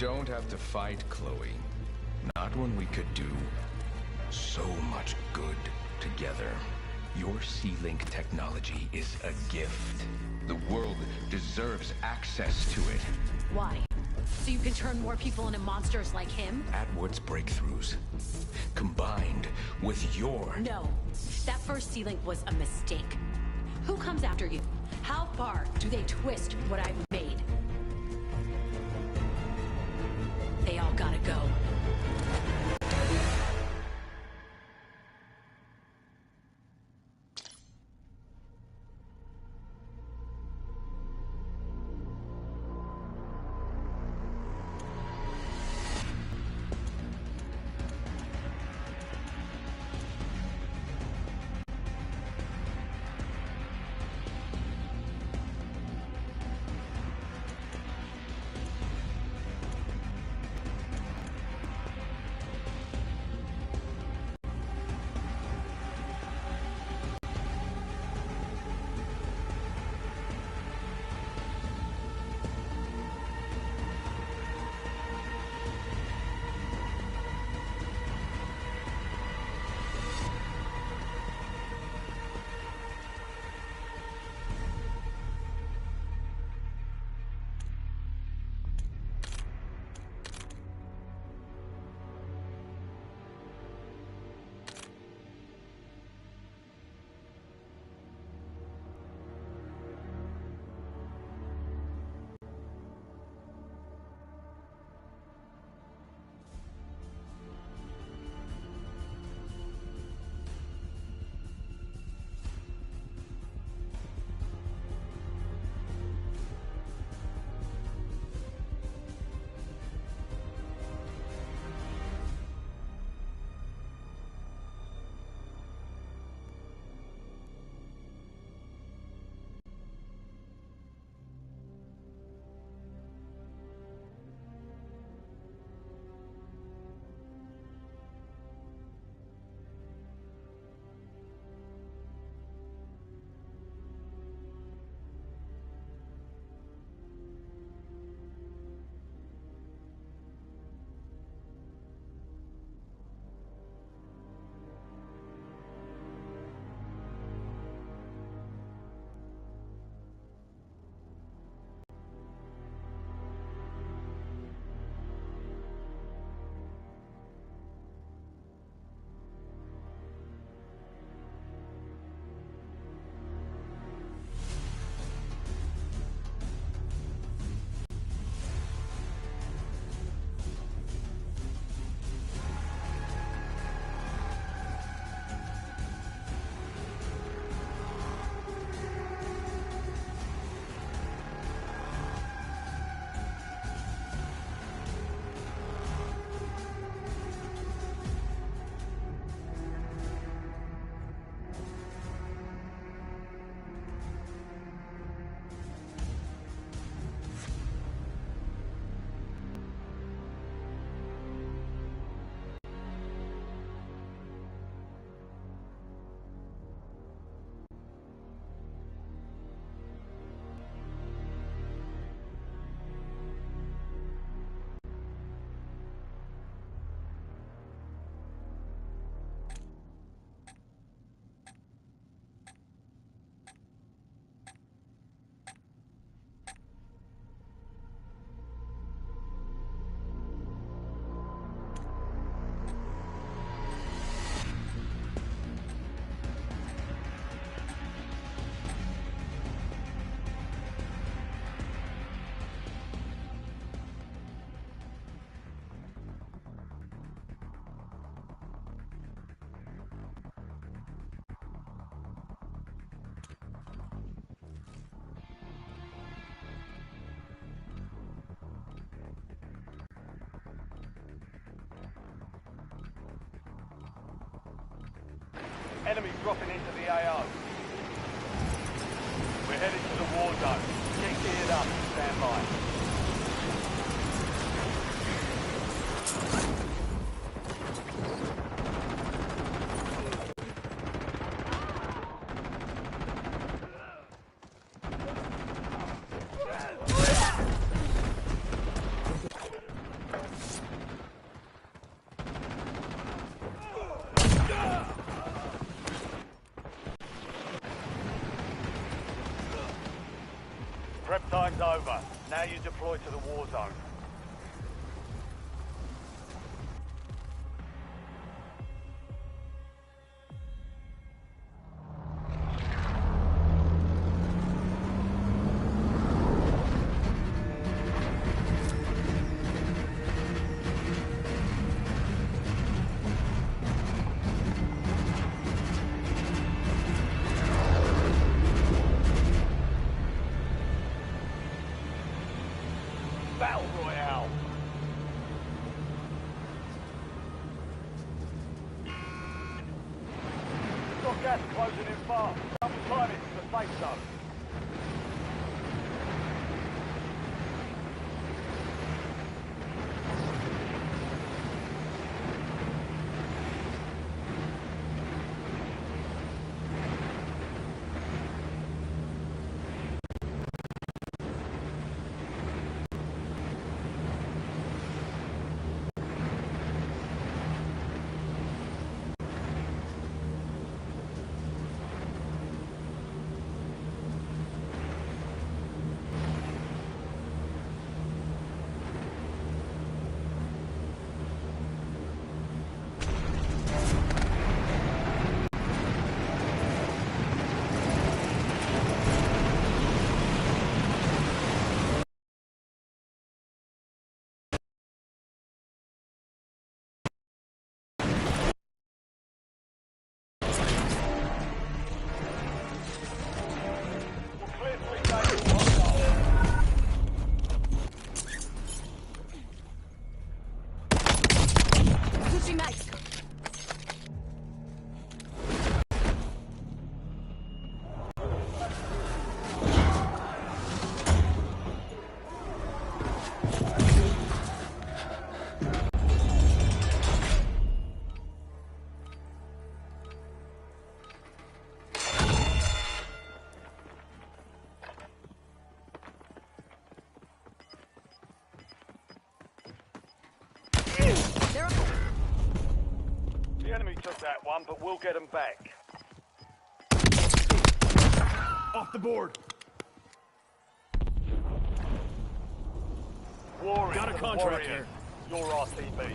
don't have to fight, Chloe. Not when we could do so much good together. Your C-Link technology is a gift. The world deserves access to it. Why? So you can turn more people into monsters like him? Atwood's breakthroughs, combined with your... No. That first C-Link was a mistake. Who comes after you? How far do they twist what I've made? They all gotta go. Enemy dropping into the AO. We're headed to the war zone. Get geared up and stand by. Now you deploy to the war zone. Battle Royale. Got gas closing in fast. Double time it to the safe zone. Switching mags. The enemy took that one, but we'll get them back. Off the board. Warrior Got a to the contract warrior. here. Your RCB.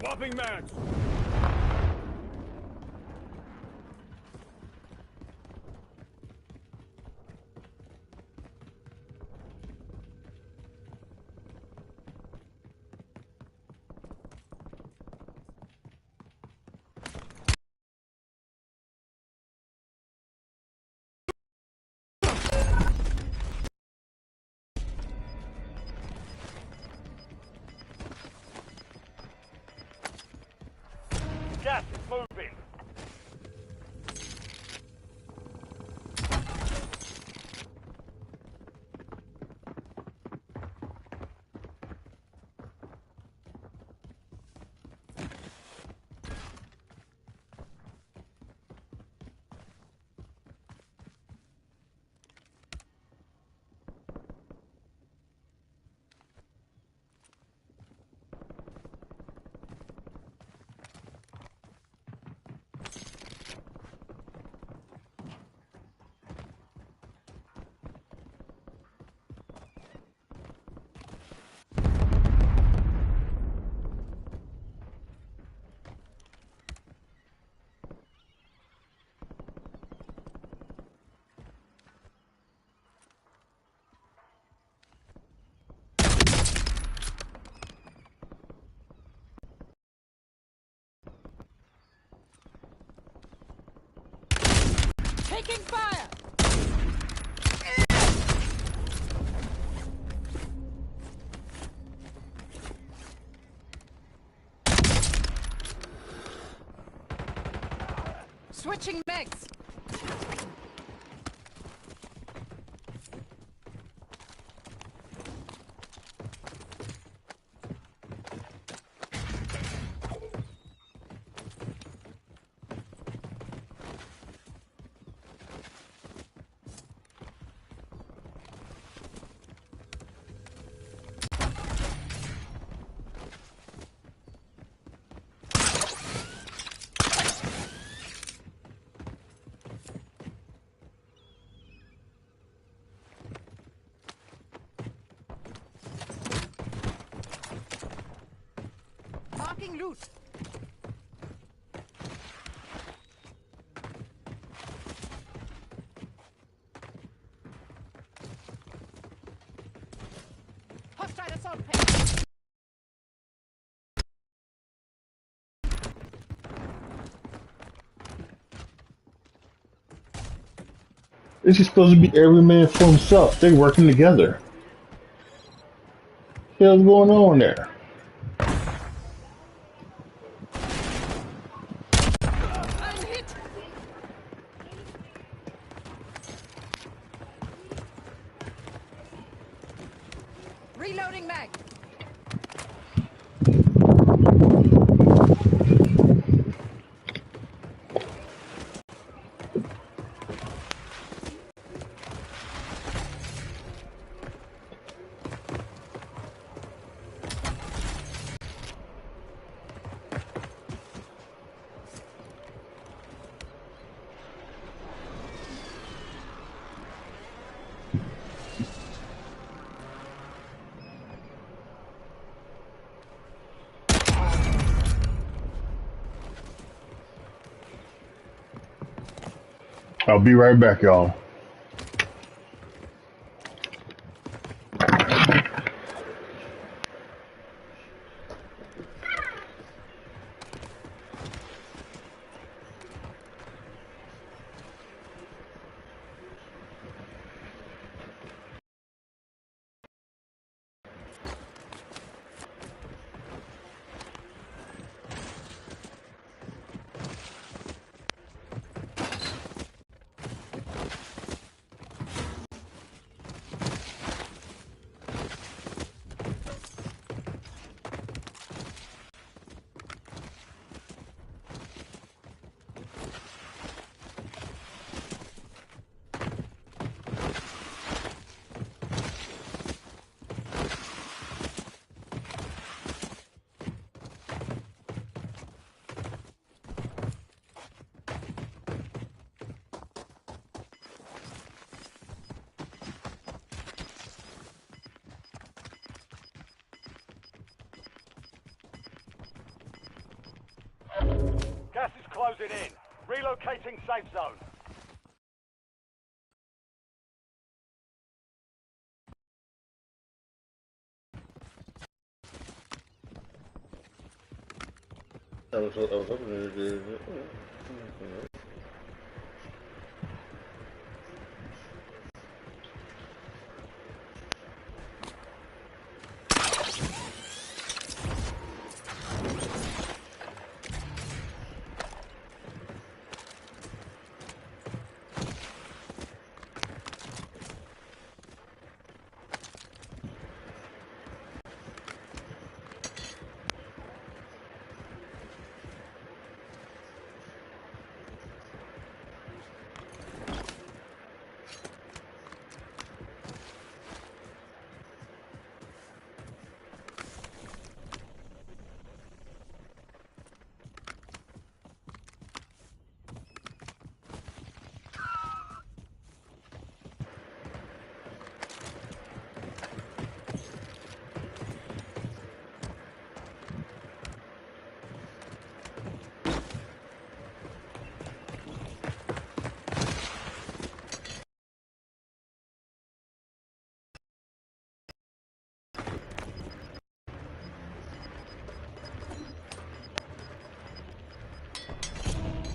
Swapping mags. Taking fire! Switching mags! Marking loot. Hostile assault pack. This is supposed to be every man for himself. They're working together. What the hell's going on there? I'm hit. Reloading mag. I'll be right back, y'all. Gas is closing in. Relocating safe zone. I was hoping to do it.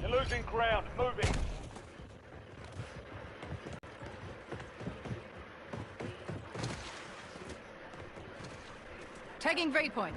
You're losing ground. Moving. Taking waypoint.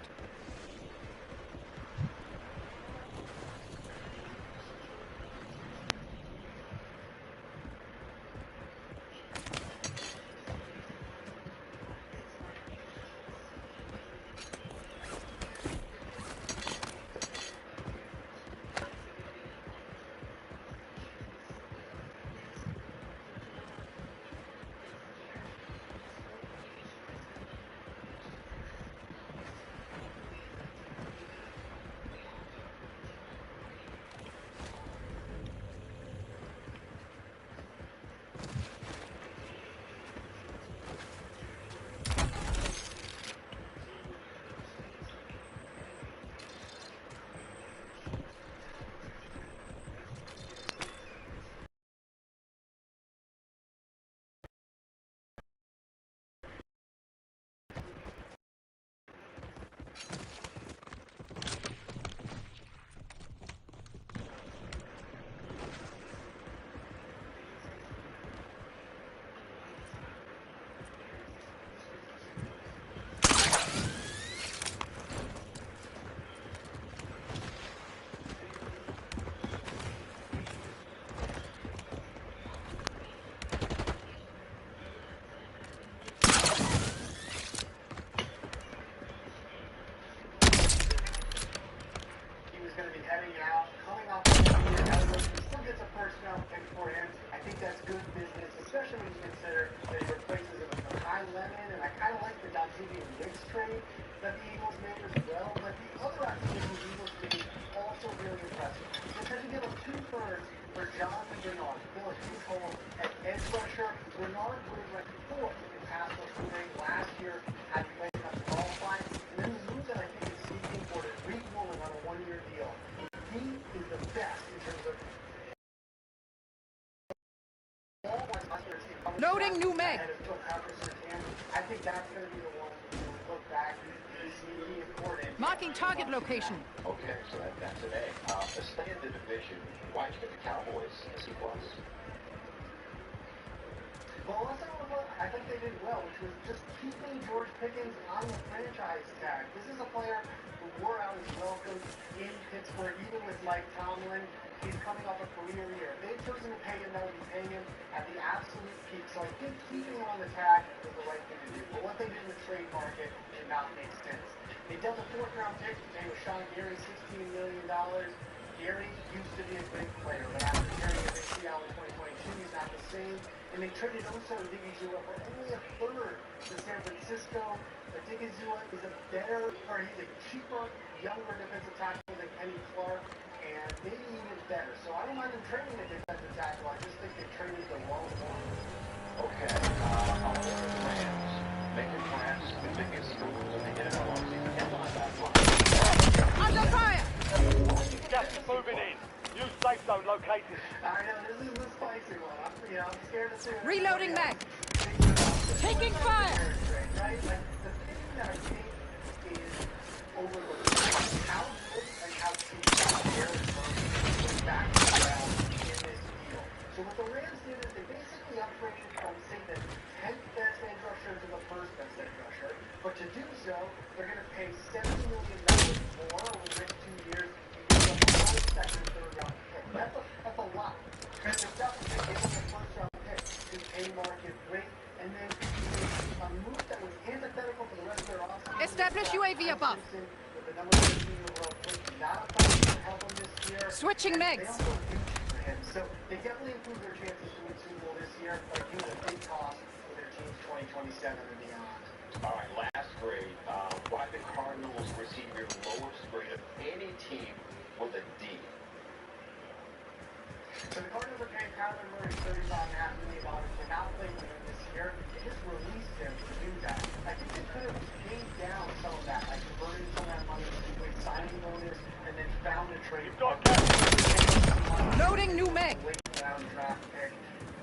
Going to be heading out, coming off the year, he still gets a first round pick for him. I think that's good business, especially when you consider that he replaces him with Kai Lemon, and I kind of like the Dalzivi Knicks trade that the Eagles made as well. But the other activity the Eagles did also really impressive. Because you give him 2 firsts for John Bernard, fill a huge hole at edge rusher. Bernard was ranked 4th in pass rush rating last year, had played enough to qualify, and then the move that I think is sneaking for is Reed Woolen on a 1-year deal. He is the best in terms of Loading new mag. I think that's going to be the one when we look back. He's sneaky important. Marking target location. Okay, so that's an A. To stay in the division, why'd you get the Cowboys as C+? Well, let's talk about what I think they did well, which was just keeping George Pickens on the franchise tag. This is a player who wore out his welcome in Pittsburgh, even with Mike Tomlin. He's coming off a career year. If they've chosen to pay him, that would be paying him at the absolute peak. So I think keeping him on the tag was the right thing to do. But what they did in the trade market did not make sense. They dealt a 4th-round pick to pay Rashawn Gary $16 million. Gary used to be a great player, but after tearing his ACL in 2022, he's not the same. And they traded Oso Odigizua for only a 1/3 to San Francisco. Odigizua is a better, or he's a cheaper, younger defensive tackle than Kenny Clark, and maybe even better. So I don't mind them trading a defensive tackle. I just think they traded the wrong one. Okay, I'll look at the Rams. Making perhaps the biggest move that they did in a long season. Get on that line. Under fire! Gas is moving in. New safe zone located. I know, this is the spicy one. I'm scared to see it. Reloading mag. Taking fire! Right? Like, the thing that I think is overlooked how good and how cheap Jared Vernon was back to the ground in this deal. So what the Rams did is they basically upgraded from, say, the 10th best edge rusher to the 1st best edge rusher. But to do so, they're going to pay $70 million more over the next 2 years. Second and 3rd-round pick. That's a lot. Because they're definitely giving the 1st-round pick to a market rate, and then a move that was antithetical to the rest of their offseason. Establish UAV above. With the number 13 overall pick, not a problem to help them this year. Switching They megs. also reached for him, so they definitely improved their chances to win Super Bowl this year, but it was a big cost for their team 2027 and beyond. All right, last grade. Why the Cardinals receive your lowest grade of any team with a D? So the Cardinals are paying Kyler Murray $35.5 million for not playing with him this year. They just released him to do that. I think they could have paid down some of that, like converted some of that money into a signing bonus, and then found a trade. You've got gas. Loading new mag. Late round draft pick.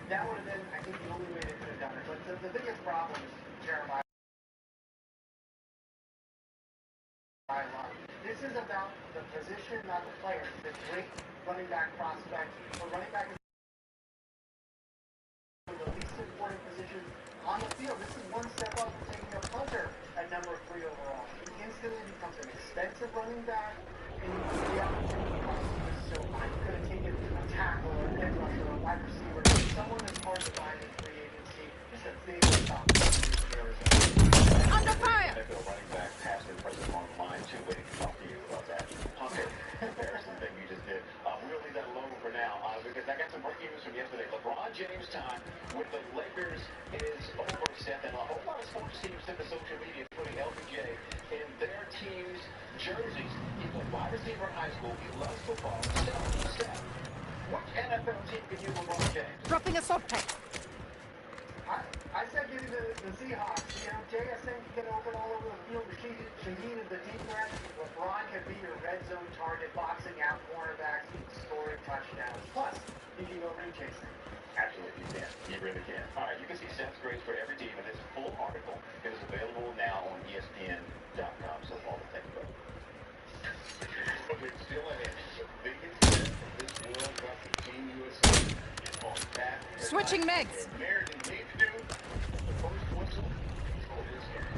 That would have been, I think, the only way they could have done it. But the biggest problem is Jeremiah. This is about the position, not the player. It's a great running back prospect. But running back is the least important position on the field. This is one step up from taking a punter at number 3 overall. He running back and the opportunity cost is so I'm going to take it a tackle or an edge rusher or a wide receiver, someone that's hard to find in free agency, just a big stop in Arizona. Under fire! NFL running back passed their president on the line too, waiting to talk to you about that Hunter comparison thing you just did. We'll leave that alone for now because I got some breaking news from yesterday. LeBron James' time with the Lakers is over, Seth, and a whole lot of sports teams took to social media putting LBJ in their team's jerseys. He's a wide receiver in high school. He loves football. Seth, which NFL team can use LeBron James? Dropping assault pack. I said give you the Seahawks. You know, JSN can get open all over the field. Shaheen is the deep threat. LeBron can be your red zone target, boxing out cornerbacks, scoring touchdowns. Plus, he can go ring chasing. Absolutely, you can. You really can. All right, you can see Seth's grades for every team in this full article. It is available now on ESPN.com. So, all the thank you, brother. Okay, still ahead. The biggest event of this World Cup for Team USA is on that. Switching megs. American need to do the first whistle for this game.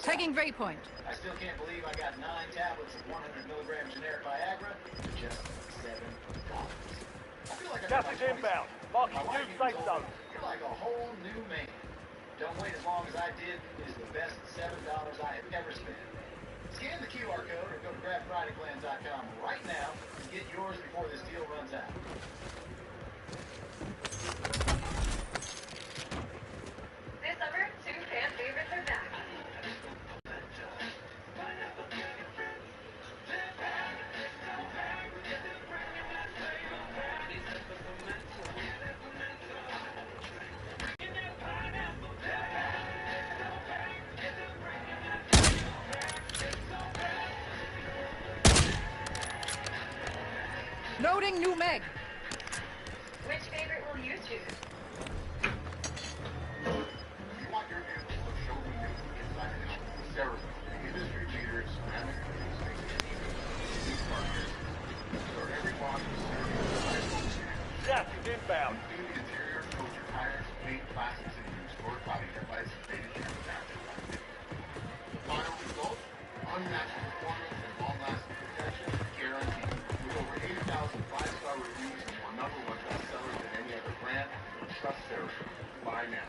Taking Waypoint. I still can't believe I got 9 tablets of 100 milligram generic Viagra for just $7. I feel like Gas is inbound. Marking new safe zone. You're like a whole new man. Don't wait as long as I did is the best $7 I have ever spent. Scan the QR code or go to GrabFridayPlans.com right now and get yours before this deal runs out. This summer, 2 fan favorites are back. Loading new meg. Which favorite will you choose? You want your vehicle to show the new inside and out. Sarah, the industry leader in ceramic coatings, these partners start every box with ceramic. Gas is inbound. Clean the interior, coat your tires, paint, plastics, and use stored body device and faded cameras after life. The final result, unmatched performance and long-lasting protection, guaranteed. With over 80,000 five-star reviews and more #1 bestsellers than any other brand, trust Sarah. Buy now.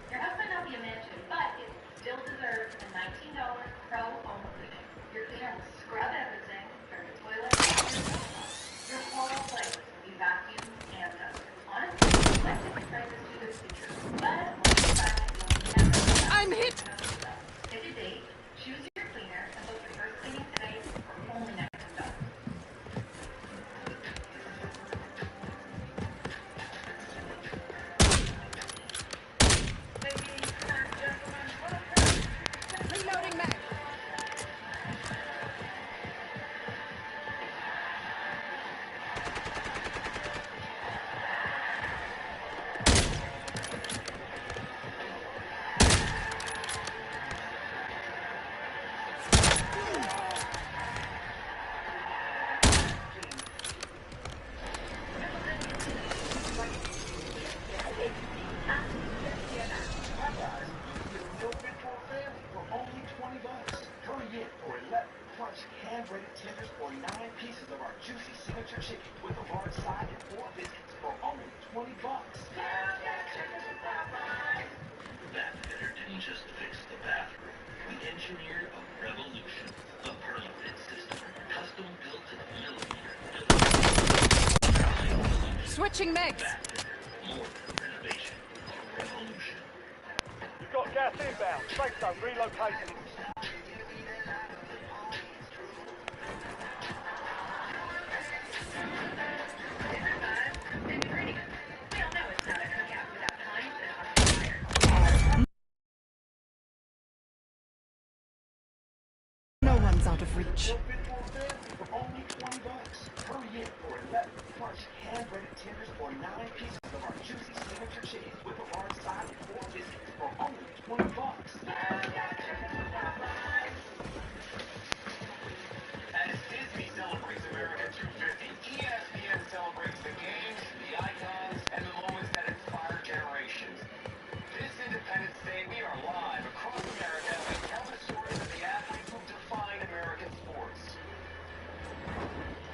Your husband might be a mansion, but it still deserves a $19 pro home cleaning. Your cleaner will scrub everything from the toilet to your sofa. Your whole place will be vacuumed and dusted. Honestly, let's get the prices to this feature. But once you buy it, you'll never go back. I'm hit. Pick a date, choose your cleaner, and book your first cleaning today for only $19. Reloading mag. Hand-breaded tenders or 9 pieces of our juicy signature chicken with a large side and 4 biscuits for only $20. Bathfitter didn't just fix the bathroom. We engineered a revolution. A permanent system, custom built to the millimeter. Switching megs. More than renovation, a revolution. You've got gas inbound. Safe zone relocated. No one's out of reach. For only $20. Hurry in for 11 fresh hand-breaded tenders or 9 pieces of our juicy signature chicken with a large side and 4 biscuits for only $20. As Disney celebrates America 250, ESPN celebrates the games, the icons, and the moments that inspire generations. This Independence Day, we are live across America and tell the stories of the athletes who define American sports.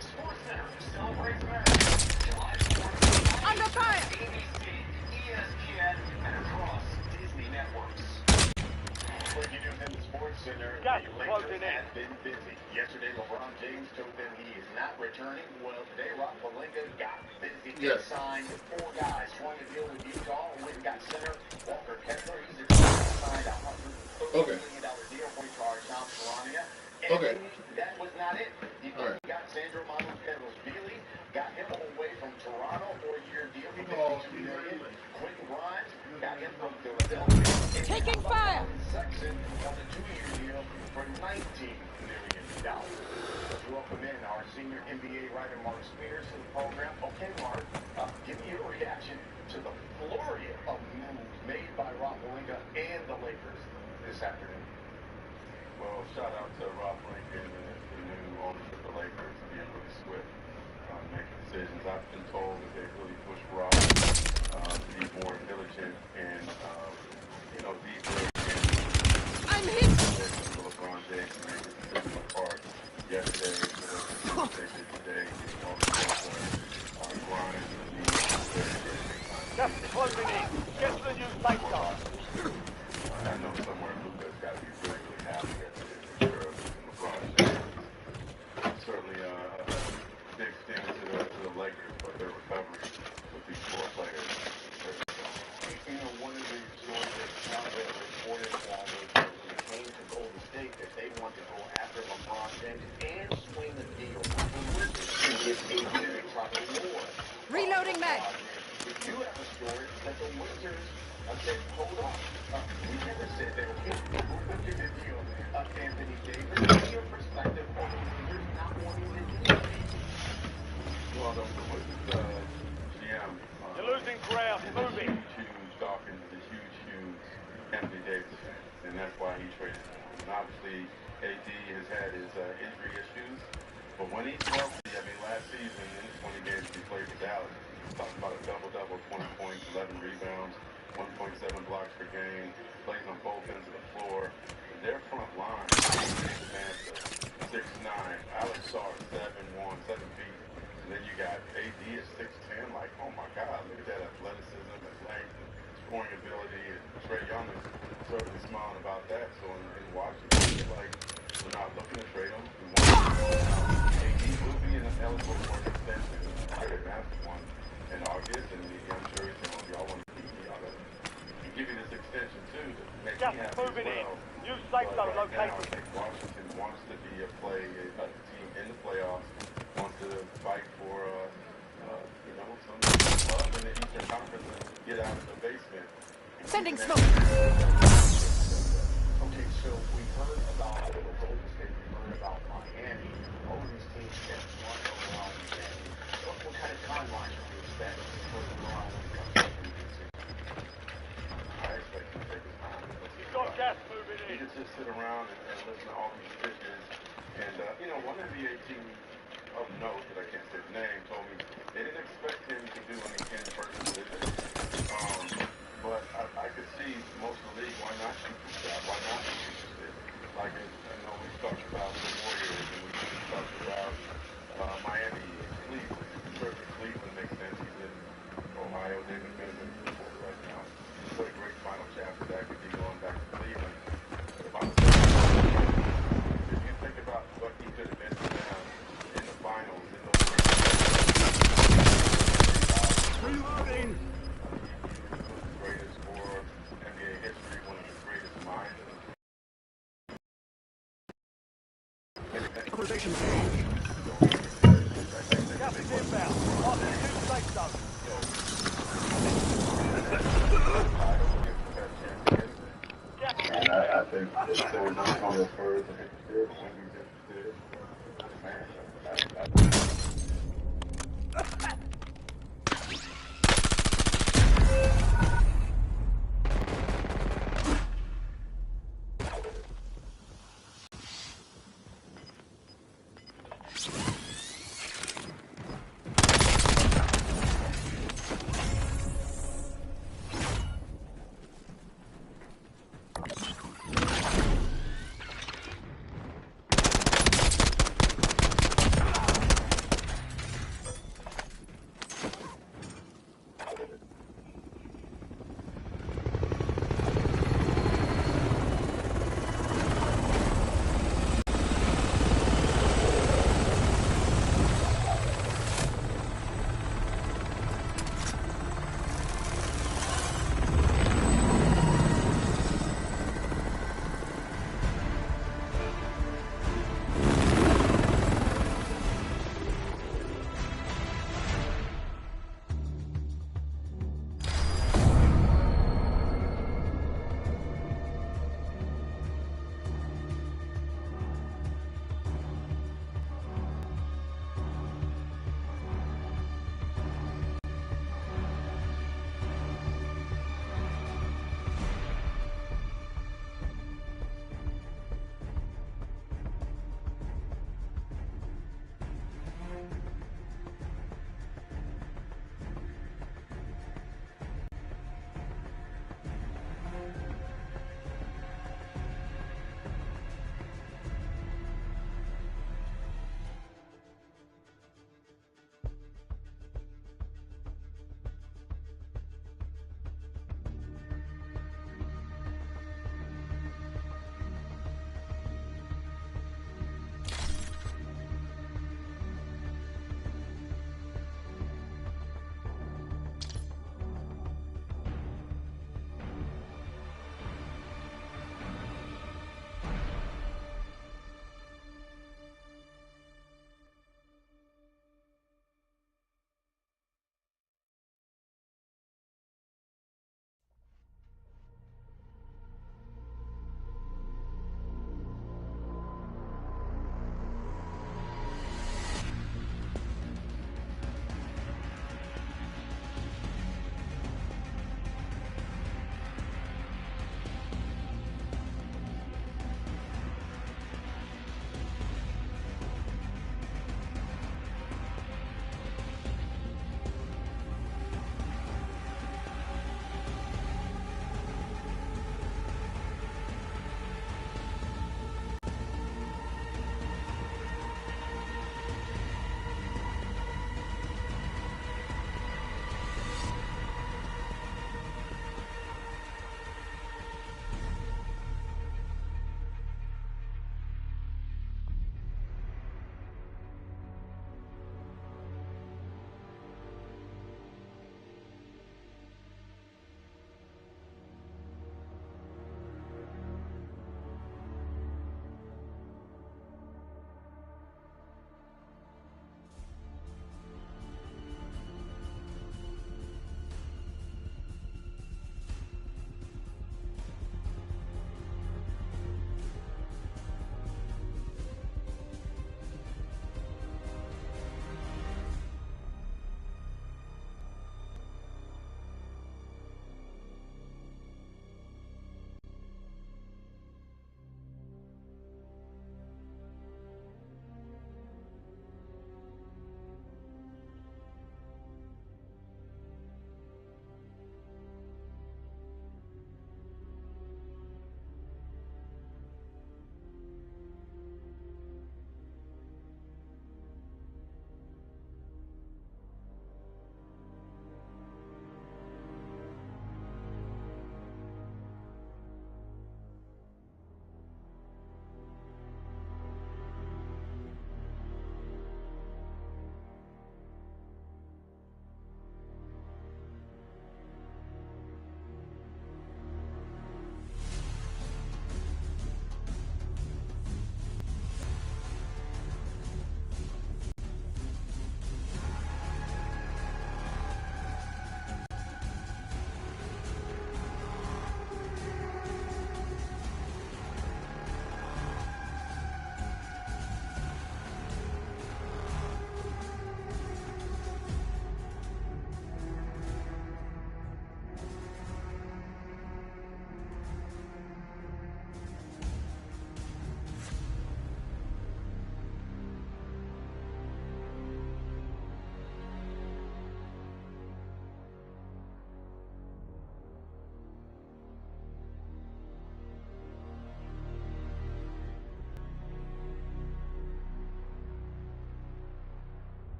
Sports Center celebrates America. July 4th. Under fire! ABC, ESPN, and across Disney networks. Breaking news in the Sports Center. Gas The closing Lakers in. have been busy. Yesterday, LeBron James told them he is not returning. Well, today, Rob Pelinka got busy. Yes. He signed 4 guys. Trying to deal with Utah. Went and got center Walker Kessler. He's signed a $130 million deal for Charles Toronto. Okay. That was not it. He All right. got Sandro Mamukellos-Billy, got him away from Toronto for a year deal. He Oh, $52 million. Quentin Grimes got him from Philadelphia. Taking fire! Sexton on a 2-year deal for $19 million. Let's welcome in our senior NBA writer Mark Spears to the program. Okay, Mark, give me your reaction to the flurry of moves made by Rob Pelinka and the Lakers this afternoon. Well, shout out to Rob Lincoln and the new ownership of the Lakers being really swift making decisions. I've been told that they really pushed Rob to be more diligent and, deeper I'm hit! for LeBron James to make his decision apart. Yesterday, today, Grimes Gas closing in. Get to the new safe zone. I know somewhere Luka's got to be really, really happy at the LeBron James. Certainly a big thing to the Lakers, but their recovery with these 4 players. One of the stories that's out there reported was when it came to Golden State that they want to go after LeBron James and swing the deal with the Wizards to get a proper reward. Reloading mag. We do have a story that the Wizards said, hold on. We never said they were going to the deal. Anthony Davis, from your perspective, are the Wizards not wanting to do it? Well, the Wizards GM. You're losing ground. Moving. Dawkins is a huge Anthony Davis fan, and that's why he traded him. And obviously, AD has had his injury issues, but when he's healthy, last season in the 20 games he played for Dallas, talking about a double-double, 20 points, 11 rebounds, 1.7 blocks per game, plays on both ends of the floor. And their front line, Samantha, 6'9", Alex Sarr, 7'1", 7 feet, and then you got AD at 6'10", like, oh my God, look at that athleticism and length, scoring ability, and Trae Young is certainly smiling about that. So in Washington, they're like, we're not looking to trade him. We want him. AD will be eligible for an extension. I would ask one in August, and I'm sure he's going to, y'all want to keep me on it. And give you this extension too to make me happy as well. New safe zone Right now, I located. think Washington wants to be a team in the playoffs, wants to fight for some love in the Eastern Conference and get out of the basement. Sending smoke. Okay, so we heard about Golden State, we heard about Miami. All of these teams get one overall Miami. What kind of timeline should we expect for LeBron when it comes to the season? I expect him to take his time. You've got gas moving He in. could just sit around and listen to all these pitches. And, one NBA team of note, that I can't say the name, told me they didn't expect him to do any in-person visits. But I could see most of the league, why not shoot this guy? Why not be interested? Like, I know we've talked about the Warriors, and we've talked about Miami and Cleveland. Certainly Cleveland makes sense. He's in Ohio. They've been benefiting right now. What a great final chapter that Station A. Gas is inbound. Mark the new safe zone. And I think it's so nice on the Spurs and interested when he's interested. Man,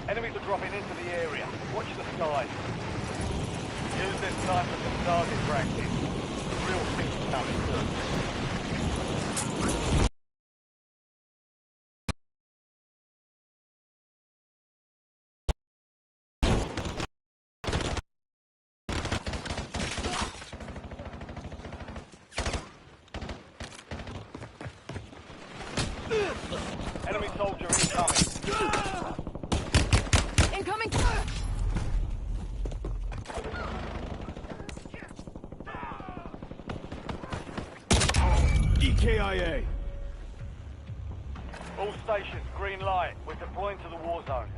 Enemies are dropping into the area. Watch the skies. Use this time for some target practice. Real things coming soon. Enemy soldier incoming. Incoming! EKIA. All stations, green light. We're deploying to the war zone.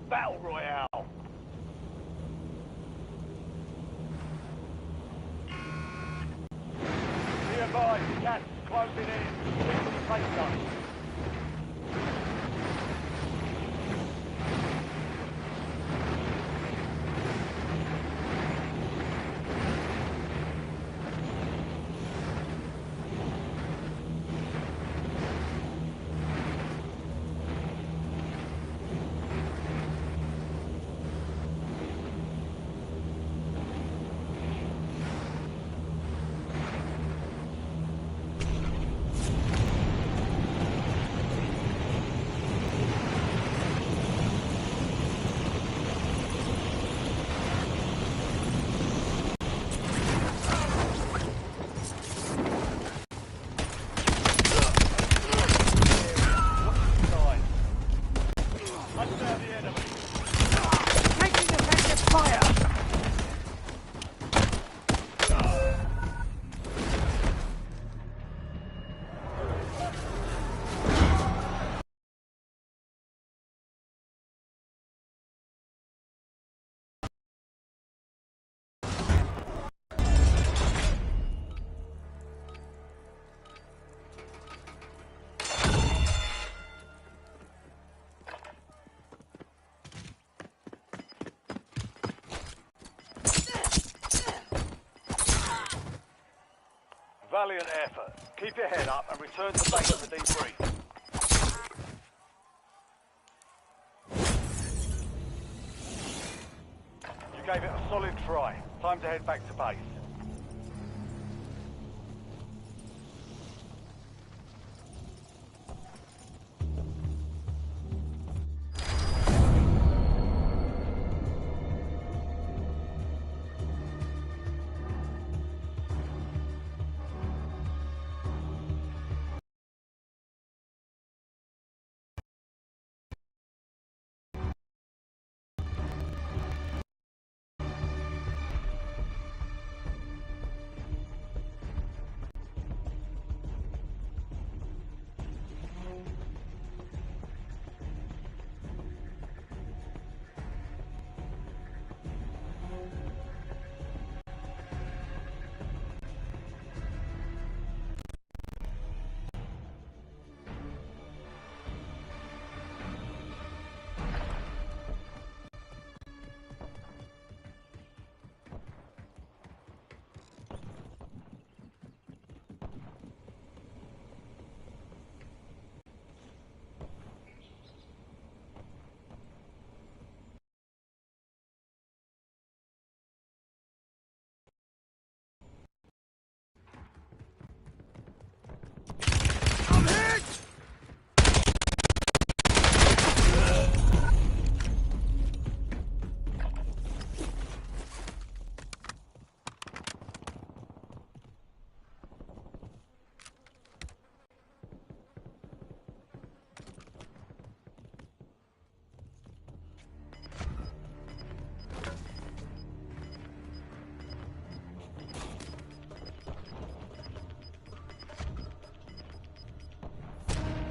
Battle Royale. Be advised, gas is closing in. Keep to the safe zone. valiant effort. Keep your head up and return to base for debrief. You gave it a solid try. Time to head back to base.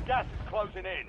Gas is closing in.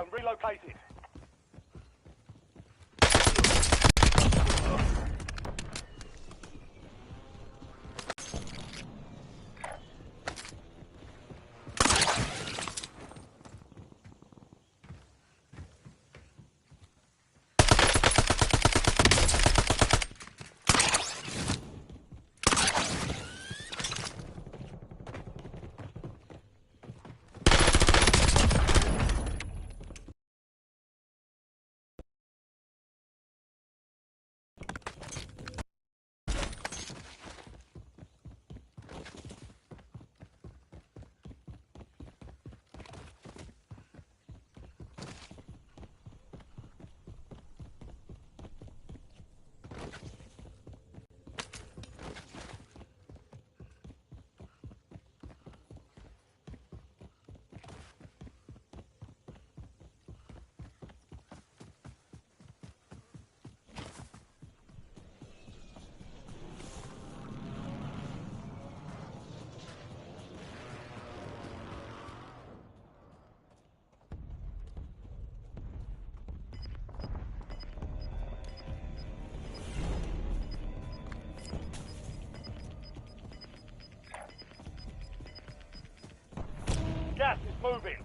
zone relocated. Gas is moving.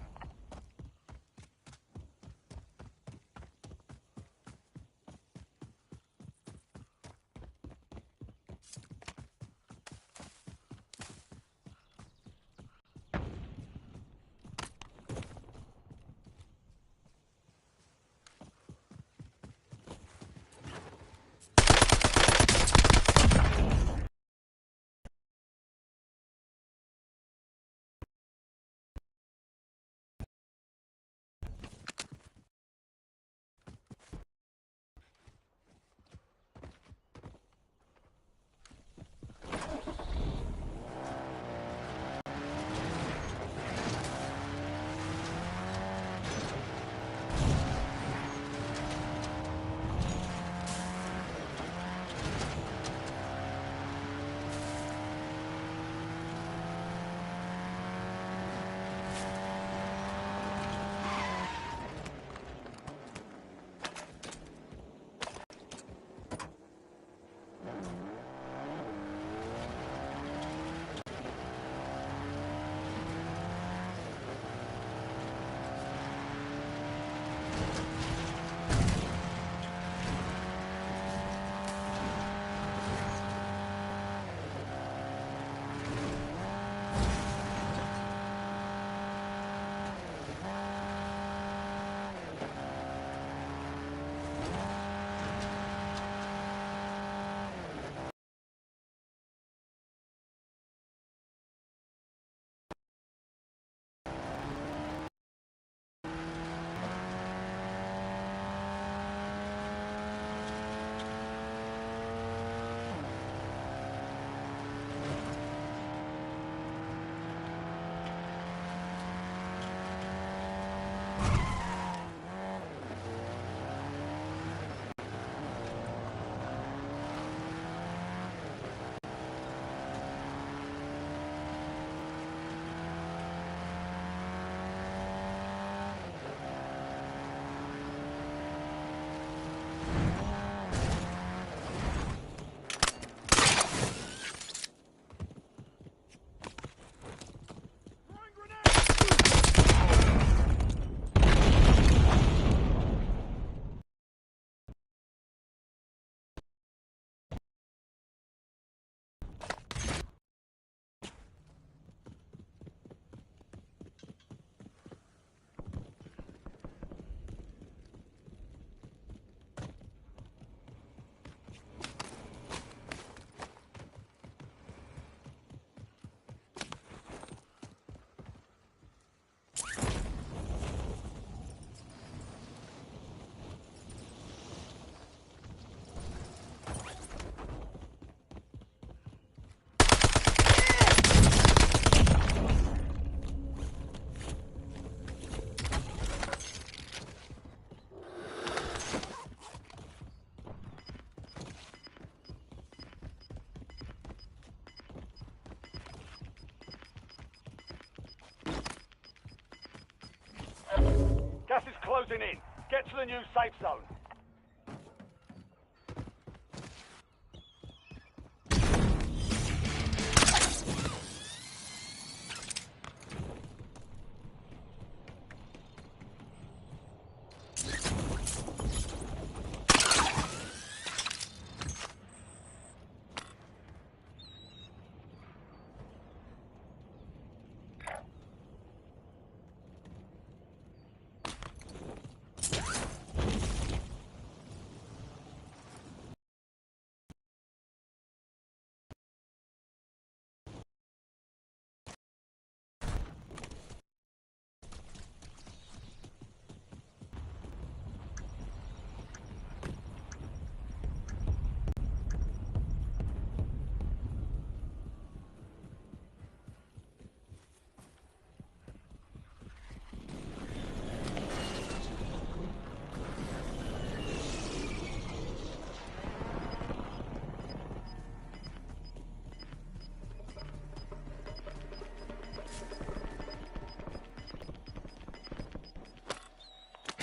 closing in. Get to the new safe zone.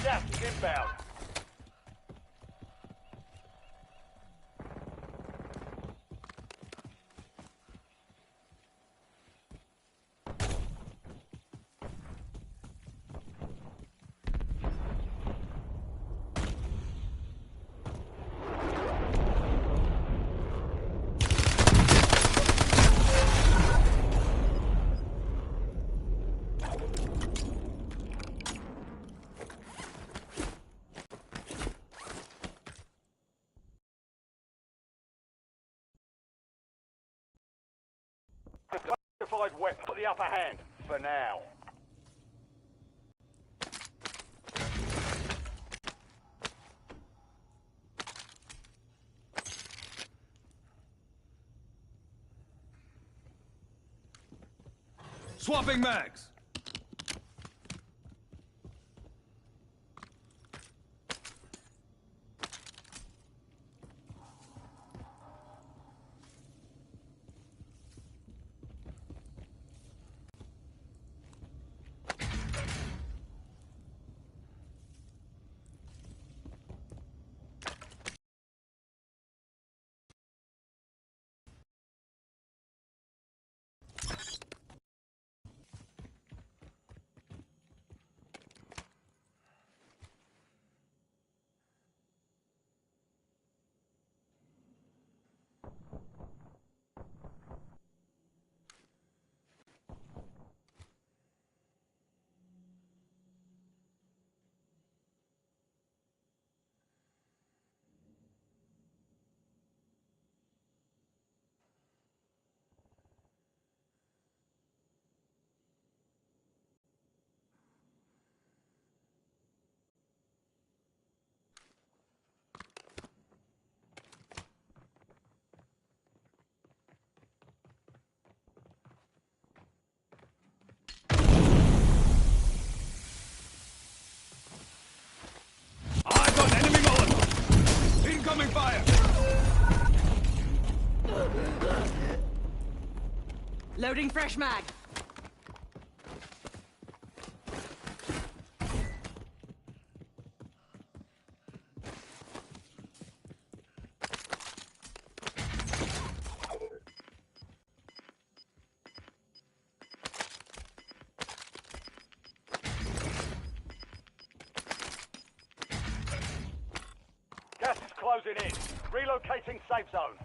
Gas is inbound. Classified weapon got the upper hand for now. Swapping mags. Incoming fire! Loading fresh mag. Gas is closing in. Relocating safe zone.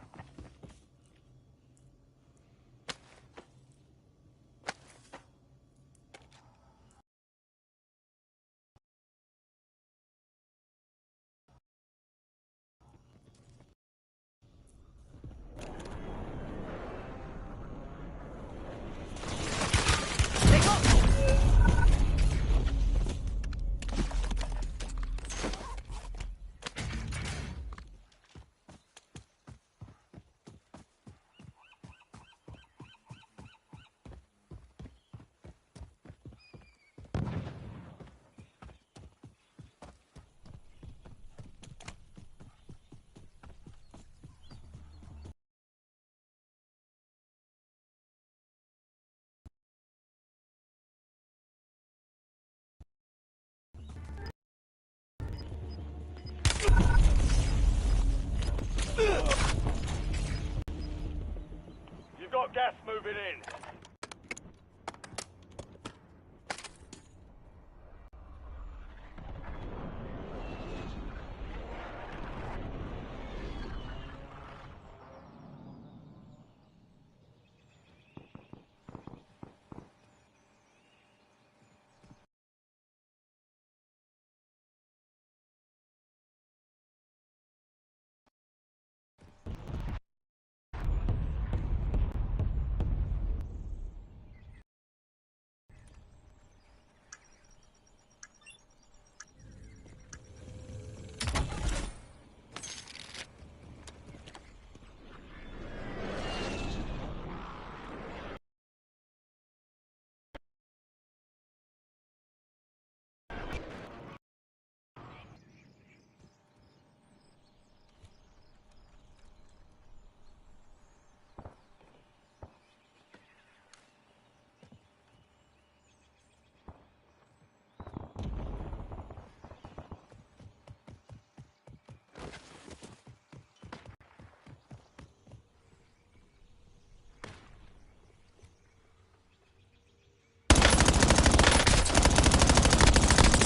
gas moving in.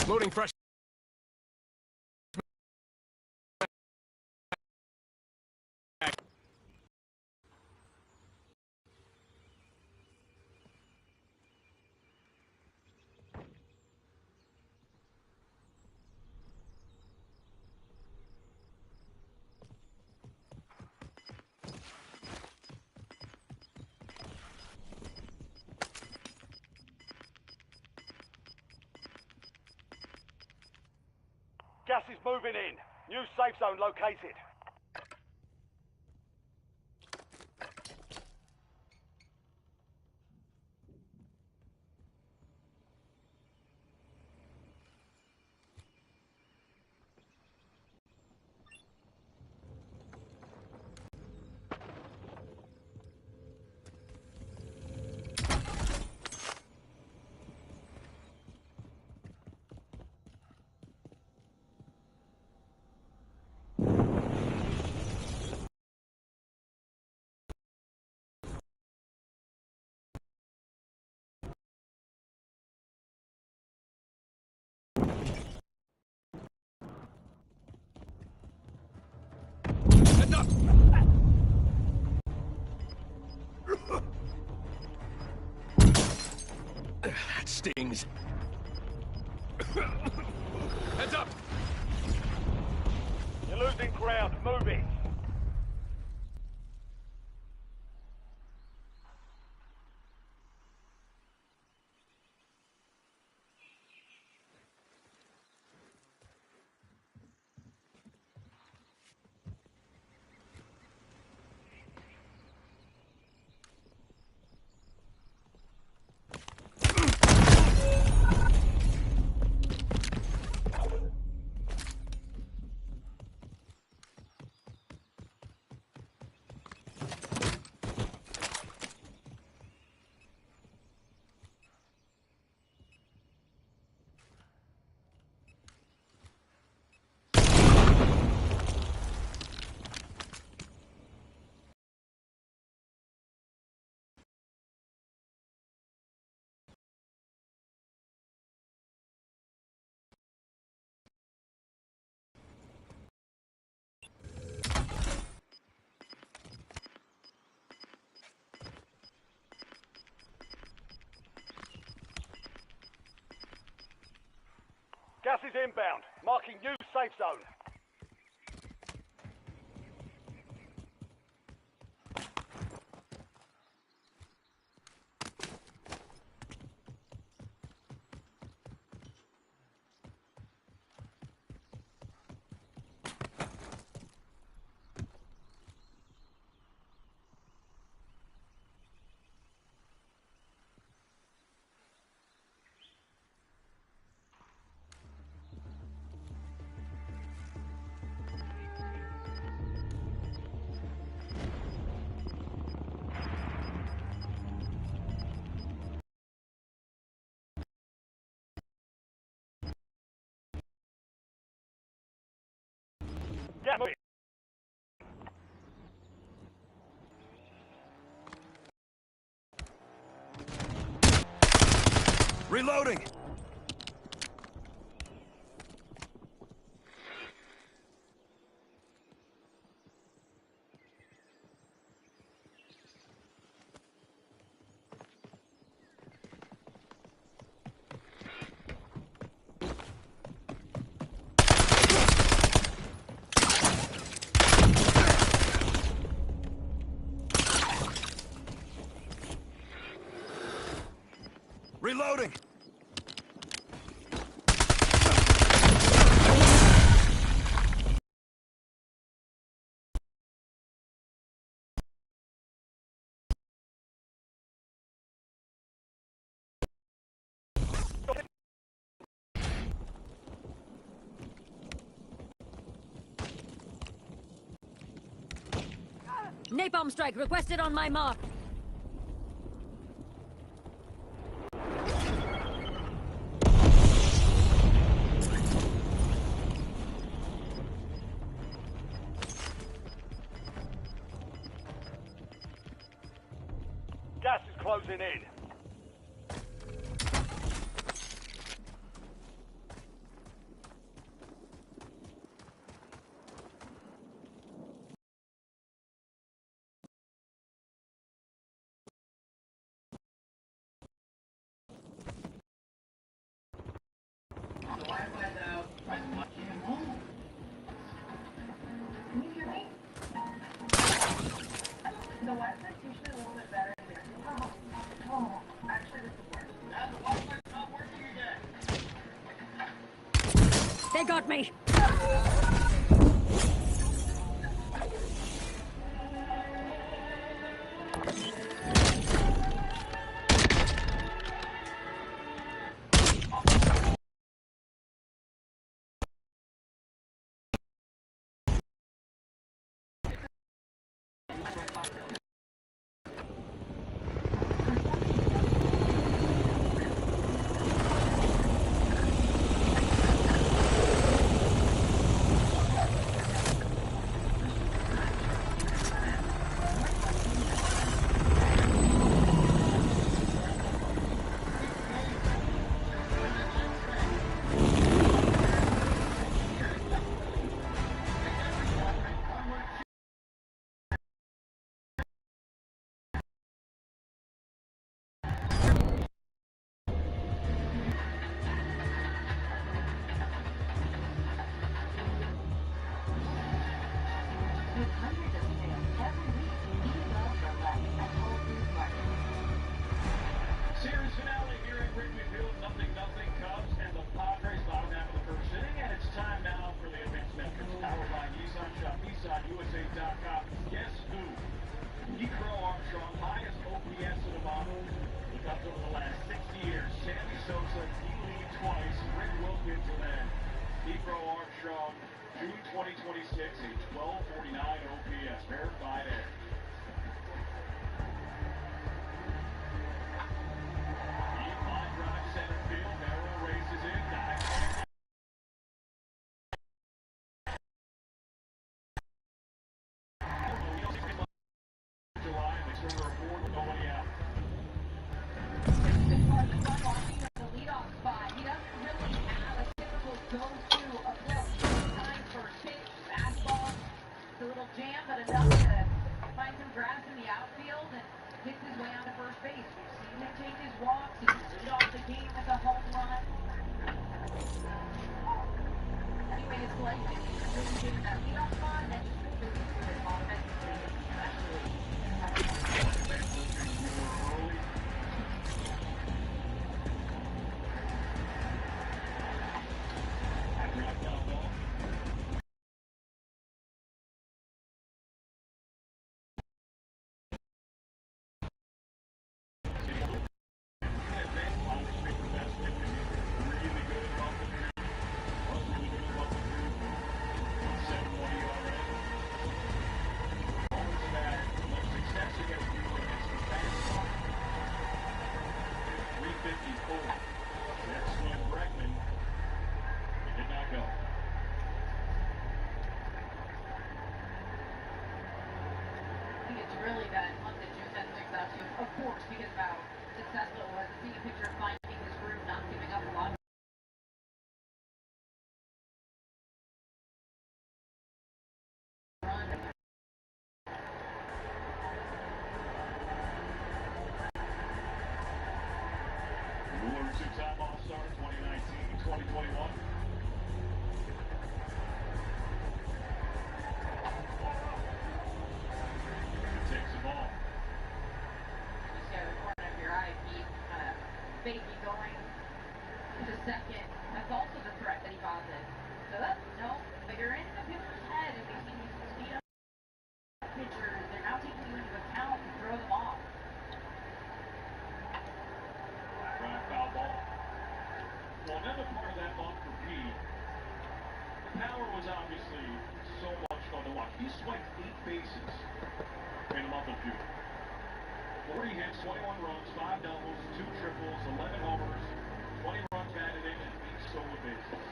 Loading fresh. Gas is moving in. New safe zone located. Heads up. That stings. Heads up. You're losing ground. Move it. Gas is inbound. Marking new safe zone. Reloading! Reloading! Napalm strike requested on my mark. Gas is closing in. The Wi-Fi's usually a little bit better here. Actually, this is worse. Now the Wi-Fi's not working again. They got me. Series finale here at Wrigley Field. 0-0 Cubs and the Padres bottom half of the first inning, and it's time now for the advanced metrics. Powered by Nissan Shop, NissanUSA.com. Guess who? Crow Armstrong, highest OPS in the model. The Cubs over the last 60 years. Sammy Sosa, D-League twice. Rick Wilkins, and then Crow Armstrong, June 2026, a 1249 OPS. Verified air. Jam, but enough to find Two-time All-Star 2019-2021. Takes the ball. Just got the corner of your eye, keep kind of fake you going. Just a second. That's also the threat that he causes. So that's no, but you're in the pitcher's head, and they can speed up pitchers. They're now taking you into account and throw them off. Right, foul ball. Well, another part of that bump for Pete, the power was obviously so much fun to watch. He swiped 8 bases in the month of June. 40 hits, 21 runs, 5 doubles, 2 triples, 11 homers, 20 runs batted in, and 8 stolen bases.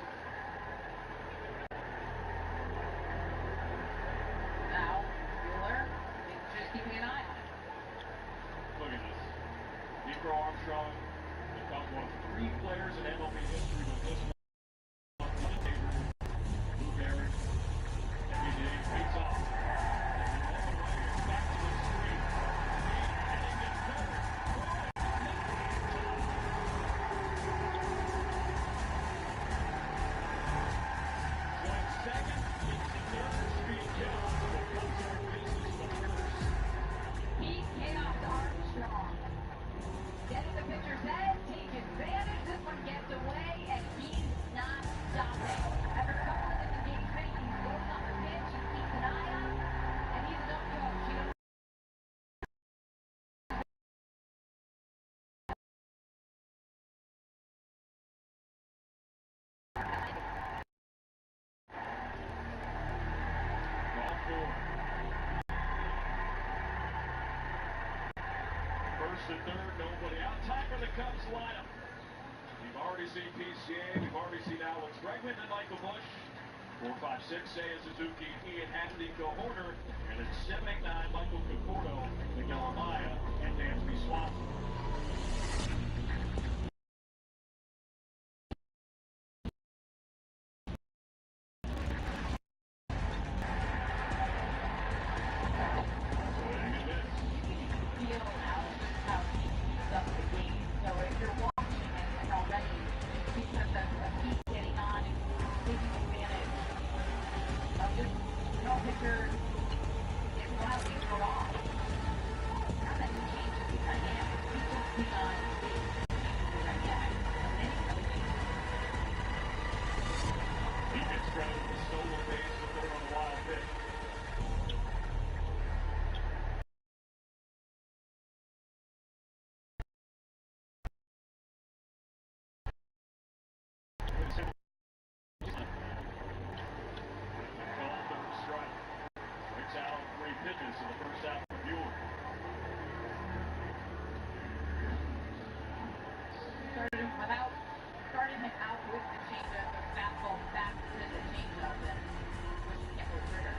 Now, Bueller is just keeping an eye on it. Look at this. Negro Armstrong becomes one of 3 players in MLB history with this one. Lou Gehrig, every day waits off. Back to the street. Hitting it better. Swing second, hits the third, speed kill. Becomes our business the first. Pete chaos Armstrong. Getting the pitcher's head, take advantage. This one gets away, and he's not stopping. After a couple of disengagement, he's going on the pitch, he keeps an eye on, and he's no coach. He knows Ball 4. First and third, nobody out. Time for the Cubs lineup. We've already seen PCA, we've already seen Alex Bregman and Michael Busch. 4, 5, 6, Seiya Suzuki, Ian Hackney, Go Horner, and then 7, 8, 9, Michael Conforto, Miguel Amaya, and Dansby Swanson. Swing and miss. feel now just how he keeps up the game. So if you're watching and already because of Pete getting on and taking advantage of just no pitcher is wildly thrown off. Now that he changes the dynamic, he's just being on the dynamic of many other games. He gets credit for the stolen base with there on the wild pitch. Third strike. Strikes out 3 pitches in the first half for Bueller. Started him out with the changeup, the fastball back to the changeup, and just kept with trigger.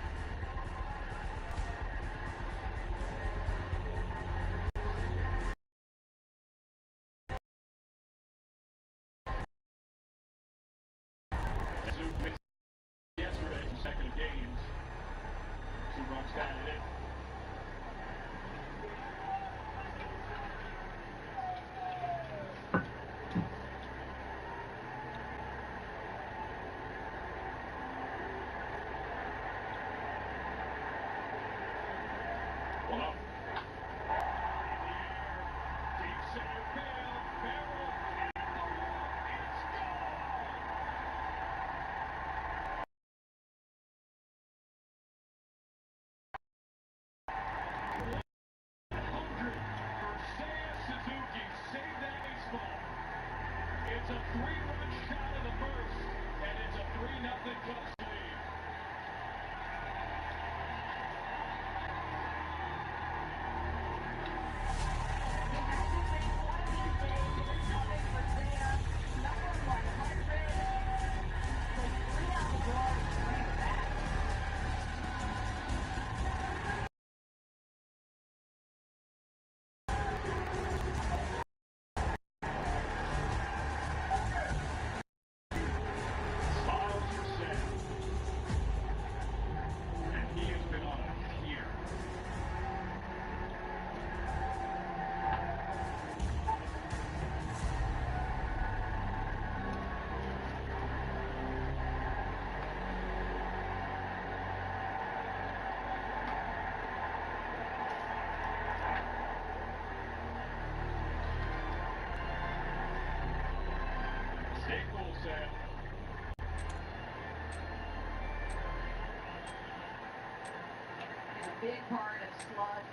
Zoo pitched yesterday, second of games. 2 runs batted in. One up. In the air, deep center field, barrel, hit the wall, it's gone! 100 for Seiya Suzuki. Save that baseball. It's a 3-run shot in the first, and it's a 3-0 Cubs lead. He has to bring one of these days, and it's coming for Seiya. Number 100. So 3 out the door, 3 back. Smiles for Seiya. big part of Slug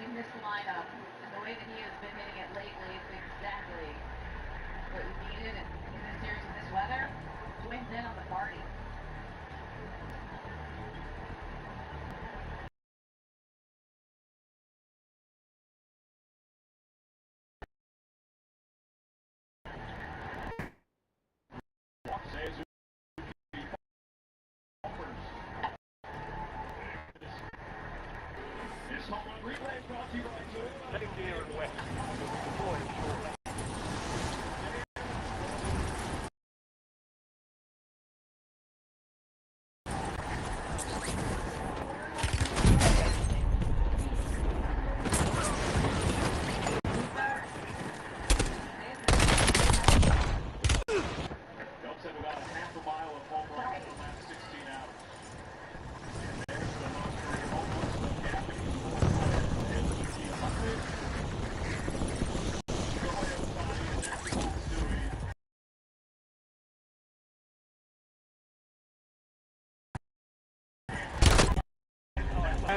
in this lineup. And the way that he has been hitting it lately is exactly what we needed in this series in this weather. Joins in on the party.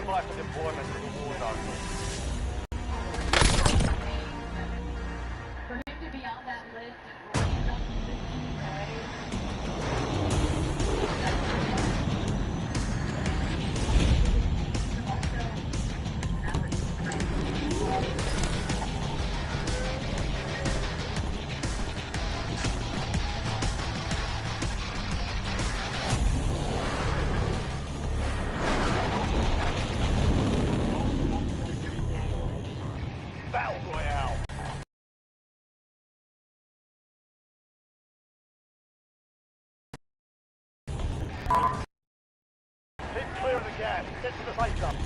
Life deployment in the war zone. For him to be on that list and range up to 16 Battle Royale. Keep clear of the gas. Get to the safe zone.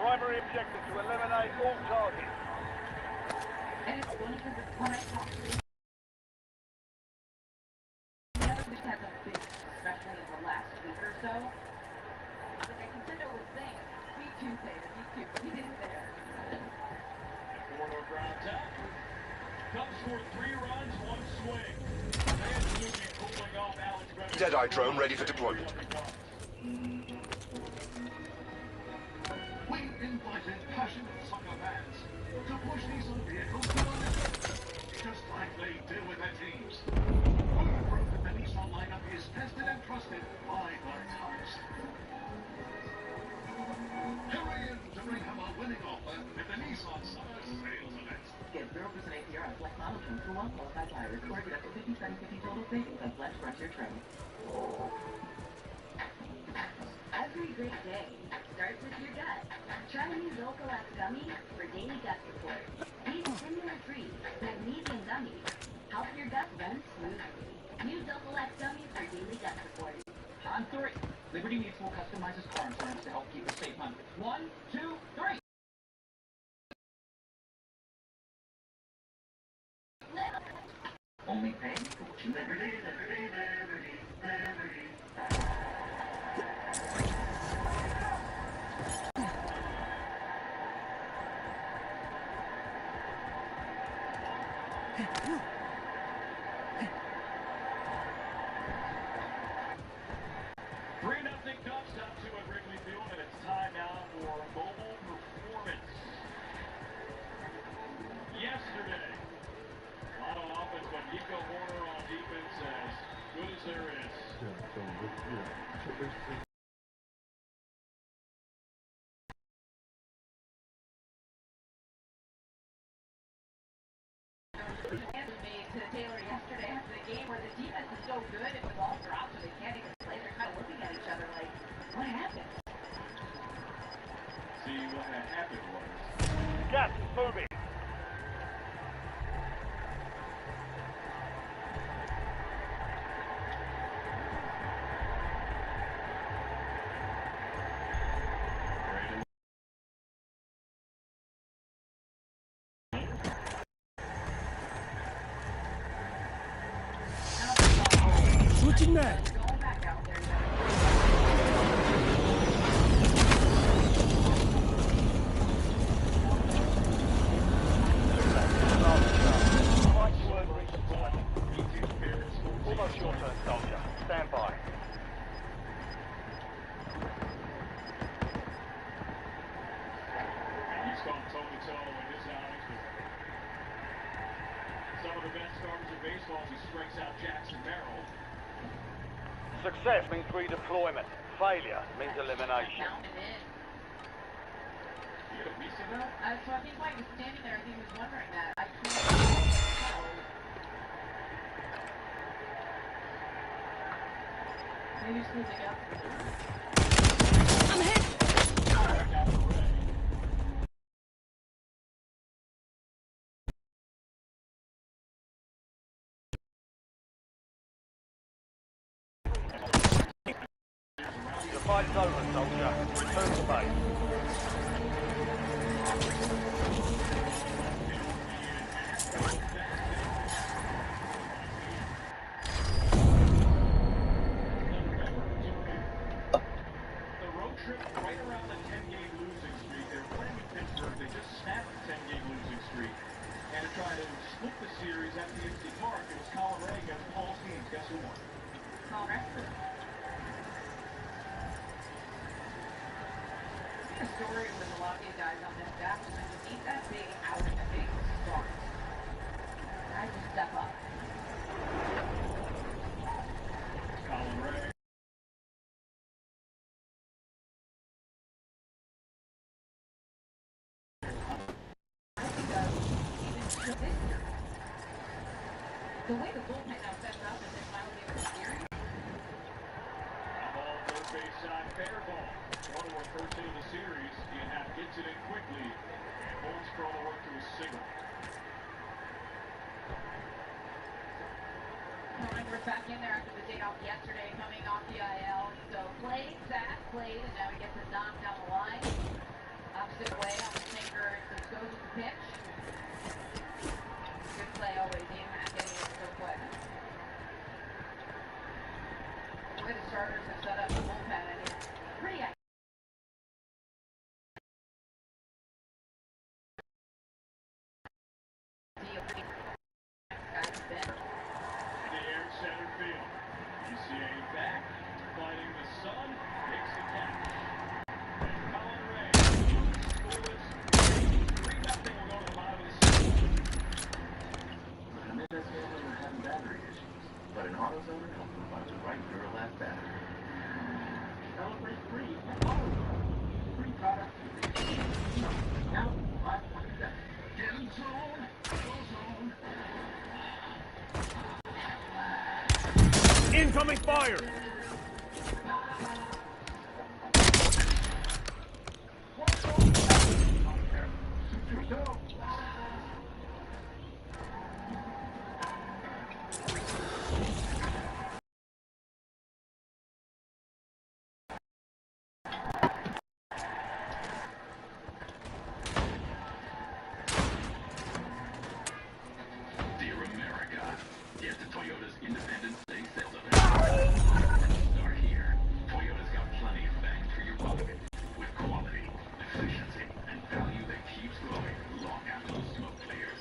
Primary objective to eliminate all targets. And it's funny because when I talk to the other week has a big, especially in the last week or so. Like I consider with things, me too, Taylor, me too. He didn't there. Corridor grounds out. Comes for 3 runs, 1 swing. Fans looking cooling off Alex Bennett. Deadeye drone ready for deployment. We invited passionate soccer fans to push these on vehicles to the limit, just like they do with their teams. Word broke that the Nissan lineup is tested and trusted by the types. Hurry in to bring home a winning offer at the Nissan Summer Sales Event. Get 0% APR on select model trim for one qualified buyer. Or get up to 5750 total savings on select Frontier trim. Every great day starts with your gut. Try new Zocalax gummies for daily gut support. These stimulant-free magnesium gummies help your gut run smoothly. New Zocalax gummies for daily gut support. On 3. Liberty Mutual customizes car insurance to help keep us safe on 1, 2, 3. Only pay for what you Liberty, Liberty, Liberty, Liberty. Yesterday, a lot of offense, but Nico Horner on defense as good as there made to Taylor yesterday after the game where the defense is so good if the ball drops or they can't even play, they're kind of looking at each other like, what happened? See, what had happened was... Gas is moving. Switching back. Almost your turn, soldier. Stand by. He's gone toe-to-toe in his eyes with some of the best starters in baseball as he strikes out Jackson Merrill. Success means redeployment. Failure means elimination. You got a piece of that? So I think while he was standing there, I think he was wondering that. I can't. Maybe just need to go. I'm hit! The fight's over, soldier. Return to base. The road trip right around the 10-game losing streak. They were playing with Pittsburgh. They just snapped the 10-game losing streak. And to try to split the series at the empty park, it was Colin Ray against Paul Skeens. Guess who won? Colin Ray. The story with a lot of these guys on this staff is when you need that big out and a big start. Guys just step up. Colin Ray. The way the bullpen now sets up in this final game of the series. A ball, third base side, fair ball. Cronenworth first hit of the series. Ian Happ gets it in quickly and holds Cronenworth to a single. Cronenworth back in there after the day off yesterday, coming off the IL. So played, and now he gets a knock down the line. Opposite way on the sinker, so goes with the pitch. Good play always, Ian Happ getting it so quick. The way the starters have set up the bullpen, and it's pretty active. The air center field. ECA back, fighting the sun, makes the catch. And Colin Ray, scoreless, 3-0 will go to the bottom of the seventh. I mean, that's why we're having battery issues. But an AutoZone helps provide the right Duralast battery. Celebrate free at AutoZone. Free products with now 5.7. Get in zone, AutoZone. Incoming fire! Dear America, get to Toyota's Independence Day sales event. Start here. Toyota's got plenty of bang for your buck with quality, efficiency, and value that keeps growing long after the smoke clears.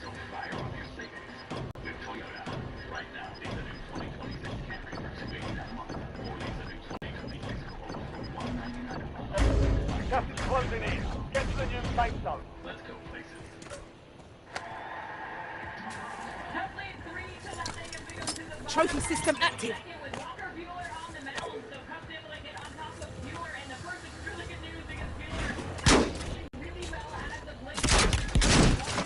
So fire up your savings with Toyota. Right now, lease a new 2026 Camry for $289 a month, or lease a new 2026 Corolla for $199 a month. Captain's closing in. Get to the new safe zone. Let's go places. Trophy system active.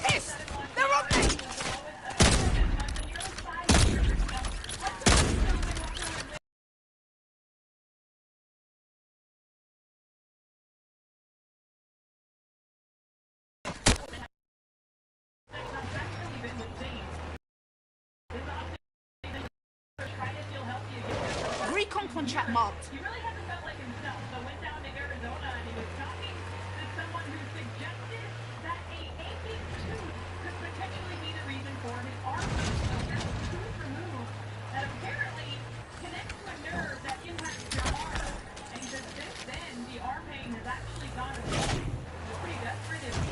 Yes! They're on me! Contract marked. He really hasn't felt like himself, so went down to Arizona and he was talking to someone who suggested that a aching tooth could potentially be the reason for his arm pain. So that's a tooth removed that apparently connects to a nerve that impacts your arm. And he says since then, the arm pain has actually gone away. He's pretty desperate. If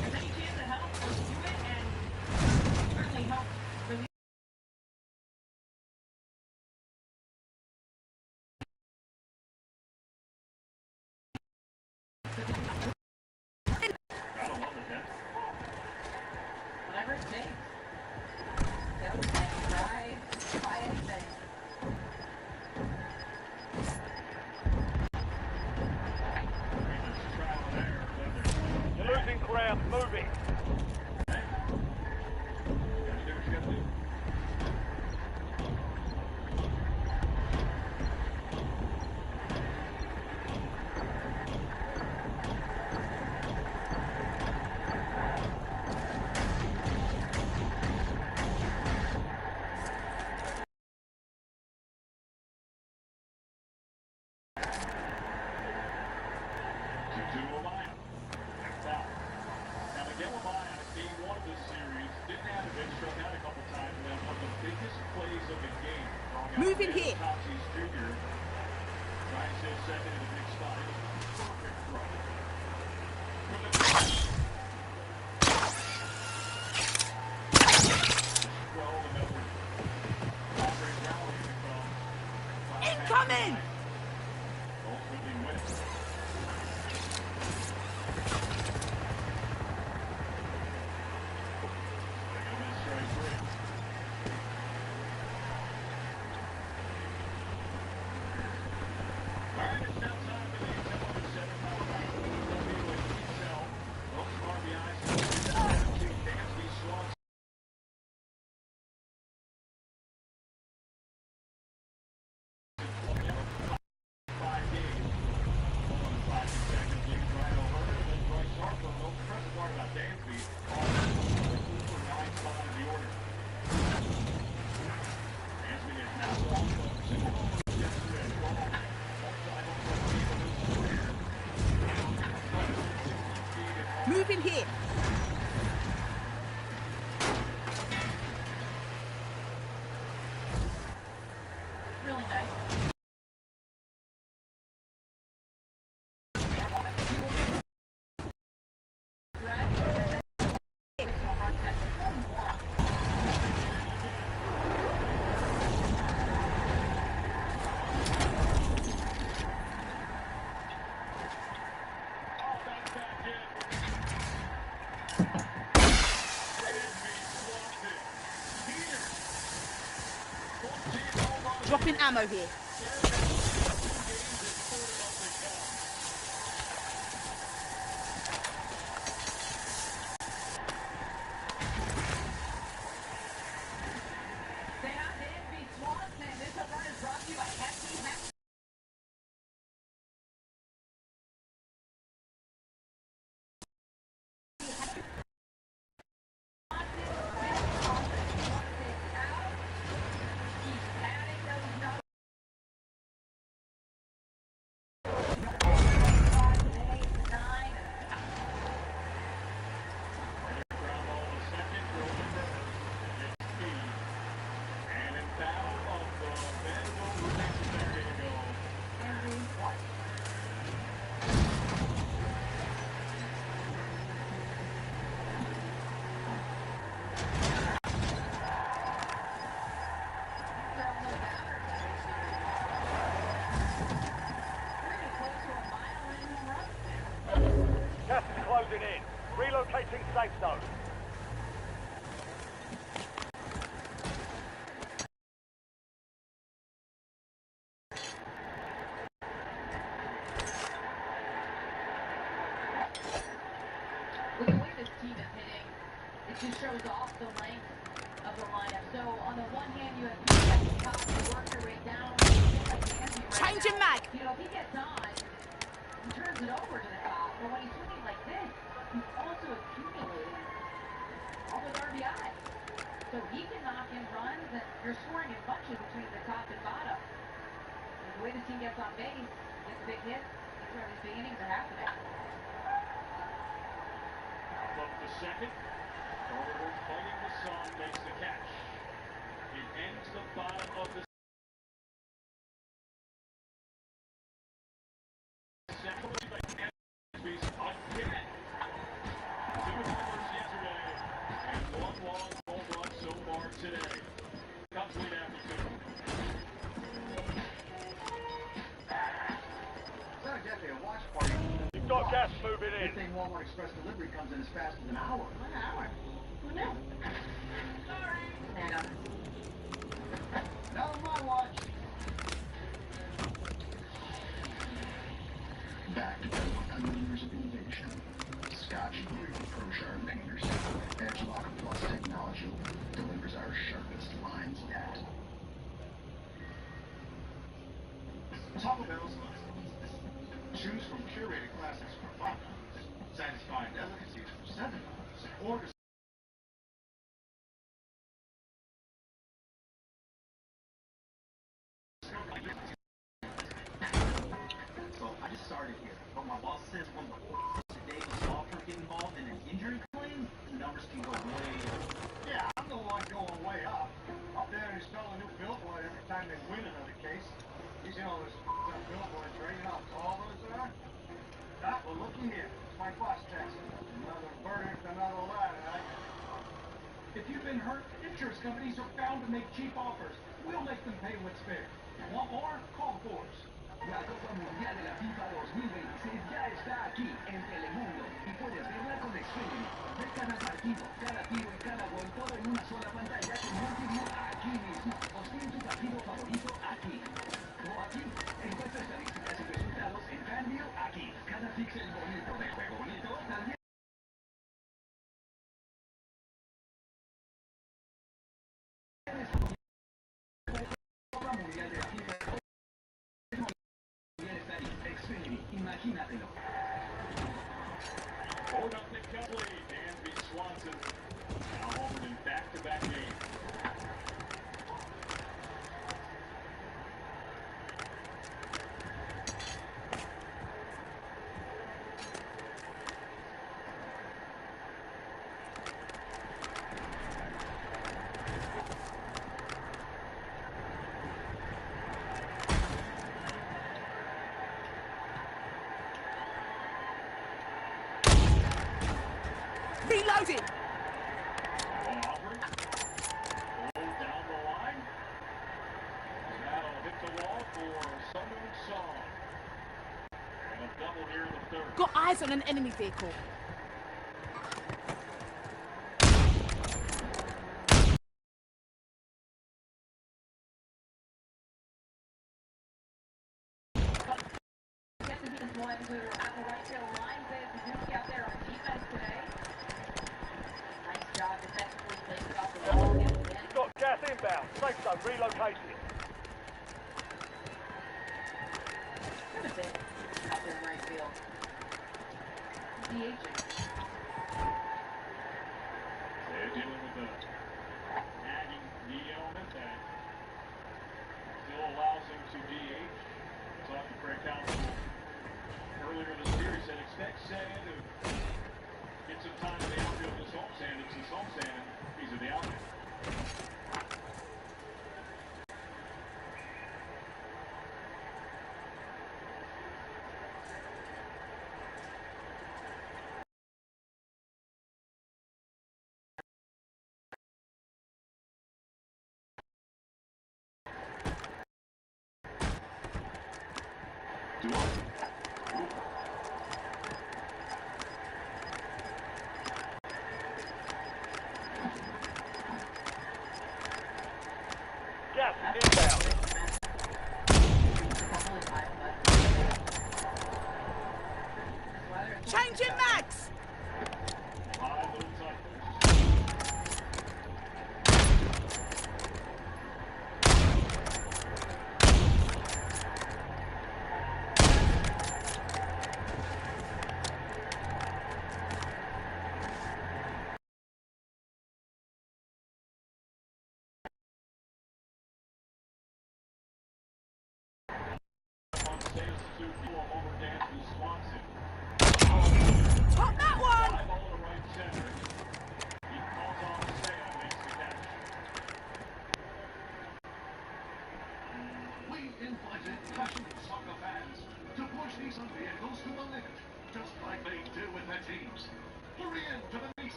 there's any chance of help, let's do it, and certainly help relieve. Whatever it takes. Go, try anything. You're losing ground. Moving. Moving here. Incoming! Moving here. Really nice. Dropping ammo here. Gas is closing in. Relocating safe zone. With the way this team is hitting, it just shows off the length of the lineup. So on the one hand, you have people at the top who work their way down. Changing mag. You know, if he gets on, he turns it over to the top. But when he's swinging like this, he's also accumulating all those RBI. So he can knock in runs, and you're scoring in bunches between the top and bottom. And the way the team gets on base, gets a big hit, that's where these big innings are happening. Up the second. Carter fighting the sun makes the catch. It ends the bottom of the second. Again. 2 homers yesterday and 1 long home run so far today. Cubs lead after 2. It's not exactly a watch party. You've got gas moving in. Good thing Walmart Express delivery comes in as fast as an hour. 1 hour? Who knew? Sorry. Hang on. Not on my watch. Back to years of innovation. Scotch Green Pro Sharp Painters. Edgelock Plus technology delivers our sharpest lines yet. Taco Bell's choose from curated classics for $5, satisfying delicacies for $7, or so I just started here, but my boss says when the today was offer get involved in an injury claim, the numbers can go way up. Yeah, I'm the one going way up. Up there and install a new billboard every time they win another case. You know, there's billboards right now, all those are. Well, looky here. It's my boss text. Another verdict, another lie, right? If you've been hurt, insurance companies are bound to make cheap offers. We'll make them pay what's fair. Want more? Call Force. La Copa Mundial de la FIFA 2026 ya está aquí en Telemundo y puedes verla con Xfinity. Ve cada partido, cada tiro y cada gol todo en una sola pantalla con Multiview aquí mismo. O sigue tu partido favorito aquí. O aquí. Encuentra estadísticas y resultados en FanView aquí. Cada píxel bonito de juego bonito también. Copa Mundial de la FIFA. Xfinity, imagínatelo. 4-0 Cubs lead. Dansby Swanson now homered in back-to-back games. Reloading! Aubrey. Down the line. That'll hit the wall for Sung Song. And a double here in the third. Got eyes on an enemy vehicle. Guessing he's one who, at the right field line, says Suzuki out there on defense today. Nice job defensively, plays it off the wall again. You've got gas inbound. Safe zone relocated. Could have been out there in right field. DH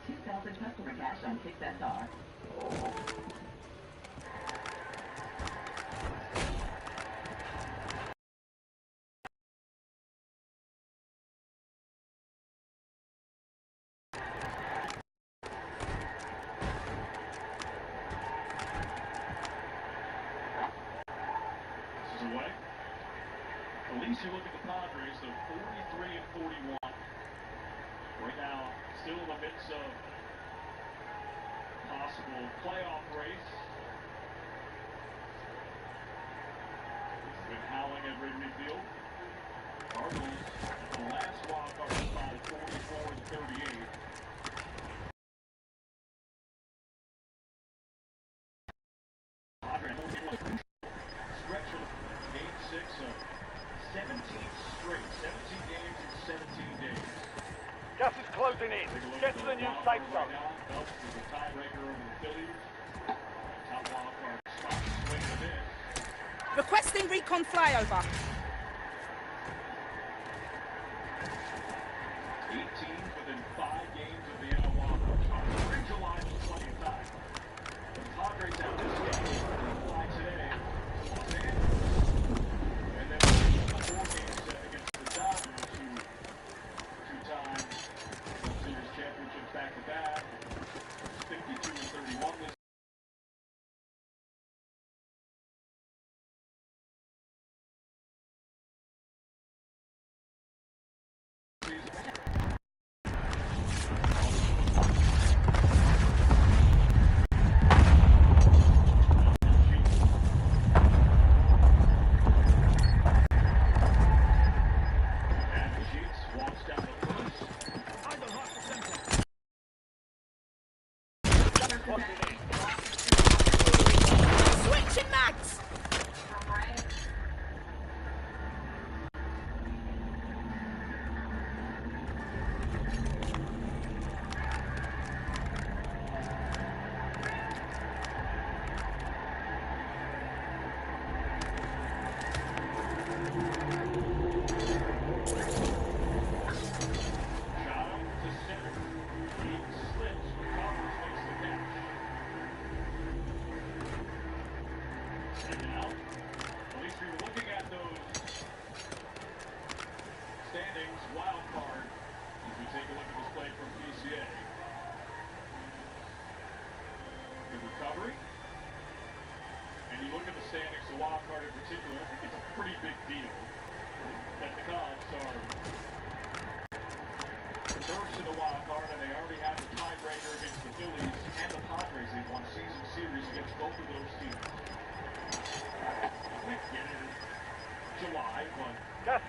2,000 customer cash on 6SR. Away. At least you look at the Padres, they're 43 and 41. Right now, still in the midst of possible playoff race. It's been howling at Wrigley Field. Cardinals, the last wild card spot at 44 and 38. Padres, stretch of Game 6 of 17 straight, 17 games in 17 days. Gas is closing in. Get to the new safe zone. Phelps is a tiebreaker over the Phillies. Top wild card spot swing of this. Requesting recon flyover. 8 teams within 5 games of the NL wild card spot. In July was plenty of time. The Padres have this game. Fly today. Los Angeles. And then a 4-game set against the Dodgers, who two-time World Series championships back-to-back. 52 and 31 this season. Switching mags. wild card in particular, I think it's a pretty big deal that the Cubs are first in the wild card, and they already have the tiebreaker against the Phillies and the Padres. They've won season series against both of those teams. We get it in July, but yes.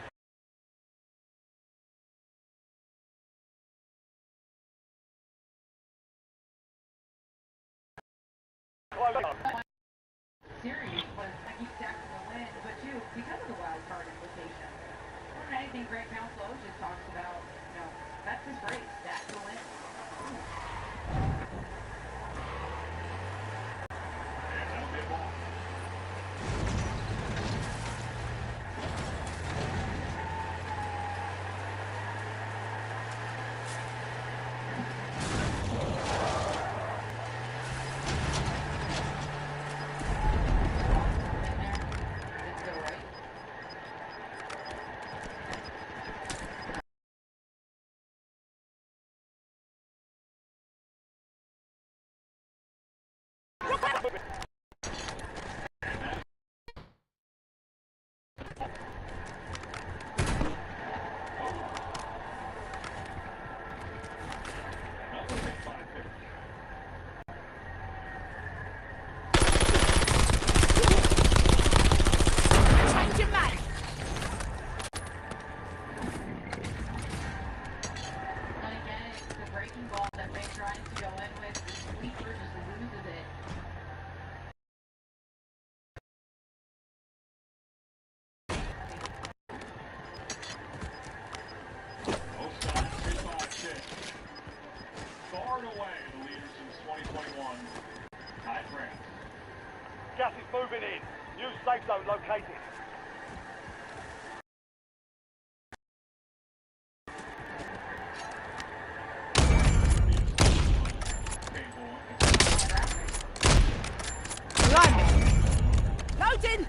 Series was exactly the win, but too because of the wild card implication. More than anything, Greg Counslow just talks about, you know, that's his race, that's the win. and that'll be a ball. Gas is moving in. New safe zone located. Captain!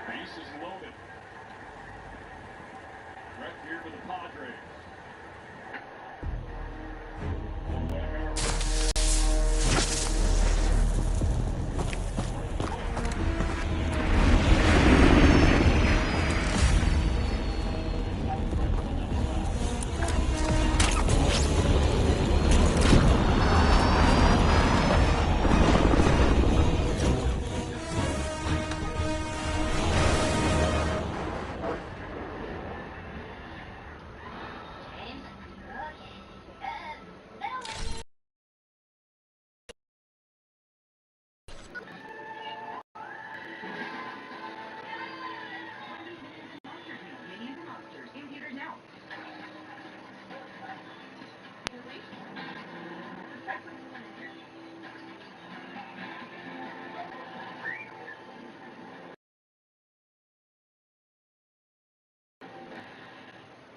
Base is loaded. Threat here for the Padres.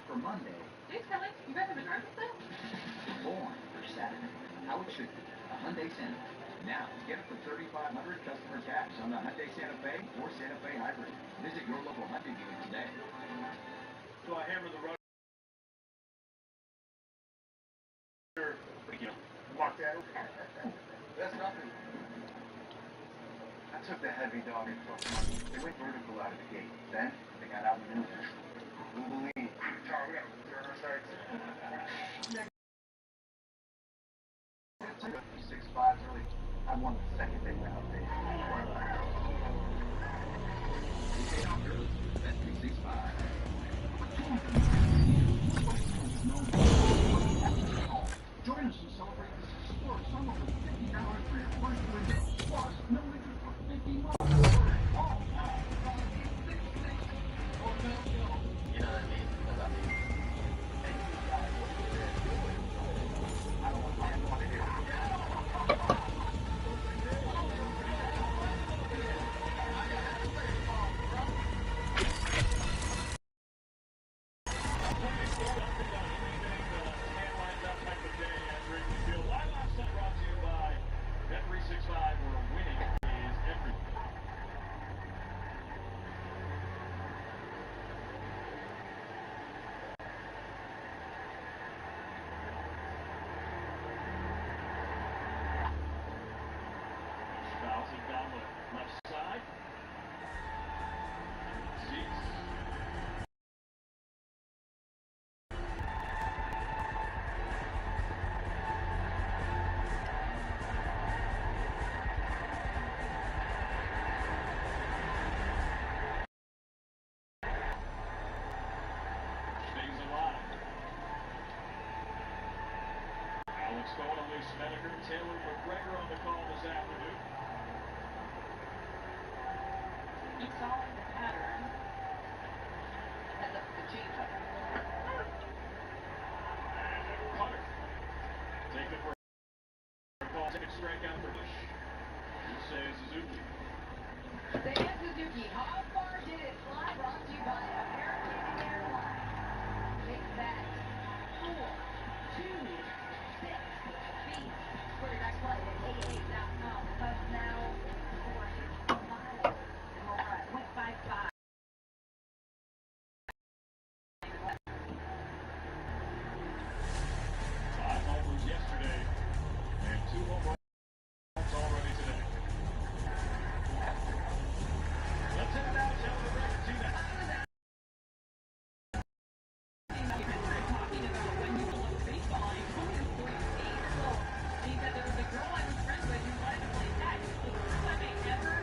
For Monday. Thanks, Kelly. You guys have a driver's license? Born for Saturday. How it should be. A Hyundai Santa Fe. Now, get up to $3,500 customer tax on the Hyundai Santa Fe or Santa Fe Hybrid. Visit your local Hyundai dealer today. So I hammer the rudder. Mark that. That's nothing. I took the heavy dog and took money. They went vertical out of the gate. Then they got out in the middle. Who believe? Charlie, we gotta return our sights. 6'5" really. I won the second day round there. That's 365. Join us and celebrate this historic summer with $50 for your first window. Plus, no interest for 50 months. You know what I mean? Because I mean, hey, guys, what are you doing? I don't want to hear it. Down the left side. Seats. Stays alive. Alex Connolly, Snedeker, Taylor McGregor on the call this afternoon. You saw the pattern. And the change-up. Hunter. Take the first call. Take a strikeout for Bush. You say Suzuki. Dan Suzuki, how far did it fly? Brought to you by American Airlines. Take that. 4, 2, 6 feet. For your next flight at 88.com. Because now, 4 miles. And we'll ride 0.55. Five homers yesterday and 2 home runs already today. Let's head it out. Tell the record to that. Talking about when you love baseball, I told him 48 years old. And he said there was a girl I was friends with who wanted to play catch. It was the first time I ever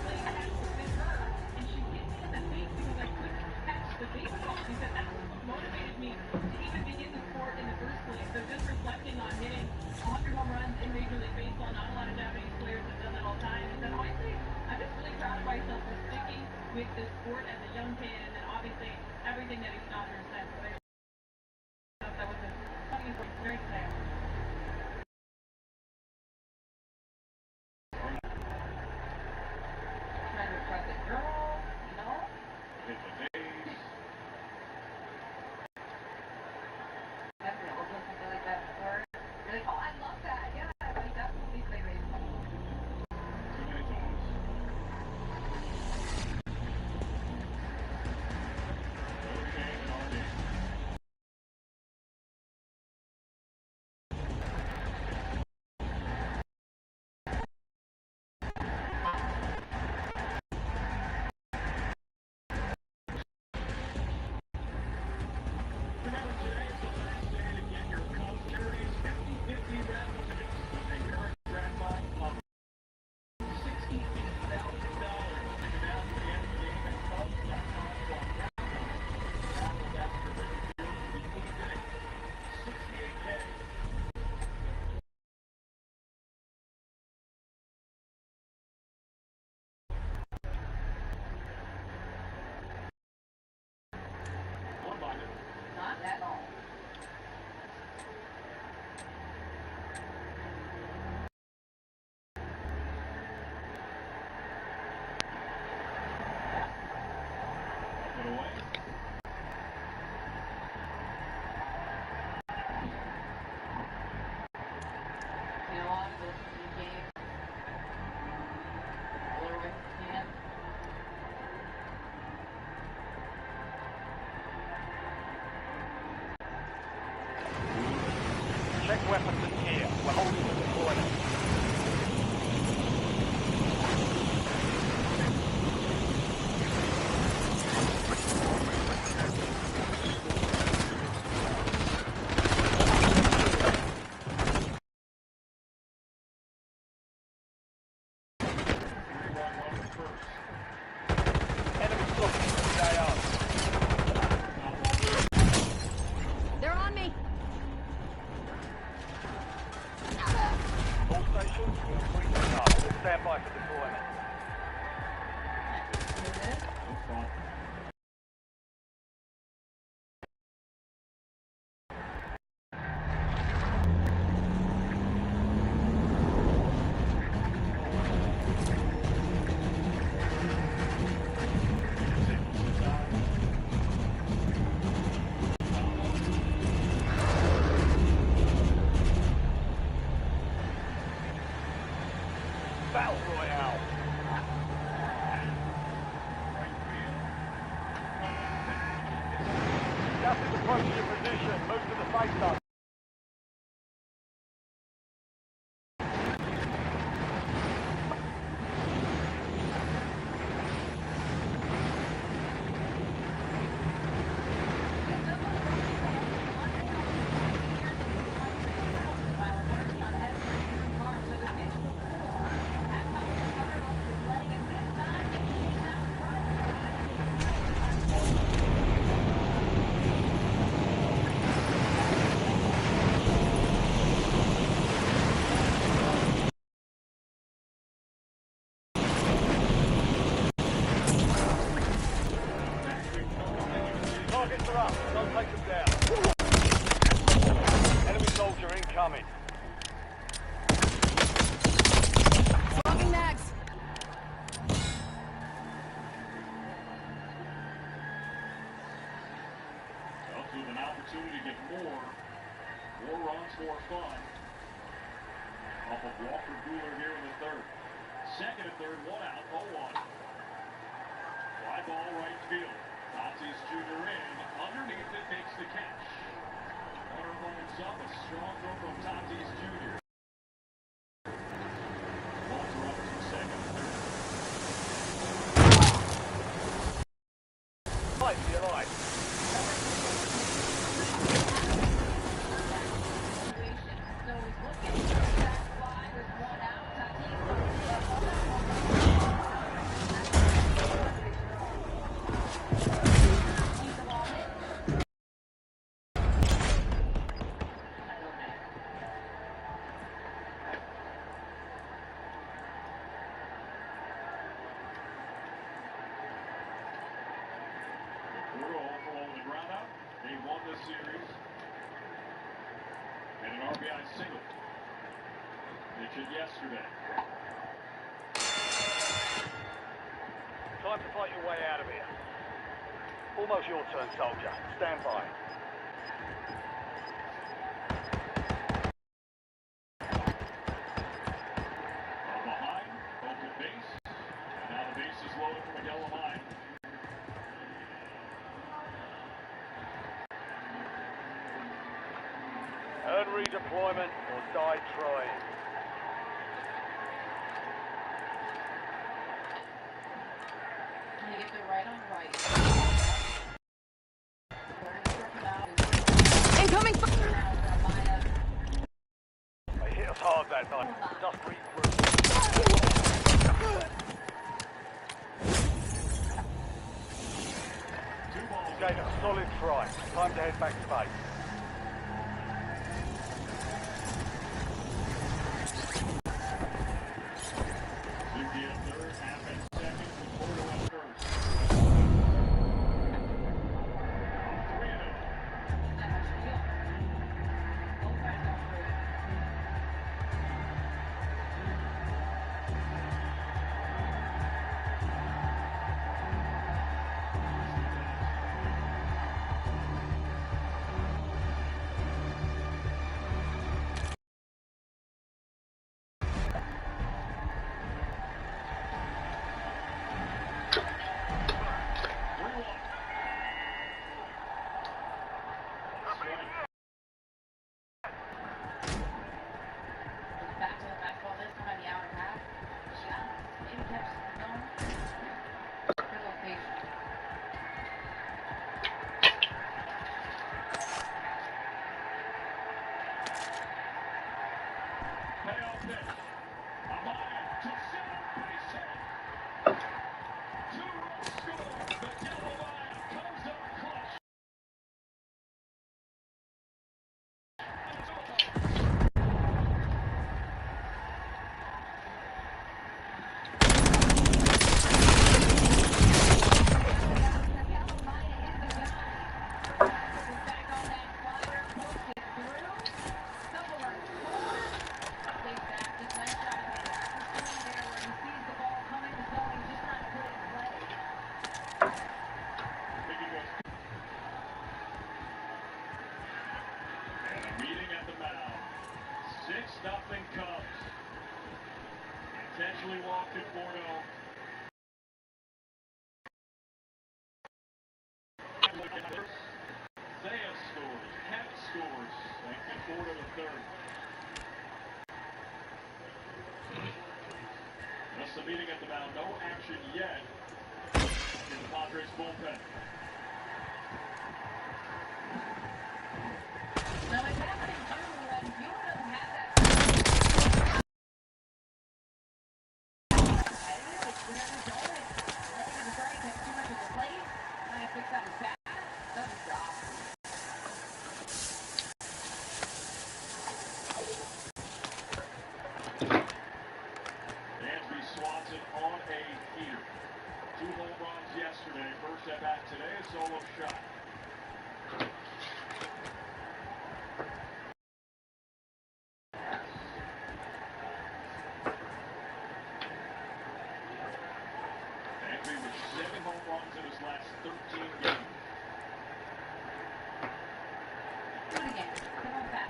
played catch with her. And she hit me in the face because I couldn't catch the baseball. He said that's what motivated me to even begin the sport in the first place. So just reflecting on hitting 100 home runs in Major League Baseball, not a lot of Japanese players have done that all the time. He said, honestly, I'm just really proud of myself for sticking with this sport as a young kid, and then obviously everything that he's done since. So that was a funny story. Very sad. Trying to impress a girl, no? Hit the Dave. on this game. Lower hand. Check weapons and gear. We're holding the deployment. They're on me. All stations, we are free to start. We'll stand by for deployment. Battle Royale. Gas is approaching your position. Move to the safe zone. Targets are up. Don't take them down. Enemy soldier incoming. Logging mags. Cubs with an opportunity to get more runs, more fun. Off of Walker Buehler here in the third. Second and third, one out, 0-1. Fly ball right field. Tatis Jr. in. Underneath it makes the catch. Runner lines up. A strong throw from Tatis Jr. Balls are up to second. Light, you're light. So he's looking for that fly with one out. They won the series. And an RBI single. They did yesterday. Time to fight your way out of here. Almost your turn, soldier. Stand by. From behind, over the base. And now the base is loaded for Miguel Amaya. Earn redeployment or die trying. Can you get the right on right? Incoming. They hit us hard that night. Just breathe through. You gave it a solid try. Time to head back to base. payoff pitch. Amaya to center, base hit. Two-run score. Miguel Amaya comes up clutch. Nothing Cubs. Intentionally walked at 4-0. Thea scores. Kemp scores. Makes it 4 to the third. Just the meeting at the mound. No action yet in the Padres bullpen. No, it's happening too when you doesn't have that. Swanson on a heater. 2 home runs yesterday. First at bat today, a solo shot. Dansby with 7 home runs in his last 13 games. Do it again. Come on back.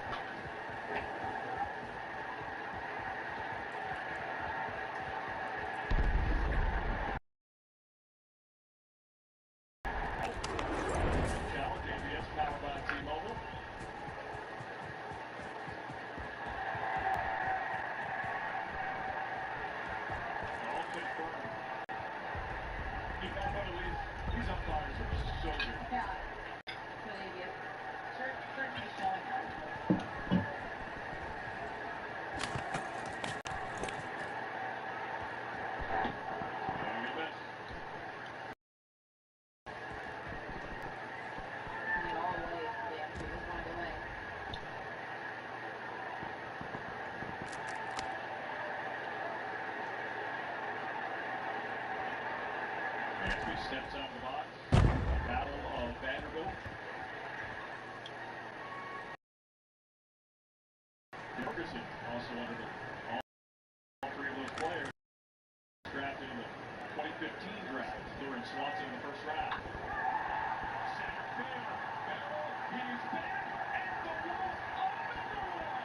These umpires are so good. Yeah. Certainly showing that. Dansby steps out of the box. Battle of Vanderbilt. Ferguson also under the all 3 of those players drafted in the 2015 draft. Luring Swanson in the first round. Center field. Barrel. He's back. And the Wolf another one.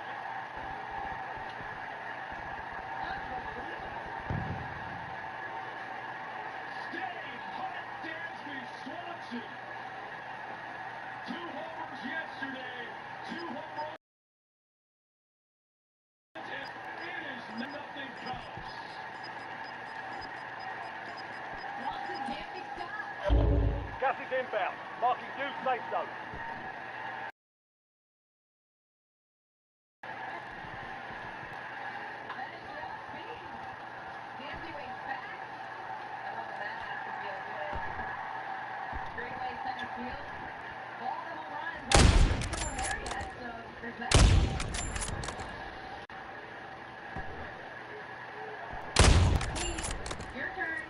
Swanson. 2 homers yesterday. 2 home runs. It is nothing Cubs. Swanson can't be stopped. Gas is inbound. Marking due safe zone. Your turn.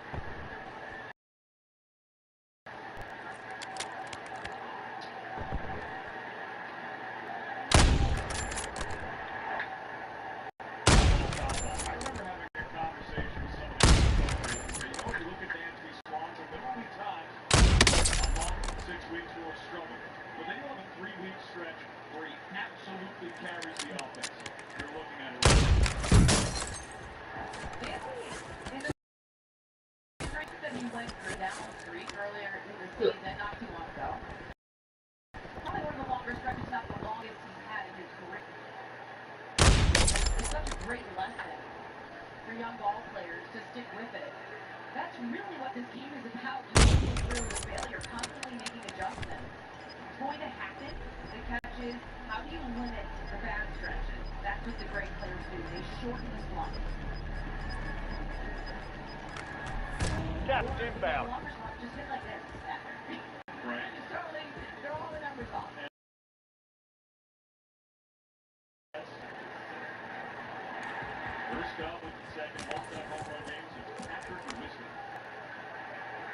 Carries the offense. You're looking at it That he went for a down streak earlier in the season, not too long ago. Probably one of the longer stretches, not the longest he's had in his career. It's such a great lesson for young ball players to stick with it. That's really what this game is about. Constantly through the failure, constantly making adjustments. It's going to happen. The catch is, how do you limit the bad stretches? That's what the great players do, they shorten the slot. Gas inbound. The longer slot just hit like this. Right. Just totally throw all the numbers off. First up with the second multi-home run games of Patrick Wisdom.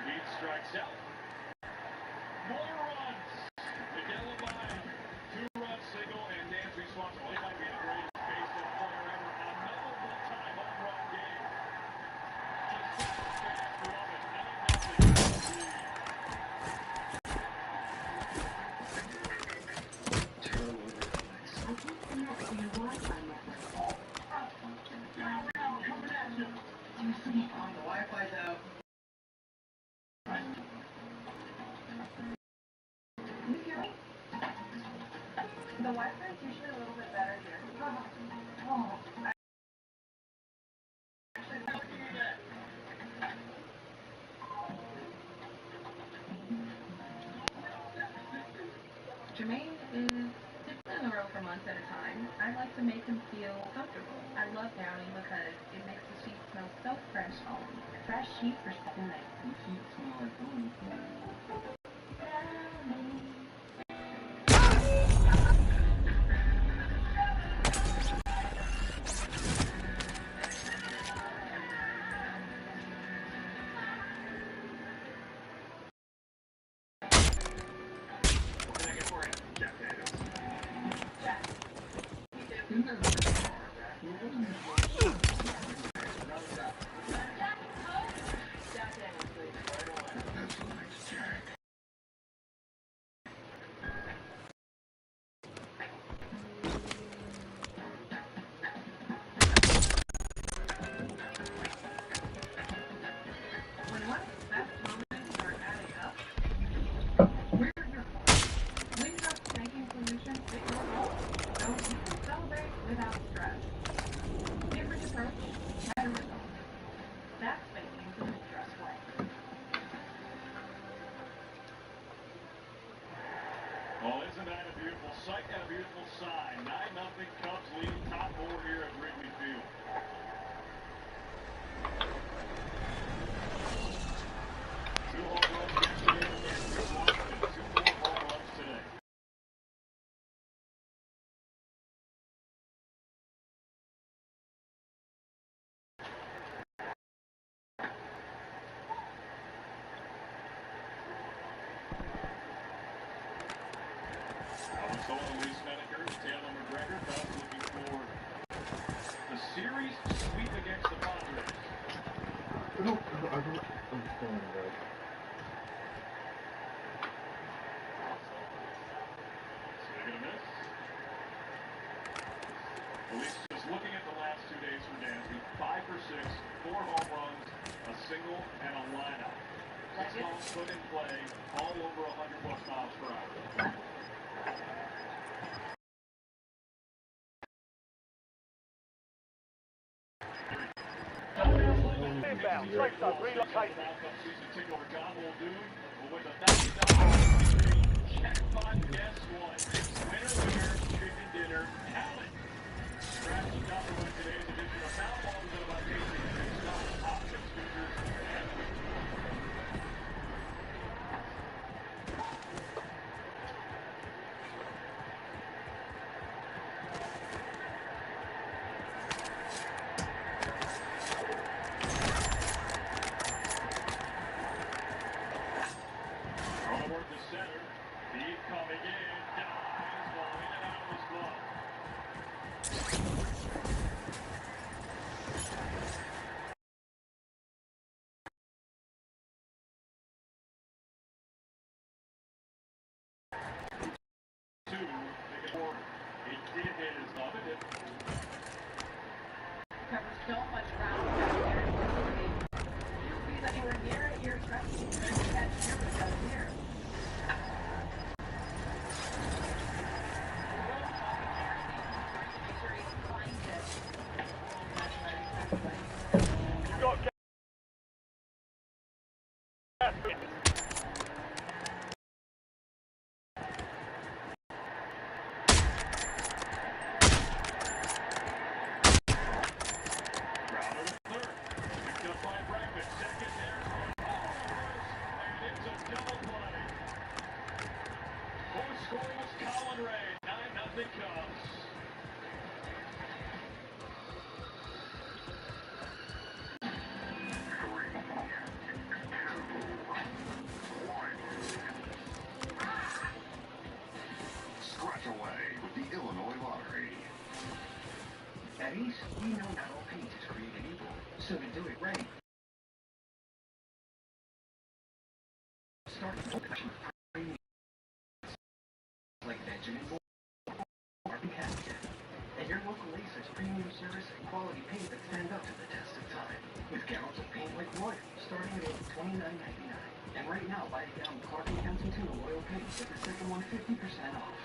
Lead strikes out. More runs. Miguel by 2-run single, and Nancy Swanson. Well, he might be the greatest baseball player ever. Another one-time home run game. Just so fast, love it. 9-0 lead. The Wi-Fi's out. Can you hear me? The Wi-Fi is usually a little bit better here. Oh. Jermaine is typically on the road for months at a time. I like to make him feel comfortable. I love downing because it makes the sheets smell so fresh all week. Fresh sheets for second night. The sheets smell like home. Well, isn't that a beautiful sight and a beautiful sign? 9-0 Cubs leading top four here at Wrigley Field. Two home runs yesterday and two more home runs today. Series sweep against the Padres. I don't understand that. Swing and a miss. At least just looking at the last 2 days for Dansby, 5 for 6, 4 home runs, a single, and a lineout. 6 balls put in play, all over 100+ miles per hour. Inbound. Safe zone. Relocating. Season over John Muldoon with $1,000 check 5, guess what? Winner, chicken dinner, Allen. Scratch the top of today's edition of Foul is about tasting big stuff, options, features, and Covers so much ground down there. You'll be anywhere near it, you're expecting that here we go here. You've got gas. At Ace, we know not all paint is created equal, so to do it right, start with production of premium like Benjamin Moore, Martin Cassidy, and your local Ace has premium service and quality paint that stand up to the test of time. With gallons of paint like Royal, starting at only $29.99. And right now, buy a gallon of Clark & Kensington Royal paint, get the second one 50% off.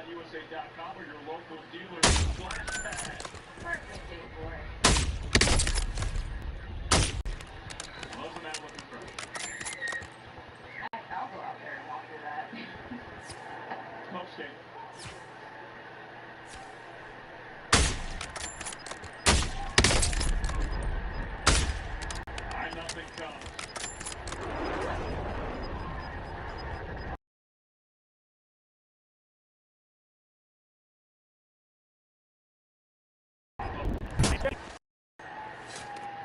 USA.com or your local dealer flashback. Perfect day for it. Wasn't that looking fresh? I'll go out there and walk through that. Smoke skate. Nothing comes.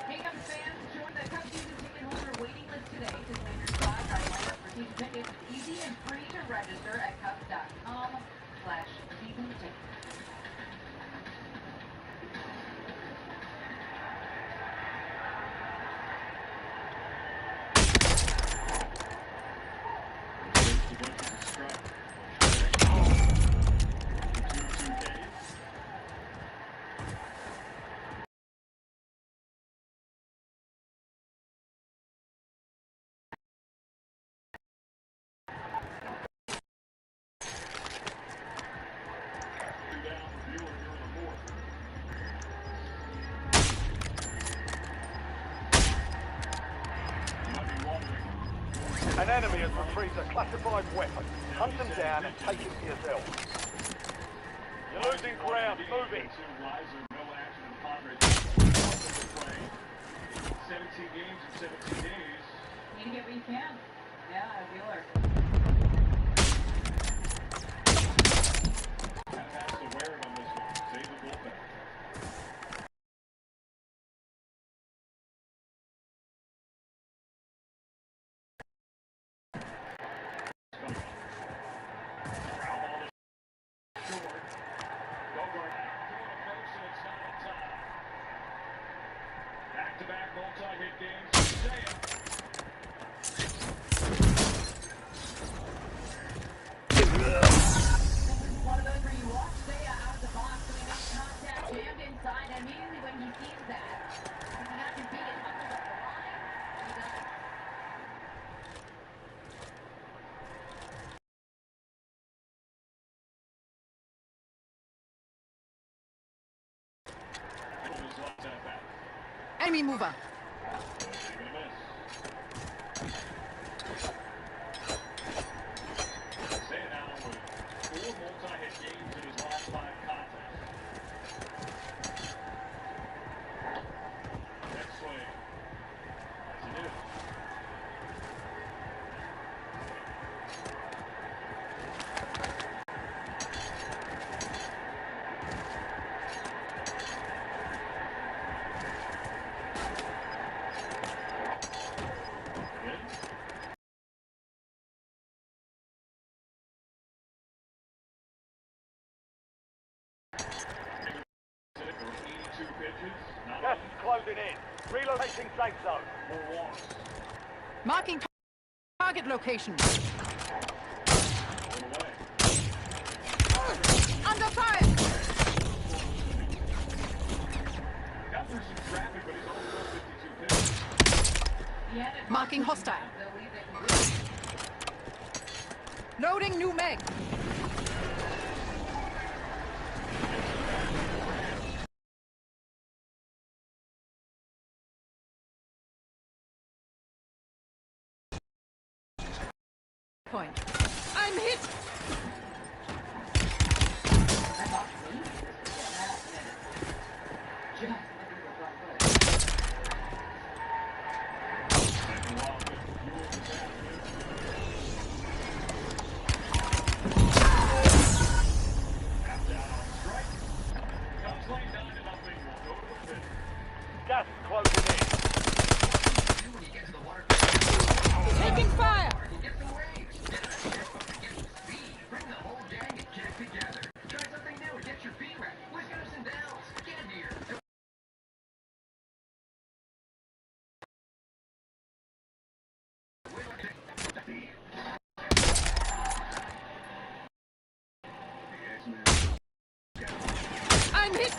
Hey, Cubs fans, join the Cubs season ticket holder waiting list today to claim your spot by lineup for season tickets. It's easy and free to register at Cubs.com/season ticket. An enemy has retrieved a classified weapon. Hunt them down and take it for yourself. You're losing ground. Move it. 17 games in 17 days. You can get what you can. Yeah, a dealer. Kind of has to wear it on this one. Save the bullpen. Back-to-back multi-hit games for Seiya. One of those where you walk Seiya out of the box and he makes contact, jammed inside, and immediately when he sees that, he's not competing, knuckles up the line, he does it. Enemy mover. Seiya now with 4 multi-hit games in his last 5 contests. Next swing. As it is. closing in. Relocating safe zone. Marking target location. Under fire! Marking hostile. Loading new mag. Point. I'm hit! Gas closing in. Taking fire! I'm hit!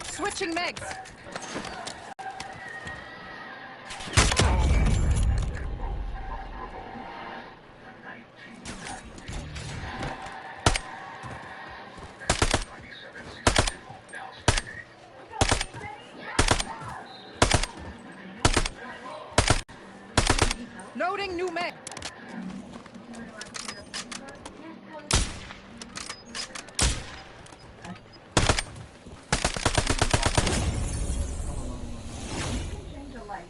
Switching megs. Loading new mag. Change a life.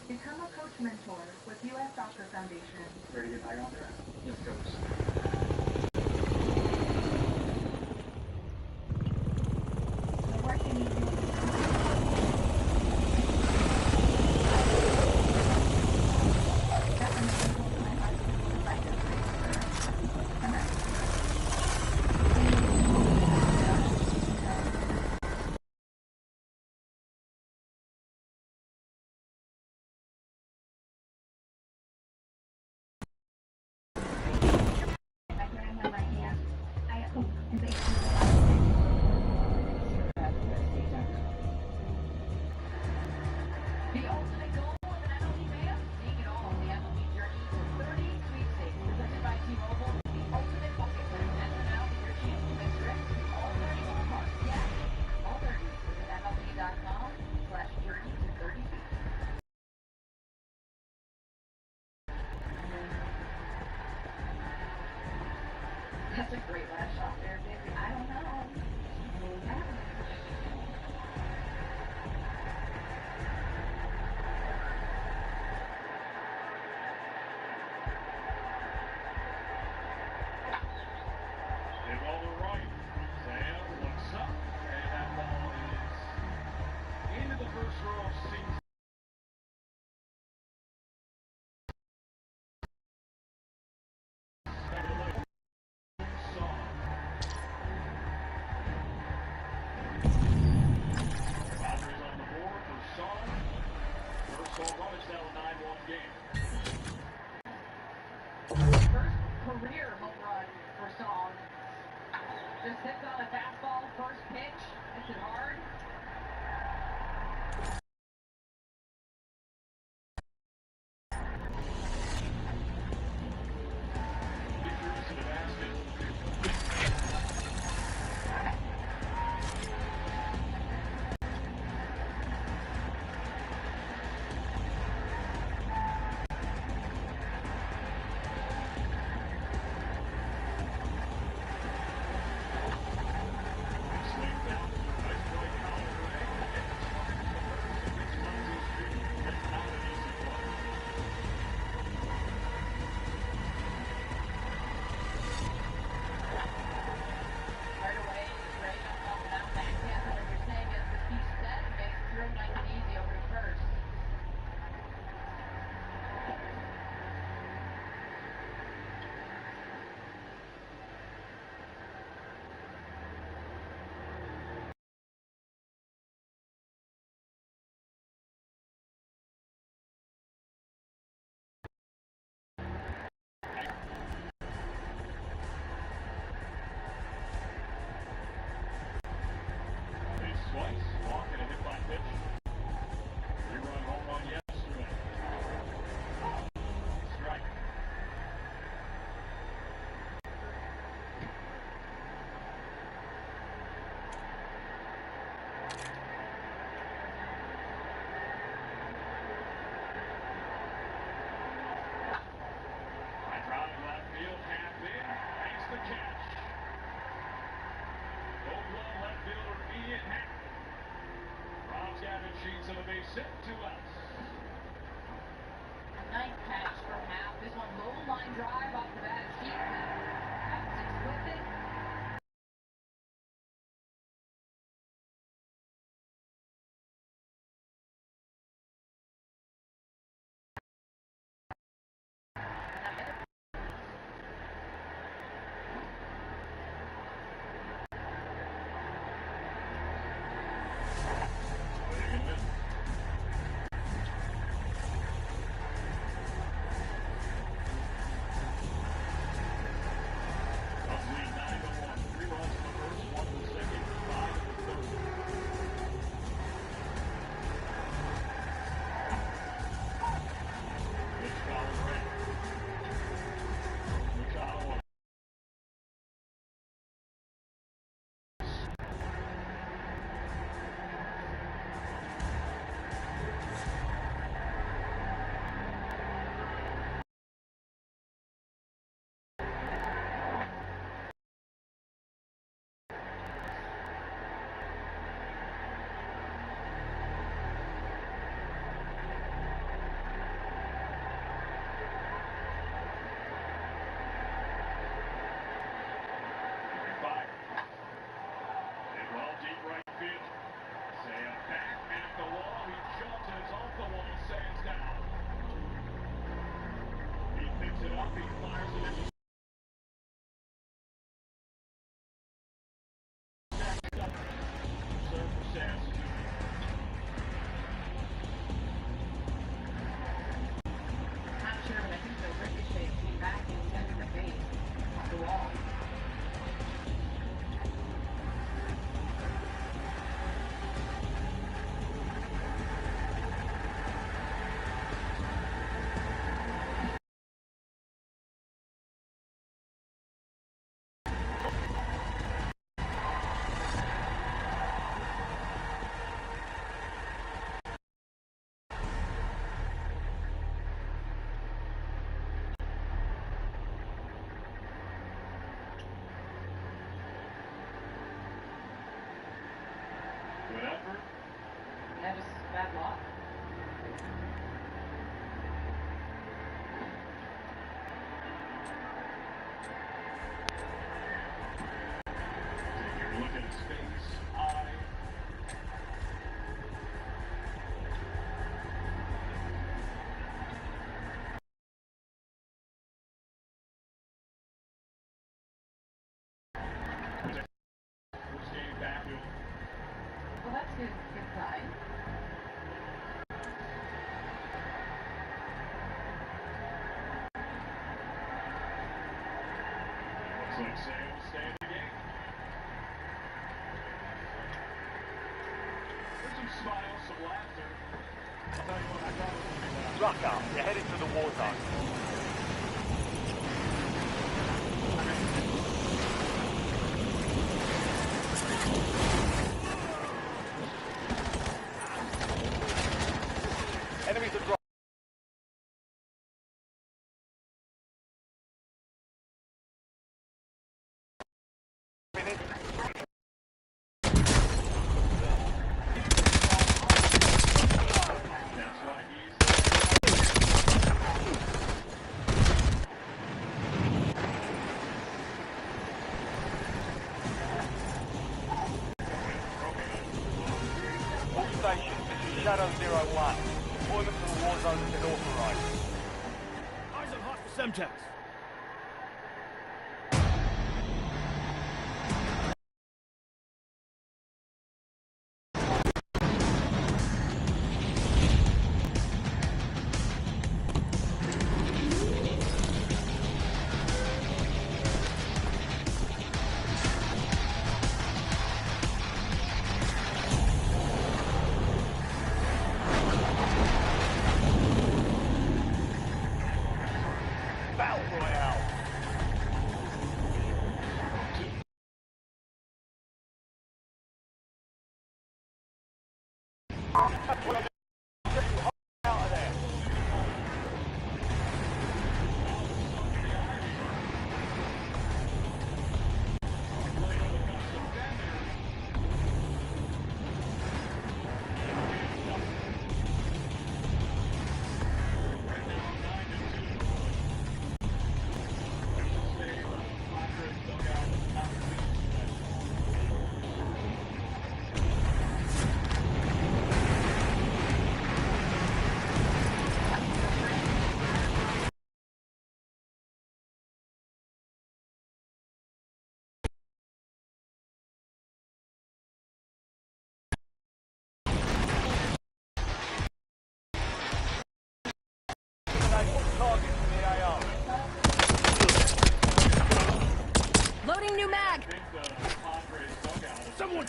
Become a coach mentor with US Soccer Foundation. Ready to get back on there? Let's go. The work you need set to outs. A nice catch from Half. This one low line drive off the bat. He bounces with it. Yeah, just bad luck. Look at his face. Well, that's good sign. Looks like Sam will stay in the game. There's some smiles, some laughter. I'll tell you what, I thought it was going to be Rucker, you're headed to the war zone. Enemies are dropping. Station, this is Shadow 01. Deployment to the war zone has been authorized. Eyes on hostile Semtex. Battle Royale. Out of there.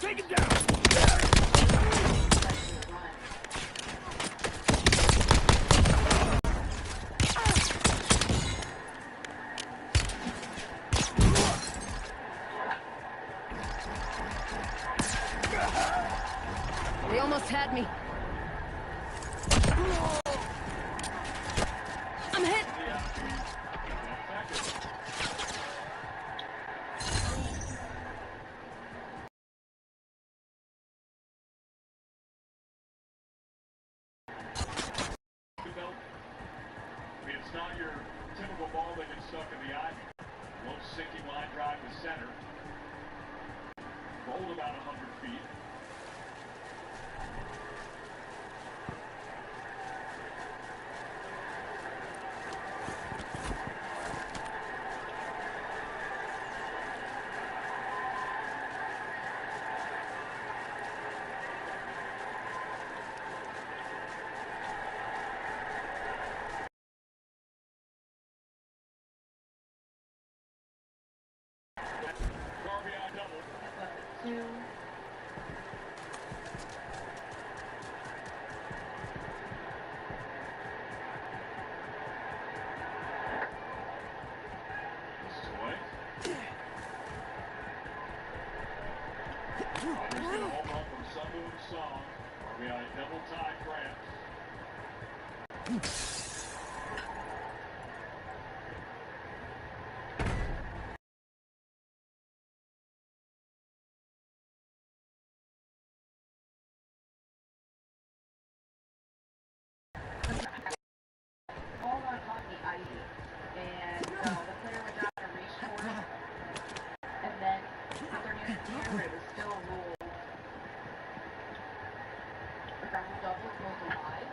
Take him down! They almost had me. I'm hit. It's not your typical ball that gets stuck in the eye. Low sinking line drive to center. Rolled about 100 feet. RBI double. Two. Away. Padres get a home run from Sunboom Song. RBI double tie Grant. All on the ice, and the player went down and reached for it, and then underneath the camera, it was still ruled. The double goes alive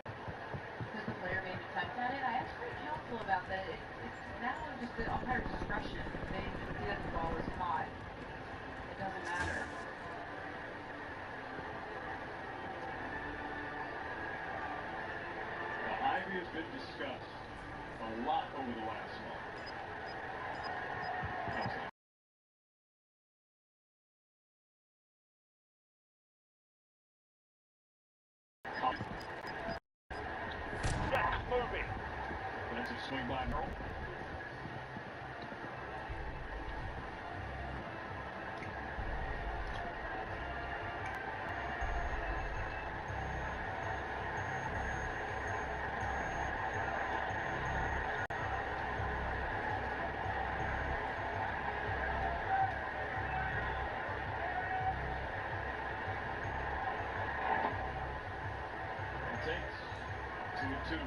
because the player made an attempt at it. I asked pretty counsel about that. It's now just the umpire's discretion. They see that the ball is caught. It doesn't matter. Ivy has been discussed a lot over the last month. Jack moving. That's a swing by Merle. Takes 2-2.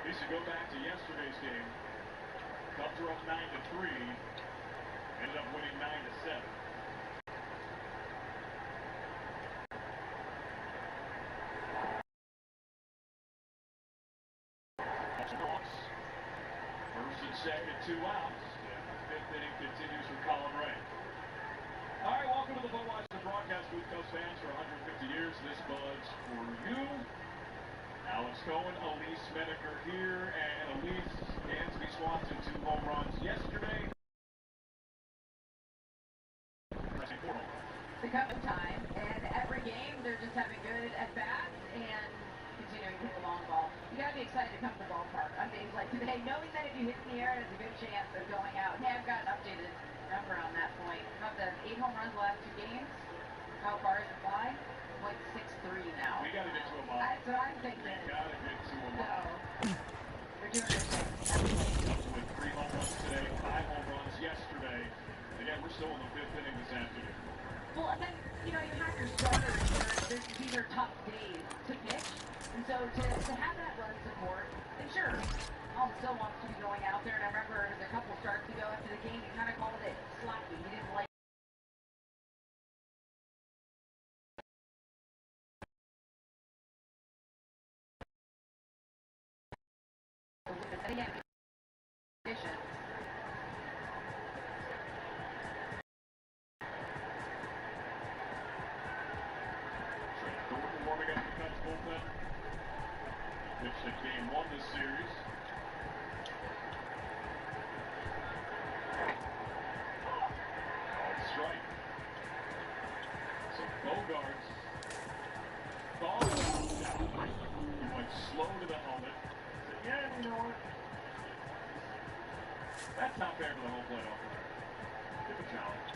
Needs to go back to yesterday's game. Cubs are up 9-3. Ended up winning 9-7. First and second, 2 outs. Fifth inning continues for Colin Ray. All right, welcome to the Budweiser broadcast booth, Cubs fans, for 150 years. This Bud's for you. Alex Cohen, Elise Menaker here, and Elise, Dansby Swanson, 2 home runs yesterday. The cup of time, and every game they're just having good at-bats and continuing to hit the long ball. You gotta be excited to come to the ballpark on days like today, knowing that if you hit in the air, there's a good chance of going out. Hey, I've got an updated number on that point. About the 8 home runs the last 2 games. How far is it fly? 0.63 now. We gotta get to a mile. That's what I'm thinking. We gotta get to a mile. They're doing their thing. With 3 home runs today, 5 home runs yesterday. Again, we're still in the 5th inning this afternoon. Well, and then, you know, you have your starters where these are tough days to pitch. And so to have that run support, and sure, Paul still wants to be going out there. And I remember there's a couple starts ago after the game, he kind of called it sloppy. He didn't like Again. Conditions. Warming up the Cubs bullpen. Pitched in game 1 this series. Hard strike. So Bogarts thought it was down. He went slow to the helmet. Said, yeah, you know what? That's not fair to the home plate umpire. Give a challenge.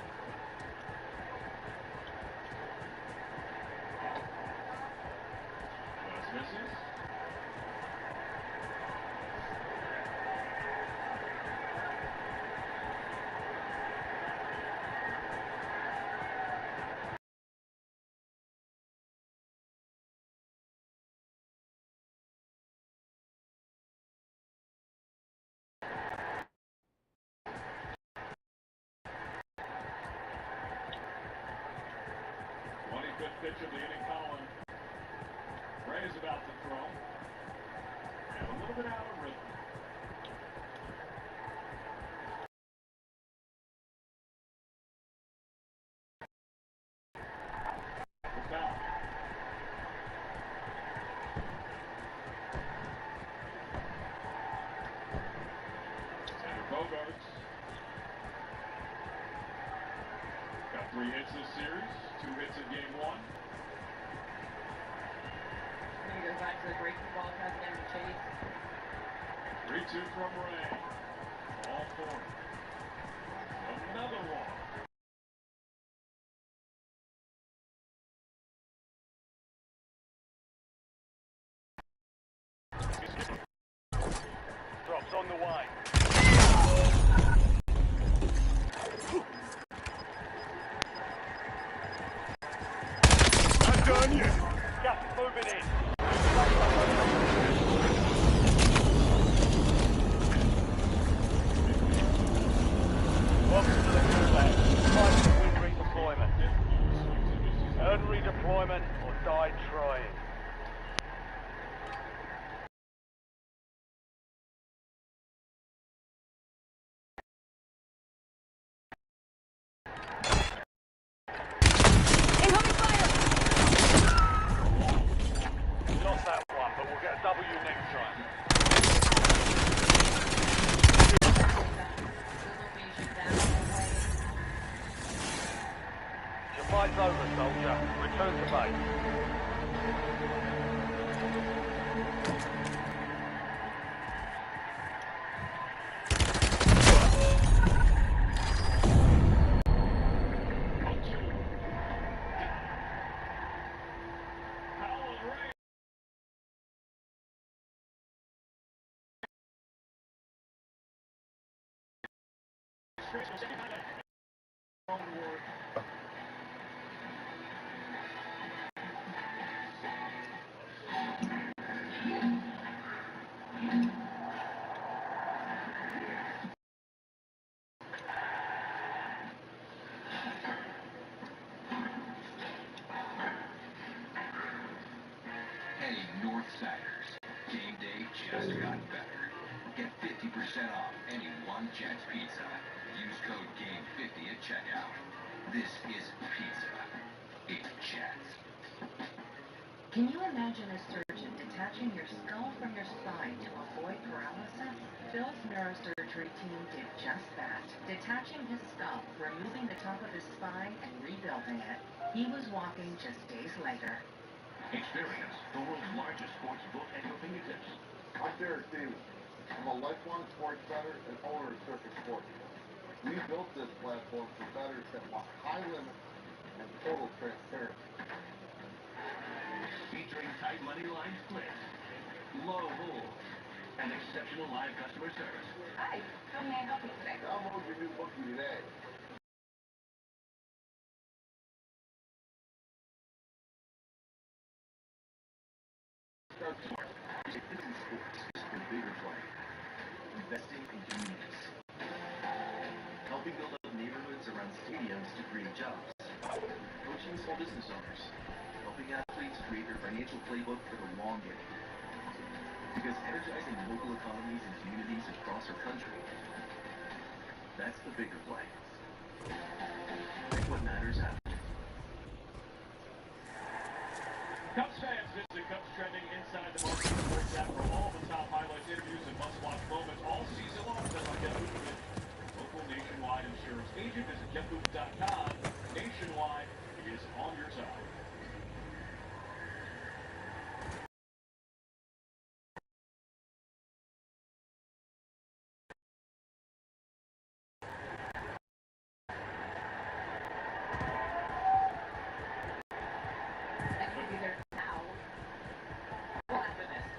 Misses. Pitch of the inning, Colin. Ray is about to throw. And a little bit out of rhythm. Foul. Xander Bogaerts. Got 3 hits this series. 2 hits in game 1. He goes back to the breaking ball, tries again to chase. 3-2 from Ray. All 4. Another one. Drops on the way. I'm done you. Just moving in. Welcome to the gulag. Time to win redeployment. Earn redeployment or die trying. Lost that one, but we'll get a W next time. Your fight's over, soldier. Return to base. Hey, Northsiders. Game day just got better. Get 50% off any One Jets pizza. Use code GAME50 at checkout. This is pizza. It's Jets. Can you imagine a surgeon detaching your skull from your spine to avoid paralysis? Phil's neurosurgery team did just that, detaching his skull, removing the top of his spine, and rebuilding it. He was walking just days later. Experience the world's largest sports book at your fingertips. I'm Derek Davis. I'm a lifelong sports bettor and owner of Circuit Sports. We built this platform for bettors that want high limits and total transparency. Featuring tight money line splits, low holds, and exceptional live customer service. Hi, how may I help you today? Download your new bookie today. Citizen sports for bigger play. Investing in communities. Helping build up neighborhoods around stadiums to create jobs. Coaching small business owners. Helping athletes create their financial playbook for the long game. Because energizing local economies and communities across our country, that's the bigger play. Make what matters happen. Cubs fans, visit Cubs Trending inside the market sports app for all the top highlights, interviews, and must-watch moments all season long. That's on JetBlue, local nationwide insurance agent. Visit JetBlue.com. Nationwide is on your side.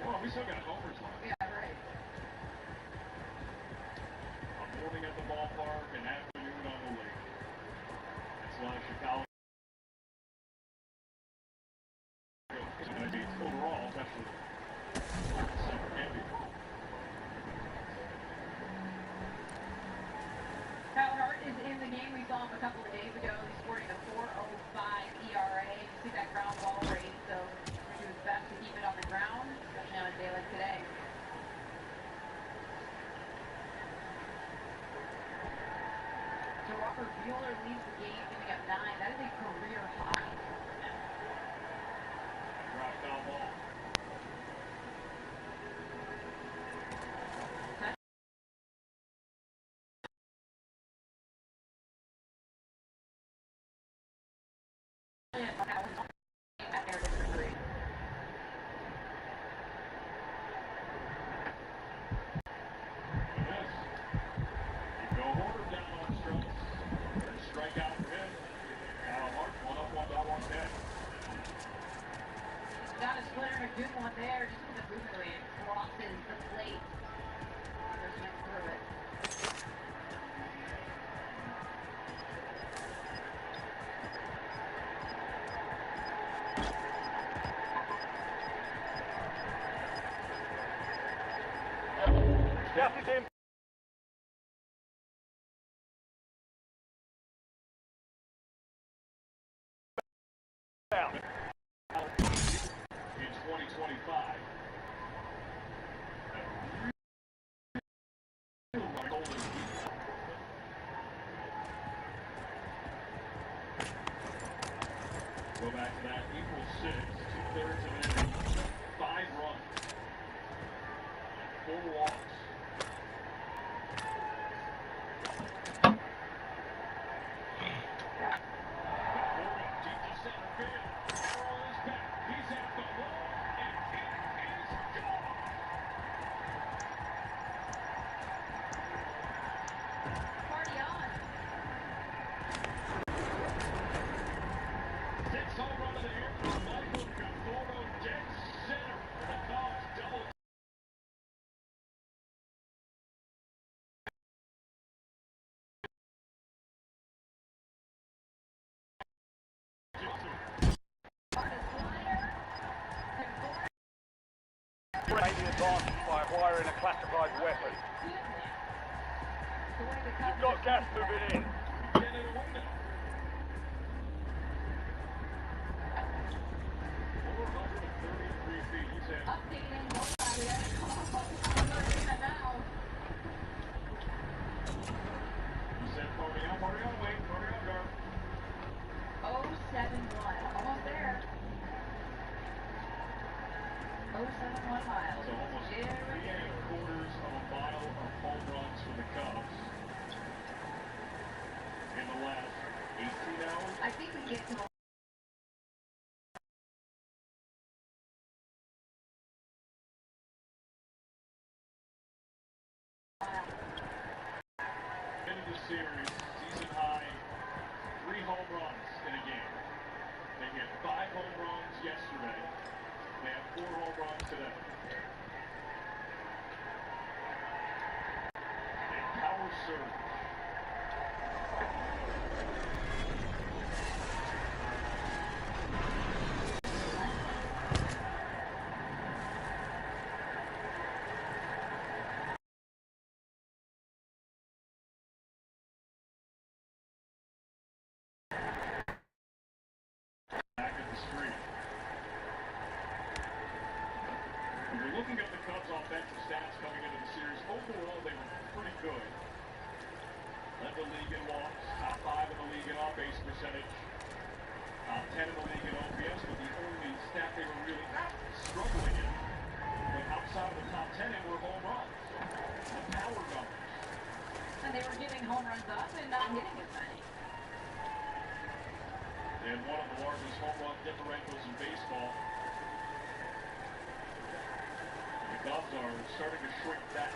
Well, we still got homers left. Yeah, right. A morning at the ballpark, an afternoon on the lake. It's like Chicago. It's going to be overall, especially summer heavy. Tyler Hart is in the game. We saw him a couple of days ago. He's sporting a 4.05 ERA. You see that ground ball rate, so he was best to keep it on the ground, especially on a day like today. So Robert Buehler leads the game, giving up 9. That is a career high. Drop foul ball. Got a splitter and a good one there, just with the movement way. It crosses the plate. Just went through it. Gas is in. Down. In 2025. Go back to that April 6th, 2/3 of an inning, 5 runs, 4 walks. Taking advantage by acquiring a classified weapon. You've got gas moving in. Almost there. 071 miles. So almost 3 quarters of a mile of home runs for the Cubs in the last 18 hours. I think we get to into the series, season high, 3 home runs in a game. They hit 5 home runs yesterday. They have 4 home runs today. A power surge. Back at the street. When you're looking percentage. Top 10 in the league in OPS, but the only stat they were really not struggling in. But outside of the top 10, it were home runs. The power numbers. And they were giving home runs up and not hitting as many. And one of the largest home run differentials in baseball. The Cubs are starting to shrink that.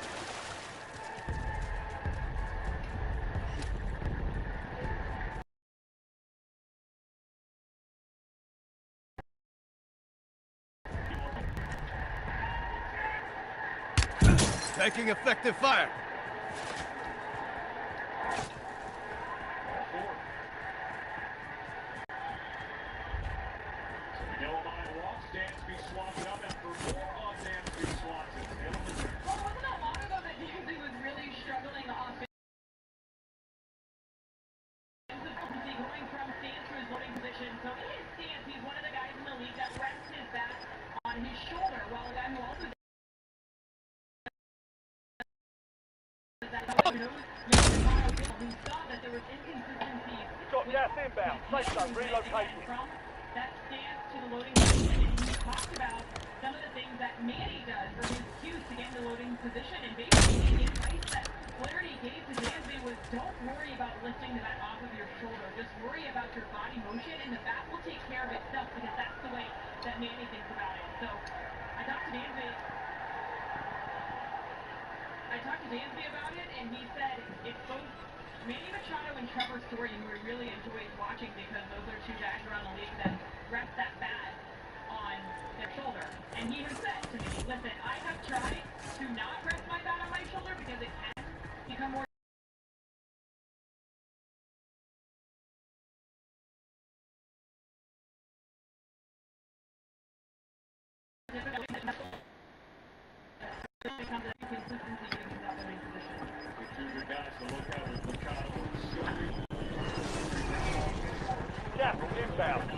Taking effective fire. Got gas inbound. Safe zone relocation. From that stance to the loading position, and he talked about some of the things that Manny does for his cues to get in the loading position, and basically the advice that Flaherty gave to Dansby was don't worry about lifting the bat off of your shoulder. Just worry about your body motion, and the bat will take care of itself, because that's the way that Manny thinks about it. So I talked to Dansby about it, and he said it's both Manny Machado and Trevor Story who he really enjoys watching, because those are two guys around the league that rest that bat on their shoulder. And he has said to me, listen, I have tried to not rest my bat on my shoulder because it can become more difficult. Consistency in that loading position. The two good guys to look at with Machado and Story. Gap inbound.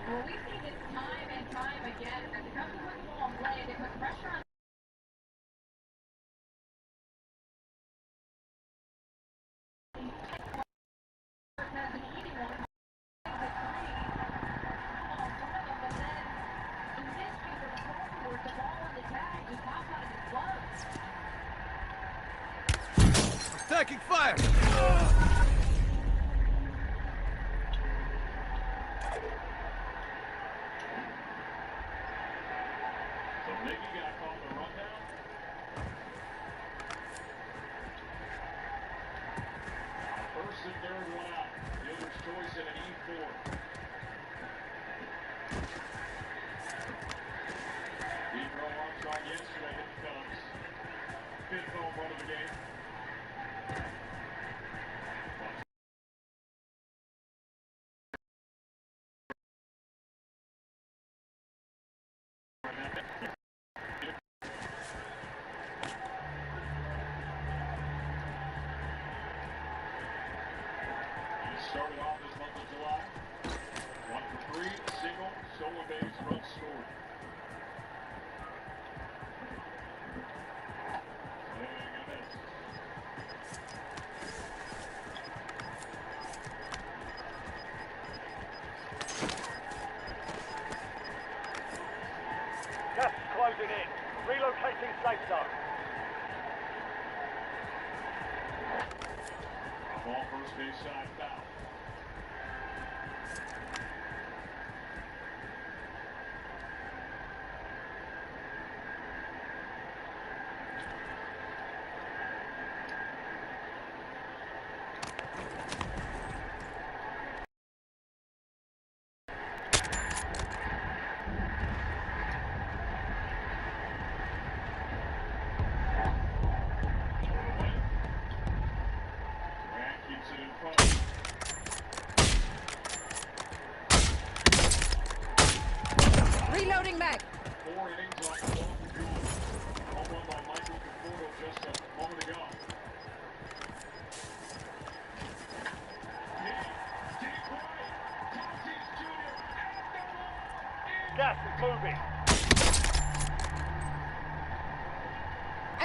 Well, we've seen this time and time again. As it comes to put the ball in play, they put pressure on. Taking fire! First and third, one out. Fielder's choice in an E4. Deep row Armstrong yesterday hit the Cubs. Fifth home run of the game. Started off this month of July. 1 for 3, single, stolen base, run scored. Gas closing in. Relocating safe zone. Ball first base side foul.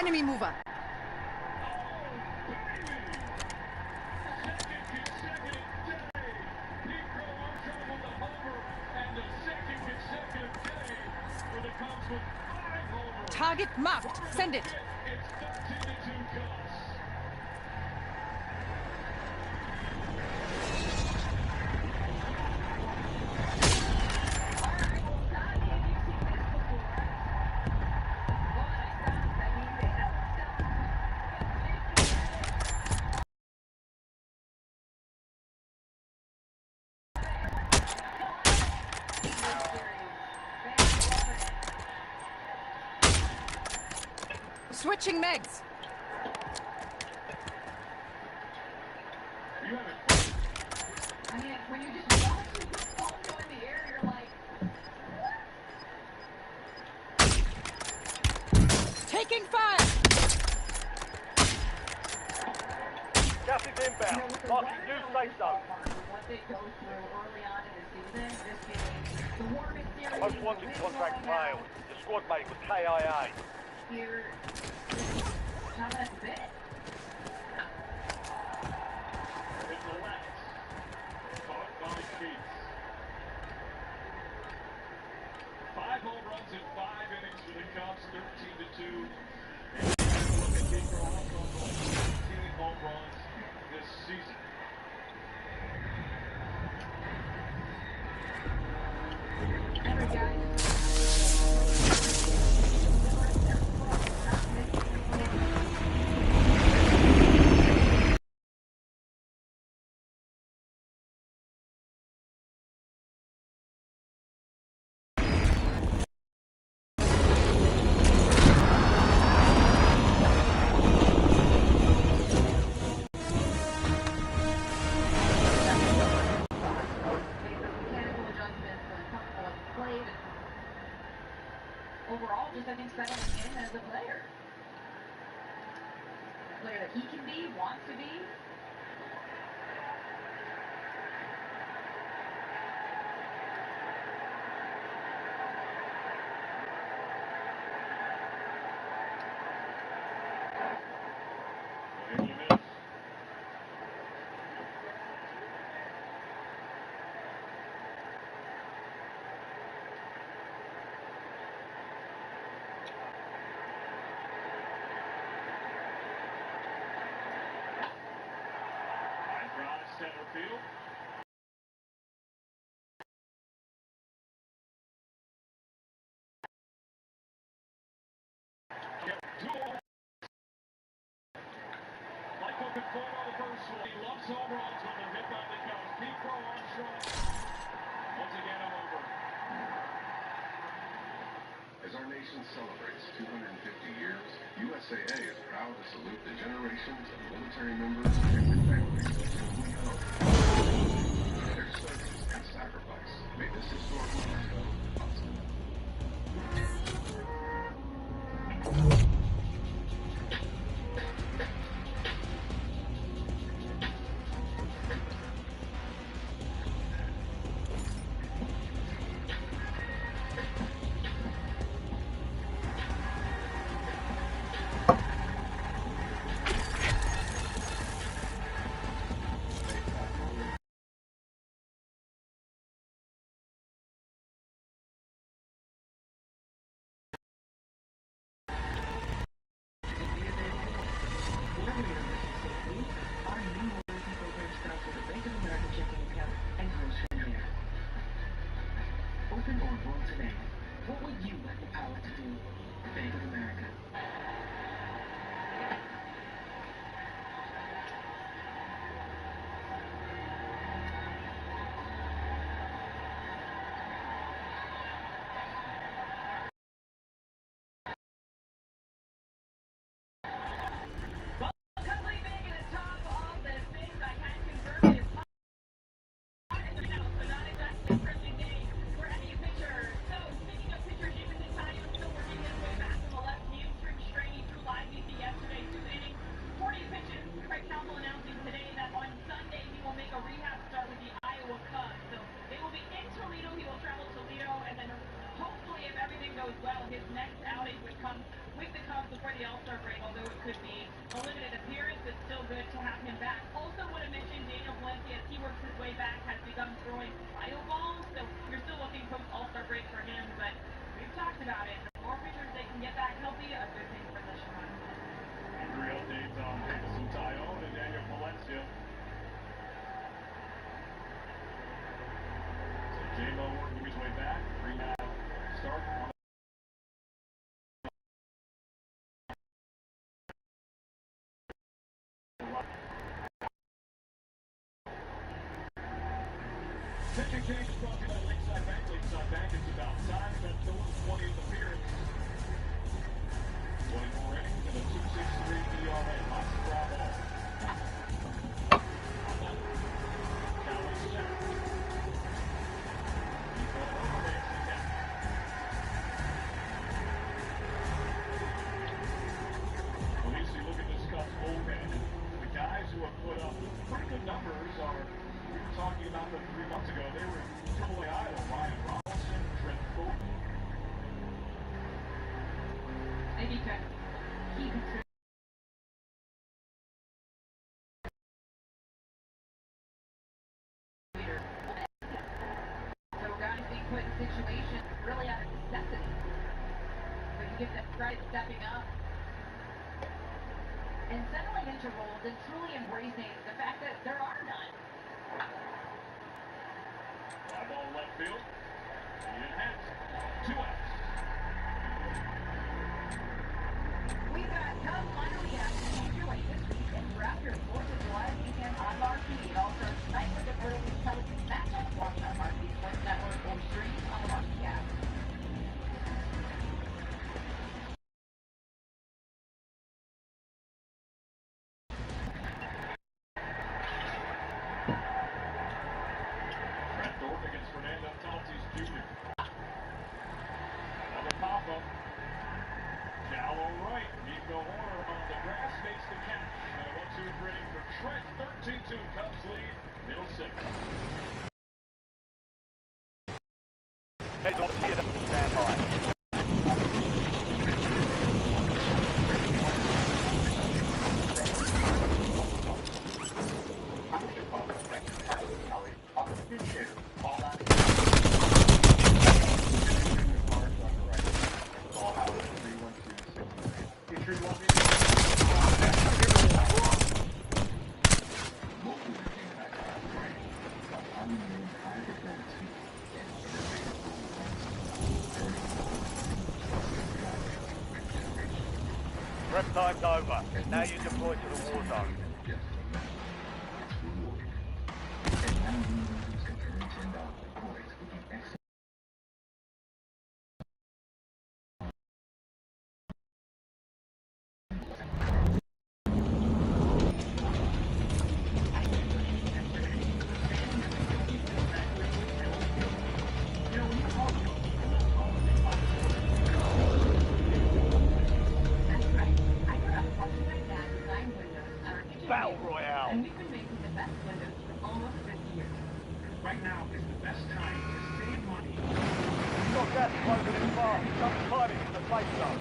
Enemy mover. Target marked. Send it. Switching megs. I mean, when you just watch the phone go in the air, you're like, taking fire. Gas is inbound. Marking new safe zone. what they go through early on in the season, this being the warmest series. Most wanted contract failed. Your squad mate was KIA. Here, how that's a bit. Five home runs in 5 innings for the Cubs, 13-2. And look at Pedro also 15 home runs this season. Overall, just I think settling in as a player. Player that he can be, wants to be. Center field. Michael Conforto on the first one. He loves home runs when they're hit by the Cubs. Pedro Armstrong. Once again, I'm over. As our nation celebrates 250 years, USAA is proud to salute the generations of military members and their families whom we hope. Their service and sacrifice made this historic memento possible. he works his way back, has begun throwing cryo balls, so you're still looking post All-Star break for him, but we've talked about it. The more pitchers they can get back healthy, a good thing for this run. Injury updates on Davison Tyone and Daniel Valencia. So J-Mo working his way back. Rehab start on pitching change is brought to you by Lakeside Bank. Lakeside Bank, it's about time. That's Phillips' 20th appearance. 24 innings and a 2.63 ERA. Lots of ground ball. Cowboys center. Police, you look at this Cubs bullpen. The guys who have put up pretty good numbers are, we were talking about them 3 months ago. They were AAA idol. Ryan Robinson, Trent Thornton. And he could keep it. So guys being put in situations really out of necessity. But you give them credit stepping up and settling into roles and truly embracing the fact that there are none. Fly ball left field. In hat. 2 outs. We've got Cubs minor league action underway this week and throughout your 4th of July weekend on Marquee. Also tonight with the early television matchup. Watch on Marquee Sports Network or stream on the Marquee app. Trent Thornton against Fernando Tatis Jr. Another pop-up. Shallow right. Nico Horner on the grass makes the catch. And a 1-2 inning for Trent. 13-2 Cubs lead. Middle 6. Head on here, stand by. Prep time's over. Now you deploy to the war zone. Battle Royale. And we've been making the best windows for almost 50 years. Right now is the best time to save money. You've got gas closing in fast. Some timing in the safe zone.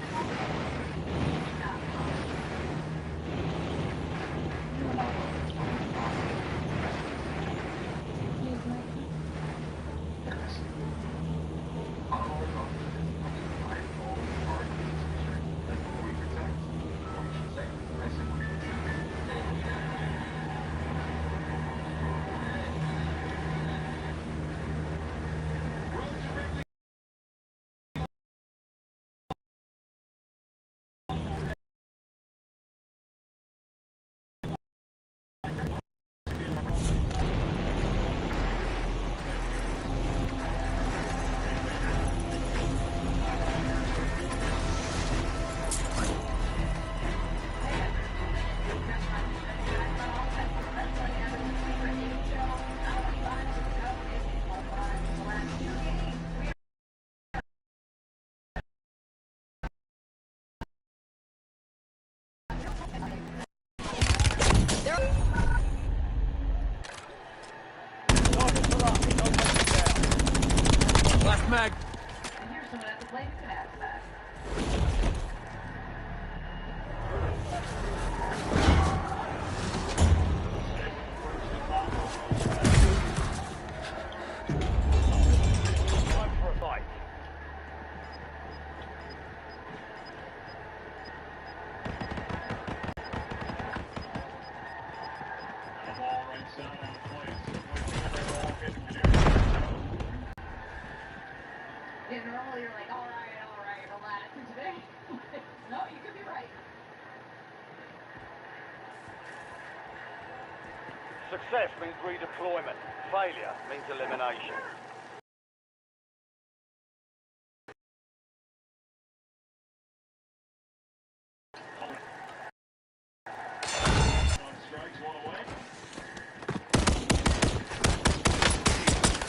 Success means redeployment. Failure means elimination.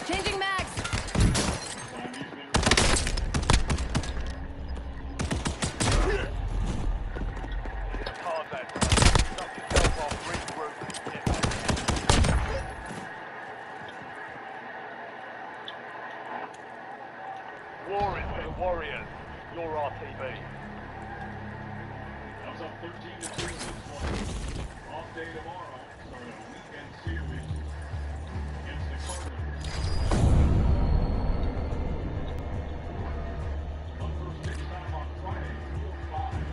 Changing mags. Hard that. Dump yourself off, regroup, get back. War is for the warriors. Your RTB. That was up 13-2 this one. Off day tomorrow. Starting a weekend series against the Cardinals. Up first pitch time on Friday, 4-5.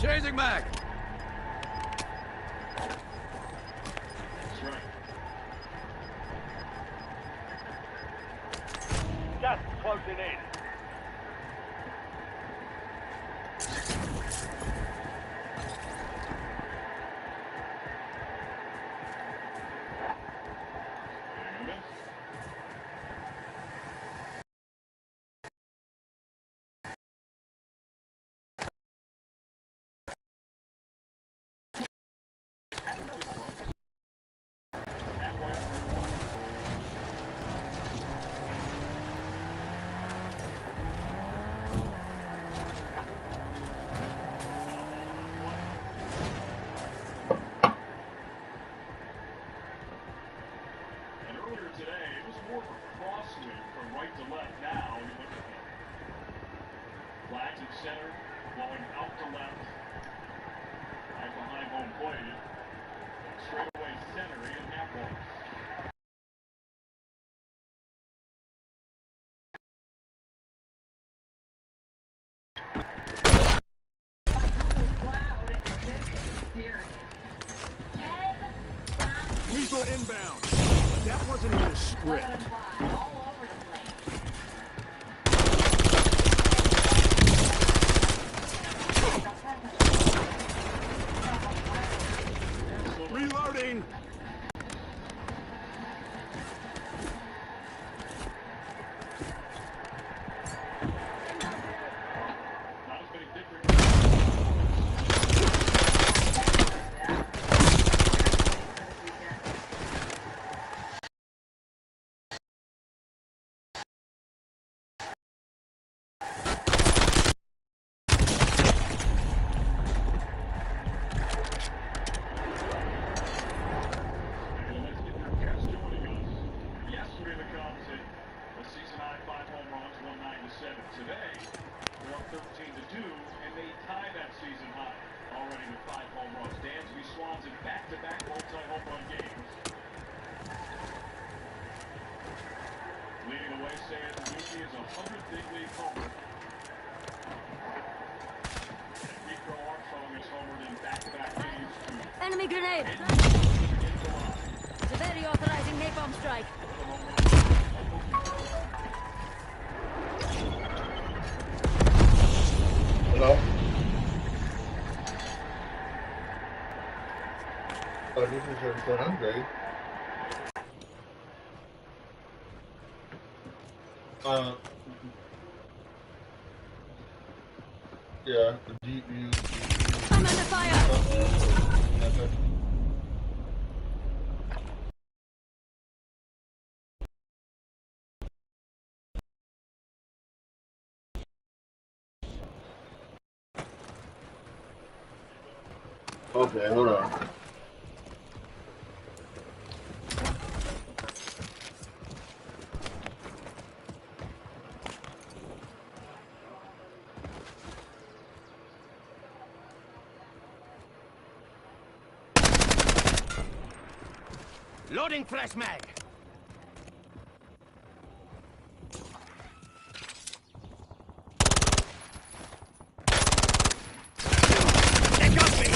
Changing mag. That's right. Gas is closing in. And earlier today, it was more of a crosswind from right to left. Now, you look at the flags at center, blowing out to left, right behind home plate. Straight away center in that ball. Lethal inbound. That wasn't in the script. Reloading. Not as many different. Yesterday, the Cubs hit a season-high 5 home runs, won 9-7. Today, they're up 13-2, and they tie that season high already with 5 home runs. Dansby Swanson back-to-back multi-home run games. Leading the way, Seiya Suzuki is 100th big league homer. And Pedro Armstrong has homered in back-to-back games too. Enemy grenade. Severi authorizing napalm strike. Hello? Oh, this is everything. I'm great. Yeah, I'm under fire. Okay. Okay, hold on. Loading fresh mag. They got me.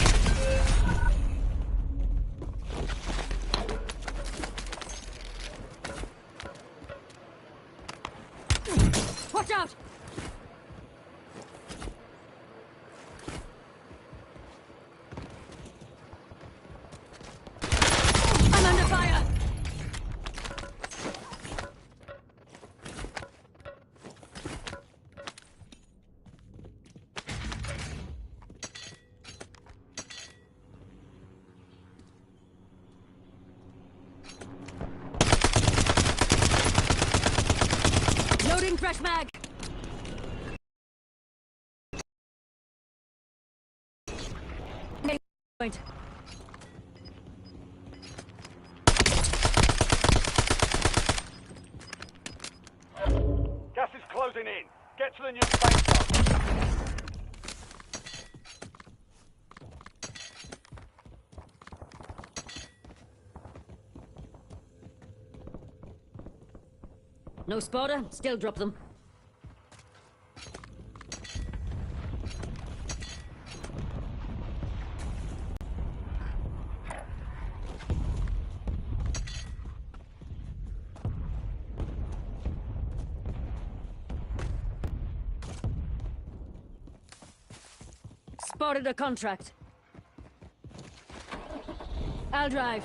Watch out! I'm under fire! Loading fresh mag! Point. Gas is closing in. Get to the new safe zone. No spotter, still drop them. Spotted a contract. I'll drive.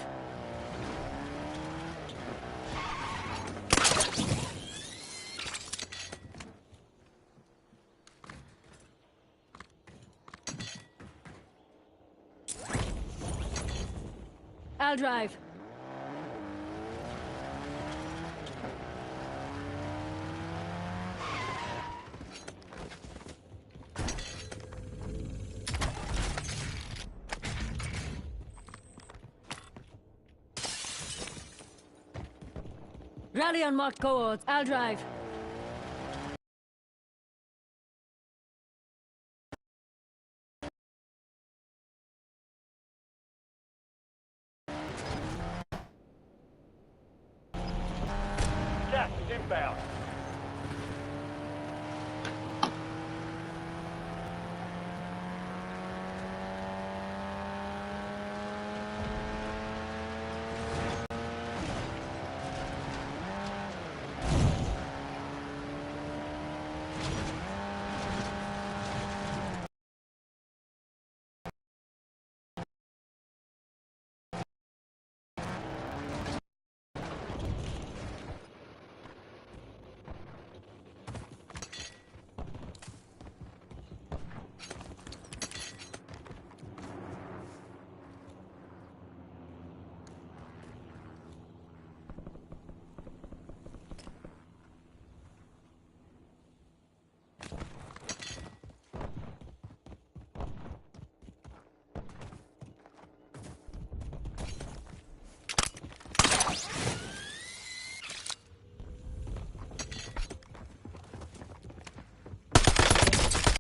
I'll drive. Rally on marked coords. I'll drive. Gas is inbound.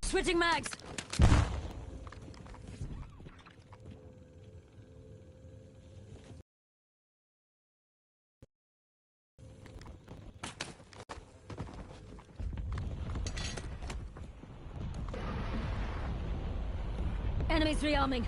Switching mags. Enemies rearming.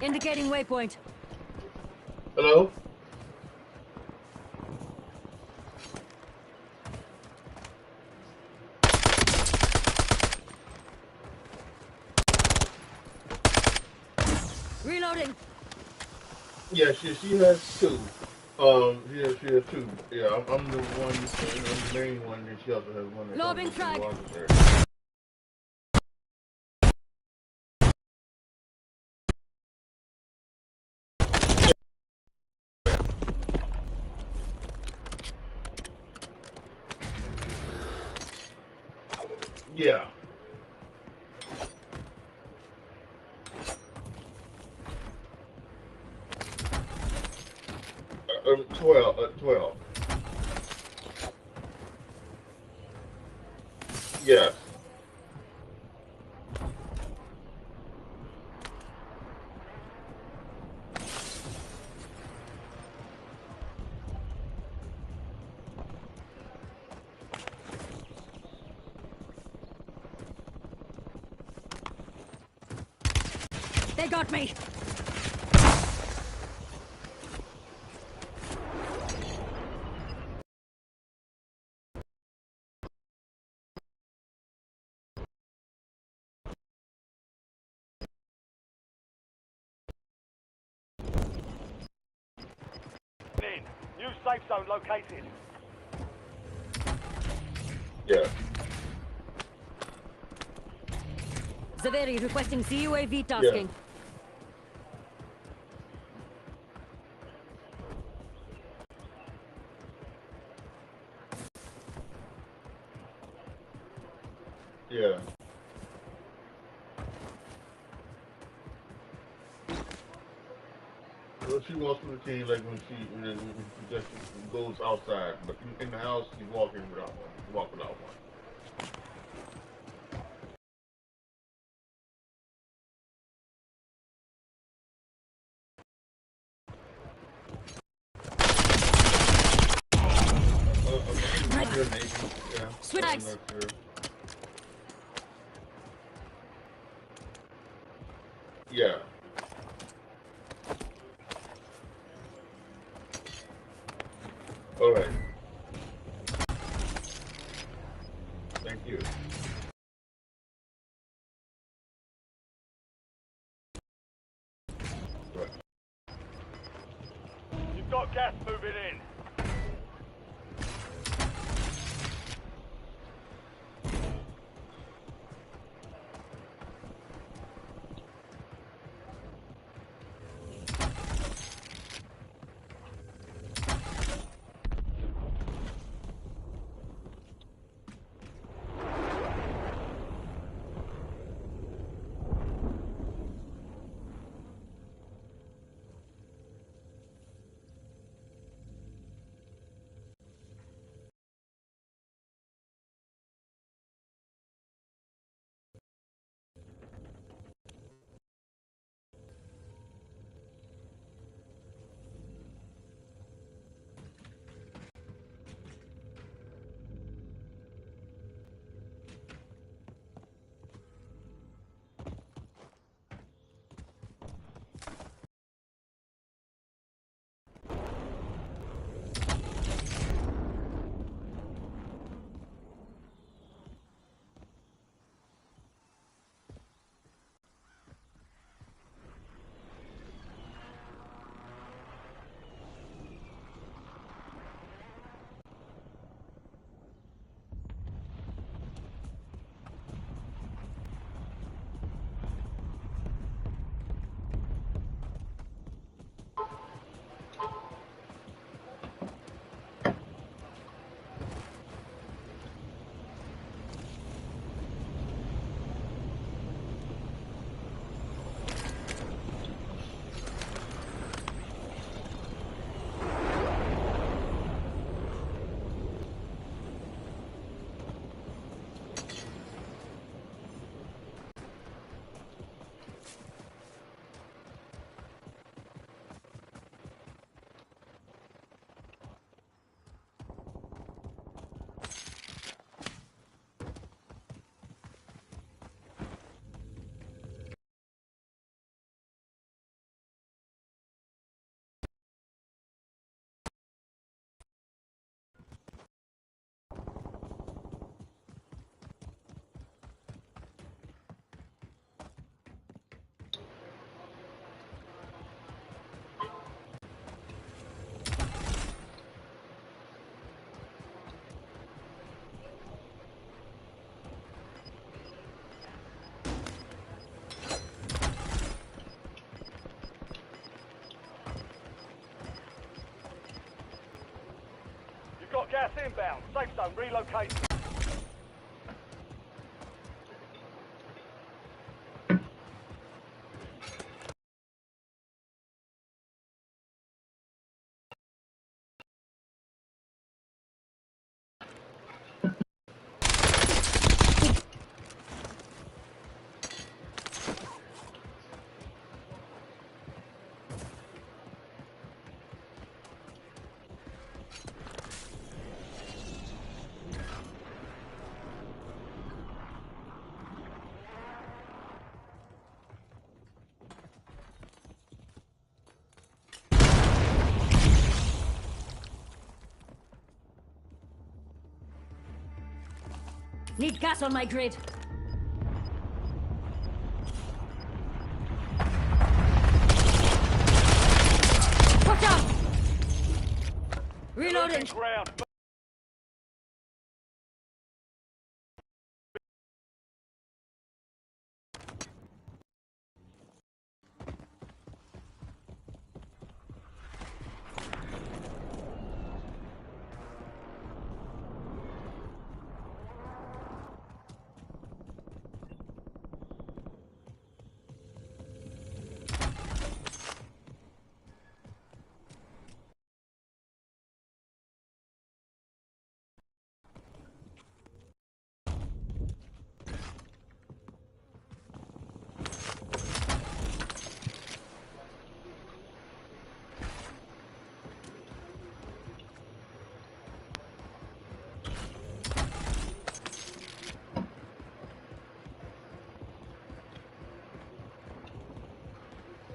Indicating waypoint. Hello? Reloading. Yeah, she has two. She has two. Yeah, I'm the one, I'm the main one, and she also has one that Lobbing comes with frag. two officers. Yeah. 12. Yes. They got me! In. New safe zone located. Yeah. Zaveri requesting CUAV tasking. Yeah. Well, she walks with the team like when she just goes outside, but in the house she's walking without one. Walk without one. Switch legs. Yeah. All right. Thank you. Right. You've got gas moving in. Got gas inbound. Safe zone relocated. Need gas on my grid. Watch out! Reloading. Ground.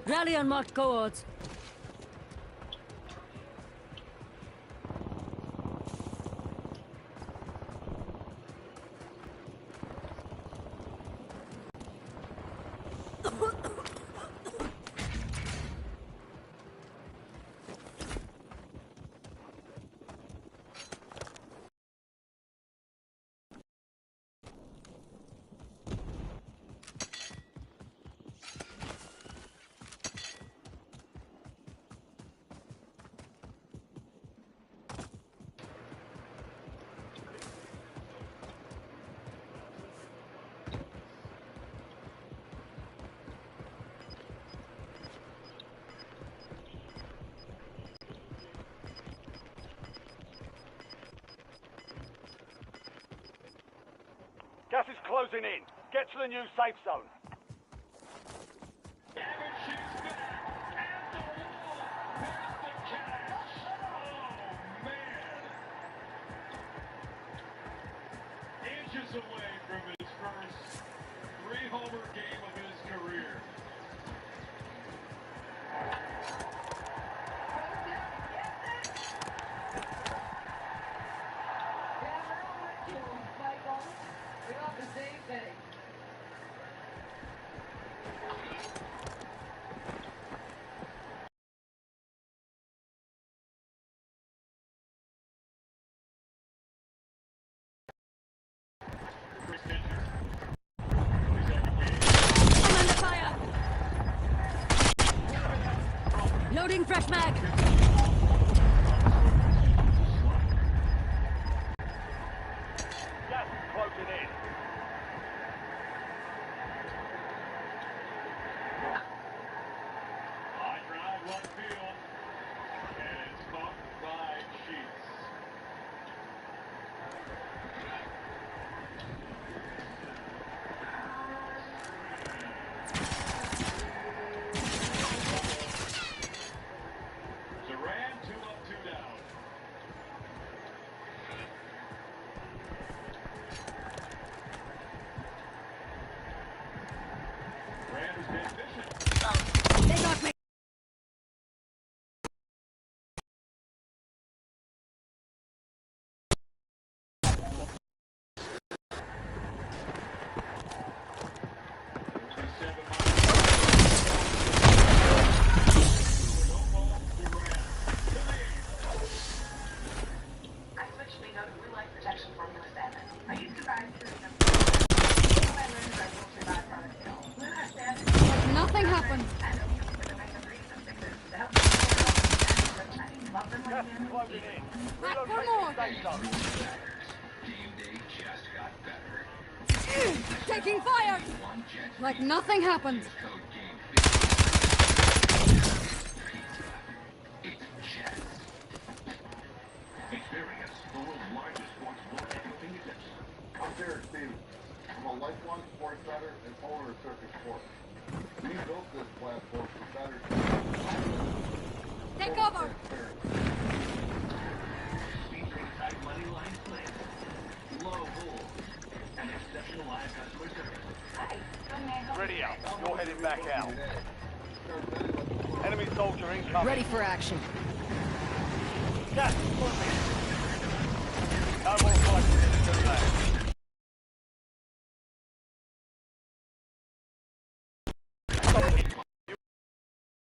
Rally on marked coords. Gas is closing in. Get to the new safe zone. Inches away from his first three-homer game of his career. We got the same thing. I'm under fire! Loading fresh mag! Gas is closing in. High drive left field, and it's caught by Sheets. Duran, 2 up, 2 down. Duran has been efficient. They got me! I switched Bingo to blue light protection Formula 7. I used to ride through them. What I learned is I will survive on a hill. Blue has 7. Nothing happened. I know you can make some reason fixes to help you love them Gas like is closing in. Back for Relocate more. to safe zone. Game day just got better. Taking fire! One jet Like nothing happened. code game 50. Pizza. It's Jets. Experience the world's largest sports book at your fingertips. I'm Derek Stevens. I'm a lifelong sports bettor and owner of Circuit Sports. We built this platform for bettors. Take cover! Featuring tight money line plays, low hold, and exceptional live customer service. Ready up. You're heading back out. Enemy soldier incoming. Ready for action. Gas is closing in. No more fighting.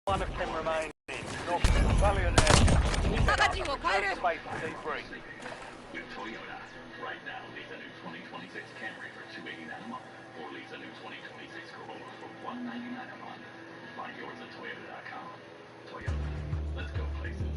One of 10 remaining. North Valiant area. Space to debrief. With Toyota, right now, lease a new 2026 Camry for $289 a month, or lease a new 2026 Corolla for $199 a month. Find yours at Toyota.com. Toyota, let's go places.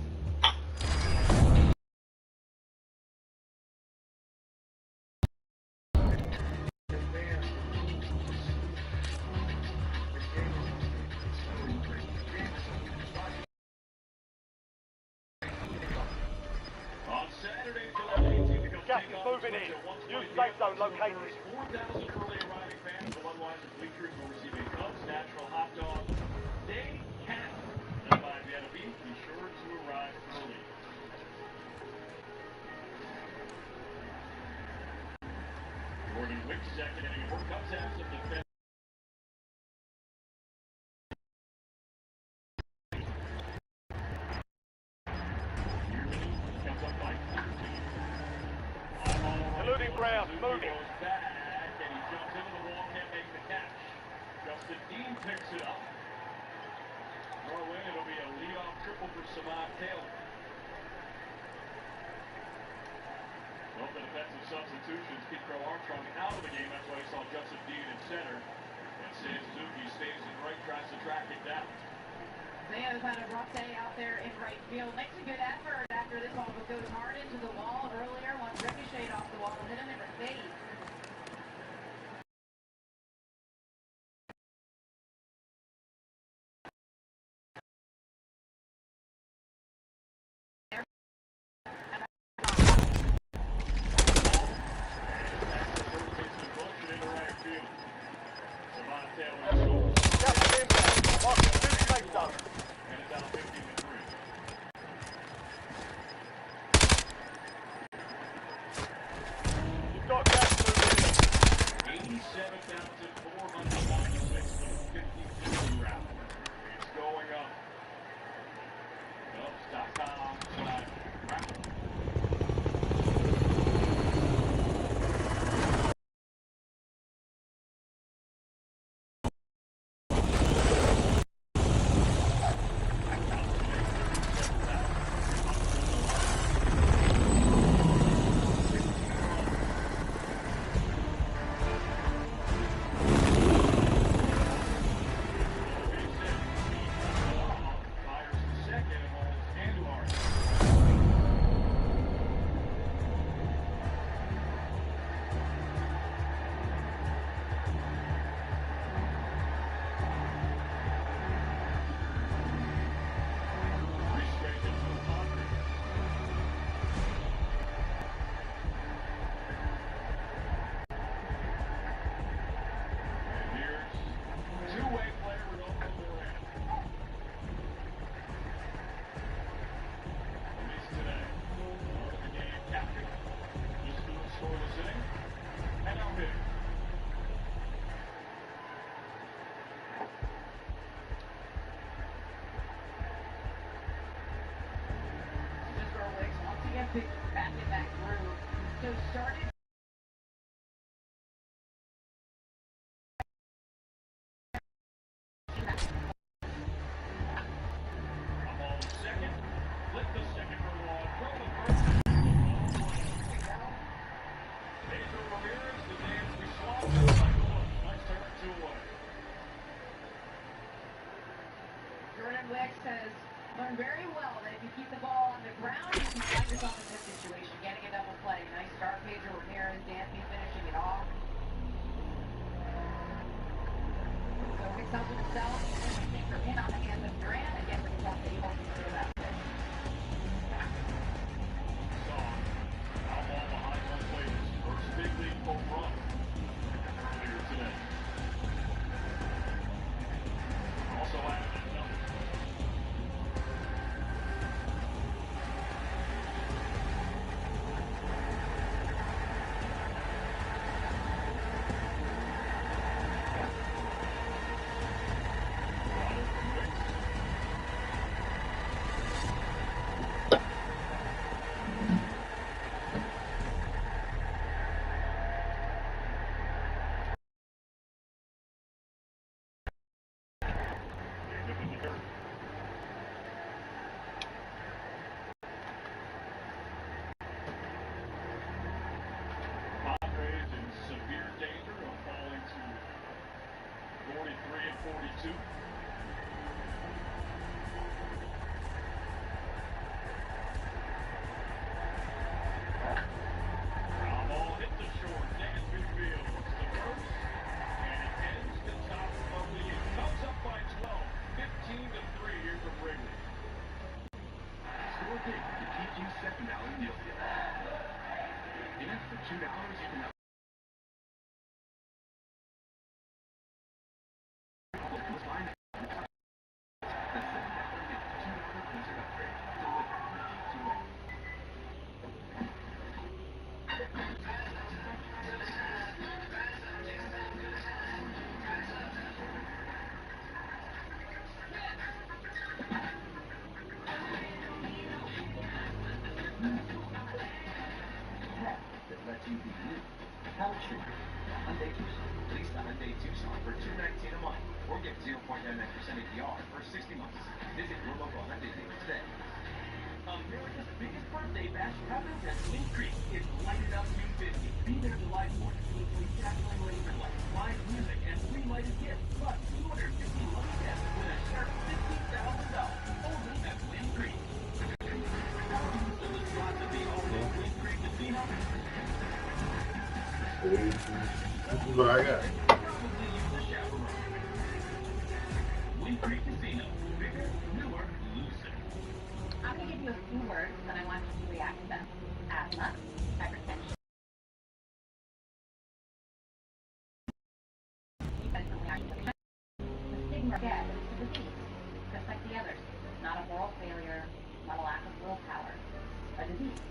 Gas is moving in. New safe zone located. 4,000 early arriving fans of Budweiser bleachers will receive a Cubs natural hot dog day cap. Led by VIA, be sure to arrive early. Jordan Wick second inning. Cubs have some defense. Eluding ground, moving. Goes back, and he jumps into the wall, can't make the catch. Justin Dean picks it up. Norway, it'll be a leadoff triple for Samad Taylor. Well, the defensive substitutions keep Crow Armstrong out of the game. That's why you saw Justin Dean in center. And Sam Suzuki stays in right, tries to track it down. Leo's had a rough day out there in right field. Makes a good effort after this ball, but goes hard into the wall earlier. One ricocheted off the wall, hit him in the face. Back in that groove. So started. Second, flip the second for one, throw the first. Pedro Ramirez, the dance response. Nice turn, 2-1. Jordan Wicks has learned very well that if you keep the ball on the ground, you can find yourself in this situation, getting a double play. Nice start, Pedro Ramirez, Danby finishing it off. So Wicks helps himself, and I from in on the hands of Durant, again with the ball that he wants to throw that way. Outlaw behind one plate. First big league home run earlier today. Also added that number. From Wicks. 43-42. Foul ball hit the short. Negative midfield. It's the first, and it ends the top of the eighth. Cubs up by 12. 15-3 here from Wrigley. Score big with the PG $7 meal deal. In extra $2, you can have that lets you be you. How it should be. Hyundai Tucson. Lease the Hyundai Tucson for $219 a month, or get 0.99% APR for 60 months. Visit your local Hyundai dealer today. America's biggest birthday bash happens at Wind Creek. It's Lighted Up June 50th. Be there July 4th. With dazzling laser lights, live music, and free lighted gifts. Plus 250 lucky guests with a sharp $50,000. Only at Wind Creek. So the slots of the all-new Wind Creek Casino. This is what I got. Probably use a chaperone. Wind Creek Casino. Bigger, newer, looser. I'm going to give you a few words, and I want you to react to them. Asthma, hypertension. The stigma again is a disease, just like the others. Not a moral failure, not a lack of willpower. A disease.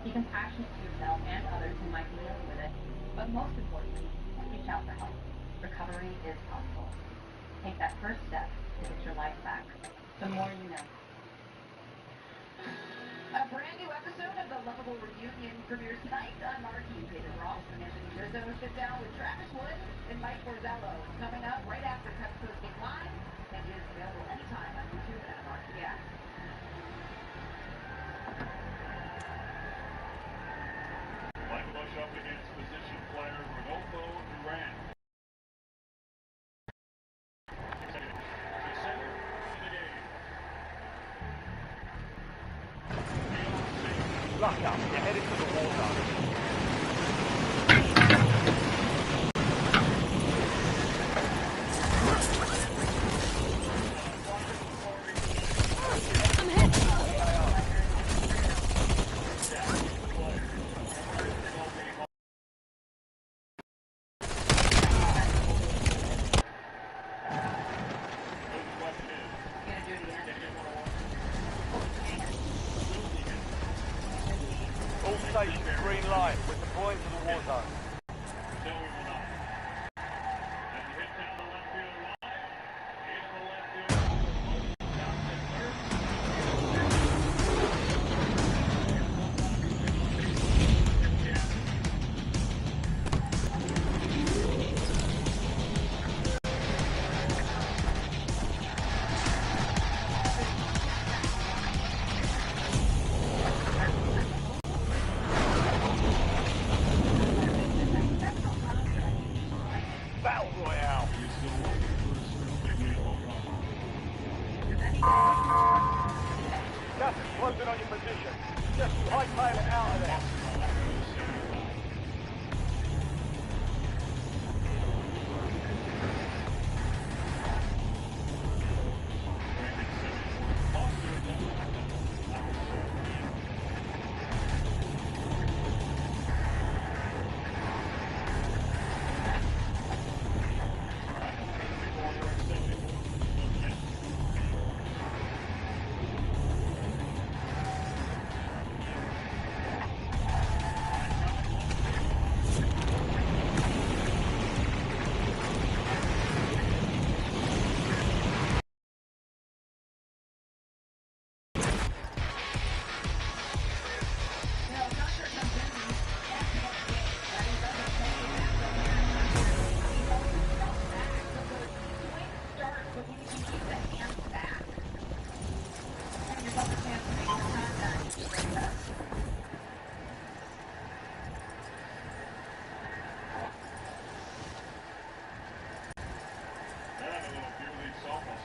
Be compassionate to yourself and others who might be dealing with it, but most importantly, reach out for help. Recovery is possible. Take that first step to get your life back. The more you know. A brand new episode of The Lovable Reunion premieres tonight on Marquee. David Ross and Anthony Rizzo sit down with Travis Wood and Mike Borzello. Coming up right after Pepsi Coast Game Live, and is available anytime on YouTube and Marquee app. Mike Bush up against position player Rodolfo Duran. The center of the game. Luck up, you're headed to the war zone. All stations green light. We're deploying to the war zone. No, we will not. As he hits down the left field line, in the left field, down to Battle Royale. Gas is closing on your position. Just hightail it out of there.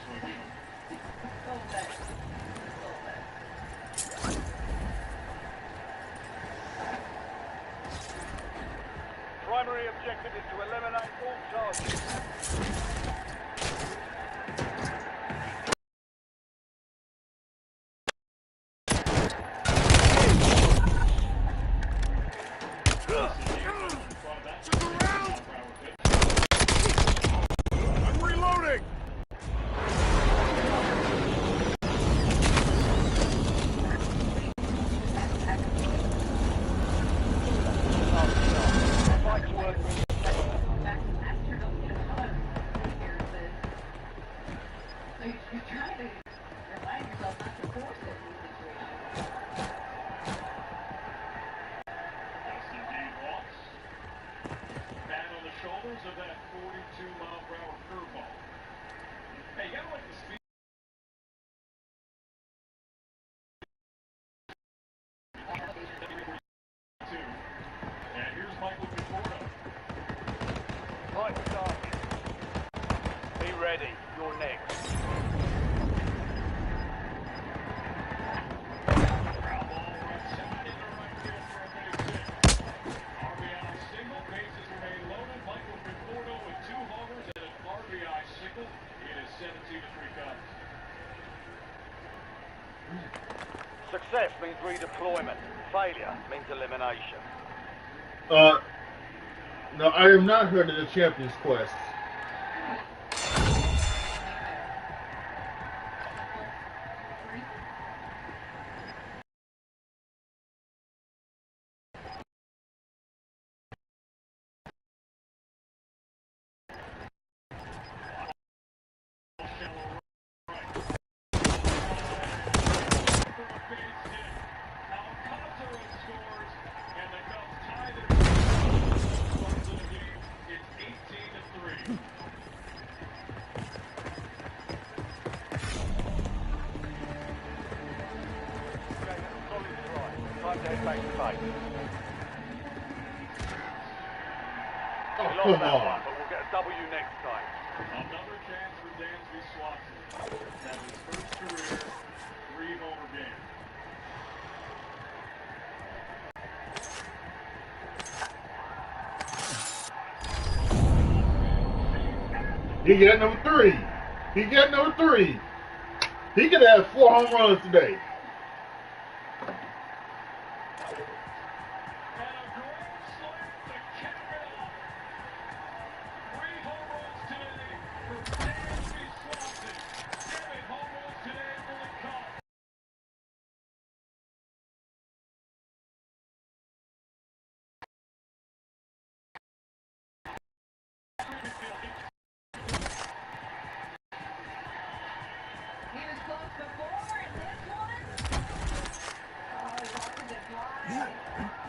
swinging them. Primary objective is to eliminate all charges. I'm reloading! You're trying to remind yourself not to force it in these situations. Yes, indeed, walks. Pat on the shoulders of that 42-mile-per-hour curveball. Hey, you gotta like the speed. And here's Michael Conforto. Right, start. Be ready. You're next. Ground ball right side into right field for a base hit. RBI single, bases remain loaded. Michael Conforto with 2 homers and an RBI single. It is 17-3 Cubs. Success means redeployment. Failure means elimination. No, I am not heard of the Champion's Quest. We lost that one, but we'll get a W next time. Another chance for Dansby Swanson. That his first career 3-homer game. He got number 3. He got number 3. He could have 4 home runs today. He was close before, and this one? Oh, he wanted to fly.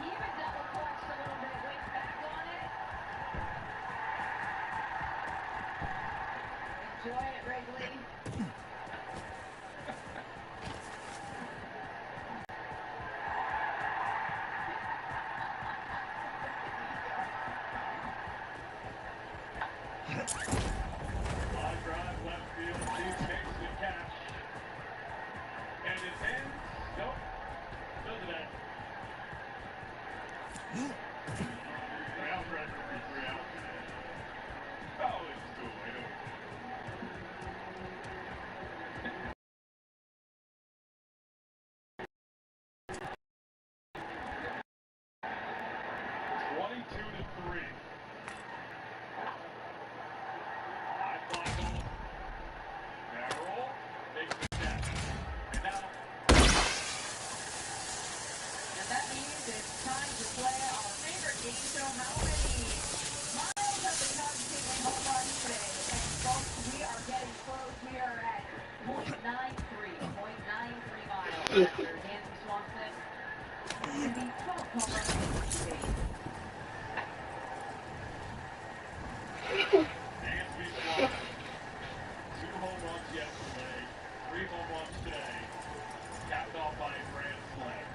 He even double clutched a little bit, went back on it. Enjoy it, Wrigley. Line drive, left field, deep takes the catch. And it ends. Nope. Doesn't end. 3 out record for 3 outs. Oh, this is cool. I know. 22-3. High fly ball. Barrel. Makes the catch. And now. And that means it's time to play our favorite game show. How many miles have the Cubs taken home runs today? And folks, we are getting close. We are at .93 miles after Dansby Swanson. And the 12th home run of the game. Dansby Swanson. 2 home runs yesterday. 3 home runs today. Capped off by a grand slam.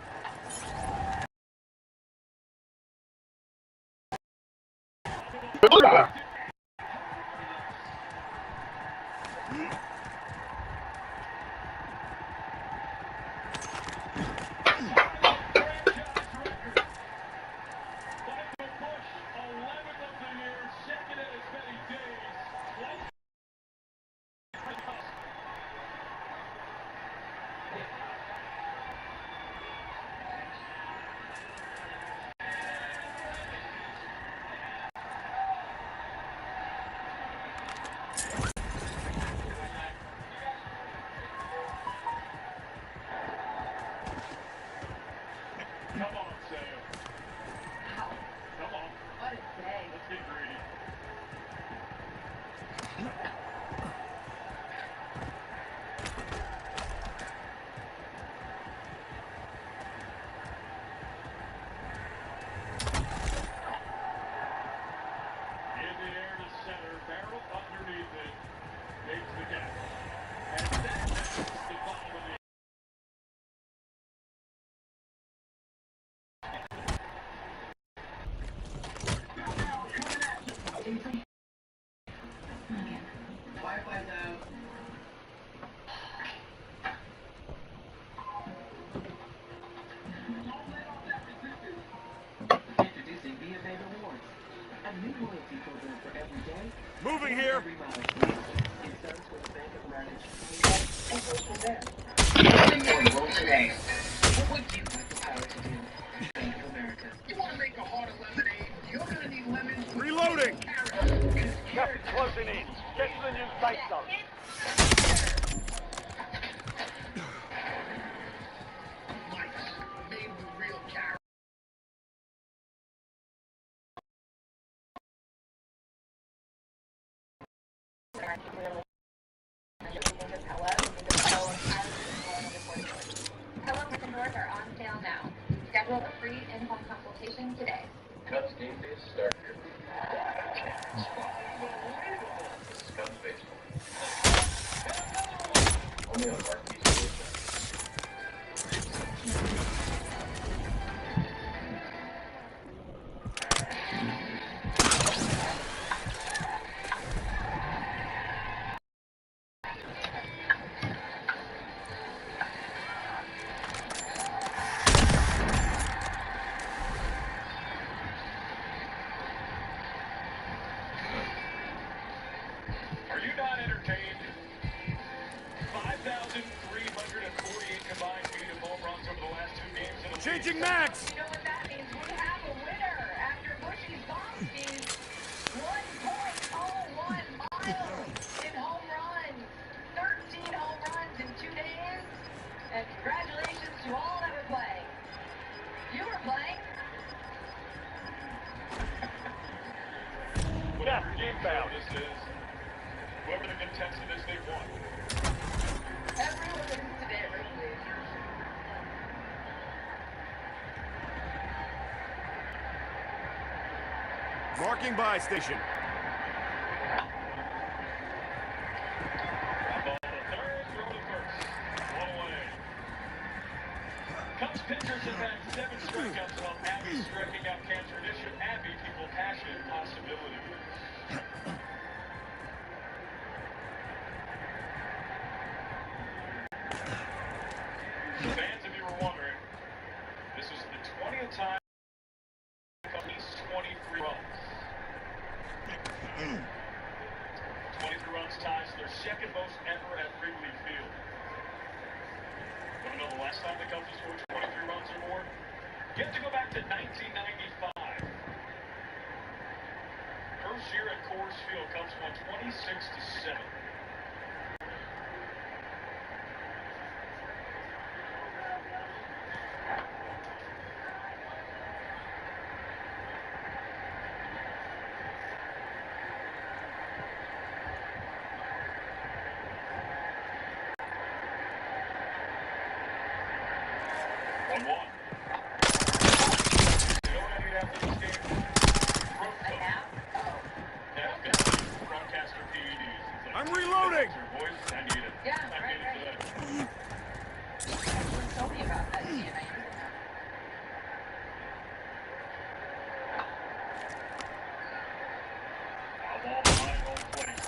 Wi-Fi's out. Introducing VIA Rewards, a new loyalty program for every day. Moving here. Every milestone. It starts with Bank of America and goes from there. Nothing more vote today. What would you like the power to do? Bank of America. You want to make a heart of lemonade? You're going to need lemons. Reloading. Gas is closing in. Get to the new safe zone. Lights made with real carrots. Hello Gryffindors are on sale now. Schedule a free in-home consultation today. Cubs game day start here. Cubs baseball. Only on Marquee. Are you not entertained? 5,348 combined feet of home runs over the last 2 games in the Changing league. max. You know what that means? We have a winner after Bushy's bomb speed. 1.01 miles in home runs. 13 home runs in 2 days. And congratulations to all that were playing. You were playing. Whatever game foul this is, whoever the contestant is, they won. Everyone listen to that, right, please. Marking by station. Ball to third, throw to first. 1 away. Cubs pitchers have had 7 strikeouts while Abby striking out Camp tradition. Abby, people passion, possibility. Fans, if you were wondering, this is the 20th time Cubs 23 runs. 23 runs ties their second most ever at Wrigley Field. Want to know the last time the Cubs scored 23 runs or more? You have to go back to 1995. First year at Coors Field, Cubs won 26-7. I'm reloading. Yeah, right. Someone told me about that, and I Ball behind home plate.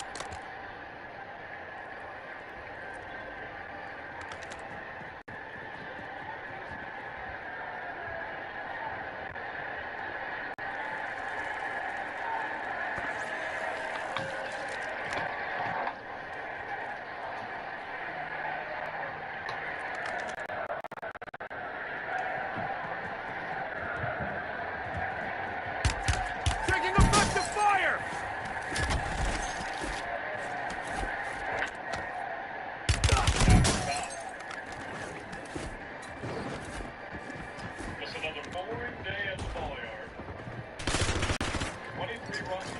Taking effective fire. Just another boring day at the ball yard. 23 runs.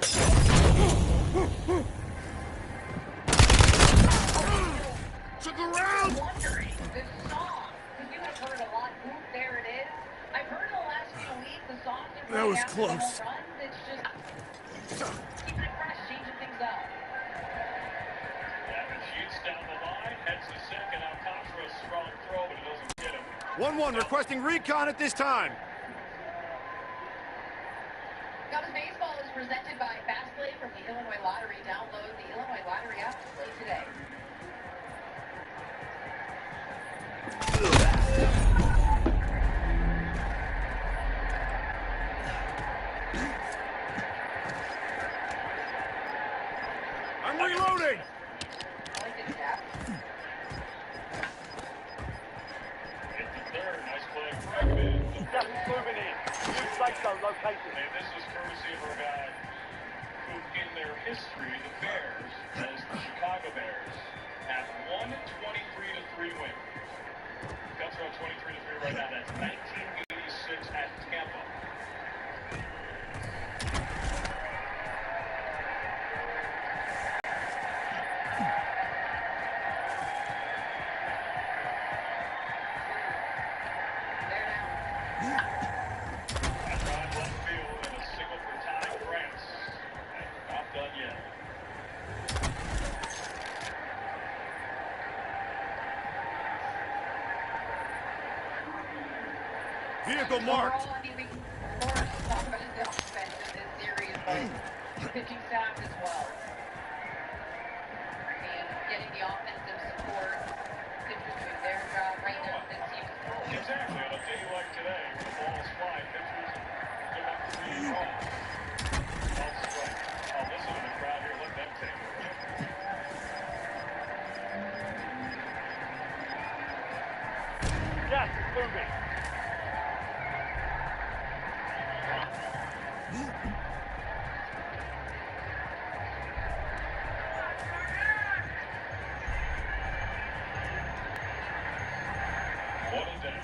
To the ground. wondering, this song, because you have heard a lot, Oop, There It Is. I've heard in the last few weeks the songs are That was after the home close. runs. It's just keeping it fresh, changing things up. Gavin Sheets down the line, heads to second. Alcantara, strong throw, but it doesn't get him. 1-1, requesting recon at this time. Cubs baseball is presented by Fast Play from the Illinois Lottery. Download the Illinois Play lottery up. Play today. I'm reloading! I like it, Cap. Get the third. Nice play. Bregman. Gas is moving in. New safe zone located. And this is courtesy of our guy who, in their history, the Bears, as the Chicago Bears, have won 23-3 win. Cubs are on 23-3 right now. That's 1986 at Tampa. Vehicle marked. Overall, I mean, we can, of course, talk about the offense in this series, but pitching staff as well. And getting the offensive support, pitchers doing their job right now. This team is rolling. Exactly. On a day like today, when the ball is flying, pitchers give up 3 runs. Ball strike. Oh, listen to the crowd here. Let them take it. Gas is moving. What a day.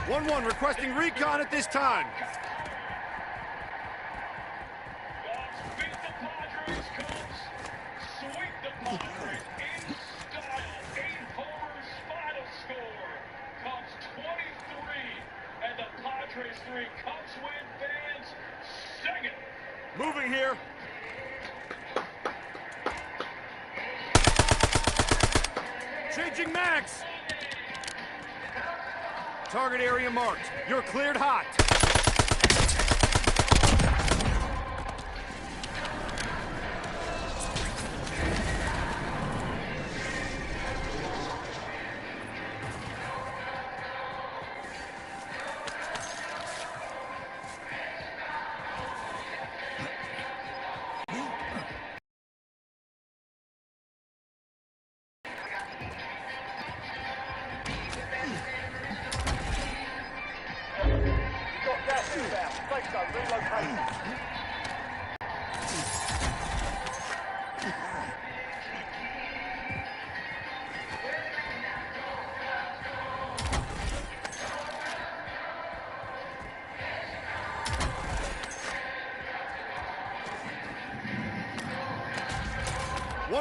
One requesting recon at this time. Moving here. Changing mags. Target area marked. You're cleared hot.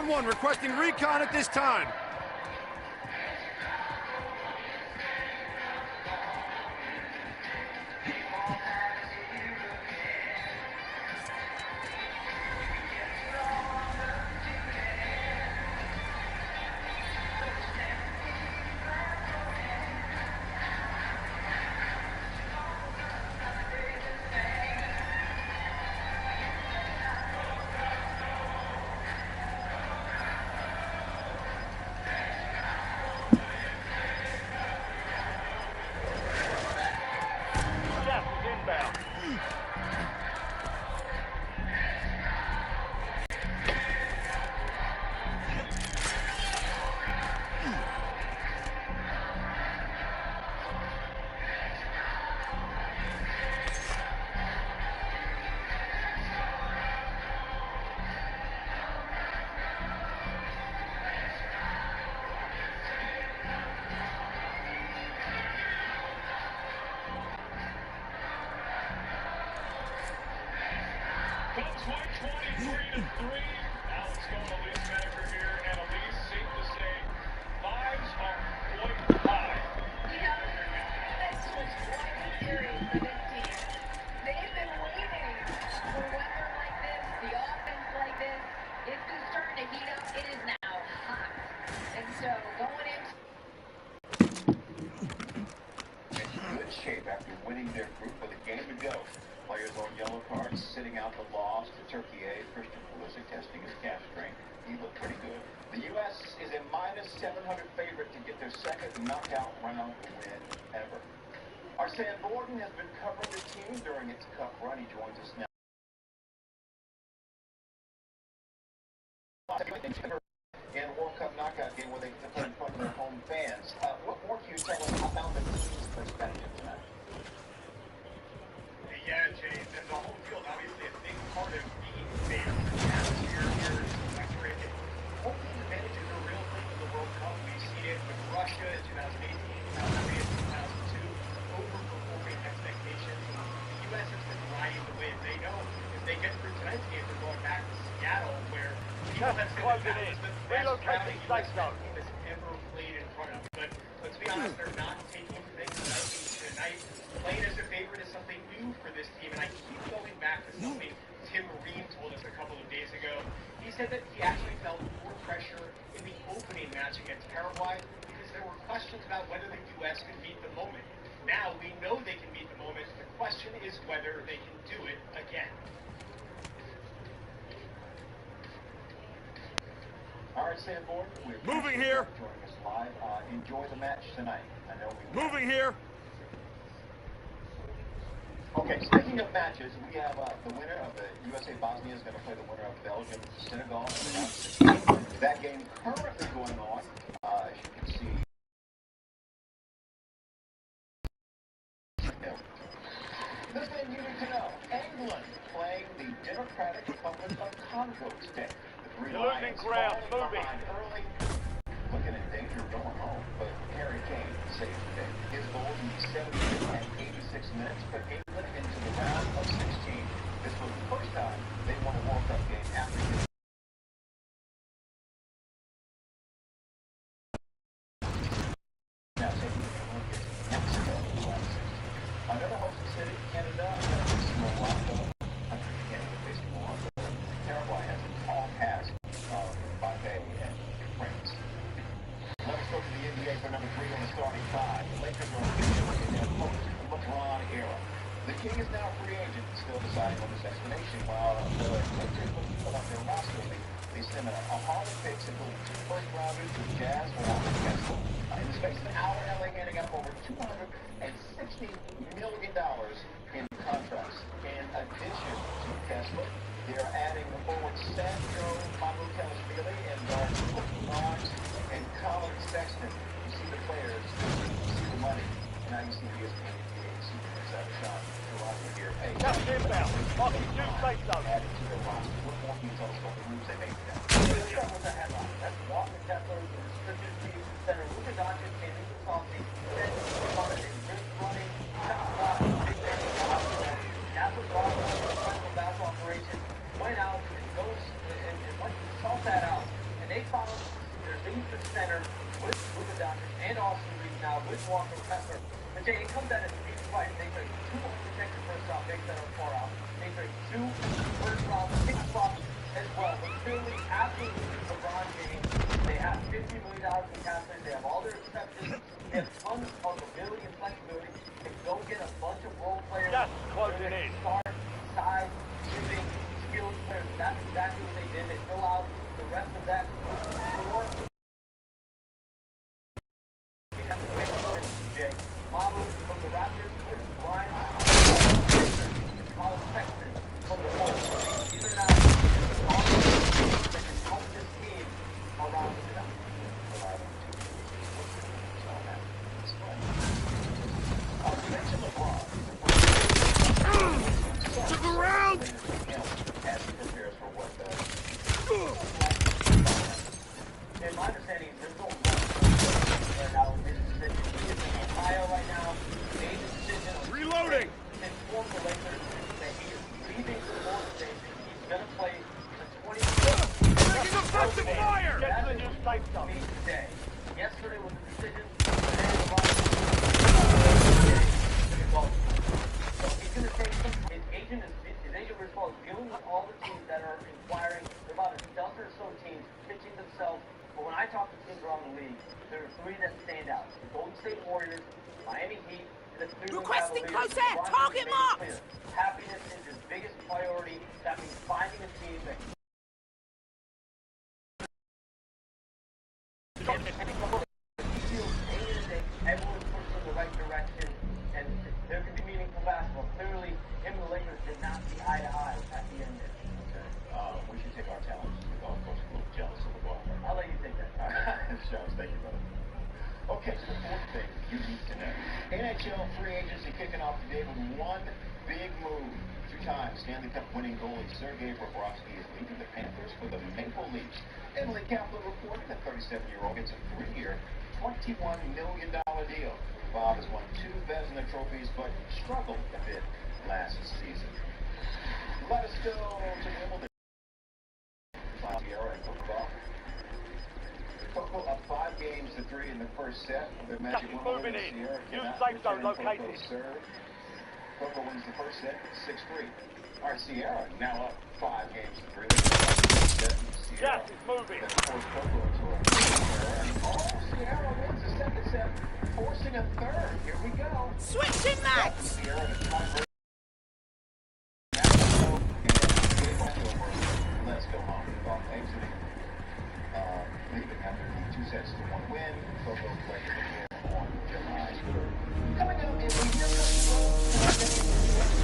One requesting recon at this time. to 3. Now let's go to Elise manager here, and Elise, safe to say, vibes are quite high. Yeah, this was quite a series for this team. They've been waiting for weather like this, the offense like this. It's been starting to heat up. It is now hot. And so going into in good shape after winning their group with a game to go. Players on yellow cards sitting out the loss to Turkey A. Christian Pulisic testing his calf strength. He looked pretty good. The U.S. is a -700 favorite to get their second knockout round win ever. Our Sam Gordon has been covering the team during its cup run. He joins us now. In a World Cup knockout game where they play in front of their home fans. What more can you tell us about the team's perspective tonight? Yeah, Jay, the home field obviously a big part of being fans. The atmosphere here is electric. Home field advantages are a real thing in the World Cup. We've seen it with Russia in 2018, 2003, and 2002, overperforming expectations. The U.S. has been riding the wave. They know if they get through tonight's game, they're going back to Seattle, where people have said that was the best crowded U.S. team has ever played in front of. But let's be honest, they're not taking things lightly tonight. Playing as a favorite is something new for this team, and I keep going back to something Tim Ream told us a couple of days ago. He said that he actually felt more pressure in the opening match against Paraguay because there were questions about whether the U.S. could meet the moment. Now we know they can meet the moment. The question is whether they can do it again. All right, Sam Gordon, we're moving here. Joining us live. Enjoy the match tonight. I know we moving here. Okay, speaking of matches, we have the winner of the USA Bosnia is going to play the winner of Belgium Senegal in the round 16. That game currently going on, as you can see. This game you need to know: England playing the Democratic Republic of Congo today. The Three Lions falling behind early, looking in danger of going home, but Harry Kane saved the day. His goals in the 70th and 86 minutes put England into the round of 16. This was the first time they won a World Cup game after this. Now taking a look at Mexico in the round 16. Another hosting city, Canada, Morocco. Canada facing Morocco. Paraguay has a tall task of BYTE and France. Let us go to the NBA for number 3 on the starting 5. The Lakers are officially in their post-LeBron era. The King is now a free agent, still deciding on his destination, while the Lakers look to fill out their roster. They send a haul of picks, including 2 first-rounders to the Jazz for Walker Kessler. In the space of an hour, LA handing out over $260 million in contracts. In addition to Kessler, they are adding forward Sandro Mamukelashvili and guards Cookie Barnes and Colin Sexton. You see the players, you see the money, and now you see the ESPN Sean here. Hey, just inbound. Marking 2 safe zones. Added to their roster. What more can you tell us about the moves they made today? Let's start with the headline. That's Walker Kessler, the restricted free center. Luka Doncic came into the offseason, then started his wrist running, shot clock, big man, Kessler brought up a professional basketball operation, went out and goes and went to salt that out. And they followed their lead center with Luka Doncic and Austin Reeves now with Walker Kessler. And Jay, it comes out as a deep fight. They took 2 unprotected first round picks that are far out. They took 2 first round pick spots as well. But clearly, after LeBron James, they have $50 million in cap space. They have all their exceptions. They have tons of ability and flexibility to go get a bunch of role players. Just closing in. Start, size, shooting, skilled players. That's exactly what they did. They fill out the rest of that core. Model from the Raptors, Brian, Colin Sexton from the Bulls. These are now all the teams that can help this team around the top. You mentioned LeBron. Took a round! As he prepares for what Get to the new safe zone. Today. Yesterday was a decision. So it's going to take some. His agent was dealing with all the teams that are inquiring. There are about a dozen or so teams pitching themselves. But when I talk to teams around the league, there are three that stand out: the Golden State Warriors, Miami Heat, and the Cleveland Requesting Cavaliers. close air. Target marked. Happiness is his biggest priority. That means finding a team that. Everyone's pushing in the right direction, and there could be meaningful basketball. Clearly, him and the Lakers did not see eye to eye at the end there. Okay. We should take our challenge to the golf course. A little jealous of the golf. I'll let you take that. Shows. Thank you, brother. Okay, so the fourth thing you need to know. NHL free agency kicking off today with one big move. 2 times Stanley Cup winning goalie Sergei Bobrovsky is leaving the Panthers for the Maple Leafs. Emily Kaplan reported that 37-year-old gets a 3-year, $21 million deal. Bob has won 2 Vezina trophies, but struggled a bit last season. Let us go to Wimbledon. Sierra and Coco. Coco up 5 games to 3 in the first set. They're matching Wimbledon and Sierra. New safe zone located. Coco wins the first set, 6-3. All right, Sierra now up 5 games to 3. Yes, it's moving. Then force Coco into a Sierra wins the second set, forcing a third. Here we go. Switching mats. Sierra in a tiebreak. Let's go home. Ball exiting. Leaving after the 2 sets to 1 win. Coco played again on July 3rd. Coming up in the year to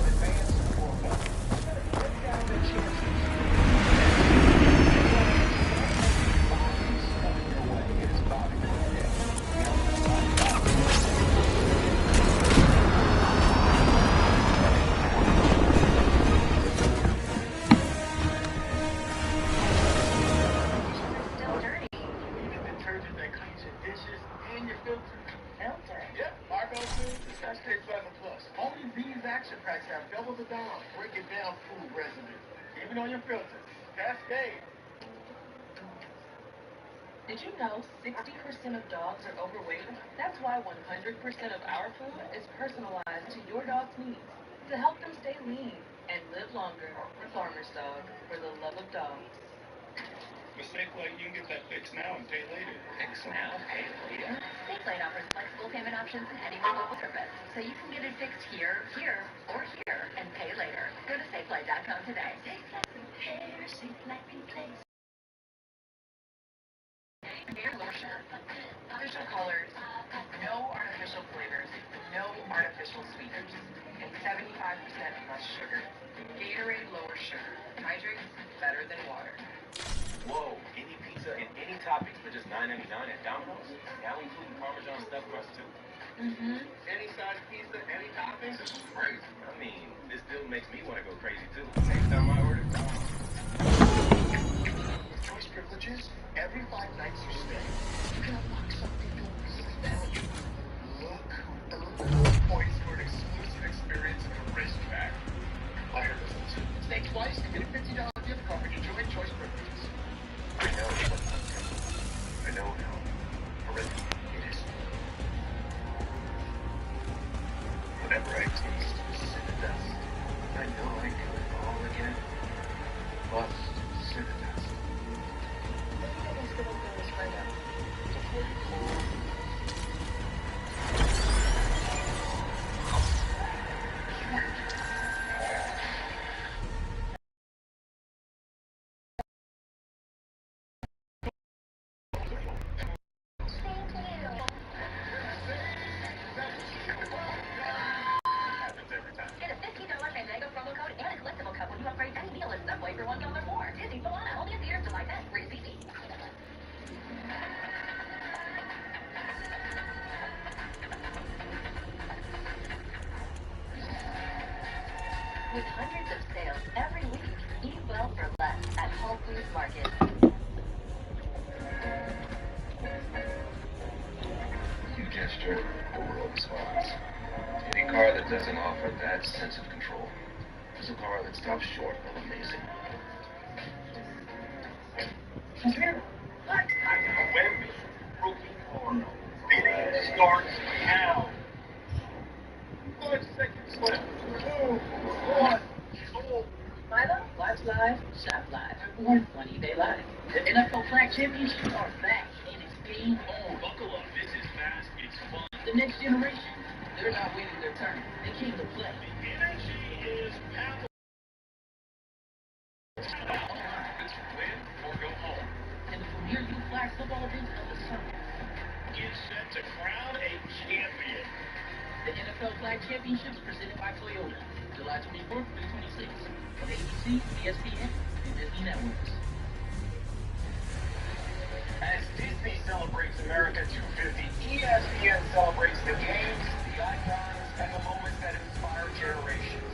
advance for get down the chances. Even on your filters. Cascade. Did you know 60% of dogs are overweight? That's why 100% of our food is personalized to your dog's needs to help them stay lean and live longer. Farmer's Dog, for the love of dogs. With Safelite, you can get that fixed now and pay later. Fix now, pay later? Safelite offers flexible payment options and anywhere local service, so you can get it fixed here, or here, and pay later. Go to Safelite.com today. Safelite Repair, Safelite Replace. Hair lotion. Artificial colors, no artificial flavors, no artificial sweeteners, and 75% less sugar. Gatorade lower sugar. Hydrates better than water. Whoa, any pizza and any toppings for just $9.99 at Domino's? Now including Parmesan stuffed crust too? Mm-hmm. Any size pizza, any toppings? This is crazy. I mean, this deal makes me want to go crazy too. Next time I order Domino's. With choice privileges, every 5 nights you stay, you can unlock something you'll really value. Look who earned points for an exclusive experience at a racetrack. Player visits. Stay twice and get a $50 gift card when you join choice privileges. I know what I'm doing. I know how horrific it is. Whatever I taste is cinnadust. I know I do it all again. Must cinnadust. Get a $15 Fandango promo code and a collectible cup when you upgrade any meal at Subway for $1 more. Disney Solana, only in theaters July 10th. Free CC. With hundreds of sales every week, eat well for less at Whole Foods Market. You gesture, the world responds. Any car that doesn't offer that sense of control is a car that stops short of amazing. Here. What? Flag Championships are back, and it's game on. Buckle up, this is fast, it's fun. The next generation, they're not waiting their turn. They came to play. The energy is palpable. It's win or go home. And the Premier Youth Flag Football event held this summer. Get set to crown a champion. The NFL Flag Championships presented by Toyota, July 24th through 26th on ABC, ESPN, and Disney Networks. As Disney celebrates America 250, ESPN celebrates the games, the icons, and the moments that inspire generations.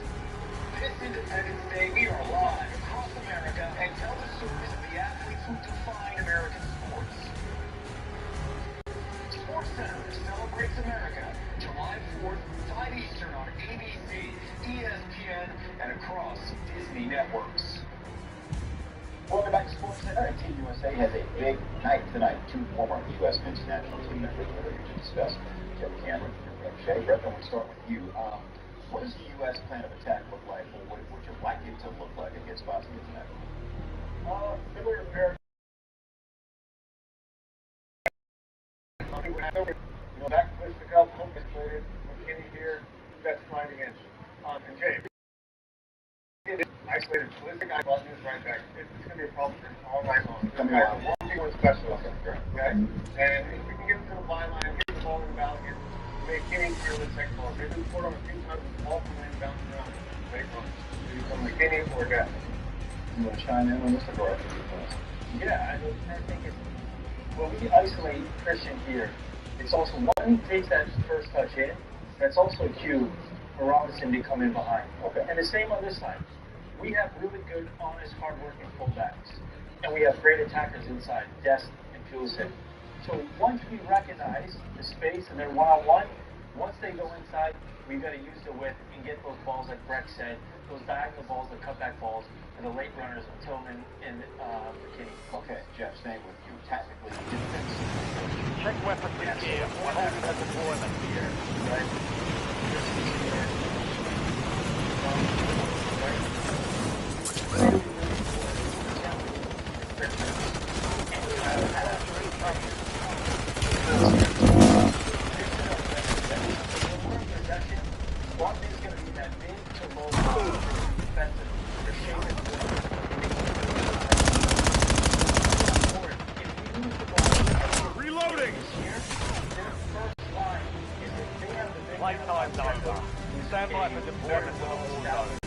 This Independence Day, we are live across America and tell the stories of the athletes who define American sports. SportsCenter celebrates America, July 4th, 5 Eastern on ABC, ESPN, and across Disney networks. Welcome back to SportsCenter, and Team USA has a big night tonight. Two former U.S. men's national team members are here to discuss. Kevin Cameron and Brett Shea. Brett, I want to start with you. What does the U.S. plan of attack look like, or what would you like it to look like against Bosnia tonight? Similar to Paris. Back to push the cup, home isolated. McKinney here, that's fine against. And Jay. Isolated, so this guy Bosnia's right back. It's going to be a problem all night long. This guy's a walking one specialist. Okay? And if we can get him to the byline, get the ball in the balance, make McKinney clear the second ball. Maybe we put on a few times with the ball from in, bouncing around. Make one. Maybe from McKinney or Death. You want to chime in on this, or Yeah, I think it's, when we isolate Christian here, it's also, one, he takes that first touch in, that's also a cue for Robinson to come in behind. Okay. And the same on this side. We have really good, honest, hard-working fullbacks. And we have great attackers inside, Dest and Pulisic. So once we recognize the space and then one-on-one, once they go inside, we've got to use the width and get those balls, like Brett said, those diagonal balls, the cutback balls, and the late runners on Tillman and McKinney. Okay, Jeff, staying with you. Tactically, defense. Check weapons in gear. We're holding at deployment here. Right? Reloading! Lifetime's over. Stand by for deployment to the war zone.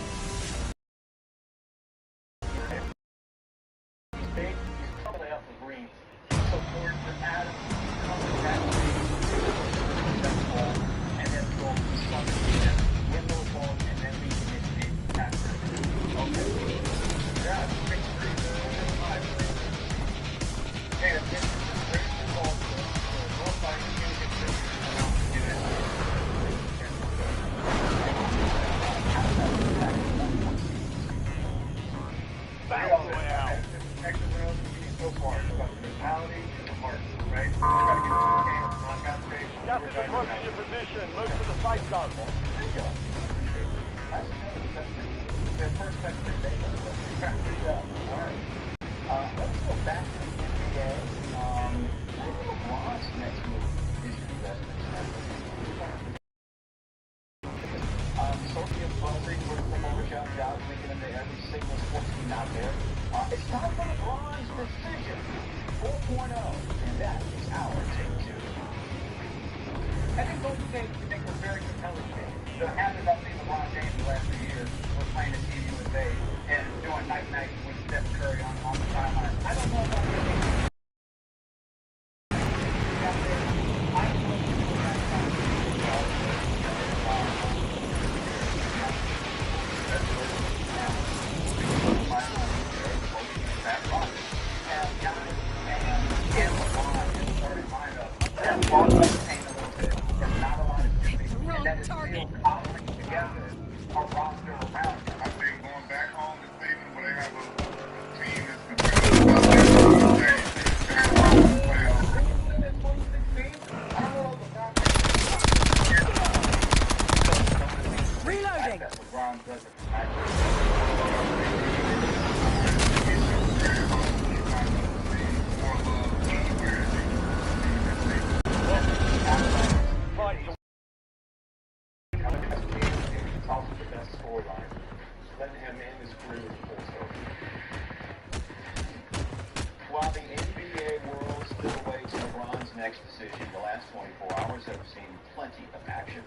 decision, the last 24 hours have seen plenty of action.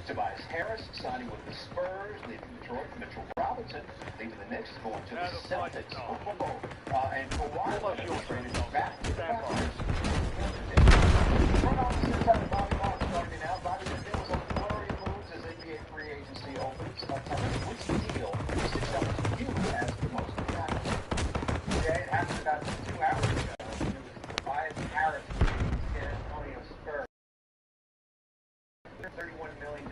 Tobias Harris signing with the Spurs, leaving Detroit. Mitchell Robinson leaving the Knicks, going to the Celtics. And Kawhi Leonard traded back to the Raptors. Front office inside Bobby Marks starting out. Bobby, there was a flurry of moves as NBA free agency opens. Which deal sticks out to you as the most attractive? Yeah, it happened about 2 hours ago. Tobias Harris, San Antonio Spurs. $31 million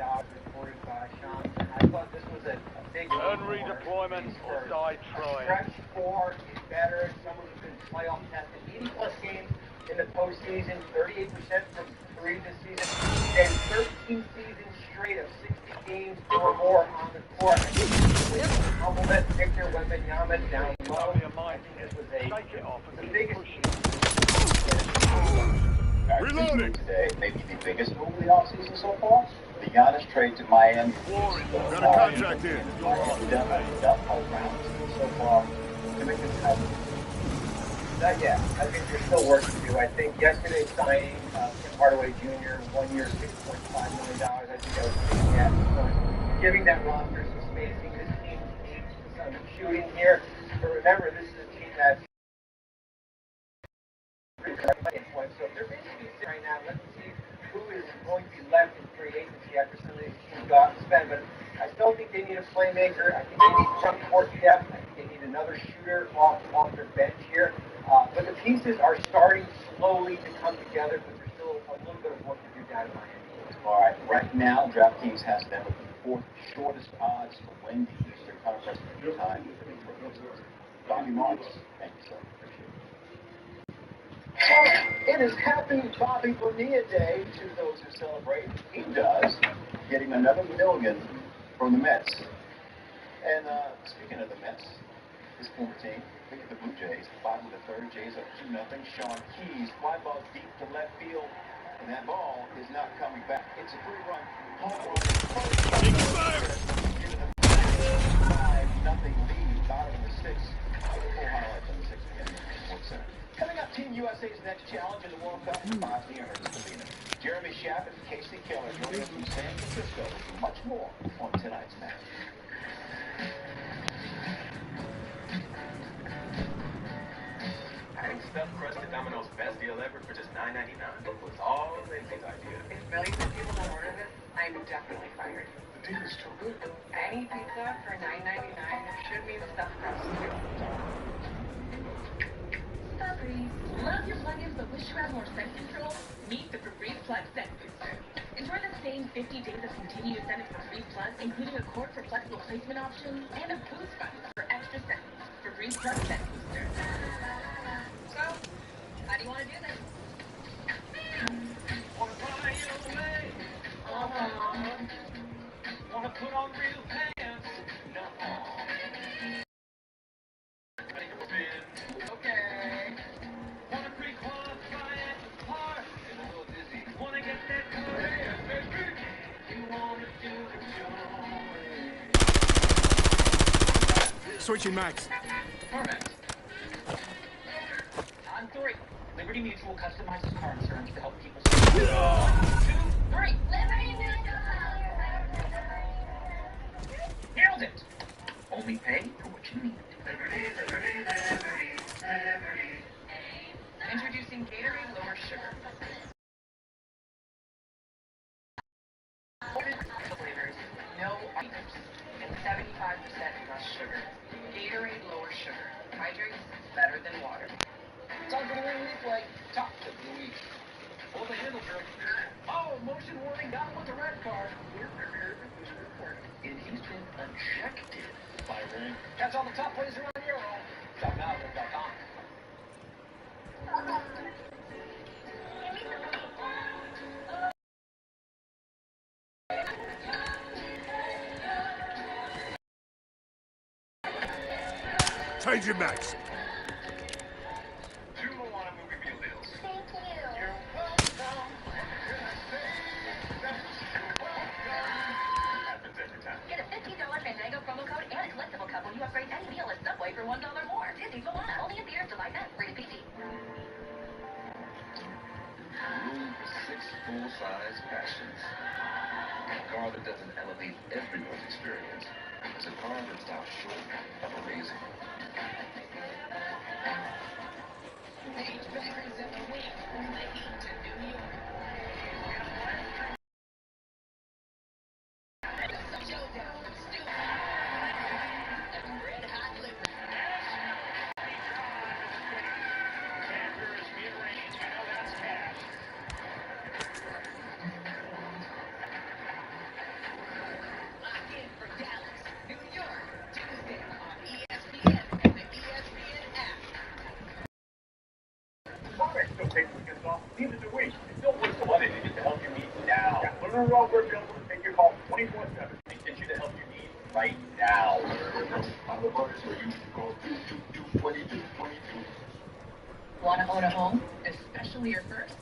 reported by Sean. I thought this was a big redeployment or die trying. Stretch 4 is better. Someone who can playoff tested 80-plus games in the postseason, 38% from 3 this season, and 13 seasons straight of 60 games or more on the court. Compliment Victor Wembanyama down low. I think this was the biggest Reloading today, maybe the biggest move of the offseason so far. The Giannis trade to Miami. Got a contract in. So far, commitments haven't. Not yet. I think there's still work to do. I think yesterday's signing Tim Hardaway Jr., 1 year, $6.5 million. I think that was a big gap. Giving that roster some spacing. This team needs some shooting here. But remember, this is a team that's so if they're basically sitting right now, let's see who is going to be left in free agency after some of these teams go out and spend. But I still think they need a playmaker. I think they need front court depth. I think they need another shooter off their bench here. But the pieces are starting slowly to come together, but there's still a little bit of work to do down in Miami. all right, right now, DraftKings has them with the fourth shortest odds to win the Eastern Conference time. Bobby Marks, thank you, sir. It is Happy Bobby Bonilla Day to those who celebrate. He does, getting another million from the Mets. And speaking of the Mets, his former team, look at the Blue Jays, 5 in the third, Jays up 2-0. Sean Keys, fly ball deep to left field, and that ball is not coming back. It's a 3-run home run. Giving the 5-0 lead, bottom of the 6th. Full highlights on the 6th again. Sports Center. Coming up, Team USA's next challenge in the World Cup is Bosnia and Herzegovina. Jeremy Schaff and Casey Keller joining us from San Francisco with much more on tonight's match. Adding stuffed crusted Domino's best deal ever for just $9.99. It was all Lindsay's idea. If millions of people don't order this, I'm definitely fired. The deal is still good. Any pizza for $9.99 should mean stuffed crust too. Properties. Love your plugins but wish you had more scent control? Meet the Febreze Plug Scent Booster. Enjoy the same 50 days of continuous scent of Febreze Plug, including a cord for flexible placement options and a boost button for extra scent. Febreze Plug Scent Booster. So, how do you want to do this? Wanna fly away? Wanna put on real pants? No. Okay. Wanna pre-qualify at the park? And a little dizzy. Wanna get that car? You wanna do the joy? Switching max. Perfect. On 3. Liberty Mutual customizes car insurance to help people save. 1, 2, 3. Liberty Mutual! Nailed it! Only pay for what you need. Introducing Gatorade Lower Sugar. Flavors, no items, and 75% less sugar. Gatorade Lower Sugar. Hydrates better than water. Time for the ring replay. Top of the week. Hold the handle, Kirk. Oh, motion warning, got him with the red card. We're prepared for this report. And he's been ejected by ring. Catch all the top plays around here. SouthMalibu.com. Change your max. 2 Moana movie meal deals. Thank you. You're welcome. Happens every time. Get a $15 Fandango promo code and a collectible cup when you upgrade any meal at Subway for $1 more. Disney's Moana, only in theaters July 10th. Rated PG. Room for full-size passions. A car that doesn't elevate everyone's experience is a car that stops short of amazing. H-backers in the week from the heat to New York. Showdown with Stu and Red Hot Liquor. Sanders, mid-range, you know that's cash. Lock in for Dallas, New York, Tuesday on ESPN and the ESPN app. Sorry, still take weekends off. Neither do we. It's still worth the money to get the help you need now. Yeah, learn and roll, we're available to take your call 24/7 and get you the help you need right now. On the borders where you call 2222. Want to own a home, especially your first?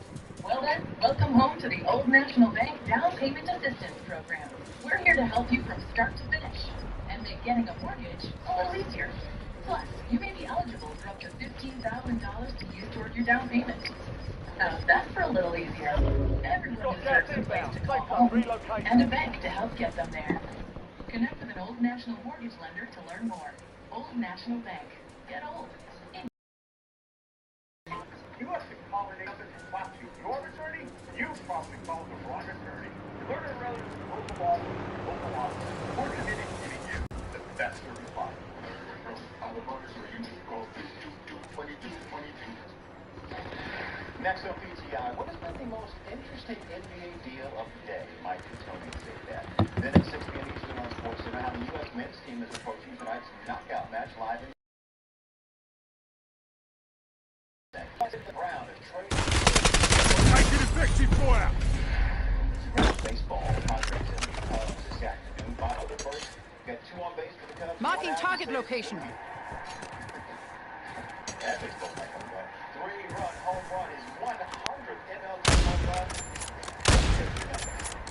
Well then, welcome home to the Old National Bank Down Payment Assistance Program. We're here to help you from start to finish and make getting a mortgage a little easier. Plus, you may be eligible for up to $15,000 to use toward your down payment. How's that for a little easier? Everyone deserves a place to call home and a bank to help get them there. Connect with an Old National mortgage lender to learn more. Old National Bank. Get old. You must be calling it up and slap you. Your attorney? You probably called the wrong attorney. Learn and roll, local law, local law. We're committed to giving you the best service possible. On the borders where you call 2222. Next up, BTI. What has been the most interesting NBA deal of the day? Mike and Tony say that. Then at 6 p.m. Eastern on SportsCenter, how the U.S. men's team is approaching tonight's knockout match live in the ground. Taking effective fire. Baseball. Padres and the Cubs this afternoon. Bottom of the first. Got 2 on base for the Cubs. Marking target location. That baseball might come back. 3-run home run is 100th MLB home run.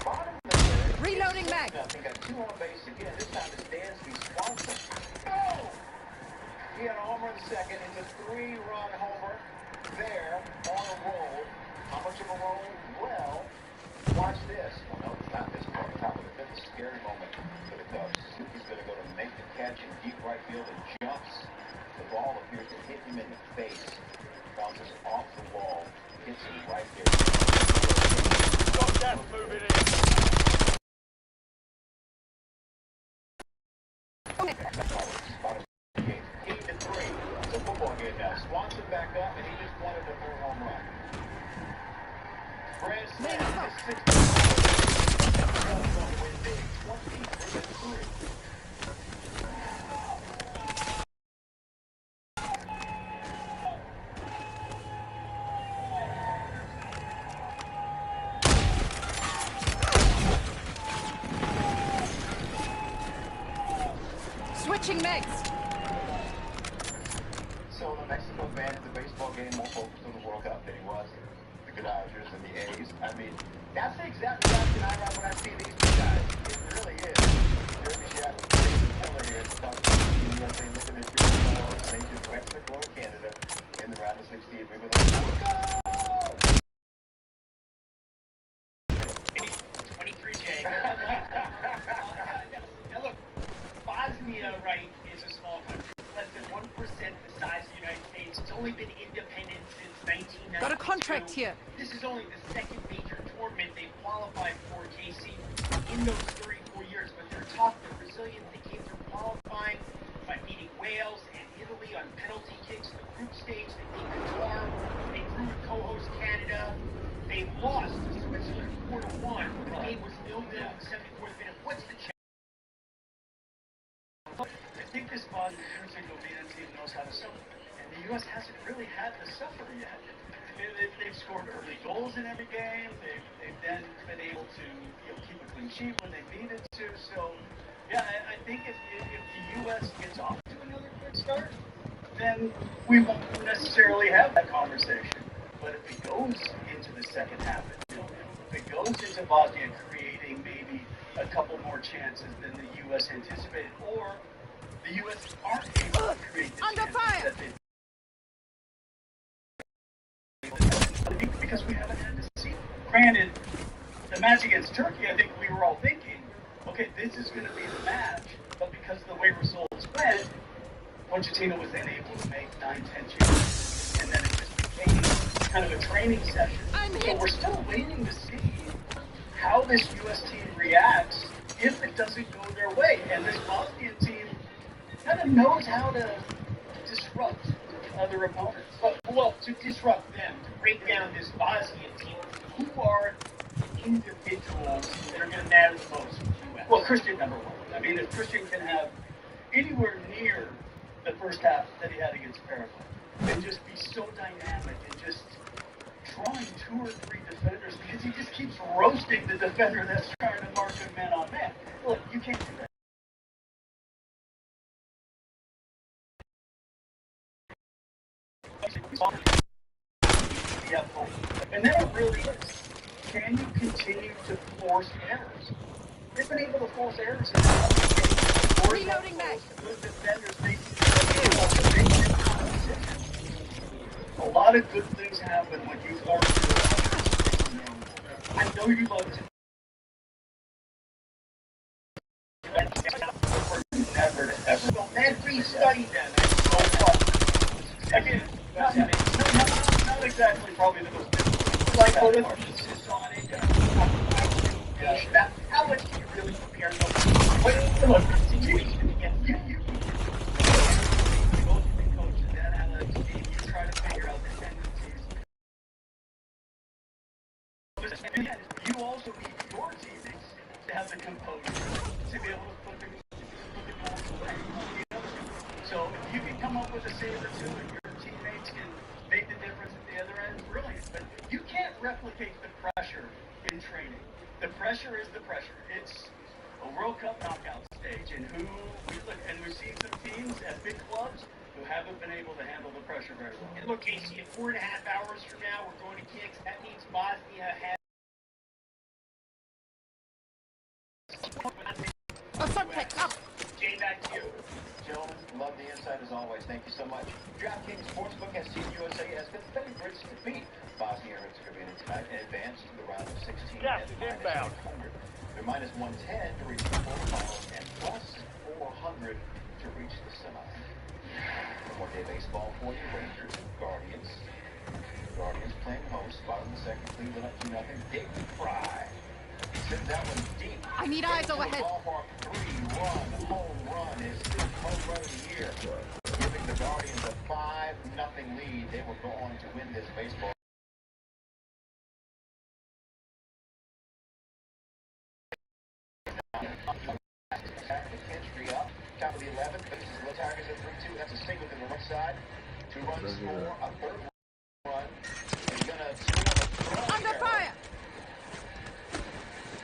Bottom of the third. Reloading mag. Nothing. Got 2 on base again. This time it's Dansby Swanson. Oh! He had a home run second. It's a 3-run homer. There on a roll. How much of a roll? Well, watch this. Well, no, it's not this part. Top of the fifth. A scary moment for the Cubs. He's going to go to make the catch in deep right field and jumps. The ball appears to hit him in the face. Bounces off the wall. Hits him right there. Got that, move it in. Game 8-3. It's a football game now. Swanson back up, and he just wanted the 3rd home run. Grand Slam is 6-4. Win big, 23-3. Switching mags. So the Mexico banned the baseball game more focused on the World Cup than he was the Dodgers and the A's. I mean, that's the exact reaction I have when I see these 2 guys. It really is. Jeremy Shaq, killer here. Talking to the USA, looking at your nations, Mexico and Canada in the round of 16. We were like, 23J. Now look, Bosnia, right, is a small country. Less than 1% the size of the United States. It's only been independent since 1992. Got a contract here. This is only the second major tournament they've qualified for, KC, in those 34 years. But they're tough. They're resilient. They came through qualifying by beating Wales and Italy on penalty kicks in the group stage. They beat Qatar. They drew with co-host Canada. They lost to Switzerland 4-1. The game was 0-0 in the 74th minute. What's the chance? I think this Bosnia team knows how to suffer. And the U.S. hasn't really had to suffer yet. They've scored early goals in every game. They've then been able to keep a clean sheet when they needed to. So, yeah, I think if the U.S. gets off to another good start, then we won't necessarily have that conversation. But if it goes into the second half, if it goes into Bosnia creating maybe a couple more chances than the U.S. anticipated, or the U.S. aren't able to create the Under fire. that they because we haven't had to see Granted, the match against Turkey, I think we were all thinking, okay, this is going to be the match, but because of the way results went, Pochettino was then able to make 9-10 changes, and then it just became kind of a training session. So we're still waiting to see how this U.S. team reacts if it doesn't go their way. And this Bosnian team kind of knows how to disrupt other opponents. Well, to disrupt them, to break down this Bosnian team, who are individuals that are going to matter the most for the U.S.? Well, Christian, number one. I mean, if Christian can have anywhere near the first half that he had against Paraguay, and just be so dynamic and just drawing 2 or 3 defenders, because he just keeps roasting the defender that's trying to mark him man on man. Look, you can't do that. And then it really is, can you continue to force errors? They've been able to force errors in the Reloading back. Good defenders a lot of good things happen when you force errors. I know you love to. Never to ever. Well, man, re-study them. Again, not exactly probably the most difficult. Like, how much do you really prepare yourself? What is the situation against you? You go to the coach and that analytics team, you try to figure out the tendencies. And you also need your teammates to have the composure to be able to put the goals away. So if you can come up with a save or two and your teammates can make the difference at the other end, brilliant. But you can't replicate the pressure in training. The pressure is the pressure. It's a World Cup knockout stage, and we've seen some teams at big clubs who haven't been able to handle the pressure very well. And look, Casey, in 4.5 hours from now, we're going to kicks. That means Bosnia has. Up. Jay, back to you. Gentlemen, love the insight as always. Thank you so much. DraftKings Sportsbook has Team USA as the favorites to beat Bosnia and Herzegovina tonight and advance to the round of 16 at -100. They're -110 to reach the quarterfinals and +400 to reach the semi. One day baseball for you, Rangers and Guardians. Guardians playing host, bottom of the second, Cleveland up 2-0. Big Fry sends that one deep. I need eyes overhead. Ballpark, 3-run home run, his 5th home run of the year, giving the Guardians a 5-0 lead. They were going to win this baseball. Entry up, top of the 11th, faces the Tigers at 3-2. That's a single to the right side. 2 runs score, a 3rd run. He's gonna score a Under fire.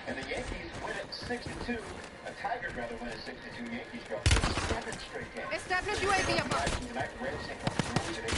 And the Yankees win it 6-2. The Tigers rather win it 6-2. Yankees drop 7 straight games. Establish UAV above. Tonight, Reds take on Brewers at 8.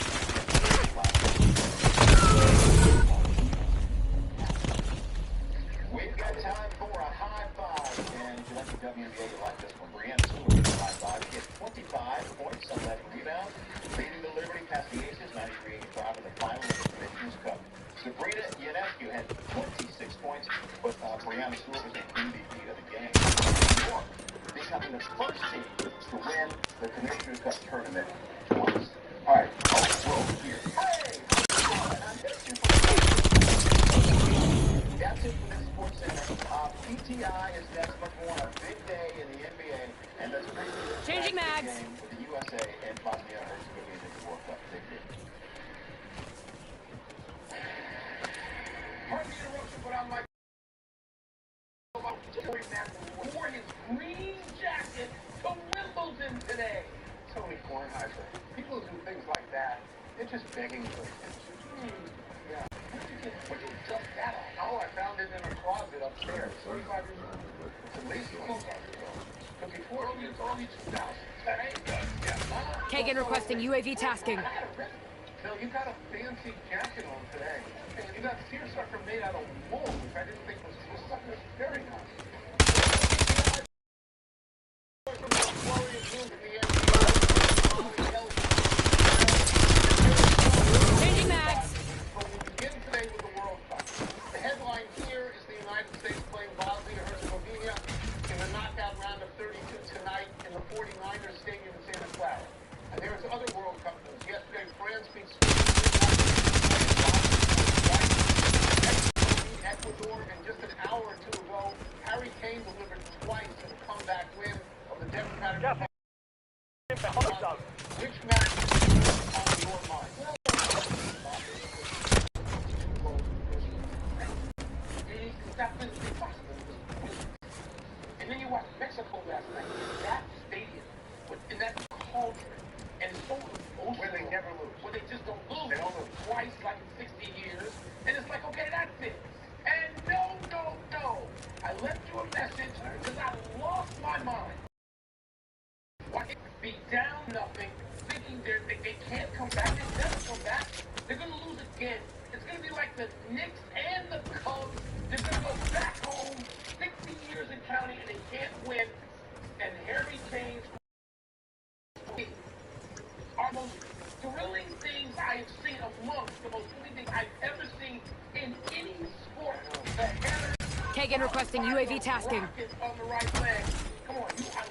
We've got time for a high five. And if you like the WNBA, you like this one. Brianna Stewart with a high five. She hit 25 points on that rebound, leading the Liberty past the Aces, 93-85 in the final of the Commissioner's Cup. Sabrina Ionescu had 26 points, but Brianna Stewart was the MVP of the game. New York becoming the first team to win the Commissioner's Cup tournament twice. All right, we're over here. Hey! That's it for this Sports Center. PTI is next, much more on a big day in the NBA, and that's Changing mags. game with the USA and Bosnia and Herzegovina in the World Cup. Big deal. Pardon the interruption, but I'm like, Joey McIlroy wore his green jacket to Wimbledon today. Tony Kornheiser. People who do things like that, they're just begging for attention. Yeah. Where'd you dump that on? Oh, I found it in a closet upstairs. 25 years old. It's at least 25 years old. But before early 2000s. Yeah. Kagan requesting UAV tasking. Bill, you got a fancy jacket on today. You got seersucker made out of wool, which I didn't think was very nice. Changing mags. But we begin today with the World Cup. The headline that been and then you watch Mexico last night. That stadium, in that cauldron, and it's so emotional. Where they never lose. Where they just don't lose. They don't lose twice, like in 60 years. And it's like, okay, that's it. And no. I left you a message because I lost my mind. Why be down nothing, thinking they can't come back. They never come back. They're going to lose again. It's going to be like the Knicks and the Cubs. They're going to go back home 60 years and counting, and they can't win. And Harry Kane's are most thrilling things I have seen, amongst the most thrilling things I've ever seen in any sport. The header. Kagan requesting UAV tasking. On the right leg. Come on, I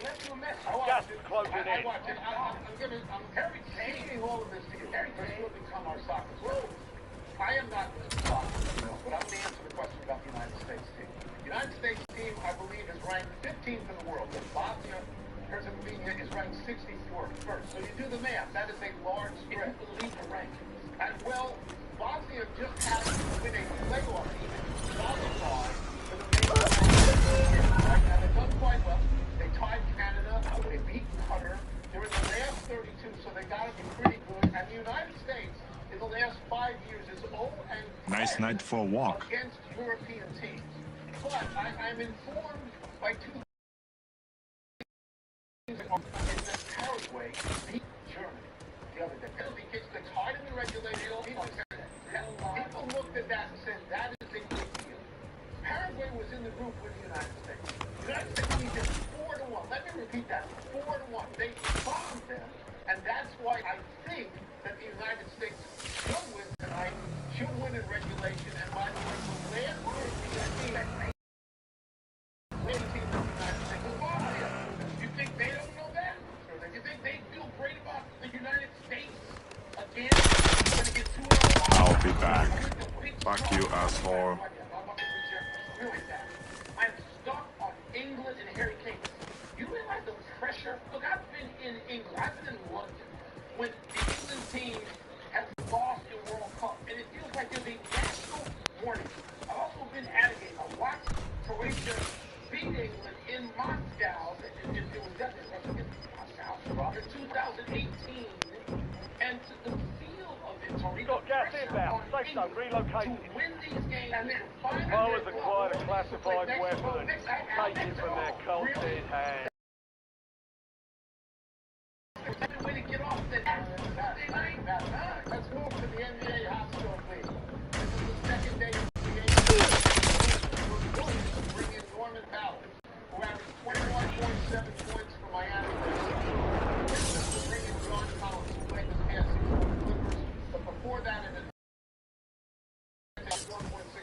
left you a message. Gas is closing in. I'm Harry Kane, all of this to you. Harry Kane will become our soccer player. I am not soccer, but I'm going to answer the question about the United States team. The United States team, I believe, is ranked 15th in the world. The Bosnia-Herzegovina is ranked 61st. So you do the math. That is a large spread. If you believe the rankings. And, well, Bosnia just had to win a playoff even qualified for the major right now. They've done quite well. They tied Canada. They beat Qatar. They're in the last 32, so they got to be pretty good. And the United States, in the last 5 years, is 0-10 Nice night for a walk. against European teams. But I'm informed by two things that Paraguay beat Germany the other day. Penalty kicks, they tied in the regulation. People looked at that and said, that is a big deal. Paraguay was in the group with the United States. The United States beat them 4-1. Let me repeat that. 4-1. They bombed them. And that's why I think that the United States should win tonight, should win in regulation. And by the way, the last European team that made the team of the United States was Bosnia. You think they don't know that? You think they feel great about the United States again? Going to get 2-0? I'll be back. Fuck you, asshole. Really bad. I'm stuck on England and Harry Kane. You realize the pressure? Look, I've been in England. I've been in London when the England team has lost in World Cup, and it feels like there's a national mourning. I've also been at a game. I watched Croatia beat England in Moscow. It was definitely Moscow in 2018, and the feel of it. You got gas inbound. Safe zone relocated. To win these games, and then finally Powers acquired a classified weapon. Take it from their cold dead hands. The way to get off the Saturday night. Let's move to the NBA hospital, please. This is the second day of the NBA. We're going to bring in Norman Powell, who averaged 21.7 points for Miami. We're bringing John Collins, who played this past season for the Clippers, but before that, in the 1.6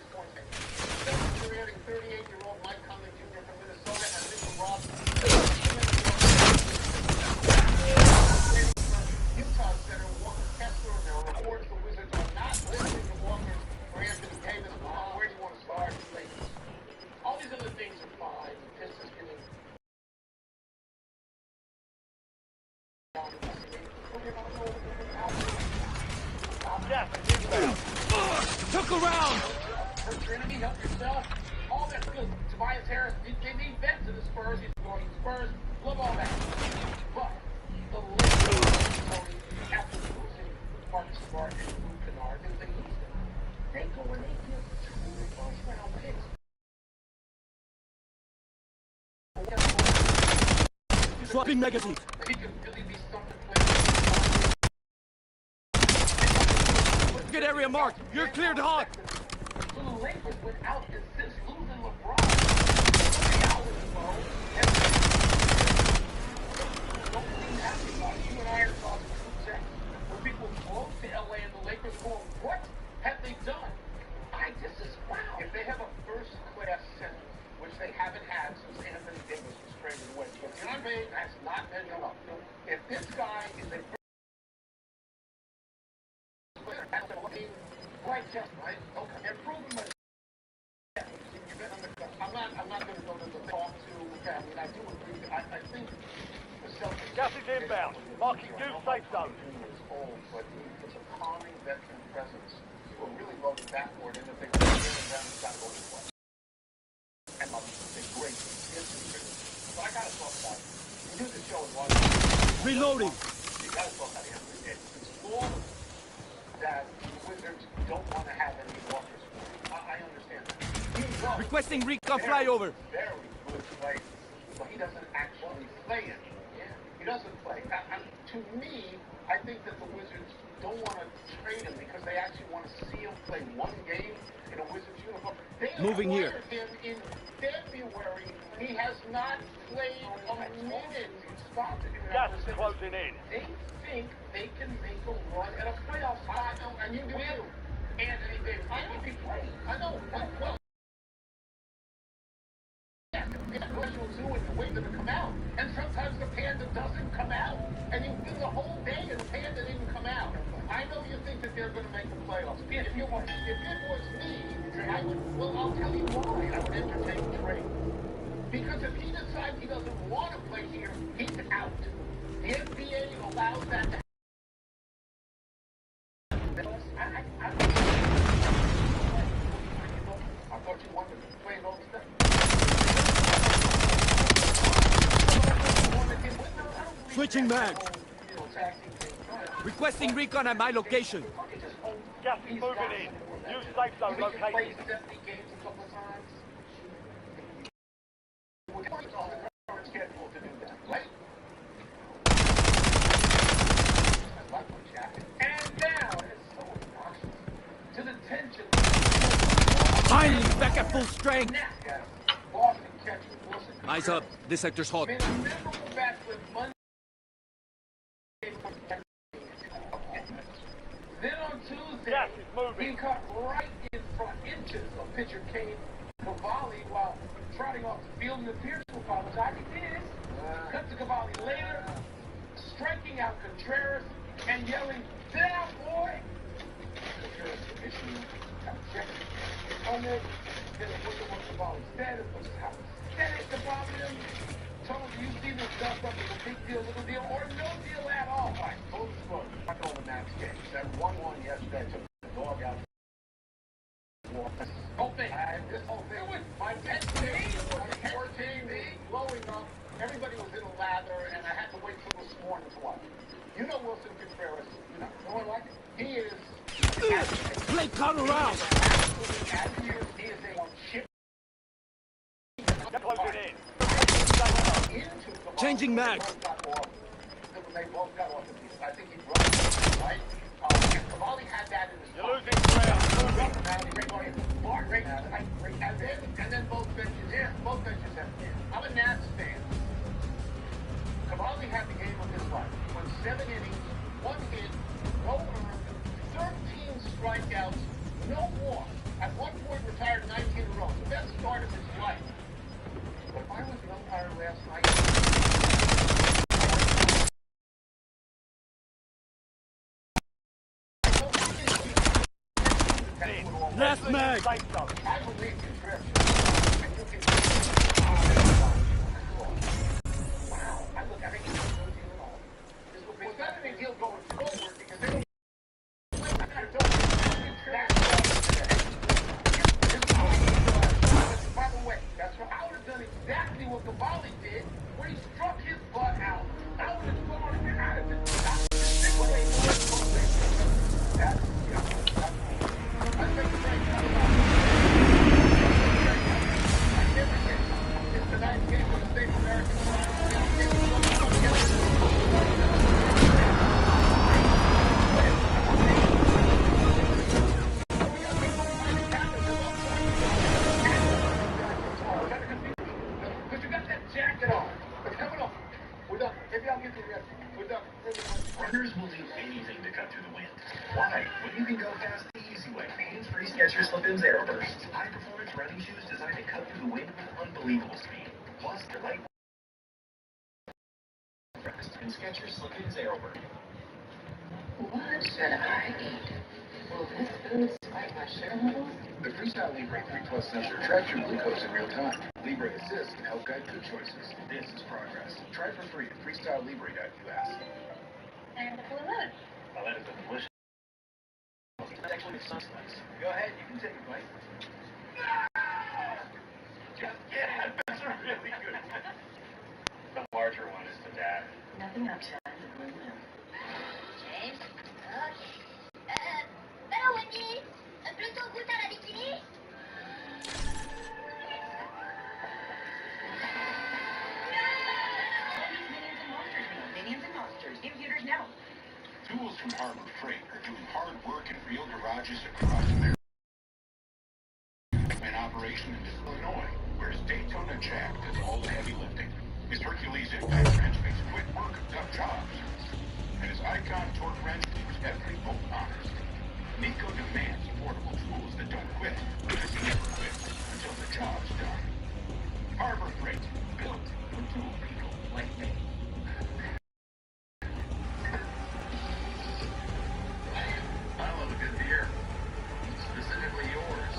points. We're adding 38-year-old Mike Conley Jr. from Minnesota and Mitchell Robinson. Utah center Walker Kessler, and there are reports the Wizards are not listening to Walker or Anthony Davis. Where do you want to start? All these other things are fine. This is getting. Gas is inbound. Took around! Hurt your enemy, help yourself. All that's good. Tobias Harris, they need vets in the Spurs. He's going to the Spurs. Love all that. But the Lakers, after losing Marcus Smart and Luke Kennard, they lose them. They go and they give 2 first-round picks. Swapping negative. He could really be something. Get area marked. You're cleared hot. So the Lakers went out and since losing LeBron, 3 hours ago, don't seem happy about it. You and I are talking about when people float to LA and the Lakers going, what have they done? This is wow. If they have a first-class center, which they haven't had since Anthony Davis was traded away, but DeAndre has not been up. If this guy is a right, just right. Okay. Improvement. I'm not going to go to the talk to. I mean, I do agree. I think the Celtics. Gas is inbound. Marking new safe zone. It's old, but it's a calming veteran presence. We're really loaded backboard, and if they go down, it's not going to play. Reloading. You gotta talk about it. It's flawless that the Wizards don't want to have any walkers. I understand that. Requesting recon flyover. Very good player, but he doesn't actually play it. Yeah. He doesn't play. To me, I think that the Wizards don't want to trade him because they actually want to see him play one game in a Wizards uniform. They Moving here. him in February. He has not played a minute. Gas is closing in. They think they can make a run at a playoff spot, and you do too. Anthony Davis, I know he played. I know. Well, it's special too, and you wait for them to come out. And sometimes the panda doesn't come out, and you win the whole day, and the panda didn't come out. I know you think that they're going to make the playoffs. If it was me, I would. Well, I'll tell you why. I would entertain trade. Because if he decides he doesn't want to play here, he's out. The NBA allows that to happen. I thought you wanted to play all the stuff. Switching mags. Requesting recon at my location. Gas is moving in. New safe zone located. Finally, back at full strength. Eyes up. This sector's hot. Then on Tuesday, he cut right in front, inches of pitcher Kane Cavalli while trotting off the field, and the Pierce will follow. He did. Cut to Cavalli later, striking out Contreras and yelling, "Down, boy!" Contreras issued objection. On it, then it was what Cavalli said. It was how he said it to bother him. Told him, "Do you see this stuff up as a big deal, little deal, or no deal at all?" All right, full disclosure. I called the Nats game. That 1-1 yesterday took the dog out. This whole thing, it was my 10 team, 14 blowing up. Everybody was in a lather, and I had to wait till this morning to watch. You know Wilson Contreras. You know what I like? He is. Play count around. He is a ship. Closing in. Changing mag. They both got off the piece. I think he dropped, right? Cavalli had that in his You're losing ground. And then both benches have. I'm a Nats fan. Cavalli had the game of his life. He went 7 innings, 1 hit, no earned, 13 strikeouts, no walk. At one point retired 19 in a row. The best start of his life. But if I was the umpire last night, last mag. I believe you, Trish. And you can. Wow. I think it's no deal at all. It's not a big deal going forward because they don't. By the way, that's what I would have done exactly what Cavalli did when he struck his butt out. I would have gone and out of it. That's I think the same kind of it's the ninth game of the State of American but you got that jacket on. It's coming off. We're done. Maybe I'll get to the rest. We're done. Runners will do anything to cut through the wind. Why? When you can go fast the easy way. Hands-free Skechers Slip-ins Aeroburst. High-performance running shoes designed to cut through the wind with unbelievable speed. Plus, they're light. And Skechers Slip-ins Aeroburst. What should I eat? Will this food spike my sugar levels? The Freestyle Libre 3 Plus sensor tracks your glucose in real time. Libre Assist can help guide food choices. This is progress. Try for free at freestylelibre.us. And the full moon. Oh, that is delicious. That's actually the sun slice. Go ahead, you can take a bite. Just kidding, that's really good. The larger one is the dad. Nothing up, son. Minions and monsters. In theaters now. Tools from Harbor Freight are doing hard work in real garages across America. In operation in Illinois, whereas Daytona Jack does all the heavy lifting. His Hercules impact wrench makes quick work of tough jobs. And his Icon torque wrench keeps every bolt honest. Nico demands portable tools that don't quit, because he never quits until the job's done. Harbor Freight, built for tool people like me. I love a good beer. Specifically yours.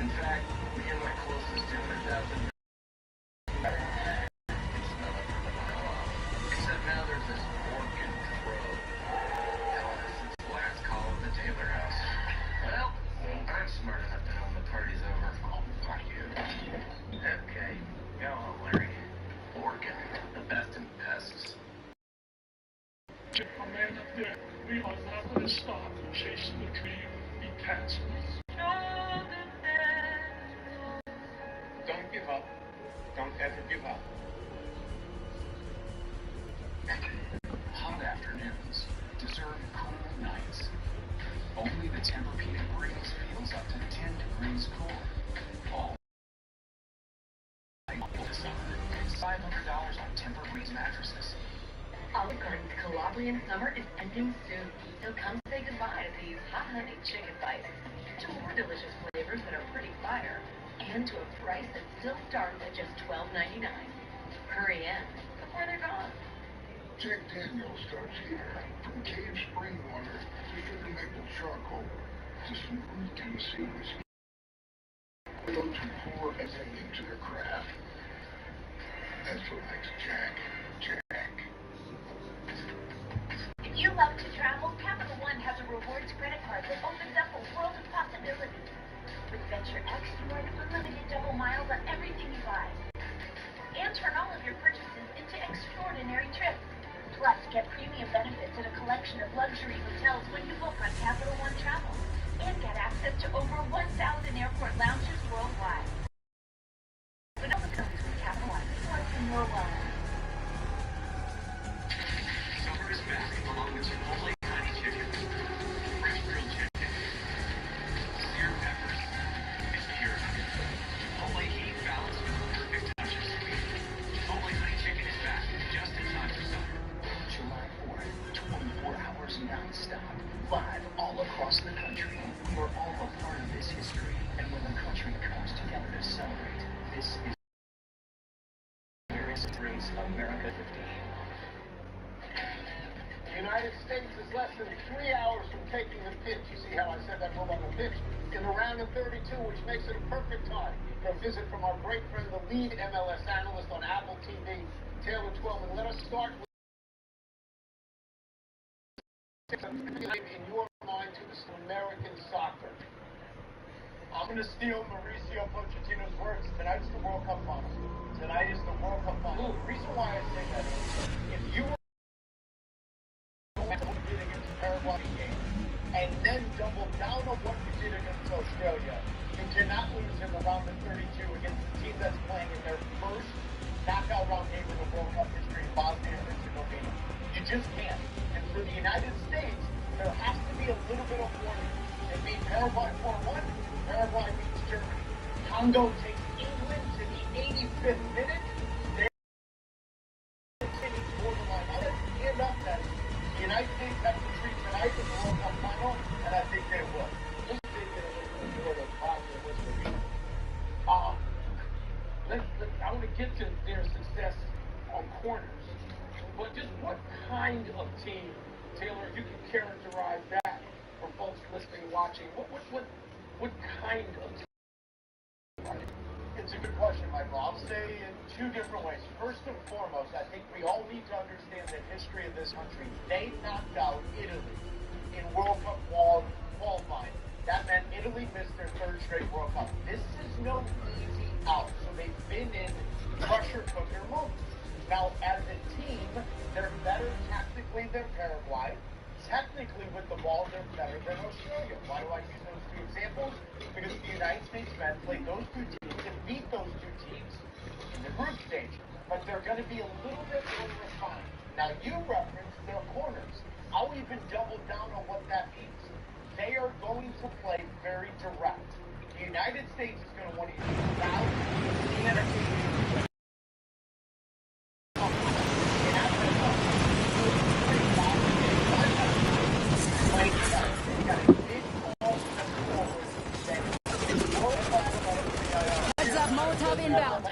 In fact, me and my closest 200,000 except now there's this Orkin Pro telling us it's the last call at the Taylor house. Well, I'm smart enough to know when the party's over. Oh, fuck you. Okay, go on, Larry. Orkin, the best in pests. A man up there, we are not going to stop chasing the dream he cancels. Don't give up. Don't ever give up. Hot afternoons deserve cool nights. Only the Tempur-Pedic breeze feels up to 10 degrees cool. All this summer. $500 on Tempur-Breeze mattresses. Olive Garden's Calabrian summer is ending soon, so come say goodbye to these hot honey chicken bites. To more delicious flavors that are pretty fire, and to a price that still starts at just $12.99. Hurry in before they're gone. Jack Daniels starts here. From cave spring water to sugar maple charcoal to smooth Tennessee whiskey. Those who pour everything to their craft. That's what makes Jack, Jack. If you love to travel, Capital One has a rewards credit card that opens up a world of possibilities. With Venture X, you earn unlimited double miles on everything you buy. And turn all of your purchases into extraordinary trips. Plus, get premium benefits at a collection of luxury hotels when you book on Capital One Travel. And get access to over 1,000 airport lounges worldwide. But all the comes with Capital One. What's in your wallet? Summer is back along with Chipotle honey chicken, fresh grilled chicken, seared peppers, and pure honey. Chipotle heat balanced with the perfect touch of sweet. Chipotle honey chicken is back just in time for summer. July 4th, 24 hours non-stop, live all across the country. We're all a part of this history, and when the country comes together to celebrate, this is Race America 15. The United States is less than 3 hours from taking the pitch. You see how I said that wrong on the pitch? In the round of 32, which makes it a perfect time for a visit from our great friend, the lead MLS analyst on Apple TV, Taylor Twellman. Let us start with in your mind to this American soccer. I'm going to steal Mauricio Pochettino's words. Tonight's the World Cup final. Tonight is the World Cup final. The reason why I say that is, if you were what you did against the Paraguay game, and then double down on what you did against Australia, you cannot lose in the round of 32 against the team that's playing in their first knockout round game in the World Cup history, Bosnia and Herzegovina. You just can't. And for the United States, there has to be a little bit of warning. They beat Paraguay 4-1. Paraguay beats Germany. Congo takes England to the 85th minute. They're borderline. I'll stand up that the United States have to treat tonight as the World Cup final, and I think they will. Just take it a little bit of positive history. I want to get to their success on corners. But just what kind of team, Taylor, you can characterize that for folks listening and watching? What kind of team? It's a good question, Michael. I'll say in two different ways. First and foremost, I think we all need to understand the history of this country. They knocked out Italy in World Cup qualifying. That meant Italy missed their third straight World Cup. This is no easy out. So they've been in pressure cooker mode. Now, as a team, they're better tactically than Paraguay. Technically, with the ball, they're better than Australia. Why do I use those States men played those two teams and beat those two teams in the group stage. But they're going to be a little bit more refined. Now, you referenced their corners. I'll even double down on what that means. They are going to play very direct. The United States is going to want to use thousands Heads up, Molotov inbound.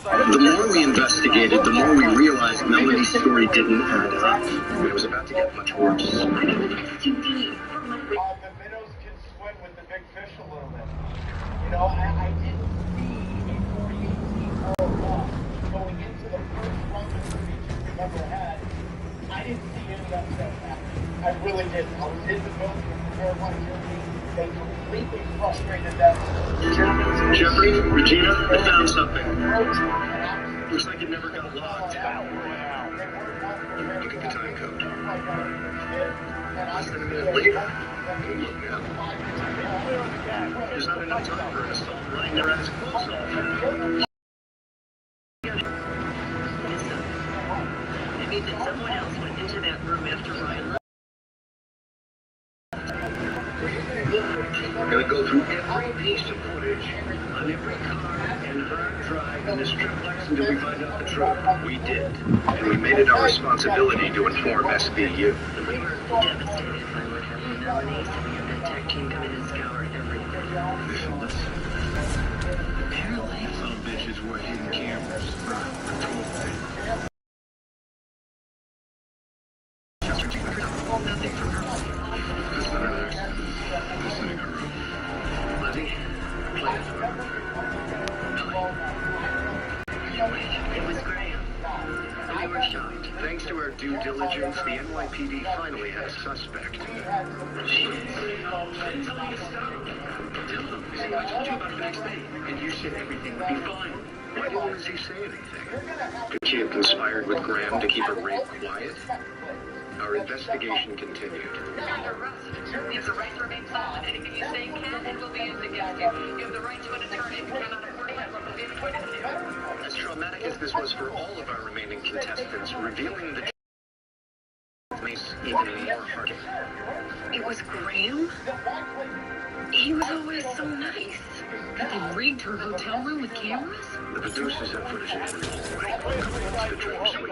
The more we investigated, the more we realized Melanie's story didn't add up. It was about to get much worse. The minnows can swim with the big fish a little bit. You know, I didn't see a 48-team World Cup going into the first round of 32 we've ever had. I didn't see any upset happening. I really didn't. I was in the building with Carolina Germany. They completely frustrated them. Jeffrey, Regina, I found something. Looks like it never got logged. Look at the time code. Less than a minute later. Look now. There's not enough time for an assault running their ass close off. It means that someone else went into that room after Ryan left. We're going to go through every piece of footage on every car and hard drive in this triplex until we find out the truth. We did. And we made it our responsibility to inform SVU. We were devastated by what happened to Melanie, so we had the tech team come in and scour everywhere. Apparently, some bitches were hidden cameras. Nothing from her. Listening her room. Lizzie, play us around. It was Graham. We were shocked. Thanks to our due diligence, the NYPD finally had a suspect. Tell them. See, I told you about it the next day, and you said everything would be fine. Why didn't Lizzie say anything? Could she have conspired with Graham to keep her rape quiet? Our investigation continued. Under arrest. You have the right to remain silent. Anything you say can and will be used against you. You have the right to an attorney. If you're not affording that, what will be between us two? As traumatic as this was for all of our remaining contestants, revealing the truth makes even more heartache. It was Graham? He was always so nice. They rigged her hotel room with cameras? The producers have footage of everything. It's the dream suite.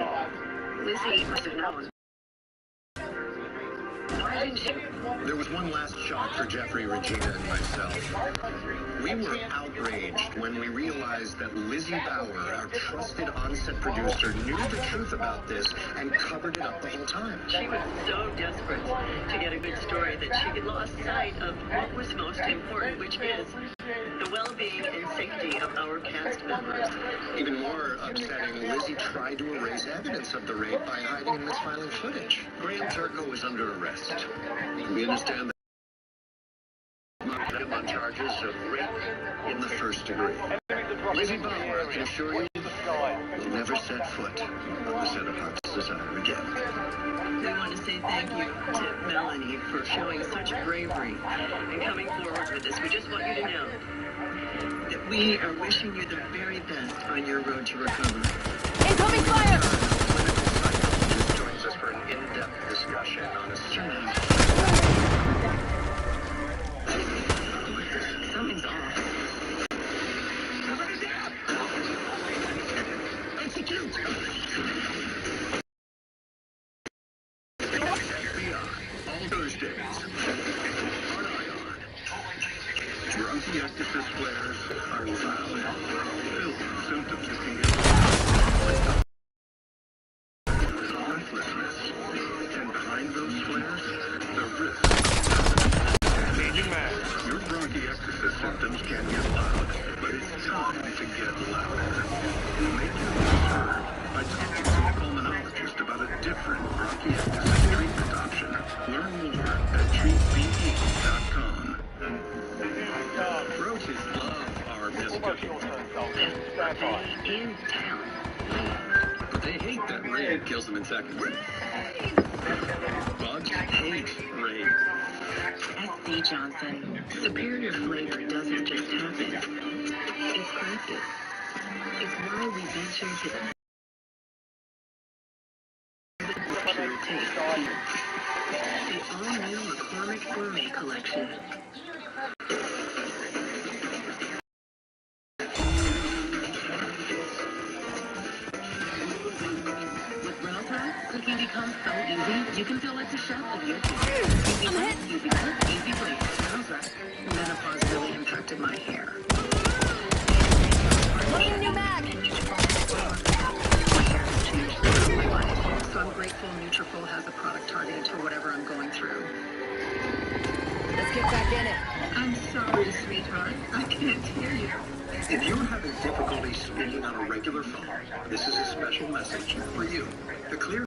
Lizzie must have known. Why didn't she? There was one last shock for Jeffrey, Regina, and myself. We were outraged when we realized that Lizzie Bauer, our trusted on-set producer, knew the truth about this and covered it up the whole time. She was so desperate to get a good story that she had lost sight of what was most important, which is the well-being and safety of our cast members. Even more upsetting, Lizzie tried to erase evidence of the rape by hiding and misfiling footage. Graham Turco is under arrest. We understand that on charges of rape in the first degree. Lizzie Bauer, I can assure you, will never set foot on the set of Hot Desire again. We want to say thank you to Melanie for showing such bravery and coming forward with this. We just want you to know that we are wishing you the very best on your road to recovery. Incoming fire! Joins us for an in-depth discussion on a certain... Something's off. Execute! All Thursdays. On Ion. Bronchiectasis flares are loud. Physical symptoms that can get breathlessness. And behind those flares, the risk. Aging man, your bronchiectasis symptoms can get loud, but it's time to get louder. Make your voice heard by talking to a pulmonologist about a different bronchiectasis treatment option. Learn more at treatme.com. kills them in seconds. Bugs hate rain. S.C. Johnson. Superior flavor doesn't just happen. It's crafted. It's why we venture to the pure taste. The all-new McCormick Gourmet Collection. With Relta, cooking becomes so easy, you can feel like the chef of your kitchen. Easy cook, easy cook, easy flavor. Smells right. Menopause really impacted my hair. Loading new mag. So I'm grateful Nutrafol has a product targeted to whatever I'm going through. Let's get back in it. I'm sorry, sweetheart. I can't hear you. If you're having difficulty speaking on a regular phone, this is a special message for you. The clear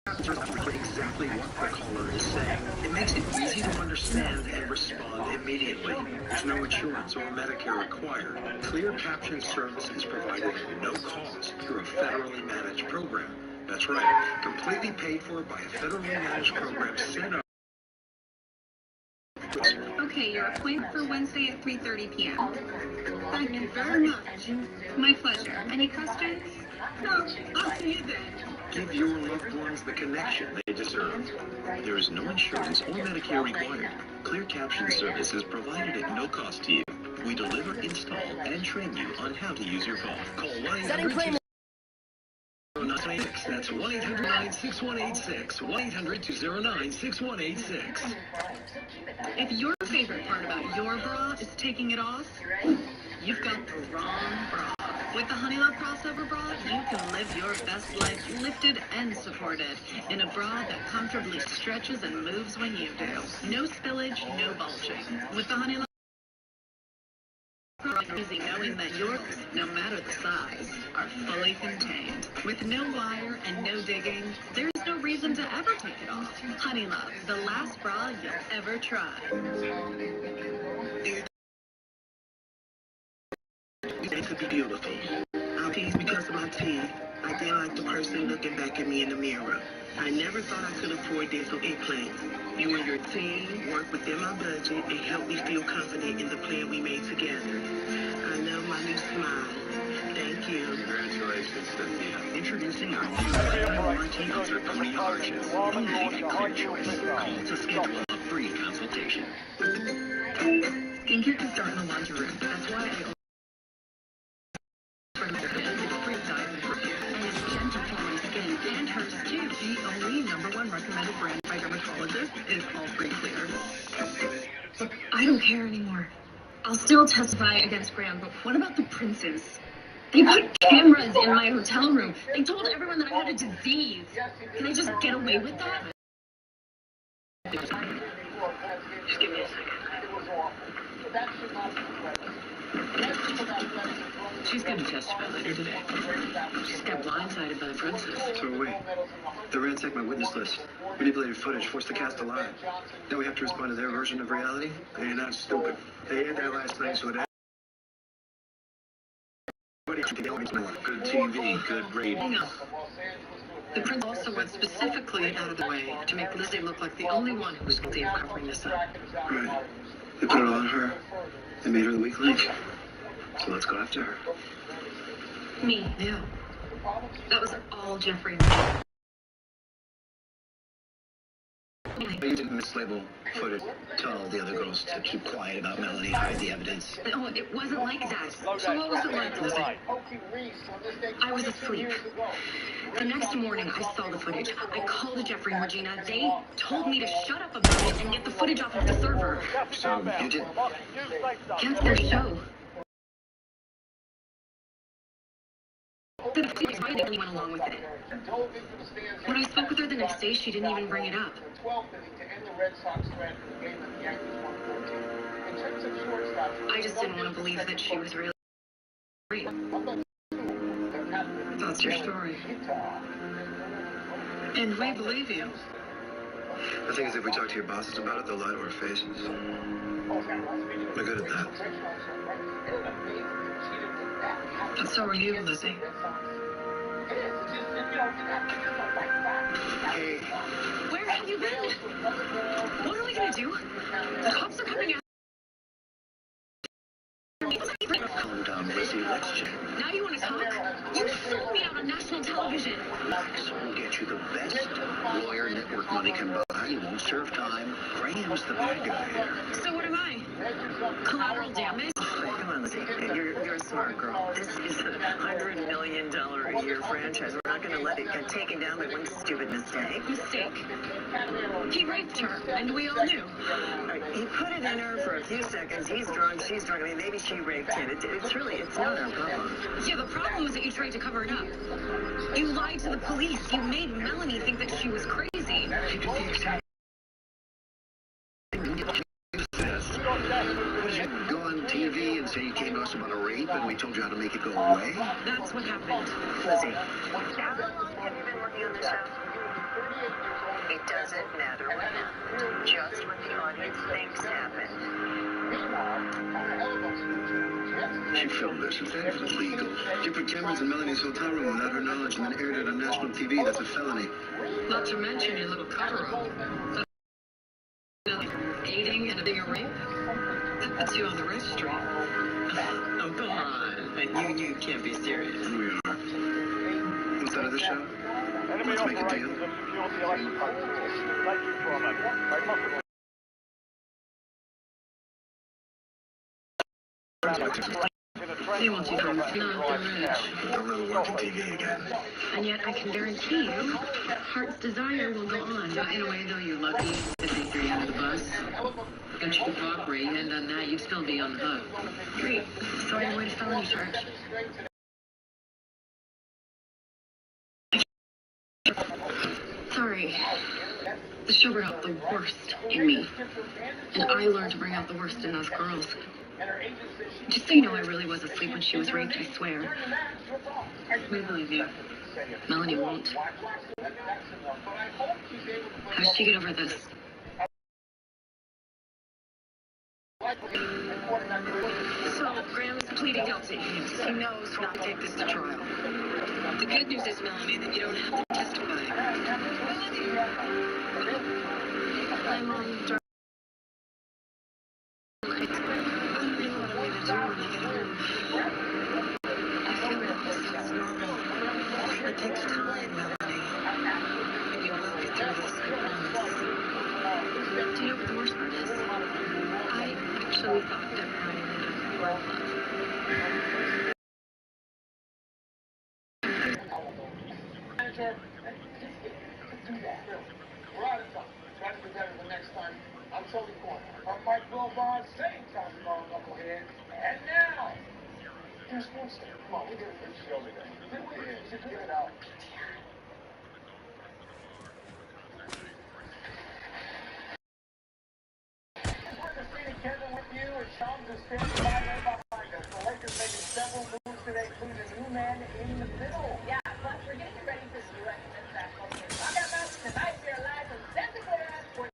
exactly what the caller is saying. It makes it easy to understand and respond immediately. There's no insurance or Medicare required. Clear caption service is provided at no cost through a federally managed program. That's right, completely paid for by a federally managed program set up. Okay, your appointment for Wednesday at 3:30 p.m. Thank you very much. My pleasure. Any questions? No, I'll see you then. Give your loved ones the connection they deserve. There is no insurance or Medicare required. Clear caption service is provided at no cost to you. We deliver, install, and train you on how to use your phone. Call 1-800-209-6186. That's 1-800-96186. 1-800-209-6186. If your favorite part about your bra is taking it off, you've got the wrong bra. With the Honeylove crossover bra, you can live your best life lifted and supported in a bra that comfortably stretches and moves when you do. No spillage, no bulging. With the Honeylove, easy knowing that yours, no matter the size, are fully contained. With no wire and no digging, there's no reason to ever take it off. Honeylove, the last bra you'll ever try. It could be beautiful. I'll tease because of my teeth. I feel like the person looking back at me in the mirror. I never thought I could afford dental implants. You and your team work within my budget and help me feel confident in the plan we made together. I love my new smile. Thank you. Congratulations, Cynthia. Introducing our new lifetime warranty on zirconia arches. Only a clear choice. Call to schedule a free consultation. Skincare can start in the laundry room. That's why I and hers too. The only #1 recommended brand by dermatologists is all free clear. Look, I don't care anymore. I'll still testify against Graham, but what about the princes? They put cameras in my hotel room. They told everyone that I had a disease. Can I just get away with that? Just give me a second. She's going to testify later today. She's got blindsided by the princess. So are we. They ransacked my witness list. Manipulated footage, forced the cast to lie. Now we have to respond to their version of reality? They're not stupid. They aired that last night, so it good TV, good rating. No. The prince also went specifically out of the way to make Lizzie look like the only one who was guilty of covering this up. Right. They put it on her. They made her the weak link. So let's go after her. Me? Yeah. That was all Jeffrey. You didn't mislabel footage. Tell all the other girls to keep quiet about Melanie, hide the evidence. Oh, it wasn't like that. So what was it like, Lizzie? I was asleep. The next morning, I saw the footage. I called Jeffrey and Regina. They told me to shut up about it and get the footage off of the server. So you did? That's their show. Why they went along with it? When I spoke with her the next day, she didn't even bring it up. I just didn't want to believe that she was really free. That's your story. And we believe you. The thing is, if we talk to your bosses about it, they'll lie to our faces. We're good at that. But so are you, Lizzie. Hey. Where have you been? What are we gonna do? The cops are coming out. Calm down, Lizzie. Let's chat. Now you want to talk? You sold me out on national television. Max will get you the best lawyer network money can buy. You won't serve time. Graham's the bad guy here. So what am I? Collateral damage? Come on, Lizzie. You're a smart girl. This is $100 million a year franchise. We're not going to let it get taken down by one stupid mistake. Mistake? He raped her, and we all knew. Right, he put it in her for a few seconds. He's drunk, she's drunk. I mean, maybe she raped him. It's not our problem. Yeah, the problem was that you tried to cover it up. You lied to the police. You made Melanie think that she was crazy. She did the exact go on TV and say you came to us about a rape and we told you how to make it go away? That's what happened. Lizzie, how long have you been working on the show? It doesn't matter what happened. Just what the audience thinks happened. She filmed this. It's illegal. She put cameras in Melanie's hotel room without her knowledge and then aired it on national TV. That's a felony. Not to mention your little cover-up. Aiding and abetting a rape? That puts you on the registry. Oh, come on. You can't be serious. We are. Instead of the show, let's make a deal. They want you to not the rich. Don't really work in TV again. And yet I can guarantee you, Heart's Desire will go on. In a way, though, you're lucky that they threw you under the bus. Got you to cooperate, and on that, you'd still be on the hook. Great. So I avoid a felony charge. Sorry. The show brought out the worst in me. And I learned to bring out the worst in those girls. Just so you know, I really was asleep when she was raped, I swear. We believe you. Melanie won't. How'd she get over this? So, Graham's pleading guilty. He knows not to take this to trial. The good news is, Melanie, that you don't have to testify. I'm on drugs. It takes time, Melanie. And you will get through this, I promise. Do you know what the worst part is? I actually thought that Brian and I were in love. Manager, we're out of time. Try to do better the next time. I'm Charlie Corner. I'm Mike Wilbon, same time tomorrow, knucklehead. And now, here's sports day. Come on, we did a good show today. Did we? Did we get it out? We're the city Kevin with you, and Sean's just standing right there behind us. The Lakers making several moves today, including a new man in the middle. Yeah, plus we're getting you ready for the U.S. Men's National Team. I'm your host tonight. We are live from Santa Clara for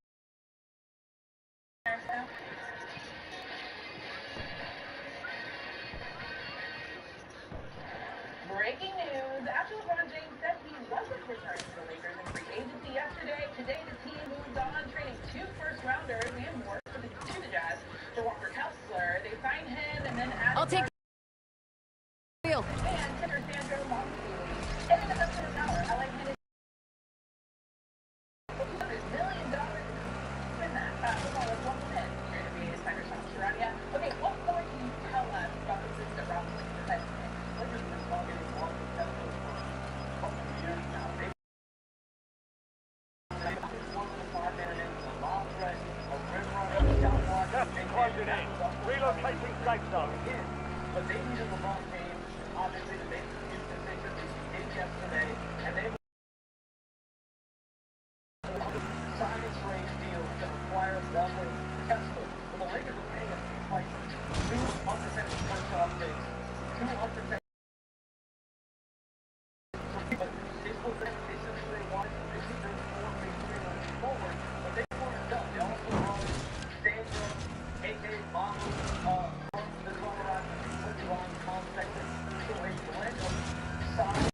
breaking news. After LeBron James said he wasn't returning to the Lakers in free agency yesterday, today the team moved on, trading 2 first-rounders and more to the Jazz for Walker Kessler. They signed him and then added... I'll take the wheel. And Tinder Sandro Moxley. And in the first hour, LA handed $200 million in that. Football was 1 win. Here to be insider Sean Sharania. Okay, what more can you tell us about the things that Rob said? Closing in. Relocating safe zone. But they needed LeBron James, obviously, to make his decision. They did yesterday, and they signed a trade deal to acquire Walker Kessler. But the Lakers are paying like 2 unprotected first-round picks, 2 unprotected. But they still think they said they wanted to make sure they're moving forward, but they weren't done. They also brought Sandro, a.k.a. Bahu, from the Colorado, put you on contract with Orlando, signed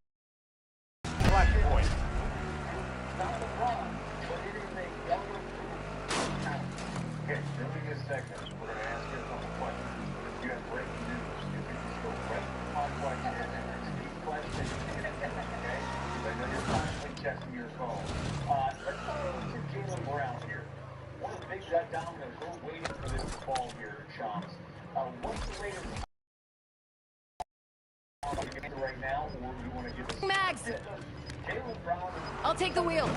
Jet Dominance, we're waiting for this to fall here, Shams. What's the latest right now, or do you want to give us Mags! Jaylen Brown? I'll take the wheel. Just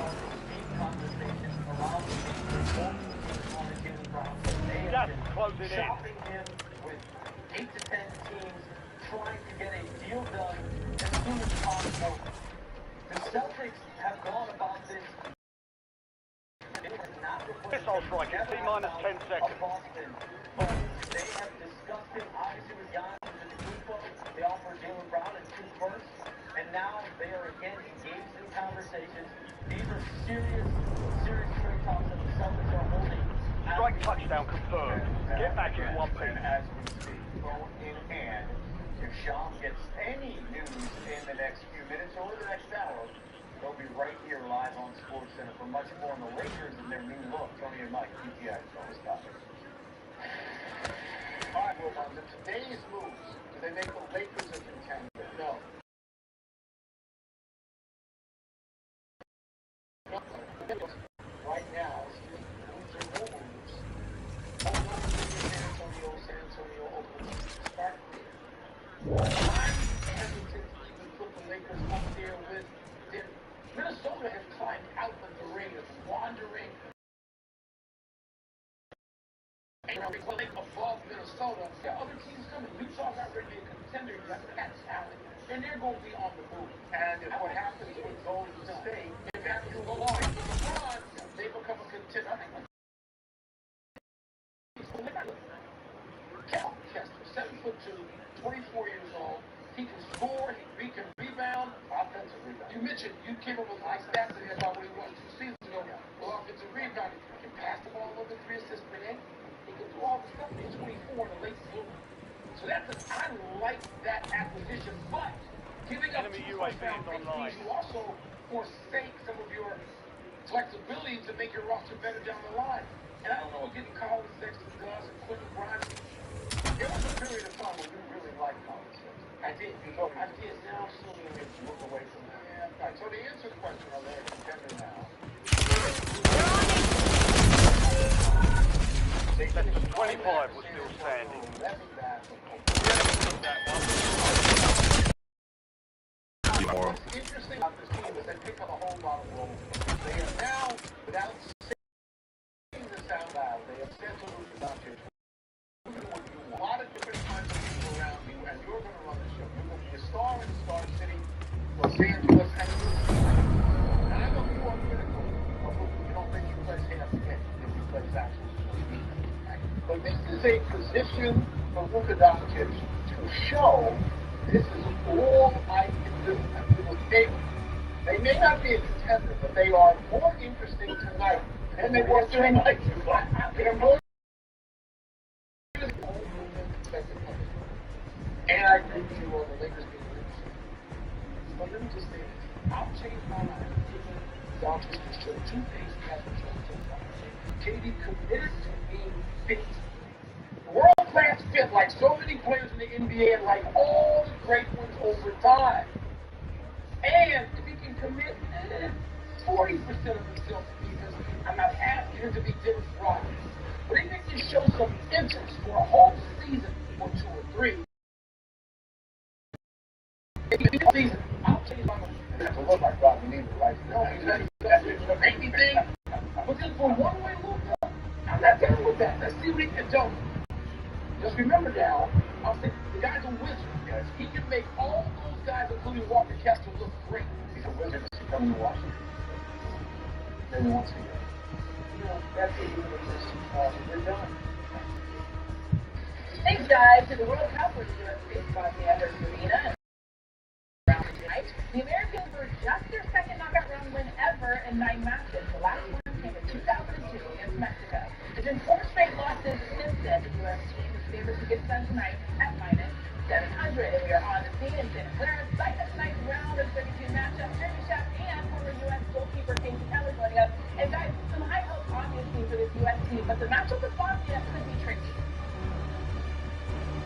closing in. Shopping him with 8 to 10 teams, trying to get a deal done as soon as possible. The Celtics have gone about this. Missile strike, T-minus 10 seconds. Boston, but they have discussed it, obviously, with Giannis and the Kupo. They offered Jaylen Brown and 2 firsts, and now they are again engaged in conversations. These are serious trade talks that the Celtics are holding. Strike touchdown confirmed. Get back in one piece. As we speak, phone in hand, if Sean gets any news in the next few minutes or the next hour, they'll be right here live on SportsCenter for much more on the Lakers and their new look. Tony and Mike, PTX, always topic. All right, well, on today's moves, do they make the Lakers a contender? No. Right now, moves are no moves. San Antonio opens start there. I'm hesitant to even put the Lakers up there with them. Minnesota has climbed out of the ring of wandering. And above Minnesota, there are other teams coming. Utah's already a contender. You have that talent. And they're going to be on the move. And if what happens with Golden State, if after LeBron, they become a contender. I think Cal Kester, 7'2", 24 years old. He can score, he can rebound, offensive rebound. You mentioned, you came up with high stats today about what he was 2 seasons ago. Well, offensive rebounding, he can pass the ball over 3 assists per game. He can do all the stuff. He's 24 in the late season. So I like that acquisition, but giving up 2 first-round picks means you also forsake some of your flexibility to make your roster better down the line. And I don't know what getting Colin Sexton does and Quentin Grimes. There was a period of time when you really liked Colin Sexton. I did. I did. Now I'm still going to look away from that. Yeah. All right, so to answer the question, are they a contender now? Section 25 was still standing. What's interesting about this team is they pick up a whole lot of roles. They are now, without saying this out loud, they have said to Luka Doncic, a lot of different kinds of people around you, and you're going to run the show. You're going to be a star in Star City, Los Angeles, and now I know you are critical of Luka. You don't think he plays half the game if he plays actually. But this is a position for Luka Doncic to show this is all I can do. They may not be a contender, but they are more interesting tonight than they were during night. They're more and I agree with you on the Lakers being interesting. But let me just say this. I'll change my mind. Doncic can show 2 things he hasn't shown so far. KD committed to being fit. World-class fit, like so many players in the NBA and like all the great ones over time. And if he can commit 40% of himself to defense, I'm not asking him to be Dennis Rodman. But if he can show some interest for a whole season or 2 or 3, season, I'll change my mind. It look like Rodman either, right? No, he's not the anything. But just for one-way look, I'm not done with that. Let's see what he can do. Just remember now, I'll say the guy's a wizard. Yes. He can make all those guys, including Walker Kessler, look great. He's a wizard. He's coming to Washington. Maybe once a year. You know, that's it. We're done. Thanks, guys, to the World Cup, which is based on the Everett Arena. Tonight, the Americans were just their second knockout round win ever in 9 matches. The last one came in 2002 against Mexico. It's been 4 straight losses since then. The U.S. team is favored to get done tonight at -700. And we are on the scene in Santa Clara. Sight of tonight's round of 32 matchup. Jeremy Schaap and former U.S. goalkeeper Casey Keller joining us. And guys, some high hopes obviously for this U.S. team, but the matchup with Bosnia could be tricky.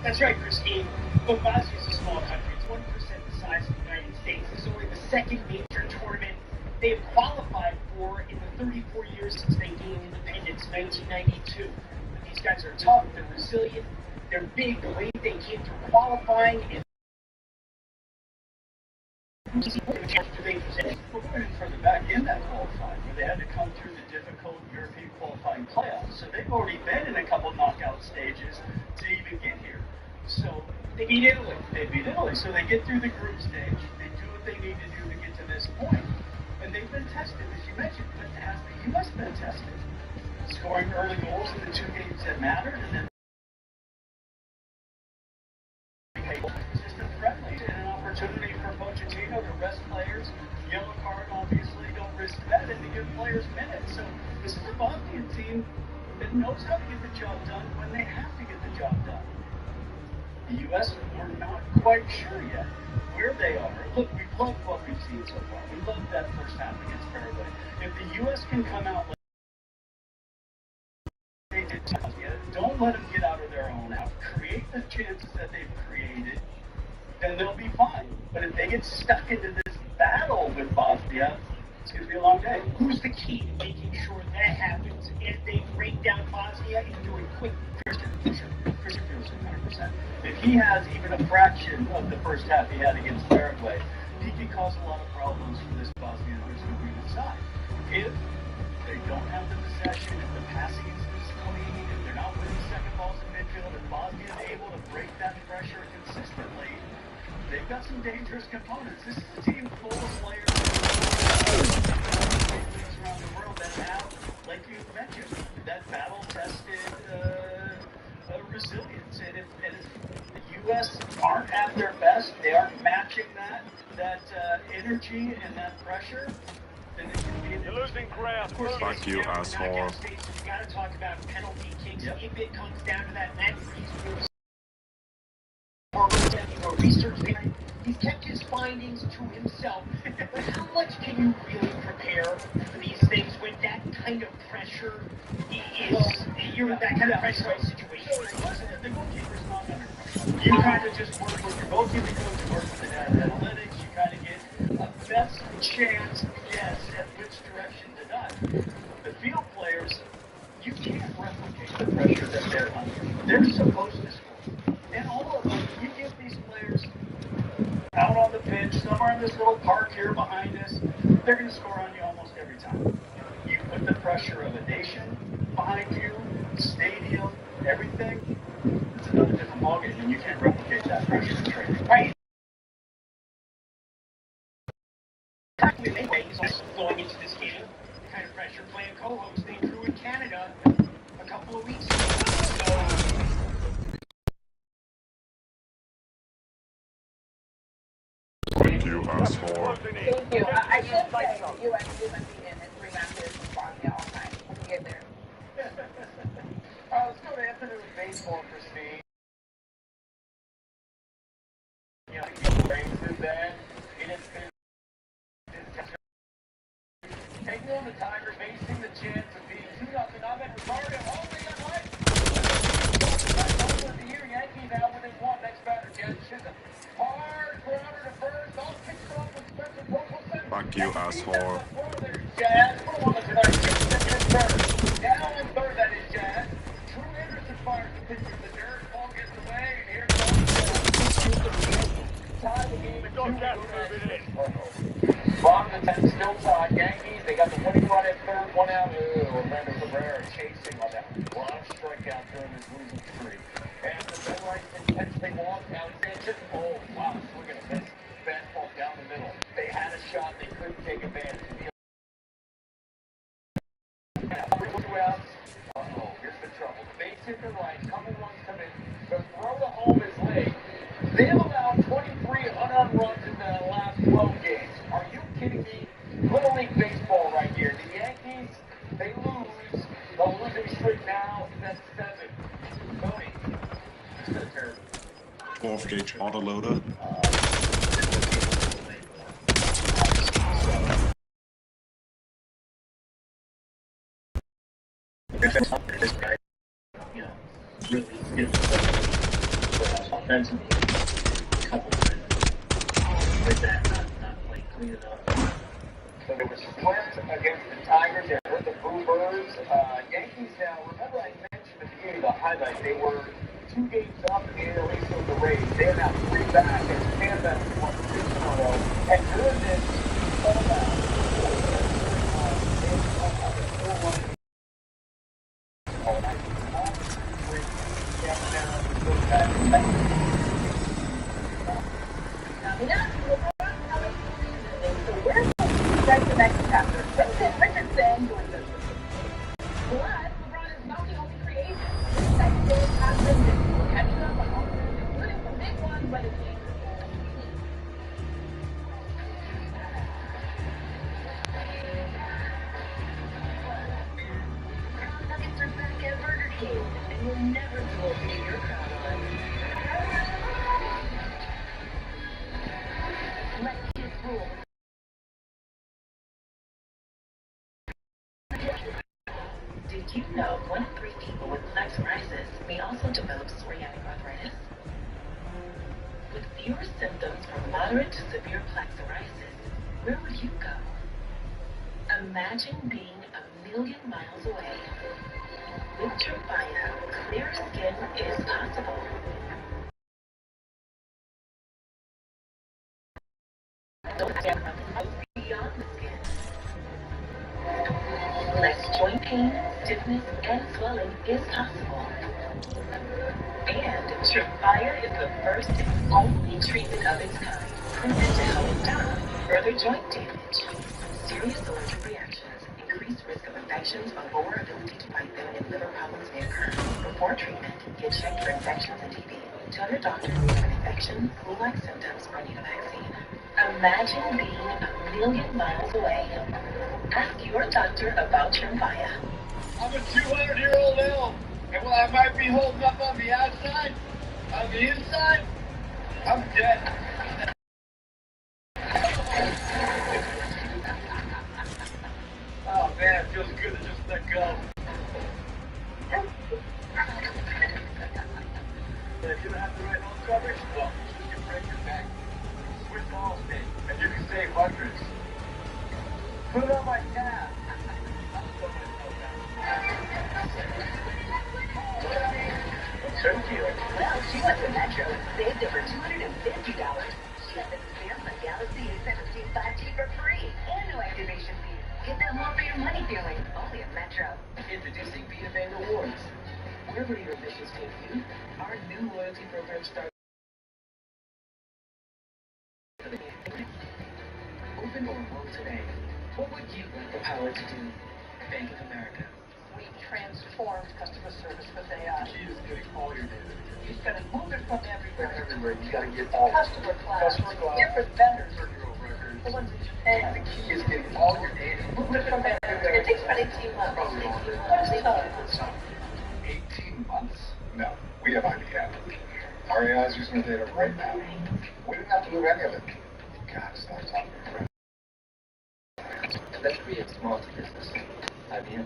That's right, Christine. But Bosnia is a small country. It's 1% the size of the United States. This is only the second major tournament they have qualified for in the 34 years since they gained independence. since 1992. These guys are tough, they're resilient, they're big. The way they came through qualifying and we're going further back in that qualifying, where they had to come through the difficult European qualifying playoffs. So they've already been in a couple knockout stages to even get here. So they beat Italy. So they get through the group stage. They do what they need to do to get to this point. And they've been tested, as you mentioned, but has the U.S. been tested? Scoring early goals in the two games that mattered, and then friendly and an opportunity for Pochettino to rest players. Yellow card, obviously, don't risk that, and to give players minutes. So this is a Bosnian team that knows how to get the job done when they have to get the job done. The U.S., we're not quite sure yet where they are. Look, we've loved what we've seen so far. We loved that first half against Paraguay. If the U.S. can come out like they did, don't let them get out of their own half. Create the chances that they've created, then they'll be fine. But if they get stuck into this battle with Bosnia, it's going to be a long day. Who's the key to making sure that happens? If they break down Bosnia and do it quick, Christian feels 100%. If he has even a fraction of the first half he had against Paraguay, he can cause a lot of problems for this Bosnia-Herzegovina side. If they don't have the possession, if the passing is clean, if they're not winning second balls in midfield, if Bosnia is able to break that pressure consistently, they've got some dangerous components. This is a team full of players around the world that have, like you mentioned, that battle-tested resilience. And if the U.S. aren't at their best, they aren't matching that energy and that pressure, then it can be... You're losing ground. Fuck you, asshole. You got to talk about penalty kicks. Yep. If it comes down to that, he's kept his findings to himself. But how much can you really prepare for these things when that kind of pressure is, you're in that kind of pressurized situation? The goalkeeper's not under pressure. You kind of just work with your goalkeeper coach, work with the analytics, you kind of get a best chance guess at which direction to dive. The field players, you can't replicate the pressure that they're under. They're supposed to score. And all of them, you give these players out on the pitch, somewhere in this little park here behind us, they're going to score on you almost every time. You put the pressure of a nation behind you, stadium, everything, it's another different ballgame, and you can't replicate that pressure in training. Right. Going into this game, the kind of pressure playing co-host they drew in Canada a couple of weeks ago. Thank you, asshole. Thank you. I should say the U.S. isn't beaten in 3 matches from Bosnia all time. When we get there. Let's go to afternoon baseball for Steve. You know, he brings it back. It has been taking on the Tigers, facing the chance of being 2-0 up at Rosario. Oh, they got life. Over the year, Yankees out within 1. Next batter, Jed Chisholm. Hard grounder to first. All kicks off with Spencer Wilson. Fuck you, asshole. Jazz, put him on the tonight. Third. Down in third, that is Jazz. Drew Anderson fires the pitch with the dirt. Ball gets away, and here comes tie the game at 2. Bottom of the 10th, still tied. Yankees, they got the winning run at third, 1 out. Orlando Cabrera chasing on that. A lot of strikeouts during his losing streak. And the Red Rice intense they walk. Alexander, oh, wow, swinging a miss. Fastball down the middle. They had a shot, they couldn't take advantage. Uh-oh, here's the trouble. The base hit the right, couple runs come in. The throw to home is late. They've allowed 23 unearned runs in the last 12 games. Are you kidding me? Little League baseball right here. The Yankees, they lose. The losing streak now is at 7. Tony, it's been terrible. 4th gauge autoloader. This guy, you know, really getting offensively. A couple of with that, not playing clean enough. So they were swept against the Tigers. They hurt the Bluebirds. Yankees now, remember I mentioned at the beginning of the highlight, they were 2 games up in the AL East of the Rays. They're now 3 back as Tampa has won 6 in a row. And during this fallout, the next chapter. Richardson joins us. Plus, LeBron is not the only creation. This second day has been busy. We're catching up on all of this, including some big ones by the team. Nuggets are back at Burger King, and we're never too old to get your crowd on. Let kids rule. Did you know 1 in 3 people with plaque psoriasis may also develop psoriatic arthritis? With fewer symptoms from moderate to severe plaque psoriasis, where would you go? Imagine being 1,000,000 miles away. With VIA, clear skin is possible. Don't stand beyond the skin. Less joint pain, stiffness, and swelling is possible. And VIA is the first and only treatment of its kind proven to help stop further joint damage. Serious allergic reactions, increased risk of infections, or lower ability to fight them, and liver problems may occur. Before treatment, get checked for infections and TB. Tell your doctor if you have an infection, flu-like symptoms, or need a vaccine. Imagine being 1,000,000 miles away. Ask your doctor about VIA. I'm a 200-year-old now, and while I might be holding up on the outside, on the inside, I'm dead. Oh man, it feels good to just let go. And if you don't have the right home coverage, well, you can break your back. Switch to Allstate, and you can save hundreds. Put it on my tab. Well, she went to Metro and saved over $250. She has the Samsung Galaxy A17 5G for free and no activation fee. Get that more for your money feeling only at Metro. Introducing BYTE Rewards. Wherever your ambitions take you, our new loyalty program starts. Open or enroll today. What would you like the power to do? Bank of America. We transformed customer service with AI. The key is getting all your data. You've got to move it from everywhere. Everywhere. You got to get all customer cloud, different vendors, records, the ones that you pay. The key is getting all your data. Move it from everywhere. It takes about 18 months. 18 months? No, we have IBM. Our AI is using the data right now. We didn't have to move any of it. God, stop talking to me. Let's create small business. IBM.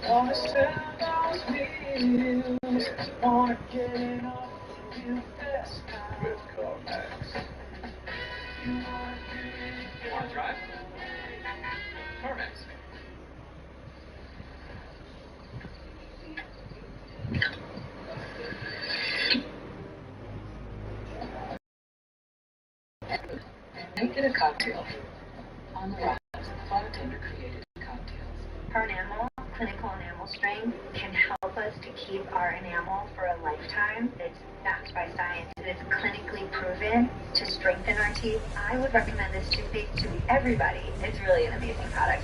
Wanna send those wheels, wanna get it off real fast now. With CarMax. You wanna get it. You want to drive? CarMax. Make it a cocktail. On the rocks, bartender created cocktails. Her enamel, clinical enamel strength, can help us to keep our enamel for a lifetime. It's backed by science and it's clinically proven to strengthen our teeth. I would recommend this toothpaste to everybody. It's really an amazing product.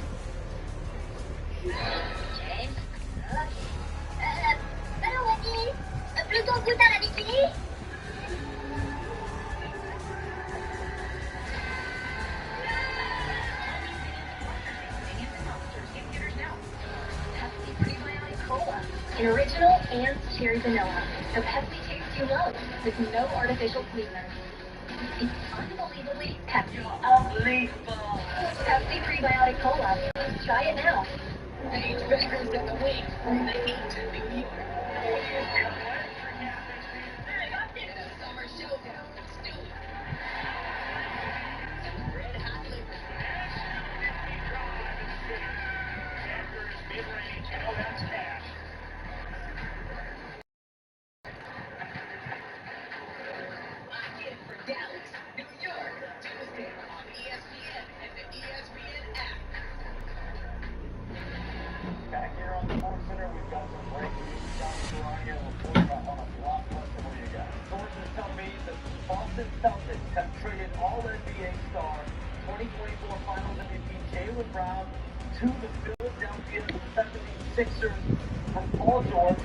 An original and cherry vanilla. The Pepsi taste you love with no artificial sweetener. It's unbelievably Pepsi. Unbelievable. Pepsi Prebiotic Cola. Try it now. It's veterans in the week from the heat to New York. It's a summer showdown. Red hot liquor. back here on the Sports Center. We've got some breaking news. John Ferragamo reporting on a blockbuster. What do you got? Sources tell me that the Boston Celtics have traded All-NBA star 2024 Finals MVP Jaylen Brown to the Philadelphia 76ers for Paul George,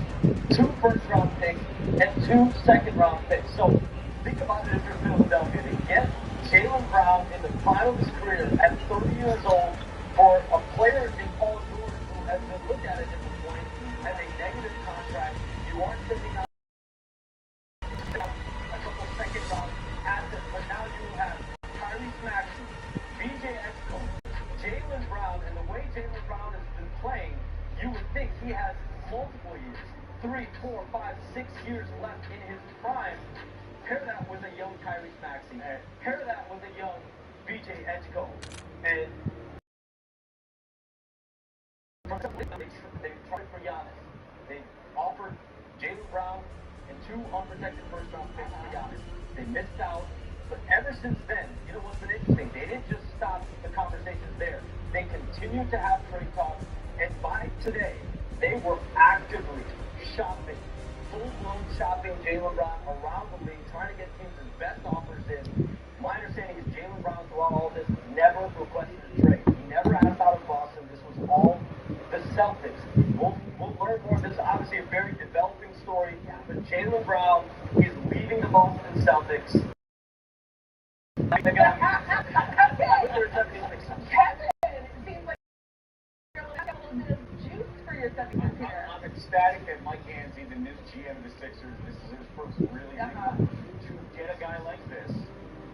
2 first-round picks, and 2 second-round picks. So think about it if you're Philadelphia. They get Jaylen Brown in the prime of his career at 30 years old for a player in Paul George who has been looked at at this point as a negative contract. You aren't sending out a couple second-round assets, but now you have Tyrese Maxey, BJ Exco, Jaylen Brown, and the way Jaylen Brown has been playing, you would think he has multiple years, 3, 4, 5, 6 years left in his prime. Pair that with a young Tyrese Maxey. Pair that with a young BJ Exco. And they tried for Giannis. They offered Jaylen Brown and 2 unprotected first-round picks for Giannis. They missed out. But ever since then, you know what's been interesting? They didn't just stop the conversations there. They continued to have trade talks. And by today, they were actively shopping, full-blown shopping Jaylen Brown around the league, trying to get teams' best offers in. My understanding is Jaylen Brown, throughout all this, never requested a trade. He never asked out of Boston. This was all the Celtics. We'll learn more. This is obviously a very developing story. But Jaylen Brown is leaving the Boston Celtics. Kevin, it seems like you're a little bit of juice for your 76ers here. I'm ecstatic that Mike Gansey, the new GM of the Sixers, this is his first really big one. To get a guy like this,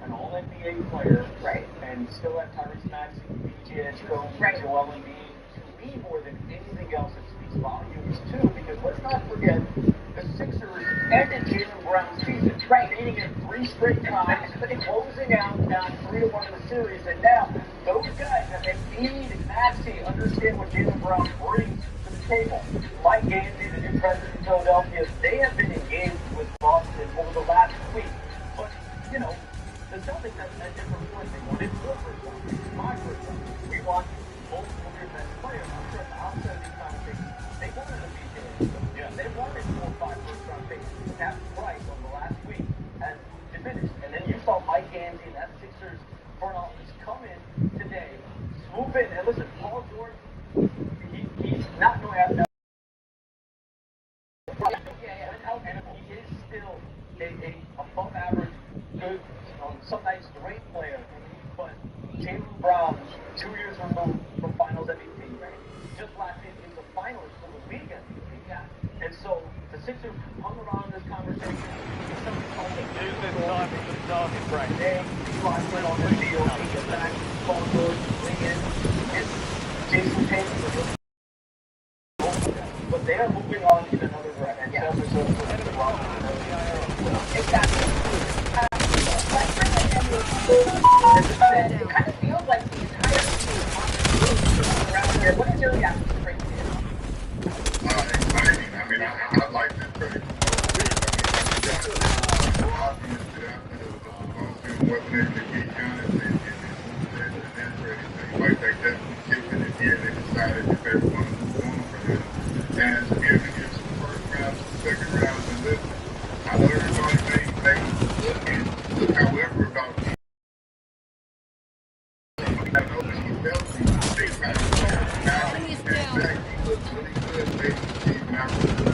an All-NBA player, right, and still have Tyrese Maxey, BJ Exco, right, Joel Embiid, to me more than anything else, it speaks volumes too, because let's not forget, the Sixers ended Jaylen Brown's season, beating it 3 straight times, closing out down 3-1 in the series, and now those guys, Embiid and Maxey, understand what Jaylen Brown brings to the table. Mike Gansey, the new president of Philadelphia, they have been engaged with Boston over the last week, but, you know, the Celtics have a different point. They wanted 4 first-round picks, 5 first-round picks. We want multiple of your best players. I'm sure at the outset of these conversations, they wanted a BJ. Yeah. They wanted 4 or 5 first-round picks. That price over the last week has diminished. And then you saw Mike Gansey and that Sixers front office come in today, swoop in, and listen, Paul George, he's not going to have no. And he is still a above average, good, some nights great player. But Jaylen Brown, 2 years removed from Finals MVP, just last year in the finals for the league MVP. Yeah. And so the Sixers hung around this conversation. Use this time as the target break. Hey, Eli went on the deal. He gets back, Paul George, bring in, and Jason Tatum. But they are moving on in another direction. Yeah. Exactly. Let's bring it in. It kind of feels like the entire team around here. What is your reaction to breaking it? I mean, I like this trade. Boston wasn't able to get Giannis in that trade. So you might think that's what kicked in the gear. They decided that they were going to move on for him. And to be able to get some first rounds, second rounds, and listen, I know everybody thinks look, however, about me. I know that he's healthy, big time player. Now, he looks really good, maybe he's not really good.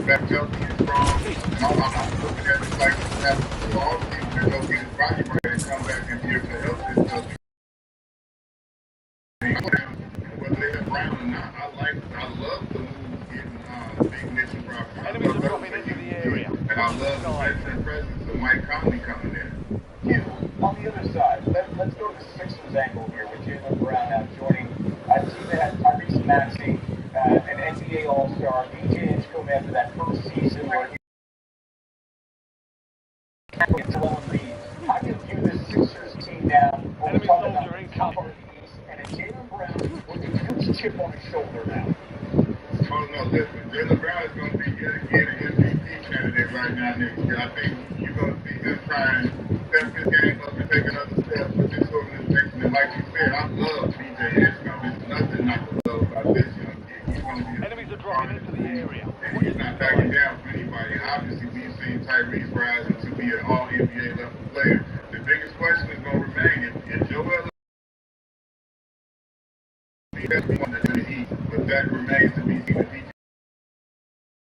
Back healthy and strong. And I'm looking at it like after the off season to go get his body right and come back and be able to help himself. Whether they have Brown or not, I love the move getting big Mitchell Brown. Enemies are dropping into the area. And I love the veteran presence of Mike Conley coming in. Hugh, on the other side, let's go to the Sixers angle here with Jaylen Brown now joining a team that has Tyrese Maxey, an NBA All-Star, BJ Exco after that first season where he Joel Embiid. How do you view this Sixers team now? We're talking about the top of the East, and a Jaylen Brown with a huge chip on his shoulder now. Oh, no, listen, Jaylen Brown is going to be, again, an MVP candidate right now next year. I think you're going to see him try and step his game up and take another step with this organization. And like you said, I love BJ Exco. There's nothing not to love about this young kid. dropping into the area. And he's not backing down for anybody. And obviously, we've seen Tyrese rising to be an all-NBA level player. The biggest question is going to remain, if Joel but that remains to be seen if he can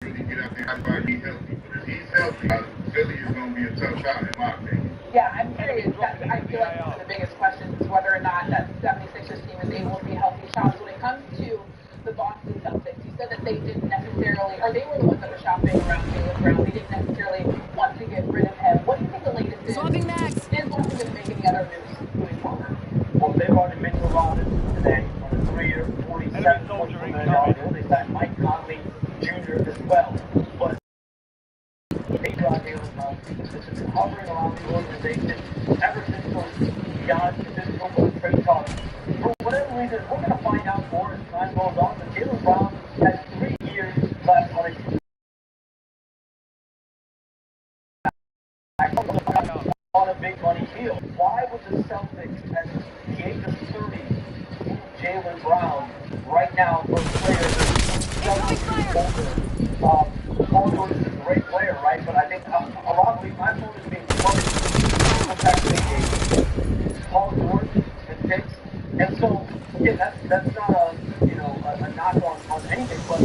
really get out there and be healthy. But if he's healthy, Philly is going to be a tough shot, in my opinion. Yeah, I'm curious. I feel like one of the biggest questions is whether or not that 76ers team is able to be healthy. Shots when it comes to the Boston Celtics, you said that they didn't necessarily, or they were the ones that were shopping around Jaylen Brown. They didn't necessarily want to get rid of him. What do you think the latest is? Swapping max. Is Boston going to make any other moves moving forward? Well, they've already made a lot of today on a 3-year, $47.4 million deal. They signed Mike Conley Jr. as well. But they brought Jaylen Brown. It's been hovering around the organization ever since those beyond traditional trade talks. For whatever reason, we're going to find out more as time goes on. But Jaylen Brown has 3 years left on his on a big money deal. Why would the Celtics at the age of 30 move Jaylen Brown right now for a player that's older? Paul George is a great player, right? But I think a lot of my phone is being flooded with Paul George and picks. And so, again, that's not a knock on anything, but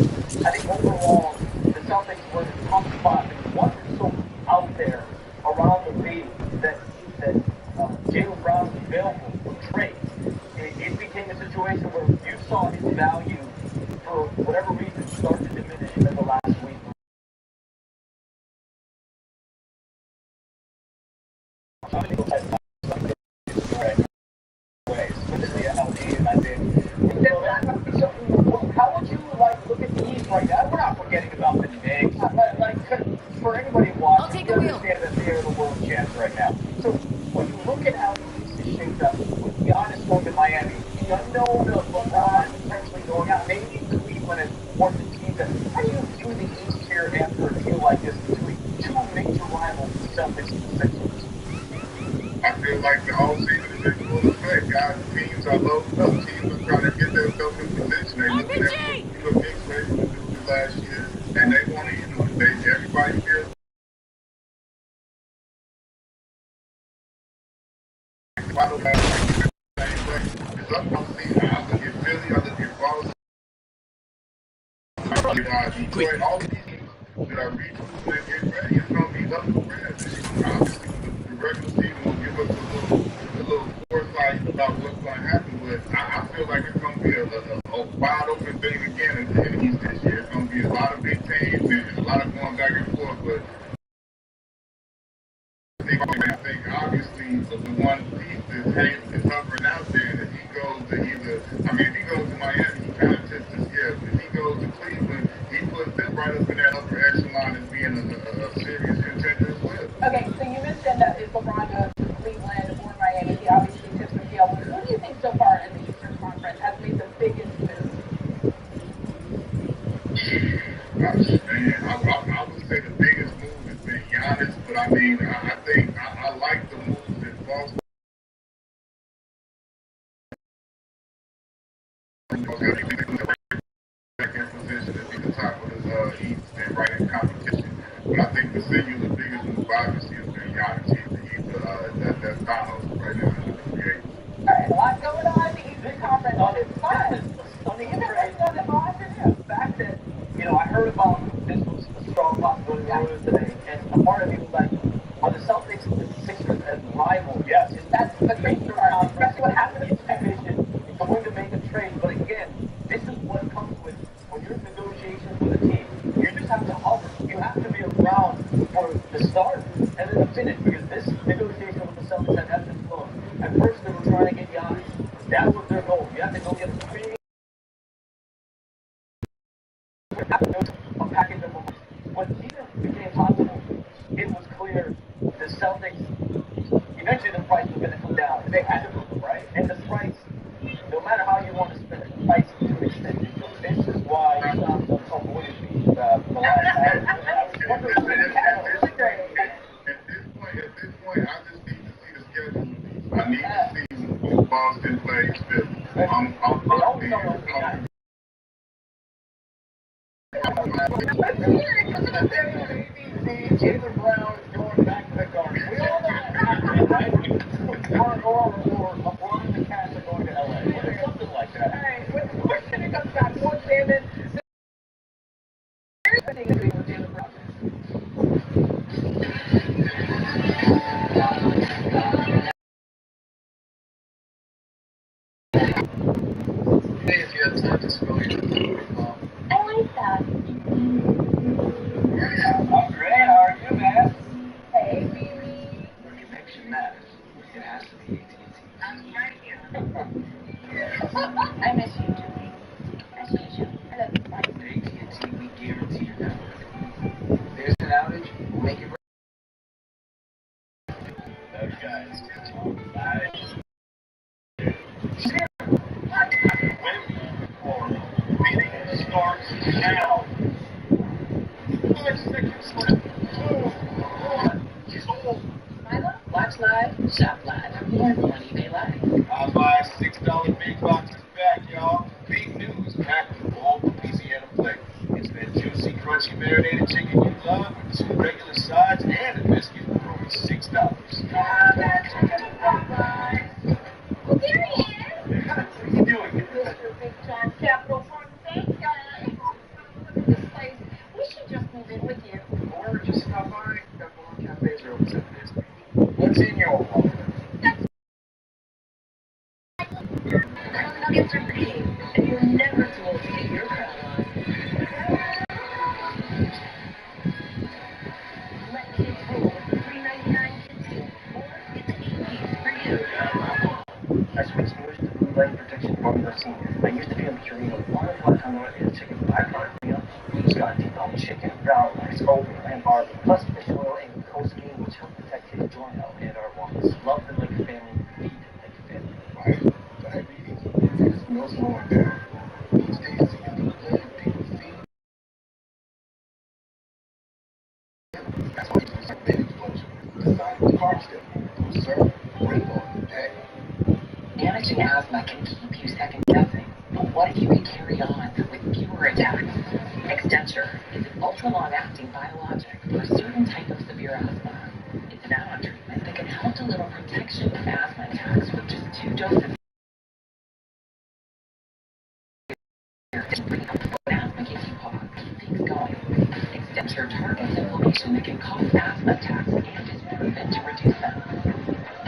I think overall the Celtics were in a tough spot and it wasn't so out there around the league that Jaylen Brown was available for trades. It became a situation where you saw his value, for whatever reason, start to diminish in the last week. How would you look at the East right now? We're not forgetting about the Knicks. For anybody watching, you understand that they are the world champs right now. So when you look at how the East is shaped up, with Giannis going to Miami, the unknown of LeBron potentially going out, maybe Cleveland and one of the teams. How do you view the East here after a deal like this between two major rivals, the Celtics and the Sixers? I feel like the whole season is in full effect, guys. Teams are loading up. Teams are trying to get themselves in position. They look at what Knicks were able to do last year, and they want to, everybody feels. I look at Philly, I look at Boston, I look at Detroit, all these teams that are retooling and getting ready. It's going to be up for grabs. Obviously, the regular season will give us a little foresight about what's going to happen, but I feel like it's going to be a wide open thing again in the East this year. It's going to be a lot of big teams and a lot of going back and forth, but I think obviously the one piece is hovering out there, and if he goes to if he goes to Miami, he kind of tips the scale. If he goes to Cleveland, he puts them right up in that upper echelon as being a serious contender as well. Okay, so you mentioned that if LeBron goes to Cleveland or Miami, he obviously tips the scale. Who do you think so far in the Eastern Conference has made the biggest move? I would say the biggest move has been Giannis, but I think I like the moves that Boston. Second position to be the top of the East and right in competition. But I think the singular biggest move obviously has been Giannis. That's Thanos right now in the creative. All right, a lot going on in the Eastern Conference. It's fun. You've been working on it all afternoon. The fact that, I heard about this was a strong possibility earlier today, and a part of me was like, are the Celtics and the Sixers as rivals? Yes. That's the great part. Especially what happened in this division. You're going to make a trade, but again, this is what comes with when you're in negotiations with a team. You just have to hover. You have to be around for the start and then the finish, because this negotiation with the Celtics had ebbs and flows. At first, they were trying to get Giannis. That was their goal. You have to go get a premium. A package of them. When either became possible, it was clear the Celtics, eventually the price was going to come down. They had to move, right? And the price, no matter how you want to spend it, the price to an extent. So this is why you saw some avoided me for the last hour. At this point, I just need to see the schedule. I need to see who Boston plays Philly. I'm Jaylen Brown is going back to the Garden. We all know that happened, right? Or LeBron and the Cats are going to LA. Or something like that. All right, when the question comes back, more Sandman. Here's the thing that we with Jaylen Brown. Hey, if you have time to spell your mom. I like that. I'm great. How are you, man? Hey, baby. When connection matters, it has to be AT&T. I'm right here. I miss you too. I see you. I love you. Bye. At AT&T, we guarantee your network. If there's an outage, we'll make it right. Those guys. Nice. Starts now. 5 seconds left. 2, 1. Sold. Watch live, shop live. More on eBay Live. I buy $6 big boxes back, y'all. Big news, packed with all Louisiana flavor. It's that juicy, crunchy, marinated chicken you love with 2 regular sides and a biscuit for only $6. Well, there he is. What are you doing? Mr. Big Time Capital Fund Bank guy. Look at this place. We should just move in with you. Or just stop by. Got more cafes are open 7 days a week. What's in your wallet? Nuggets are big, and you're never too old to get your crown on. Let kids roll with the $3.99 kids deal, or it's 8 piece for you. I switched gears to Blue Light Protection Formula Senior. I used to be on Purina. One of my time I ate chicken byproduct meal. It's got deep chicken, brown rice, oatmeal, and barley, plus fish oil and glucosine, which help protect his joint health and our wants. Love them like a family, feed them like a family. Right? Diabetes. There's no slowing down. These days, to get the blood people feed. That's why it's a big explosion. Designed with carb step. Sir, bring on the day. Managing asthma can keep you second guessing. But what if you could carry on with fewer attacks? Extenture is an ultra-long-acting biologic for a certain type of severe asthma. It's an add-on treatment that can help deliver protection from asthma attacks with just 2 doses. When asthma gives you pause, keep things going. Extenture targets inflammation that can cause asthma attacks and is proven to reduce them.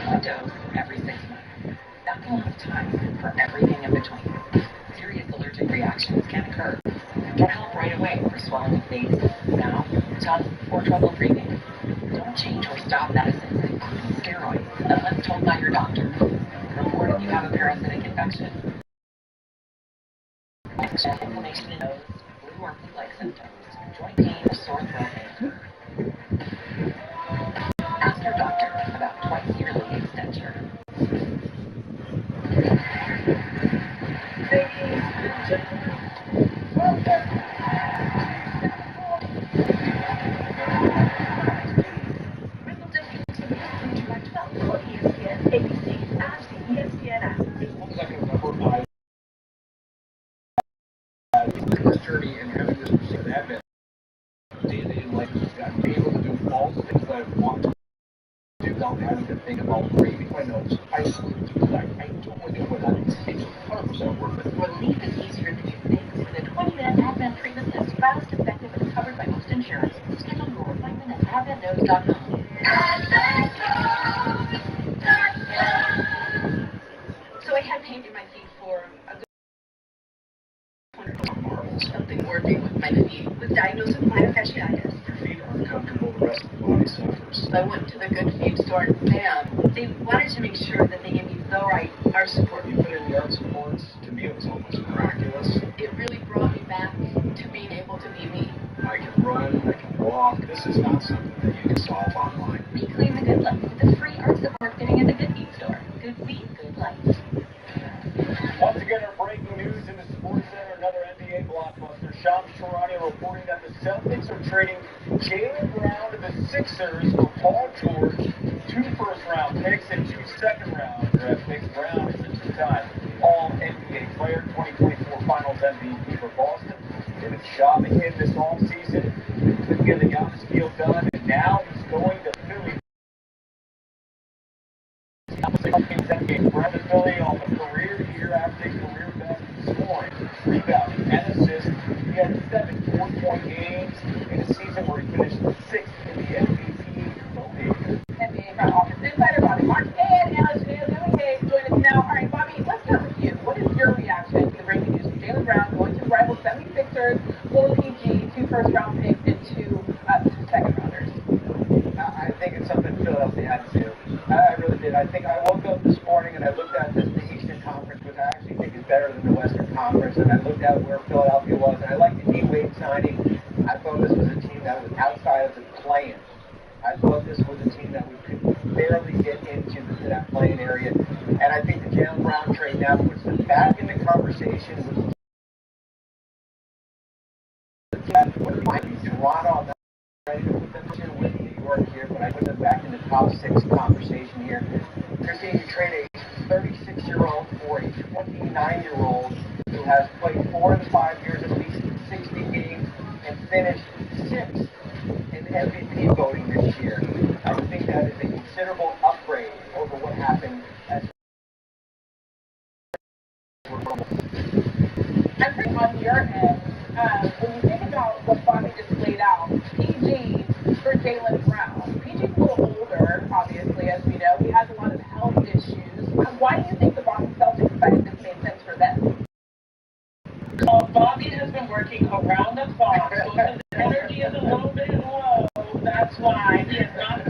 1 dose every 6 months. That's a lot of time for everything in between. Serious allergic reactions can occur. Get help right away for swelling of face, mouth, tongue, or trouble breathing. Don't change or stop medicines, including steroids, unless told by your doctor. Report if you have a parasitic infection. Inflammation in nose, flu or flu-like symptoms, joint pain or sore throat. Ask your doctor about twice-yearly Extenture. Ladies and gentlemen, welcome. Wimbledon continues through July 12th on ESPN, ABC, and the ESPN app. It looks like a number 5. This journey and having this receive advent day-to-day life has got me able to do all the things that I want to do without having to think about reading my notes. I sleep through the night. I do it without it. It's 100% worth it. Relief is easier than you think with a 20-minute Advent treatment that's fast, effective, and covered by most insurance. Schedule your appointment at adventnose.com. So I had pain in my feet for a good something working with my feet. Was diagnosed with minor fasciitis. Your feet are uncomfortable, the rest of the body suffers. So I went to the Good Feet store and bam, they wanted to make sure that they gave me the right arch support. You put in the arch supports, to me it was almost miraculous. It really brought me back to being able to be me. I can run, I can walk. This is not something that you can solve online. Reclaim the good life with the free arch support fitting in the Good Feet store. Good feet, good life. Once again, our breaking news in the Sports Center, another NBA blockbuster. Shams Charania reporting that the Celtics are trading Jaylen Brown to the Sixers for Paul George, 2 first-round picks and 2 second-round draft picks. Brown is a 2-time All-NBA player, 2024 Finals MVP for Boston. They've been shopping him this offseason. They couldn't get the Giannis deal done, and now he's going to Philly. Brandon Philly on the career year, averaging career best in scoring, rebounding, and assists. He had 7 4-point games in a season where he finished 6th in the MVP voting. NBA front office insider Bobby Martin and analyst Jalen join us now. All right, Bobby, let's start with you. What is your reaction to the breaking news of Jalen Brown going to the rival 76ers, full PG, 2 first-round picks, and 2 second-rounders? I think it's something Philadelphia had to do. I really did. I think I woke up this morning and I looked at the Eastern Conference, which I actually think is better than the Western Conference, and I looked at where Philadelphia was, and I liked the D-Wade signing. I thought this was a team that was outside of the play-in. I thought this was a team that we could barely get into that play-in area, and I think the Jalen Brown trade now puts them back in the conversation with might be Toronto. I'm not ready to put them with New York here, but I put them back in the top 6 conversation here. Christine, you trade a 36-year-old for a 29-year-old who has played 4 of the 5 years at least 60 games and finished 6th in MVP voting this year. I think that is a considerable upgrade over what happened as I'm pretty on your end. When you think about what Bobby just laid out, PG for Jalen Brown. PG's a little older, obviously, as we know. He has a lot of health issues. Why do you think the Boston Celtics decided this made sense for them? Bobby has been working around the clock, so his energy is a little bit low. That's why he has not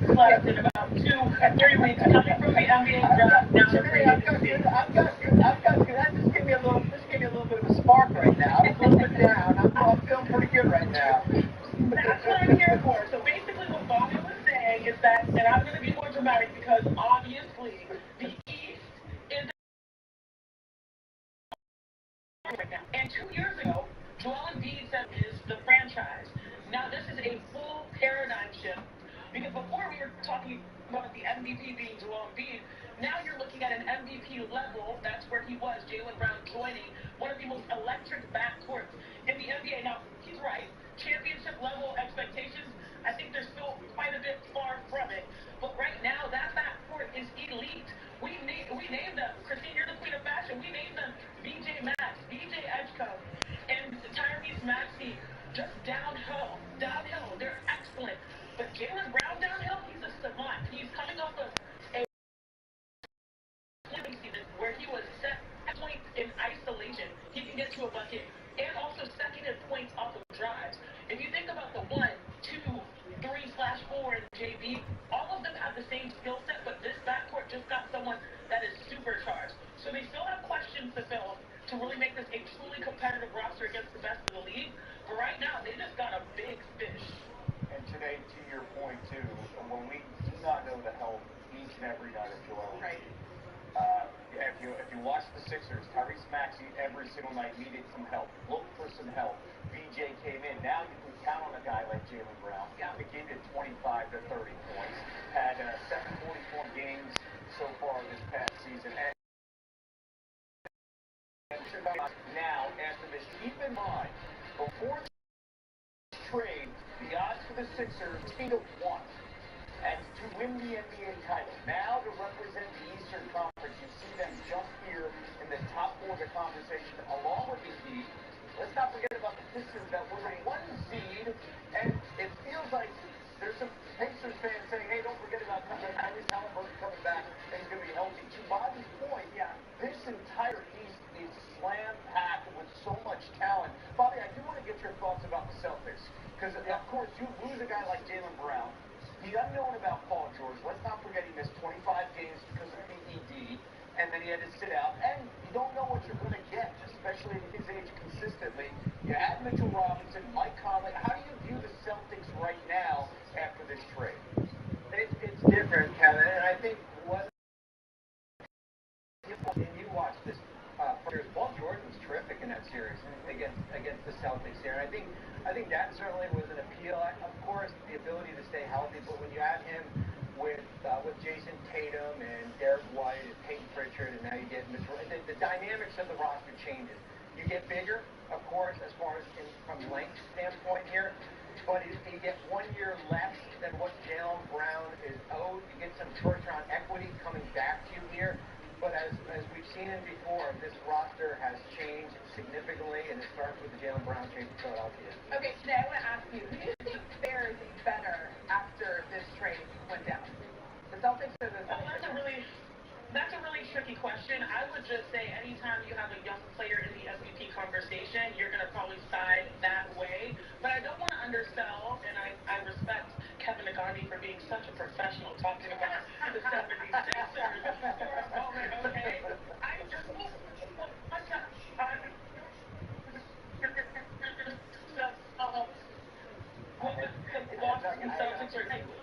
slept in about 2 or 3 weeks coming from the NBA draft. Now I've got good. That just gave me a little bit of a spark right now. I'm a little bit down. I'm feeling pretty good right now. That's what I'm here for. So basically what Bobby was saying is that, and I'm going to be more dramatic because obviously the East is right now. And 2 years ago, Joel Embiid said is the franchise. Now this is a full paradigm shift because before we were talking about the MVP being Joel Embiid, now you're looking at an MVP level. That's where he was, Jalen Brown joining one of the most electric backcourts in the NBA. Now, he's right. Championship level expectations, I think they're still quite a bit far from it. But right now, that backcourt is elite. We named them, Christine, you're the queen of fashion. We named them BJ Max, BJ Edgecombe, and Tyrese Maxey. Just downhill. They're excellent. But Jalen Brown downhill, he's a savant. He's coming off of a season where he was set points in isolation. He can get to a bucket and also second in points off of drives. If you think about the 1, 2, 3/4 in JV, all of them have the same skill set, but this backcourt just got someone that is supercharged. So they still have questions to fill to really make this a truly competitive roster against the best of the league. But right now, they just got a big fish. And today, to your point too, when we do not know the health each and every night of Joel, Right. If you watch the Sixers, Tyrese Maxey every single night needed some help, looked for some help. BJ came in. Now you can count on a guy like Jalen Brown. Yeah. He gave you 25 to 30 points. Had 7 44 games so far this past season. And now, after this, keep in mind, before this trade, the odds for the Sixers 2-1. And to win the NBA title. Now to represent the Eastern Conference, you see them just here in the top 4 of the conversation, along with the Heat. Let's not forget about the Pistons that were the 1 seed, and it feels like there's some Pacers fans saying, hey, don't forget about Tyrese Halliburton coming back, and he's going to be healthy. To Bobby's point, this entire East is slam-packed with so much talent. Bobby, I do want to get your thoughts about the Celtics, because, of course, you lose a guy like Jalen Brown. The unknown about Paul George, let's not forget he missed 25 games because of PED, and then he had to sit out, and you don't know what you're going to get, especially at his age consistently. You add Mitchell Robinson, Mike Conley. How do you view the Celtics right now after this trade? It's different, Kevin, and I think what you watch this, Paul George was terrific in that series against the Celtics here, and I think that certainly was an appeal. Of course, the ability to stay healthy, but when you add him with Jason Tatum and Derek White and Peyton Pritchard, and now you get the dynamics of the roster changes. You get bigger, of course, as far as from length standpoint here, but you get 1 year less than what Jalen Brown is owed. You get some short-term equity coming back to you here. But as we've seen it before, this roster has changed significantly, and it starts with the Jalen Brown trade to Philadelphia. Okay, now I want to ask you, who do you think fares better after this trade went down? The Celtics or the 76ers? That's a really tricky question. I would just say anytime you have a young player in the MVP conversation, you're going to probably side that way. But I don't want to undersell, and I respect Kevin Agandi for being such a professional talking about the 76ers. Okay. I just...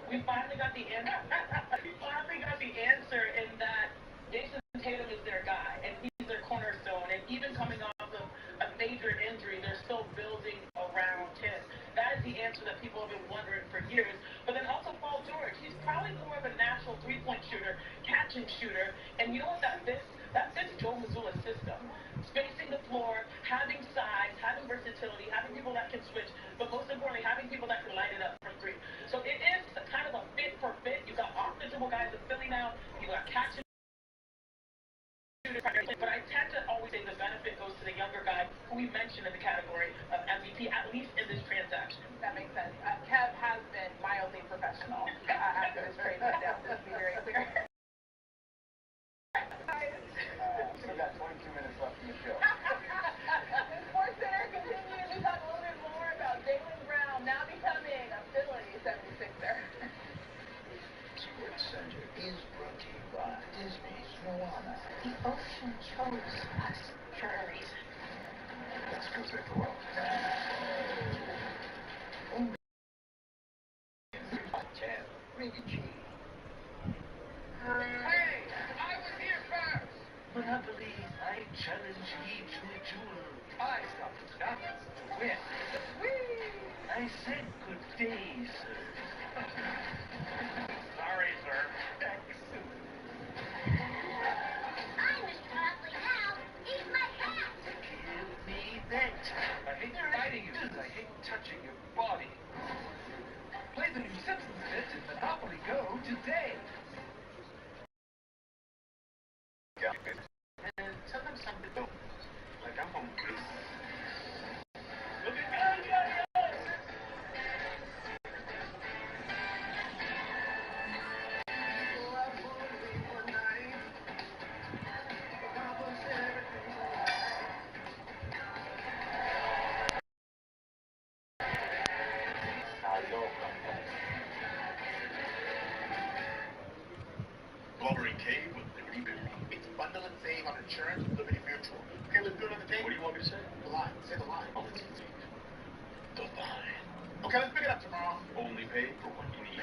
We finally got the answer. We finally got the answer in that Jason Tatum is their guy, and he's their cornerstone. And even coming off of a major injury, they're still building around him. That is the answer that people have been wondering for years. But then also Paul George. He's probably more of a natural three-point shooter, catching shooter. And you know what that fits? That fits Joe Mazzulla's system. Spacing the floor, having size, having versatility, having people that can switch, but most importantly, having people that can light it up from three. So it is kind of a fit for fit. You got offensive guys in Philly now. You got catching shooters. But I tend to always say the benefit goes to the younger guy who we mentioned in the category of MVP, at least in this transaction. That makes sense. Kev has been mildly professional after this trade went down. Let's be very clear. We've got 22 minutes left in the show. The Sports Center continues to talk a little bit more about Jalen Brown now becoming a Philly 76er. Sports Center is brought to you by Disney's Moana. The ocean chose us for a reason. Let's go take a walk. Rated G. Hey, I was here first. Monopoly, I challenge ye to a duel. I stopped at nothing to win. Whee! I said good day, sir. Sorry, sir. Excellent. I'm Mr. Monopoly now. Eat my hat. Give me that. I hate fighting you. I hate touching your body. Play the new Simpsons bit in Monopoly Go today. And tell them something to do. Like I'm hungry. Look at me. Blubbering Cave with Liberty Mutual. It's bundle and save on insurance with Liberty Mutual. Okay, let's do it on the tape. What do you want me to say? The line. Say the line. Oh, it's easy. The line. Okay, let's pick it up tomorrow. Only pay for what you need.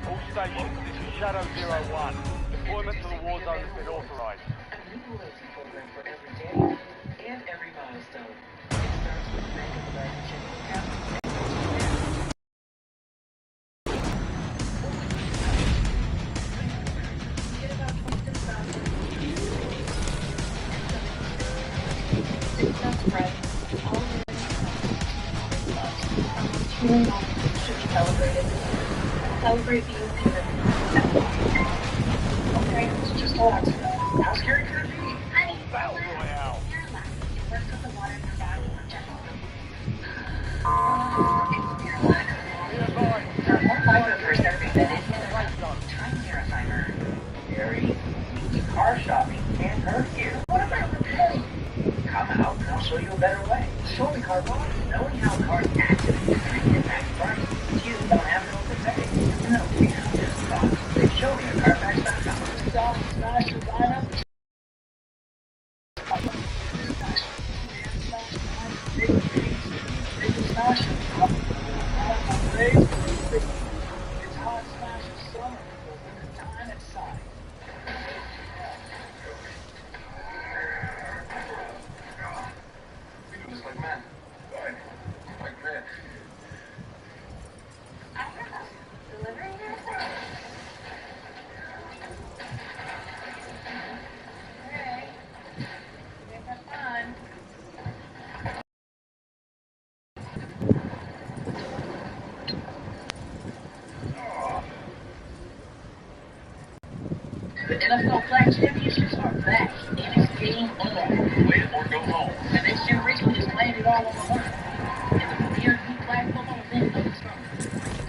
All stations, this is Shadow 01. Deployment to the war zone has been authorized. A new loyalty program for every day and every milestone. It starts with Bank of America checking account. Get about 26,000. That's right. All should be celebrated. Celebrate you and okay, it's just a accident. How scary could it be? Honey, Battle Royale. relax. It works with the water in your body in general. For more microdose every minute, try Neurofiber. Gary, car shopping can't hurt you. What about repairing? Come out and I'll show you a better way. Show me car body. Knowing how cars activate the impact parts, you don't have to overpay. No, we have this thought. They show me a Carfax.com. Stop, smash, and line up. It's hot smash of summer. The time inside. The NFL Flag Championships are back, and it's game on. Win or go home. The next generation is laying it all on the line. And the premier youth flag football event of the summer.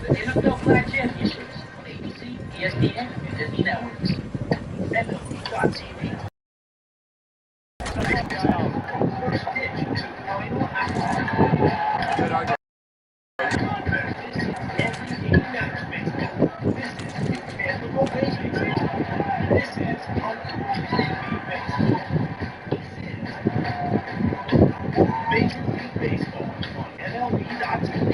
The NFL Flag Championships on ABC, ESPN, and Disney Networks. MLB.TV. First pitch to final out. Every game matters baseball. This is intangible baseball. This is hardcore baseball. This is Major League Baseball on MLB.TV.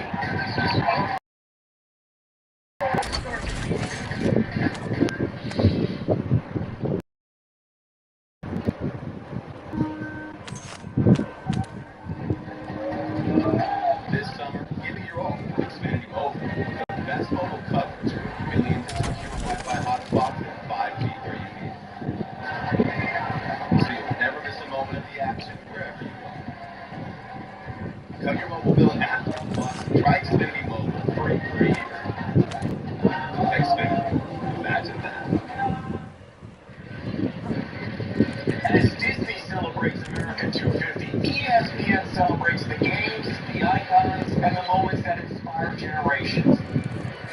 This summer, give it your all with Xfinity Mobile. With the best mobile coverage with millions of secure Wi-Fi hotspots and 5G where you need it. So you'll never miss a moment of the action wherever you are. Cut your mobile bill in half. Plus, try Xfinity Mobile free for a year. Xfinity. Imagine that. As Disney celebrates America 250, ESPN celebrates the games, the icons, and the moments that inspire generations.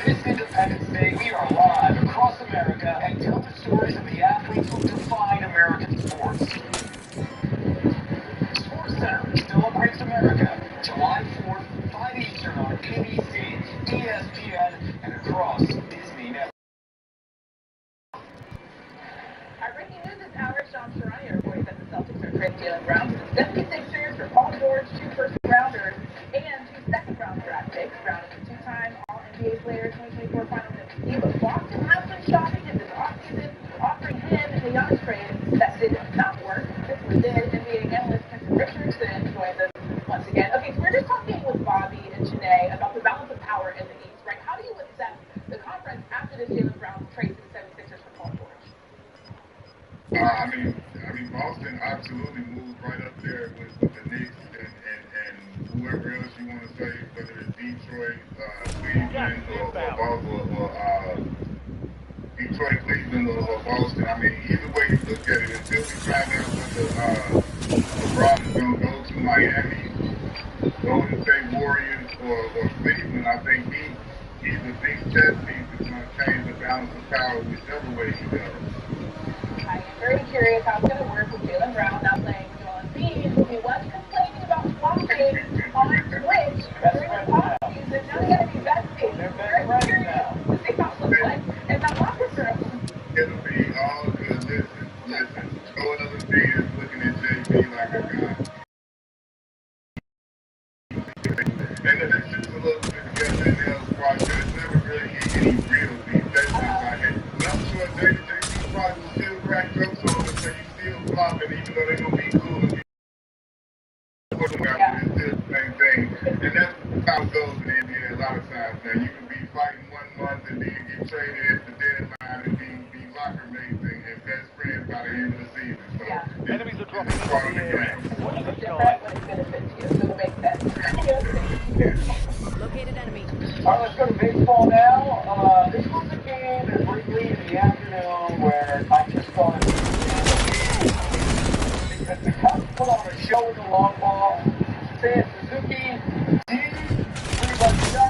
This Independence Day, we are live across America and tell the stories of the athletes who define American sports. Sports Center celebrates America, July 4th, 5 Eastern on ABC, ESPN, and across Disney Network. Our breaking news this hour, Sean Sharani reporting that the Celtics are trading Jaylen Brown to the 76ers for Paul George, 2 first-rounders, and 2 second-round draft picks. Brown is a 2-time All-NBA player, 2024 Finals MVP, but Boston has been shopping him this offseason, offering him the Giannis trade that did not work. This one did. NBA analyst Kenton Richardson joins us once again. Okay, so we're just talking with Bobby and Janae about the balance of power in the East, right? How do you assess the conference after this Jaylen Brown trade to the 76ers for Paul George? I mean, Boston absolutely moves right up there with the Knicks and whoever else you want to say, whether it's Detroit, Cleveland, or Detroit, Cleveland, or Boston. I mean, either way you look at it, until we find out whether LeBron is going to go to Miami, Golden State Warriors, or Cleveland, I think he's a big chess piece that's going to change the balance of power whichever way he goes. I'm very curious how it's going to work with Jaylen Brown now playing Joel Embiid, who he was complaining about talking on Twitch during the offseason. Now they got to be besties. They're very curious to see how it looks like in that locker room. It'll be all good. Listen. Joel Embiid is looking at JB like a guy. And then it's just a little bit together in the project. There's never really any real beef. That's just like it. But I'm sure JB probably will still crack jokes on them, so you still flopping, even though they're going to be cool. And you put them out, but it's still the same thing. And that's how it goes in the NBA a lot of times. Now, you can be fighting 1 month and then get traded at the deadline and be locker mates and best friends by the end of the season. So Enemies are dropping it's part of the game. Watch this guy. When it benefits you, so it makes sense. Located enemy. All right, let's go to baseball now. This was a game briefly in the afternoon where I just thought because the Cubs put on a show with the long ball. Say Suzuki,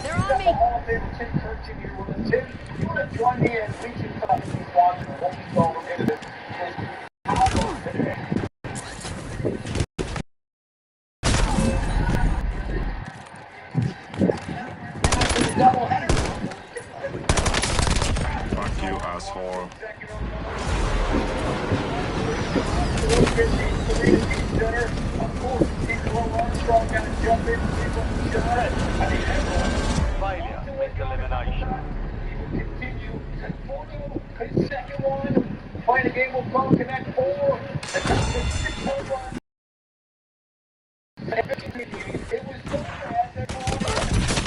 They're on me. Hall of Famer Tim Kirchin here with us. Tim, you want to join me as we can talk to these watching what we saw into this power today? Fuck you, asshole. Failure means elimination. Continue. His second one. Playing the game will come. Connect 4. The top is 6 home runs. It was so bad that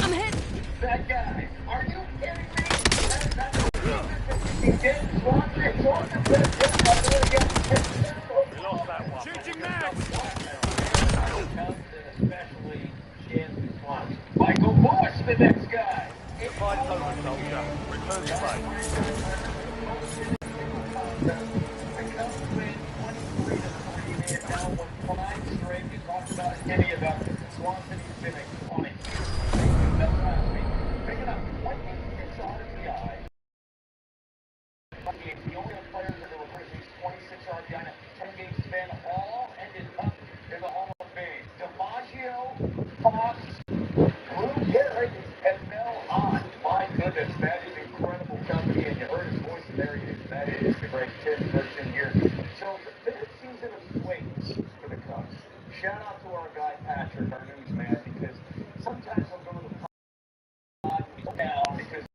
I'm hit. that guy. Are you kidding me? He lost that one. Changing max. Especially Shanley Swan. Michael Bush, the next guy. Fight over, soldier. Return to base.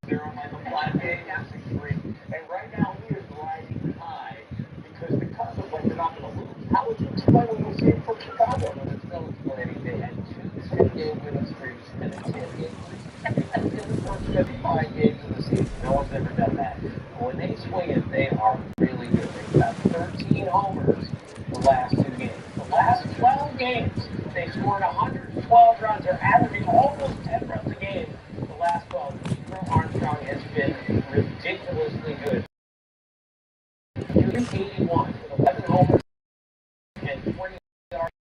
They're on like a 5 game, 6-3. And right now he is riding high because the Cubs look like they're not going to lose. How would you explain what we're seeing from Chicago? No, there's no explaining. They had 2 10-game winning streaks and a 10-game losing streak in the first 55 games of the season. No one's ever done that. But when they swing it, they are really good. They've got 13 homers the last 2 games. The last 12 games, they scored 112 runs. They're averaging almost 10 runs a game. The last 12. Armstrong has been ridiculously good. 81 with 11 homers and 20 yards.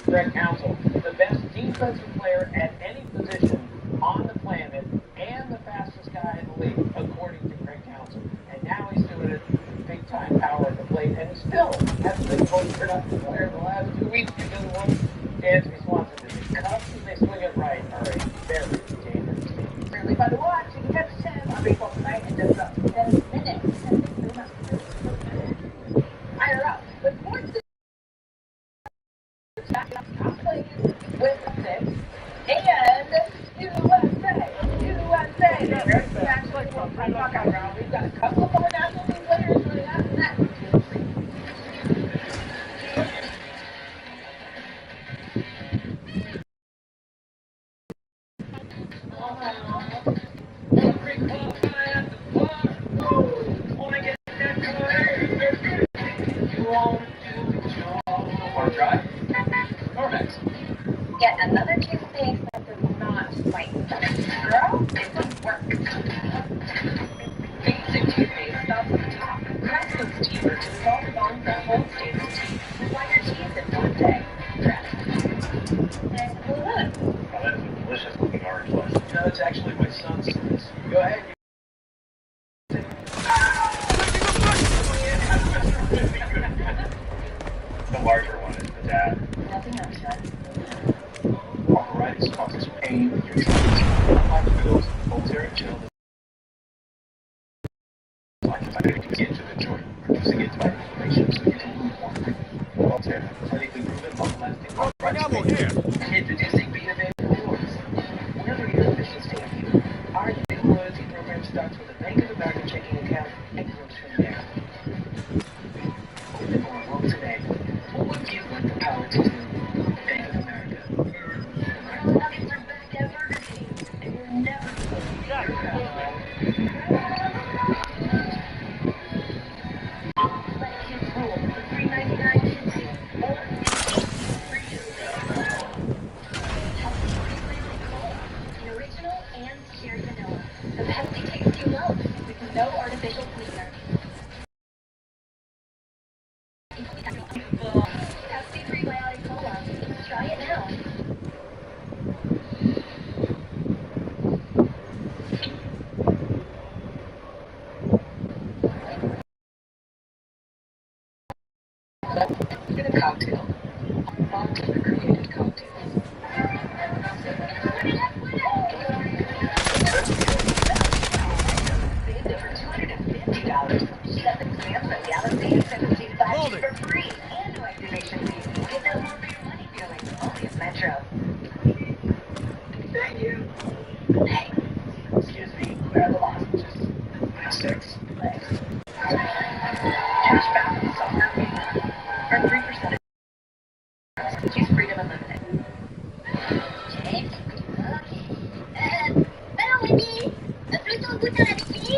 Greg Counsell, the best defensive player at any position on the planet and the fastest guy in the league, according to Greg Counsell. And now he's doing it big time power at the plate, and he still hasn't been the most productive player in the last 2 weeks because of what Dansby Swanson did. The Cubs, if they swing it right, are a very dangerous team. Certainly fun to watch. You can catch Tim on baseball tonight in just about 10 minutes. Higher up. The sports playing with 6 and USA. There's actually one knockout round. We've got a couple of other national team players joining us next. Yet another toothpaste that does not fight. Girl, it doesn't work. Basic toothpaste stops at the top. Crestman's cheaper to dissolve the bonds that hold stainless teeth. White your teeth in 1 day. Nice and cool look. Oh, that is a delicious looking orange slice. You know, that's actually my son's slice. Go ahead. The larger one is the dad. Nothing else yet. Arthritis causes pain in your joints. Unlike pills, Voltaren gel like into the joint, reducing its inflammation so you can move more quickly. Voltaren, clinically proven long-lasting arthritis pain. Introducing VIA Rewards. Wherever your efficiency take you, our new loyalty program starts with a Bank of America checking account and grows from there. Open or enroll today. What would you want the power to do? Bank of America. Nuggets are back at Burger King, and you're never let kids rule with the $3.99 kids deal. Or for you. The original and cherry vanilla. The Pepsi taste you love with no artificial sweetener. Pepsi Prebiotic Cola. Try it now. In a cocktail. Bartender created cocktails. Saved over $250. 7 grams of Galaxy 75 for free. And no activation fees. Get that more for your money feeling. Only at Metro. Thank you. Hey. Excuse me, where are the lozenges? 6 Legs. Cash back from soccer week. Earn 3%. Choose Freedom Unlimited. James? Pero Wendy, ¿el fruto gusta de ti?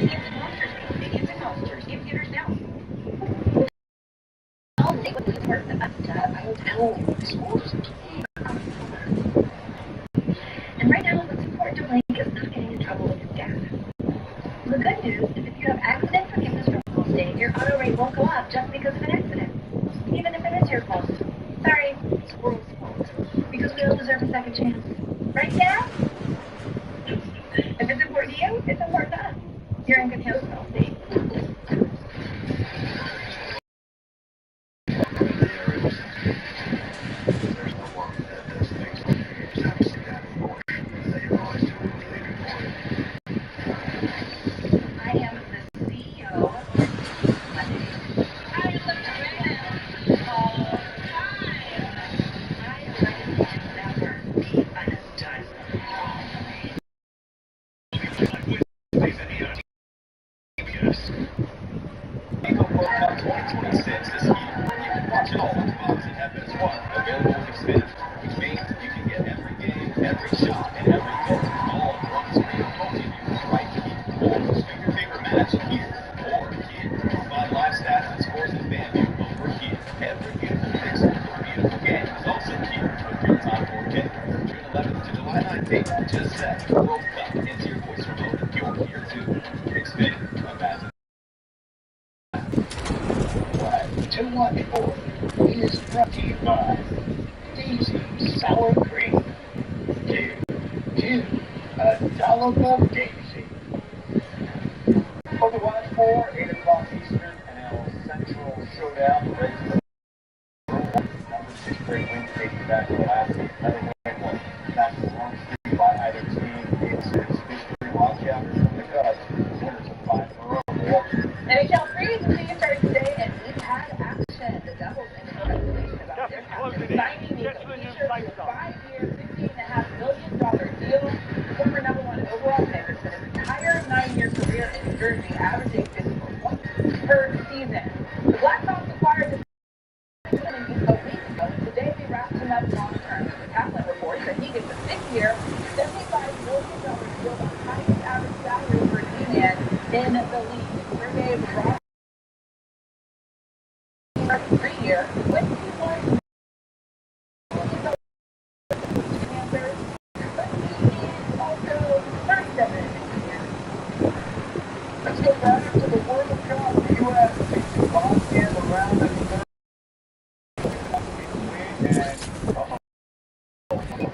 It's in monsters. Computers now. I'll take what this works. I'm telling you, this works. And right now, what's important to Blake is not getting in trouble with his dad. The good news is if you have accident forgiveness from Allstate, your auto rate won't go up just because of an accident. Even if it is your fault. Sorry, it's the world's fault. Because we all deserve a second chance. Right, Dad? If it's important to you, it's important to us. You're in good hands with Allstate. Cassette World Cup into your voice remote. You're here too. Expand a massive. 214 is brought to you by Daisy Sour Cream. Two, a dollop of Daisy. On the watch for 8 o'clock Eastern, NL Central Showdown. Reds number 6 straight win dating back to last another win one. That's the long streak by either team. It's history Wildcatters from the Cubs. Winners of 5 in a row. NHL free agency started today, and we've had action. The Devils ended speculation about their captain signing Nico Fisher to a 5-year, $15.5 million deal. Former #1 overall pick has spent his entire 9-year career in New Jersey, averaging 54 points per season. The Blackhawks acquired this a week ago, and today they wrapped him up long term. The Kaplan reports that he gets a 6-year, $75 million deal, the highest average salary for a D-man in the league. Sergei Bobrovsky 3-year with P1 Panthers, but he is also 37 years. Let's go back to the World Cup. The U.S. takes the Bosnia in the round of 30.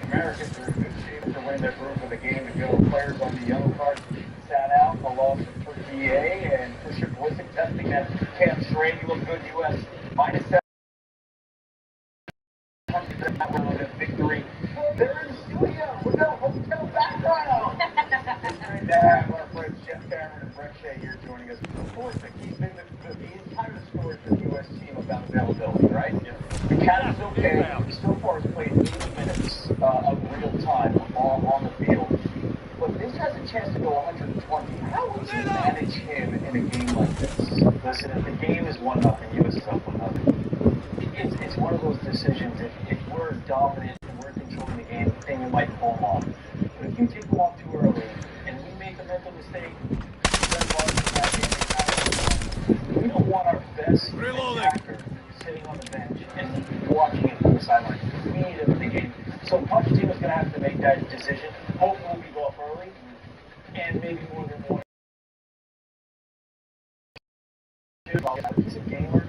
Americans are in good shape to win their group with a game to go. Players on the yellow card sat out. A loss for VA and Christian Pulisic testing that calf strain. You look good, U.S. -7. Victory. They're in the studio with a hotel background. It's great to have our friends Jeff Cameron and Brett Shea here joining us. Of course, they're keeping the entire story for the U.S. team about availability, right? Yeah. The cat is okay. So far has played 80 minutes of real time on the field. But this has a chance to go 120. How would you manage him in a game like this? Listen, if the game is 1-0, U.S. is up 1-0. It's one of those decisions. If we're dominant and we're controlling the game, then we might pull them off. But if you take them off too early and we make a mental mistake, we don't want our best attacker sitting on the bench and watching it from the sideline. We need him in the game. So Pochettino's going to have to make that decision. Hopefully we go up early and maybe more than one. He's a gamer.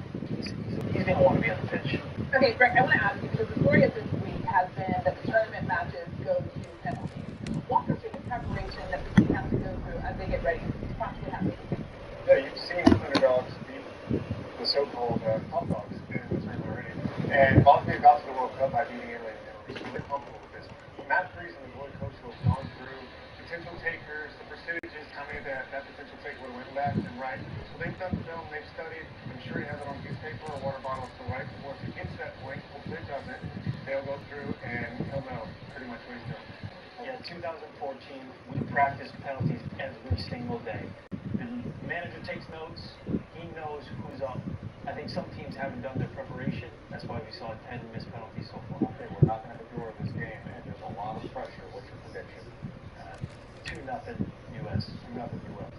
He's going to want to be on the pitch. Okay, Greg, I want to ask you, because the story of this week has been that the tournament matches go to penalties. Walk us through the preparation that the team has to go through as they get ready to possibly have this game. Yeah, you've seen underdogs beat the so-called top dogs in the tournament already. And Bosnia got to the World Cup by beating Italy in penalties. So they're comfortable with this. Matt Freese and the goalie coach have gone through potential takers, the percentages, how many that potential take would have went left and right. So they've done the film, they've studied. I'm sure he has it on a piece of paper or water bottle to write. Once it gets that point, hopefully it doesn't, they'll go through and he'll know pretty much what he's doing. Yeah, 2014, we practice penalties every single day. The manager takes notes. He knows who's up. I think some teams haven't done their preparation. That's why we saw 10 missed penalties so far. Okay, we're knocking at the door of this game, and there's a lot of pressure. What's your prediction? 2-0 U.S. 2-0 U.S.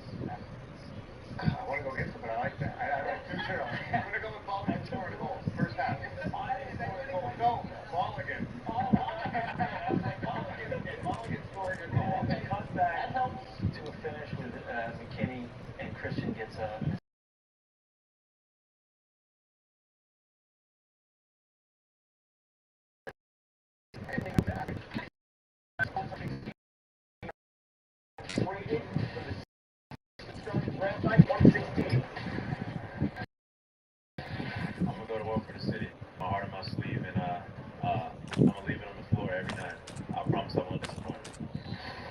I want to go against it, but I like that. I like 2-0. I'm going to go with Boston scoring a goal. First half. No, Mulligan. Mulligan scoring a goal. Comes back. That helps to a finish with McKinney, and Christian gets a... I'm gonna go to war for the city. My heart on my sleeve, and I'm gonna leave it on the floor every night. I promise I won't disappoint.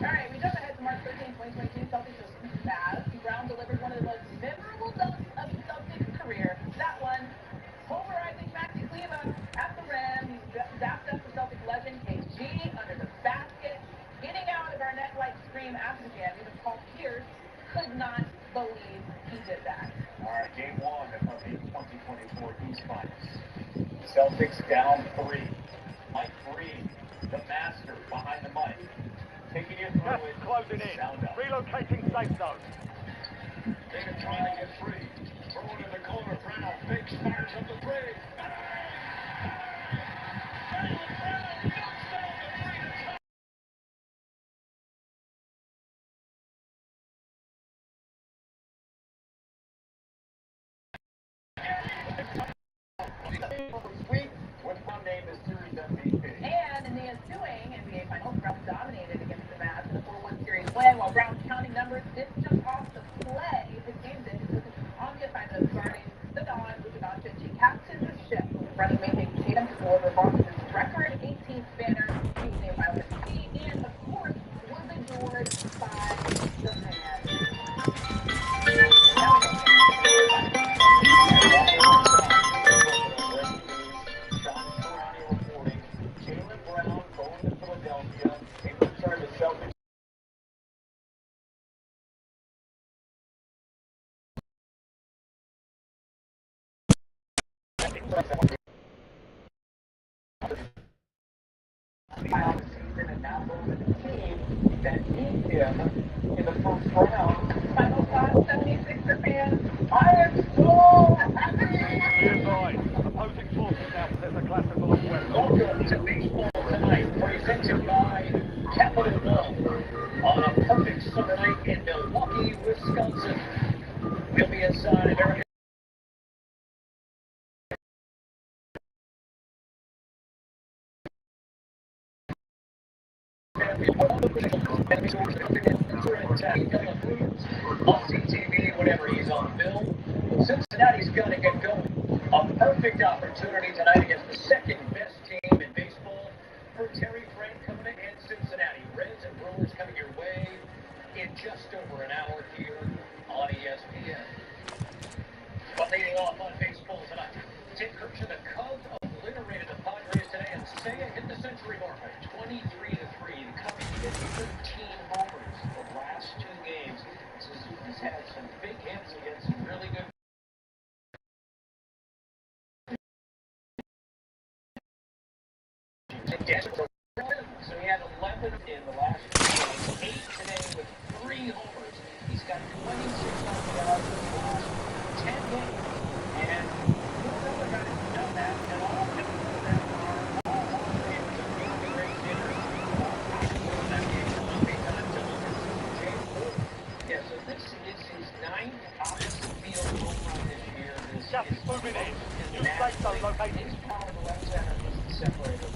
All right, we jump ahead to March 13, 2022. Celtics versus Mavs. Brown delivered one of the most memorable dunks of his Celtics career. That one, polarizing Maxi Kleba at the rim. He's zapped up for Celtics legend KG under the basket, getting out of our net-like scream after the game. Even Paul Pierce could not believe he did that. All right, game 1 of the 2024 East Finals. Celtics down 3. Mike Reed, the master behind the mic. Taking you through it. Closing in. Relocating safe zone. They're trying to get free. Throwing in the corner. Brown fakes, fires up the three. this week with one name is Series MVP. And in the ensuing NBA Finals, Brown dominated against the Mavs in a 4-1 series win, while Brown's counting numbers didn't jump off the play. His game did. He took on the assignment of guarding the Don, Luka Doncic. He captained the ship, running maintain Tatum to deliver Boston's record 18th banner, beating the Finals MVP, and of course was adored by the fans. And now goes to the team that beat him in the first round. Final thoughts, 76er fans. I am so happy. Here's right. Opposing forces now possess a classical of weapons. Welcome to Baseball Tonight, presented by Capital One on a perfect summer night in Milwaukee, Wisconsin. We'll be inside American. On TV whenever he's on film. Cincinnati's got to get going. A perfect opportunity tonight against the second best team in baseball for Terry Frank coming in Cincinnati. Reds and Brewers coming your way in just over an hour here on ESPN. But leading off on baseball tonight, Tim Kershaw, the Cubs obliterated the Padres today, and Seiya hit the century mark at 23-3. The Cubs hit 13 homers the last two games. He's had some big hits against some really good. So he had 11 in the last two games, 8 today with 3 homers. He's got 26 RBIs in the last 10 games. And no other guy has done that, and all of them that are all able to be great hitters. That game will be time to look at James Wood. Yeah, so this is his 9th opposite field home run this year. Just moving in. New safe zone located. His power to left center was separated.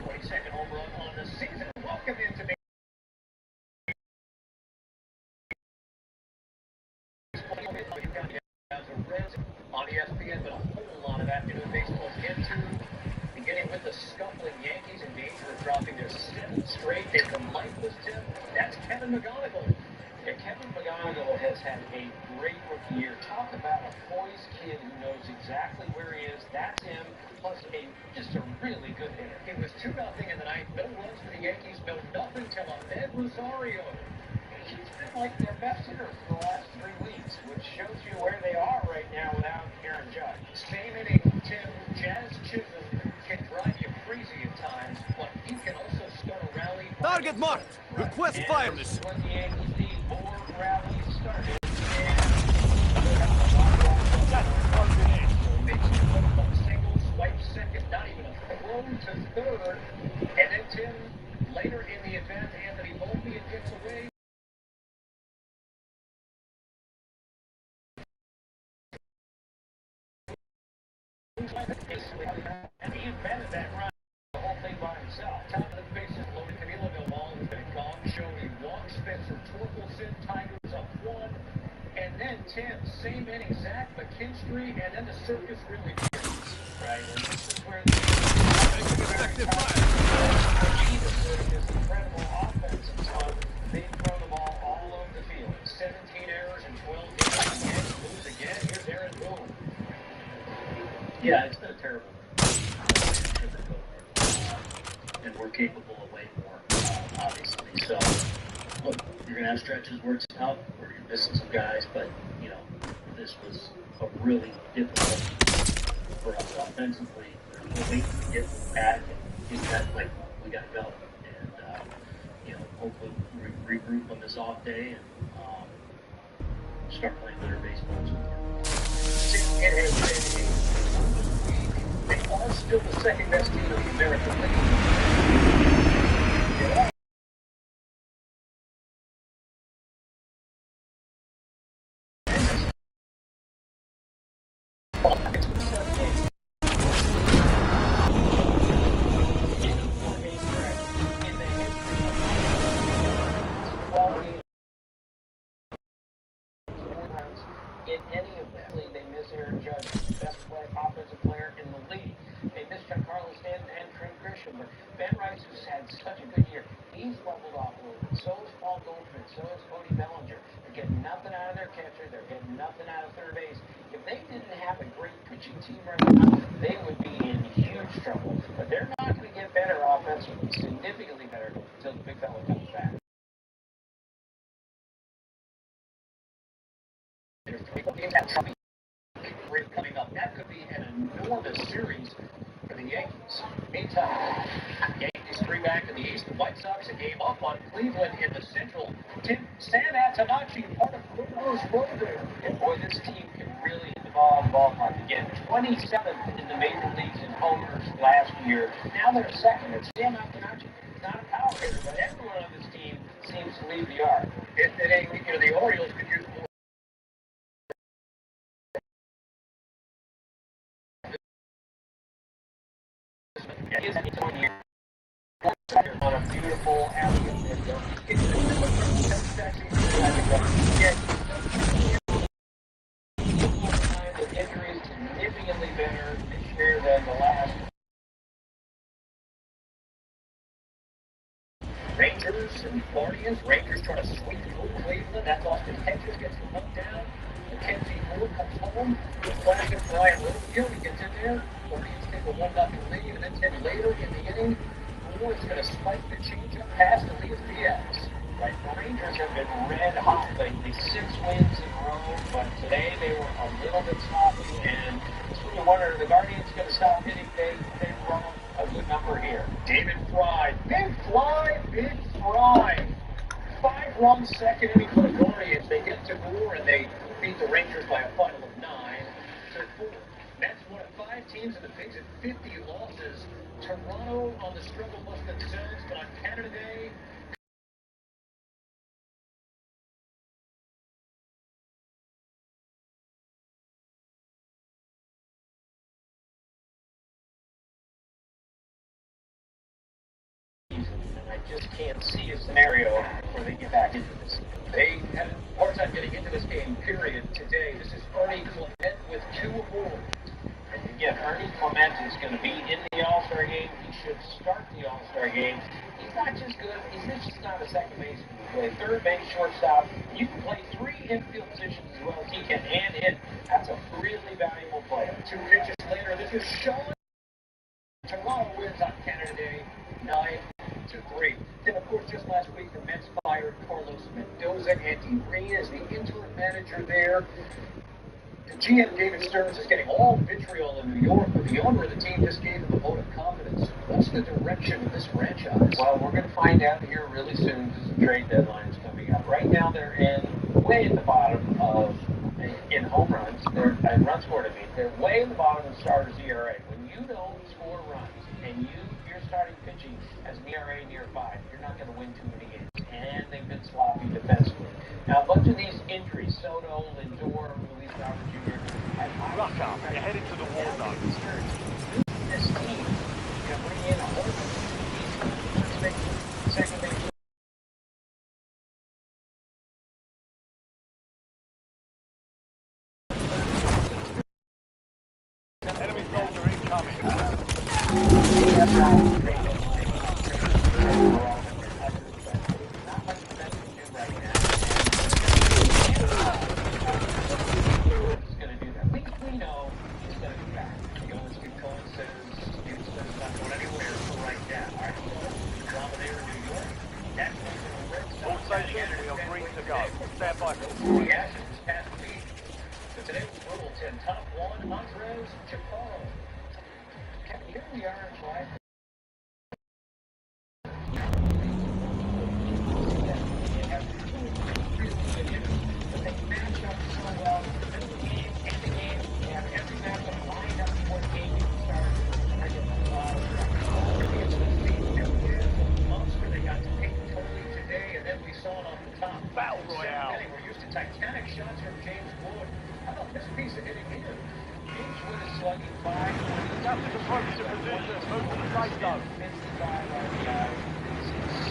22nd home run on the season. Welcome into the Reds on ESPN, but a whole lot of afternoon baseball to get to. Beginning with the scuffling Yankees in danger of dropping their 7th straight. It's the lifeless Tim. That's Kevin McGonigal. Yeah, Kevin McGonigal has had a great rookie year. Talk about a poised kid who knows exactly where he is. That's him. Plus just a really good hitter. It was 2-0 in the ninth. No runs for the Yankees. No nothing till Ahmed Rosario. He's been like their best hitter for the last 3 weeks, which shows you where they are right now without Aaron Judge. Same inning, Tim. Jazz Chisholm can drive you crazy at times, but he can also start a rally. Target marked. Request fireless. When the Yankees need more rallies started, swipe second, not even a throw to third, and then Tim, later in the event, Anthony Volpe gets away. And he invented that run, the whole thing by himself. Top of the bases loaded, Camilo Villalobos has been gone, showing one Spencer Torkelson, Tigers up 1, and then Tim, same inning, Zach McKinstry, and then the circus really begins. Right, and this is where this incredible offensive stuff. They've thrown the ball all over the field. 17 errors and 12 hits. Again, lose again. Here's Aaron Boone. Yeah, it's been a terrible. And we're capable of way more, obviously. So, look, you're going to have stretches where it's tough, where you're missing some guys, but, you know, this was a really difficult for us offensively. We're waiting to get back and get that, like, we got to go. And, you know, hopefully regroup on this off day and start playing better baseball. They are still the second best team in the American League. He's leveled off a little bit. So is Paul Goldschmidt. So is Cody Bellinger. They're getting nothing out of their catcher. They're getting nothing out of third base. If they didn't have a great pitching team right now, they would be in huge trouble. But they're not going to get better offensively, significantly better, until the big fella comes back. Coming up, that could be an enormous series for the Yankees. Meantime, Yankees 3 back in the East. The White Sox a game up on Cleveland in the Central. Sam Antonacci, part of Bruno's program. And boy, this team can really hit the ball in the ballpark again. 27th in the major leagues in homers last year. Now they're second. And Sam Antonacci is not a power hitter, but everyone on this team seems to lead the yard. The Orioles could use more. On a beautiful alley. The injury is significantly better this year than the last. Rangers and Guardians. Rangers trying to sweep through Cleveland. That's Austin Hedges gets the hook down. Mackenzie Moore comes home. The classic Brian Littlefield. He gets in there. Guardians take a 1-0 lead, and then 10 later in the inning, Moore is going to spike the changeup past Elias Diaz. Right, the Rangers have been red hot lately, 6 wins in a row, but today they were a little bit sloppy, and it's when you wonder, the Guardians going to stop hitting? They run a good number here. David Fry, big fly. 5-run second inning for the Guardians. They get to Moore, and they beat the Rangers by a final of 9-4. That's one of 5 teams in the Bigs at 50 losses. Toronto on the struggle bus themselves, but on Canada Day, I just can't see a scenario where they get back into this. They had a hard time getting into this game, period, today. This is Ernie Clement with 2 awards. And again, Ernie Clement is going to be in the All-Star game. He should start the All-Star game. He's not just good. He's just not a second baseman. He plays third base, shortstop. You can play 3 infield positions as well as he can and hit. That's a really valuable player. 2 pitches later, this is Sean. Toronto wins on Canada Day, 9-3. Then, of course, just last week, the Mets fired Carlos Mendoza. Andy Reid is the interim manager there. The GM, David Stearns, is getting all vitriol in New York, but the owner of the team just gave him a vote of confidence. What's the direction of this franchise? Well, we're going to find out here really soon because the trade deadline is coming up. Right now, they're way at the bottom of in home runs. They're in runs scored. I mean, they're way in the bottom of the starters' ERA. When you don't score runs and you're starting pitching as an ERA near 5, you're not going to win too many games. And they've been sloppy defensively. Now, a bunch of these injuries, Soto, Lindor, Luis Robert Jr., Rush up, you're headed to the war zone. This team can bring in a whole bunch of these second base. Enemy soldier incoming. All stations, we are green to go. Stand by. The Ashes past the week. So today was Littleton, top 1, Montrez, Chaparro. Here we are in July. But they match up so well. The game, and the game, they have every matchup lined up before the game even starts. I get a lot of Monster, they got to pick totally today, and then we saw it off the top. Battle Royale. We're used to Titanic shots from James Wood. How about this piece of hitting here? James Wood is slugging 5. Captain approach to position. Move to the safe zone. 55 RBI.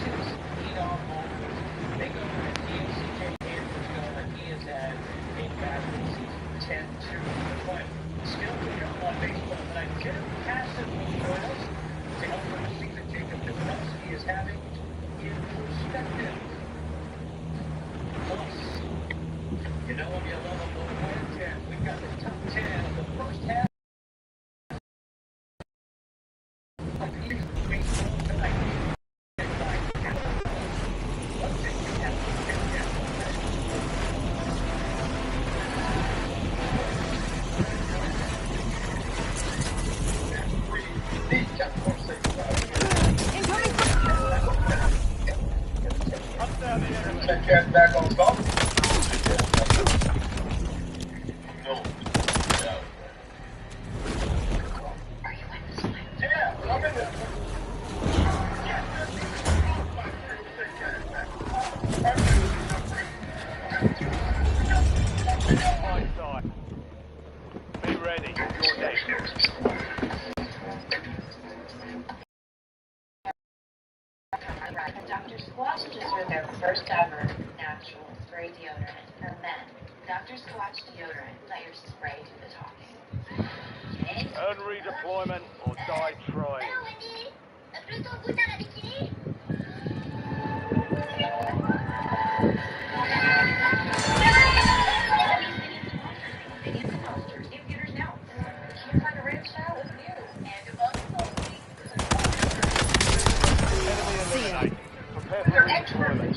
6 leadoff homers. They go to the CJ Anderson's going, and he has had 8 baskets. He's 10-2. But still to come on baseball tonight. Jeremy Cassatt will join us to help us see the Jacob Dombrowski is having in Columbia level the wins, and we've got the top 10 of the first half. Check back on golf. No. Yeah, I'm in there. Be ready. You're next. Dr. Squatch just heard their first ever natural spray deodorant for men. Dr. Squatch deodorant. Let your spray do the talking. Earn redeployment or die trying.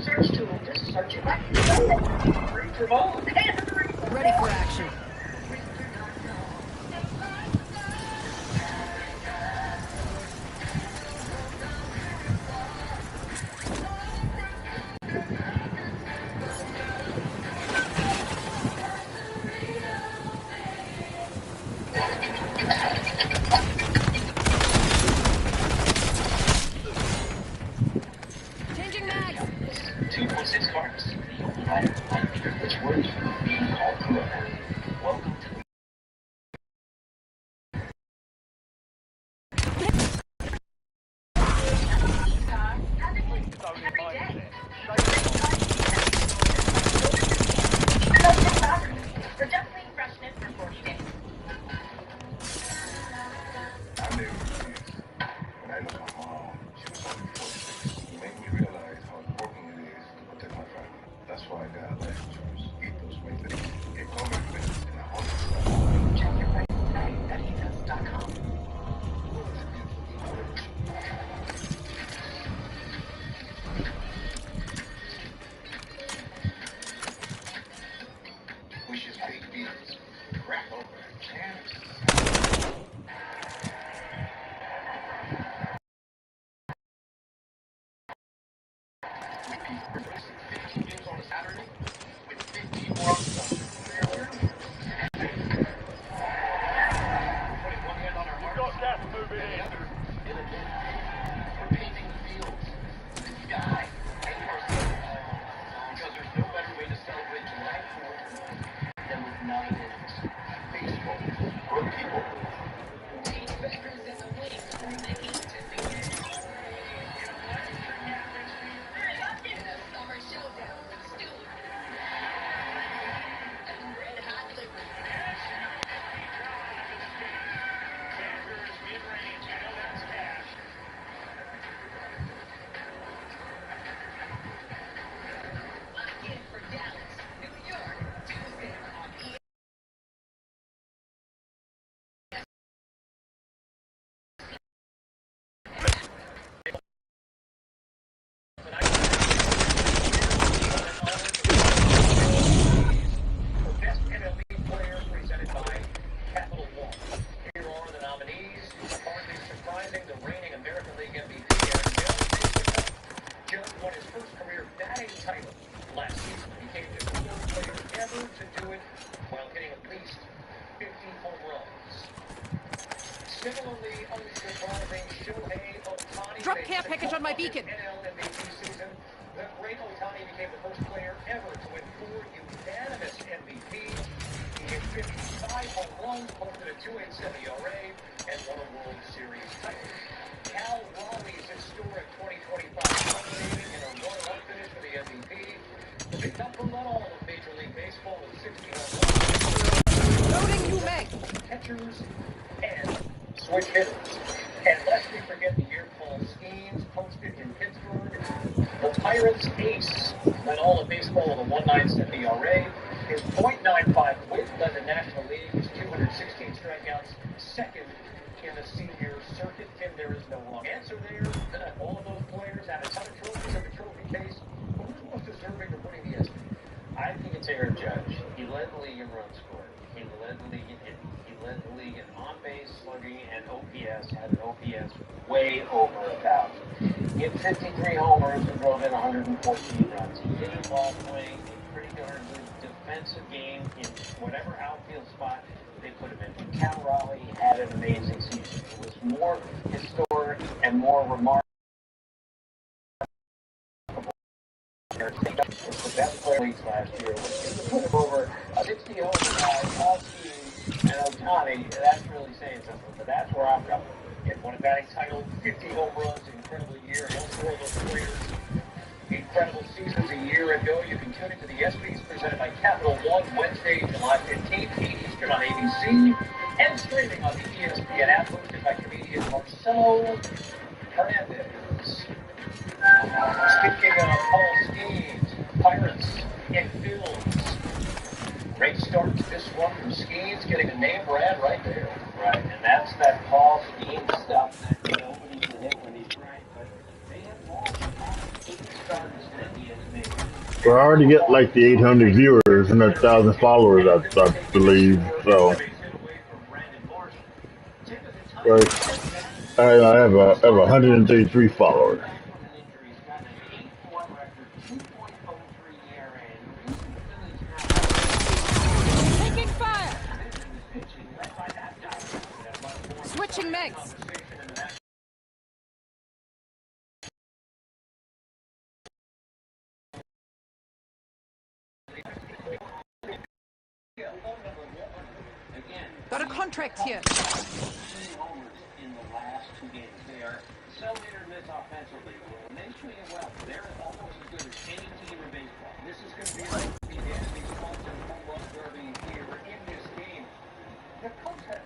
Search tool, just search it like Ready for action. Changing mags. 2.6 cars. Which works for being called Corona. Welcome to Productive freshness for 40 days. I never forget when I lost my mom. She was only 46. It made me realize how important it is to protect my family. That's why I got life insurance. Ethos makes it easy. It covers bills and 100%. Check your price today at ethos.com. Which is big deals. Crack over chance. Games on a Saturday with 15 more on Sunday. Putting one hand on our We've heart. got gas moving in. We're painting the fields, the sky, and ourselves. Because there's no better way to celebrate July 4th than with 9 innings. Baseball, good people. Team veterans in the wings from the east to the west. In a summer showdown with Stu. And red hot liquor. Mid-range, you know that's cash. Lock in for Dallas, New York, Tuesday on Best MLB player presented by Capital One. Here are the nominees. Hardly surprising, the reigning American League MVP Aaron Judge won his first career batting title last season. He became the third player ever to do it while hitting at least 50 home runs. Similarly unsurprising, Shohei Ohtani. Drop care package on my beacon. NL MVP season. The great Ohtani became the first player ever to win 4 unanimous MVPs. He hit 55 home runs, posted a 2.87 ERA, and won a World Series title. Cal Raleigh's historic 2025 culminating in a runner-up finish for the MVP. The big number led all of Major League Baseball with 60 home runs. Loading you mag. Catchers and switch hitters. And lest we forget the year Paul Skeens posted in Pittsburgh, the Pirates ace led all of baseball with a 1.97 ERA. His .95 whip led the National League. His 216 strikeouts, second in the senior circuit. Tim, there is no wrong answer there. All of those players have a ton of trophies in the trophy case. But who's most deserving of winning the ESPY? I think it's Aaron Judge. He led the league in runs scored. He led the league in on-base slugging, and OPS had an OPS way over 1,000. He had 53 homers and drove in 114 runs. He did a ball playing a pretty darn good defensive game in whatever outfield spot they put him in. Cal Raleigh had an amazing season. It was more historic and more remarkable. It's the best player leagues last year. Put him over 60 homers by Paul Skeens and Ohtani. That's really saying something, but that's where I'm going. If one batting title, 50 home runs, incredible year, and also all those players, incredible seasons a year ago. You can tune into the ESPYs presented by Capital One Wednesday, July 15th, 8 Eastern on ABC, and streaming on the ESPN app, hosted by comedian Marcelo Hernandez. Speaking of Paul Skeens, Pirates in Fields. Great start to this one from Skeens, getting a name brand right there. Right, and that's that Paul Skeens stuff that, you know, when he's a hit, when he's right. But they have lost 8 starters that he has made. Well, I already get like the 800 viewers and 1,000 followers, I believe. So, I have 133 followers. Taking fire. Switching megs. Got a contract here. In the last 2 games, they are so hit or miss offensively. When they swing it well, they're almost as good as any team in baseball. This is going to be like the Anthony Swanson home run derby here in this game. The Cubs have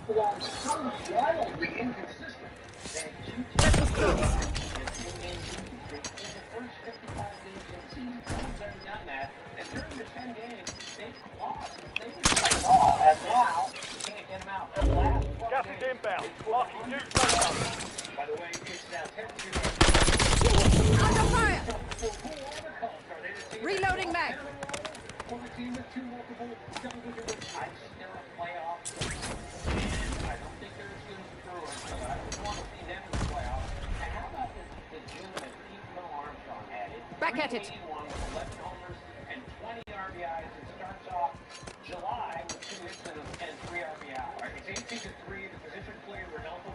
belong so wildly inconsistent that you take the first 55 games of the season. Cubs haven't done that, and during the 10 games, they've lost. They were all, and now can't get them out. The last Gas is inbound. Marking new zone. By the way, it's now 10-2. Under fire. Reloading mag. For the team with 2 multiple double-digit wins, I just never playoffs. And I don't think they're as good as the Brewers, but I would want to see them in the playoffs. And how about the June that Pete Armstrong had it? Back at it. 11 homers and 20 RBIs. It starts off July with 2 hits and 3 RBIs. Right, it's 18-3. The position player Ronaldo.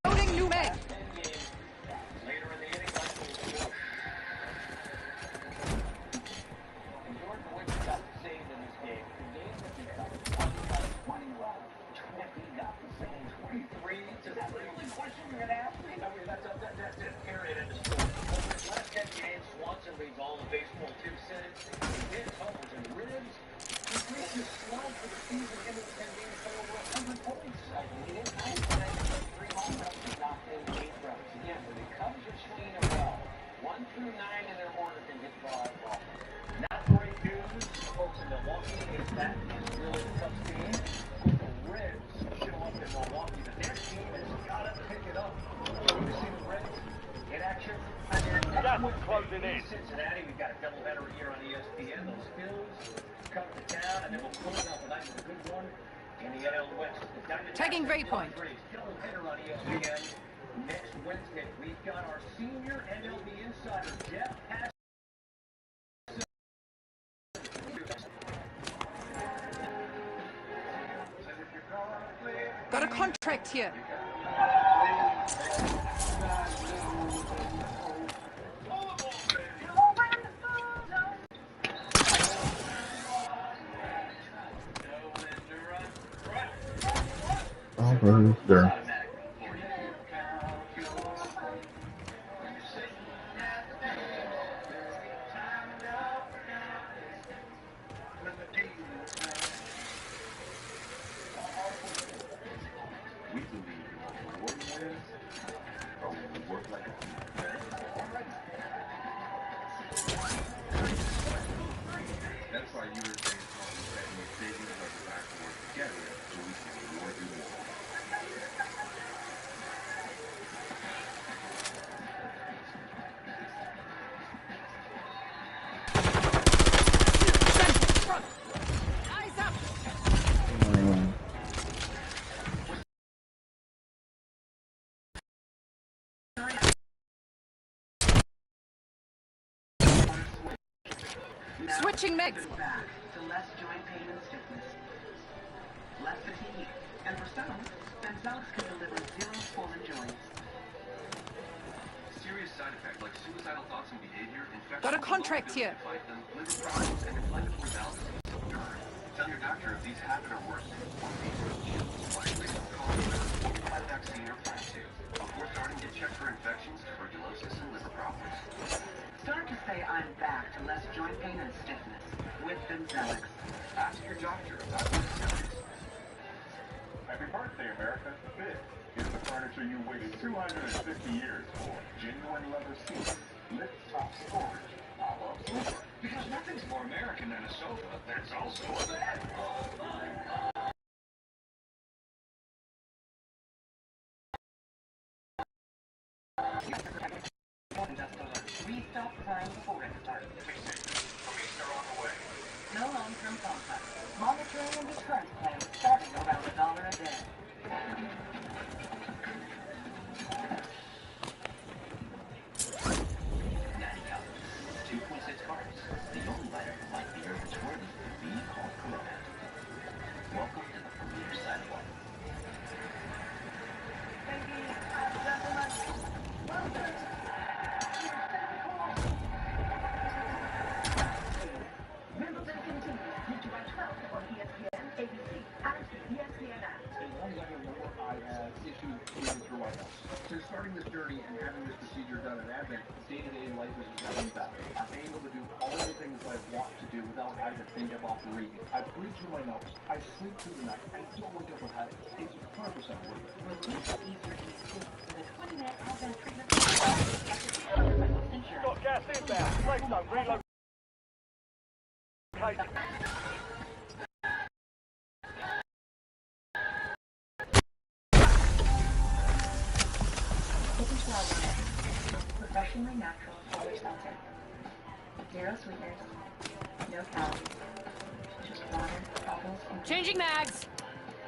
Loading new mag. Later in the inning, Jordan Wicks got saved in this game. The game that they got 21, 20 got the same 23. Is that the only question you're going to ask me? I mean, that's it. Period. End of story. Over his last 10 games, Swanson leads all the baseball Tim said it. He hit homers and ribs. He reached his slump for the season into the 10 games by over 100 points. He hit 9 home runs and knocked in 8 runs. Again, when the Cubs are swinging it well, 1 through 9 in their order can hit ball at ball. Not great news, folks in Milwaukee, is that is really a tough team. The Reds show up in Milwaukee, but their team has got to pick it up. You see the Reds in action. Closing in. Cincinnati, we've got a doubleheader here on ESPN. Those Bills come to town, and then we'll close out the night with a good one in the NL West. Taking Waypoint. Doubleheader on ESPN next Wednesday. We've got our senior MLB insider, Jeff Pass. Got a contract here. Oh, there. Switching mix. Back to less joint pain and stiffness, less fatigue, and for some, Benzellix can deliver zero swollen joints. Serious side effects like suicidal thoughts and behavior, infections, Got a contract here. fight them, liver problems, and inflammatory bowel disease. Tell your doctor if these happen or worsen. Call a vaccine or plan to. Before starting, get checked for infections, tuberculosis, and liver problems. Start to say I'm back to less joint pain and stiffness with Benzellix. Ask your doctor about Benzellix. Happy birthday, America. This is the furniture you waited 250 years for. Genuine leather seats, lift top storage, pop-up sofa. Because nothing's more American than a sofa that's also a bed. We stop crying before it starts. Police are on the way. No long-term contract. Monitoring and deterrence plans starting around $1 a day. 2.6 cars. The only lighter like beer that's worthy of being called Corona. Welcome to the premier sidewalk. Ladies and gentlemen, welcome. Wimbledon continues due to by 12 on ESPN, ABC, and the ESPN app. As long as I remember, I have issued cases for White House. Since starting this journey and having this procedure done at Advent, day-to-day life is becoming better. I'm able to do all the things that I want to do without having to think about breathing. I breathe through my nose. I sleep through the night. I don't wake up with headaches. It's 100% worth it. Release easier to sleep with a 20-minute Advent treatment. Got gas inbound. Safe zone. Relocating. Professionally natural color seltzer. Zero sweeteners, no calories, just water, bubbles, and Changing mags.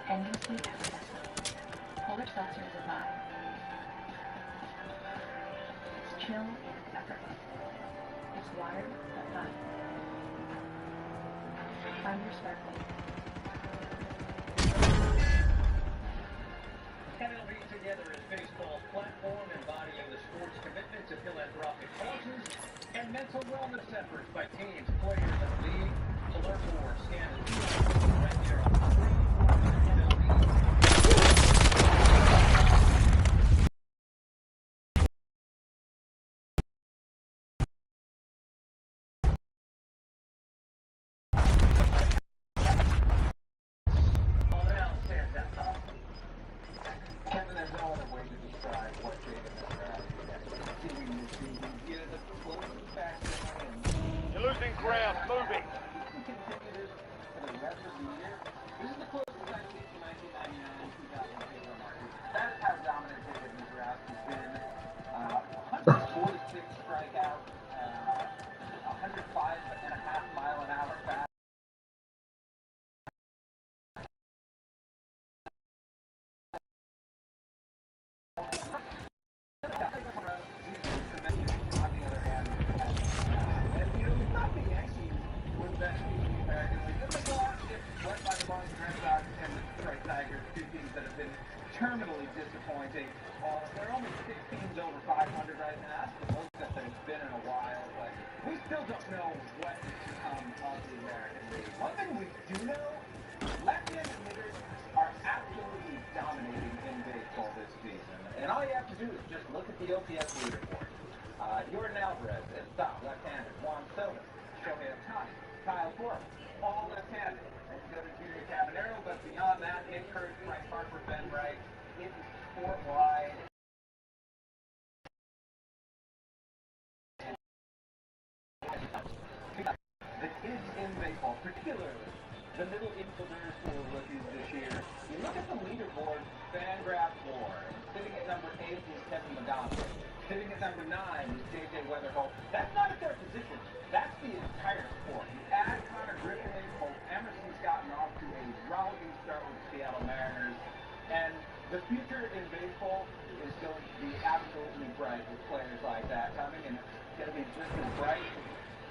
endlessly effervescent. Polar seltzer is a vibe. It's chill and effortless. It's water but fun. Find your sparkling. MLB Together is baseball's platform embodying the sport's commitment to philanthropic causes and mental wellness efforts by teams, players, and the league. To learn more, scan the QR right there on the screen. Kevin, there's no other way to describe what Jaden has done. Seeing this season, he is the closest factor in. You're losing ground. Moving. We continue this for the rest of the year. This is the closest I've seen from 1999 2000 market. That is how dominant Jaden McGrath has been. 146 strikeouts, 105.5 mile an hour fast. Terminally disappointing. They're only 16s over 500 right now. That's the most that they've been in a while, but we still don't know what has become of the American League. One thing we do know, left-handed hitters are absolutely dominating in baseball this season. And all you have to do is just look at the OPS leaderboard. Jordan Alvarez is top left-handed. Juan Soto, Shohei Ohtani, Kyle Gordon, all left-handed. And you go to Junior Cabanero, but beyond that, Nick Kurtz, Bryce Harper, Ben Wright, it is sport-wide. The kids in baseball, particularly the middle infielders who are rookies this year, you look at the leaderboard, Fangraph 4, and sitting at number 8 is Kevin Montgomery. Sitting at number 9 is J.J. Weatherholt. That's not at their position. That's the entire sport. You add Connor Griffin in, Cole Emerson's gotten off to a rollicking start with the Seattle Mariners. And the future in baseball is going to be absolutely bright with players like that coming, and it's going to be just as bright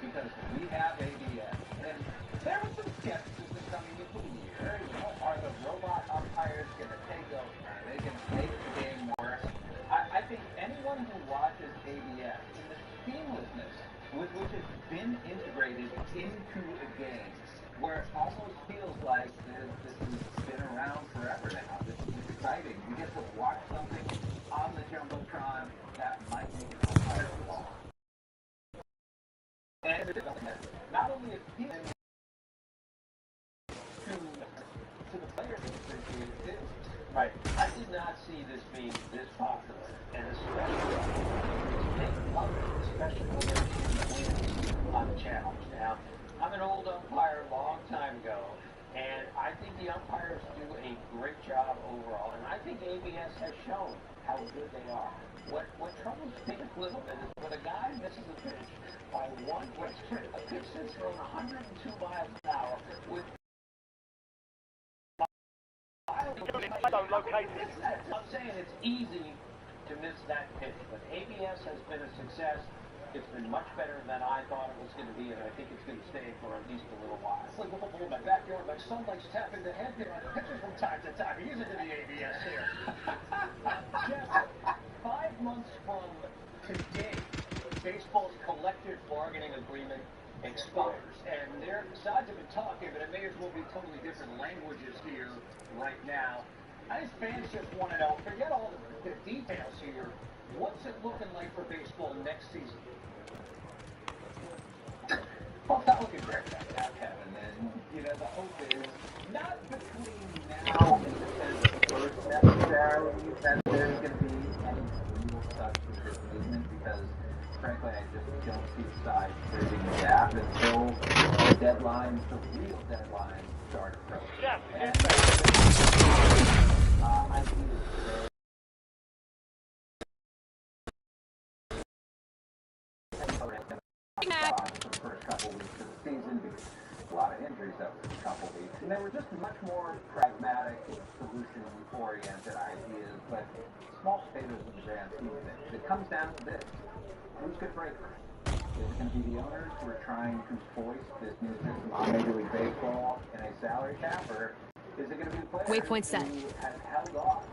because we have ABS. And there was some skepticism coming into the year. You know, are the robot umpires going to take over? Are they going to make the game worse? I think anyone who watches ABS and the seamlessness with which it's been integrated into a game, where it almost feels like this has been around forever now. This is exciting. You get to watch something on the Jumbotron that might make an umpire fall. And it's something that not only appeals to the players who appreciate it too. Right. I did not see this being this popular, and especially when they're on the channels. Now, I'm an old umpire a long time ago, and I think the umpires do a great job overall, and I think ABS has shown how good they are. What troubles me a little bit is when a guy misses a pitch by one pitch, a pitch that's thrown 102 miles an hour with I'm saying it's easy to miss that pitch, but ABS has been a success. It's been much better than I thought it was going to be, and I think it's going to stay for at least a little while. It's like a football in my backyard. My son likes tapping the head here on the pitches from time to time. He's into the ABS here. Jeff, 5 months from today, baseball's collective bargaining agreement expires. And their sides have been talking, but it may as well be totally different languages here right now. I think fans just want to know, forget all the details here, what's it looking like for baseball next season? Well, it's not looking great right now, Kevin. And, you know, the hope is not between now and December 1st necessarily that there's going to be any real such this movement, because, frankly, I just don't see the side bridging the gap until the deadline, the real deadline, start approaching. And I see it for the first couple of weeks of the season, because a lot of injuries over the couple of weeks, and they were just much more pragmatic, solution-oriented ideas, but small potatoes in the grand scheme of things. It comes down to this: who's going to break first? Is it going to be the owners who are trying to foist this new system on Major League Baseball in a salary cap, or is it going to be the players who have held off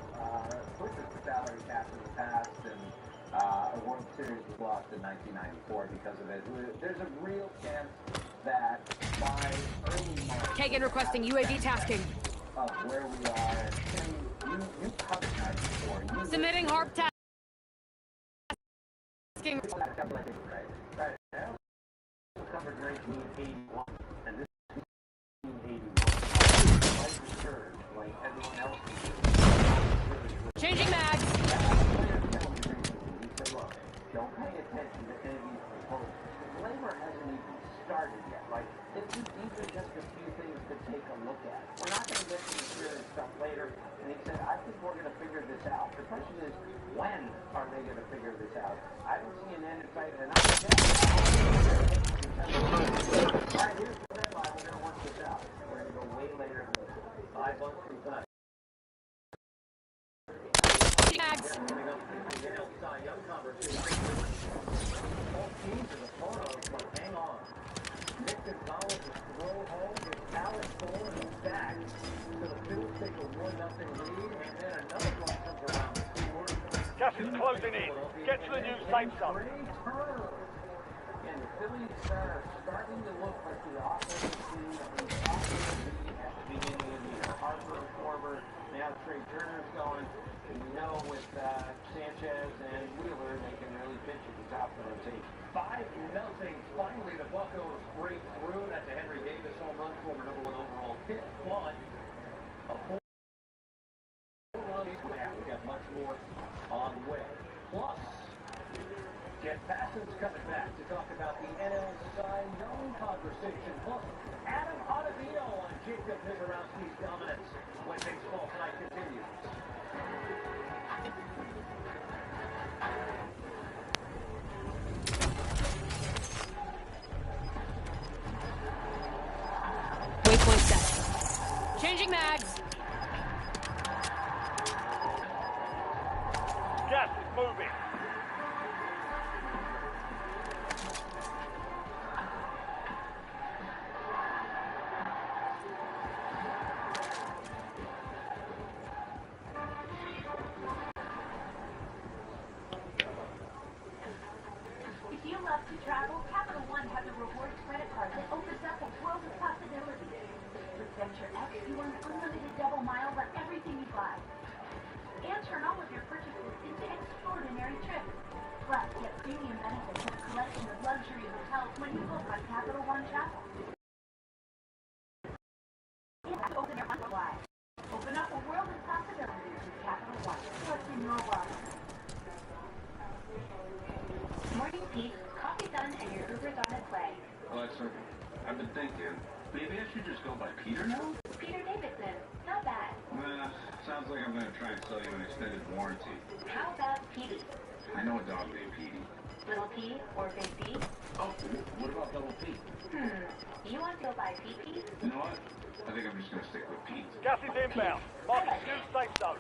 pushing the salary cap in the past, and a World Series was lost in 1994 because of it? There's a real chance that by early March... Kagan requesting UAV tasking. ...of where we are, and you covered that before. Submitting HARP tasking. Right now, covered 1981, and this is 1981. Life reserve, like everyone else. Changing mags. Don't pay attention to any of these proposals. Labor hasn't even started yet. Like, these are just a few things to take a look at. We're not going to get to the serious stuff later. And he said, I think we're going to figure this out. The question is, when are they going to figure this out? I don't see an end in sight, and I'm right, here's the deadline. We're going to work this out. We're going to go way later than 5 months from tonight. Young conversation. Both teams in the photos, but hang on. Nick Gonzalez is throw home with Alex Cole and he's back. So the Phillies take a 1-0 lead, and then another one comes around the score. Gas is closing in. Get to the new safe zone. And the Phillies are starting to look like the offensive team that we thought they would be at the beginning of the year. Harper, Schwarber, now Trey Turner's going. And we know with Sanchez and Wheeler, they can really pitch at the top of the team. 5-0. Finally, the Buccos break through. That's a Henry Davis home run, former #1 overall pick. But a 4-run half. We got much more on the way. Plus, Jeff Passan's coming back to talk about the NL Cy Young conversation. Plus, Adam Ottavino on Jacob Mizorowski's dominance when baseball tonight continues. Waypoint set. Changing mags. Gas is moving. love to travel, Capital One has a rewards credit card that opens up a world of possibilities. With Venture X, you earn unlimited double miles on everything you buy. And turn all of your purchases into extraordinary trips. Plus, get premium benefits and a collection of luxury hotels when you book on Capital One Travel. Open up a world of possibilities with Capital One. What's in your wallet? Morning, Pete. Coffee done and your Uber's on its way. Alexa, I've been thinking, maybe I should just go by Peter now? Peter Davidson. Not bad. Sounds like I'm gonna try and sell you an extended warranty. How about Petey? I know a dog named Petey. Little P or Big B? Oh, what about Double P? You want to go by Pete? You know what? I think I'm just gonna stick with Pete. Gas is inbound. Marking new safe zone.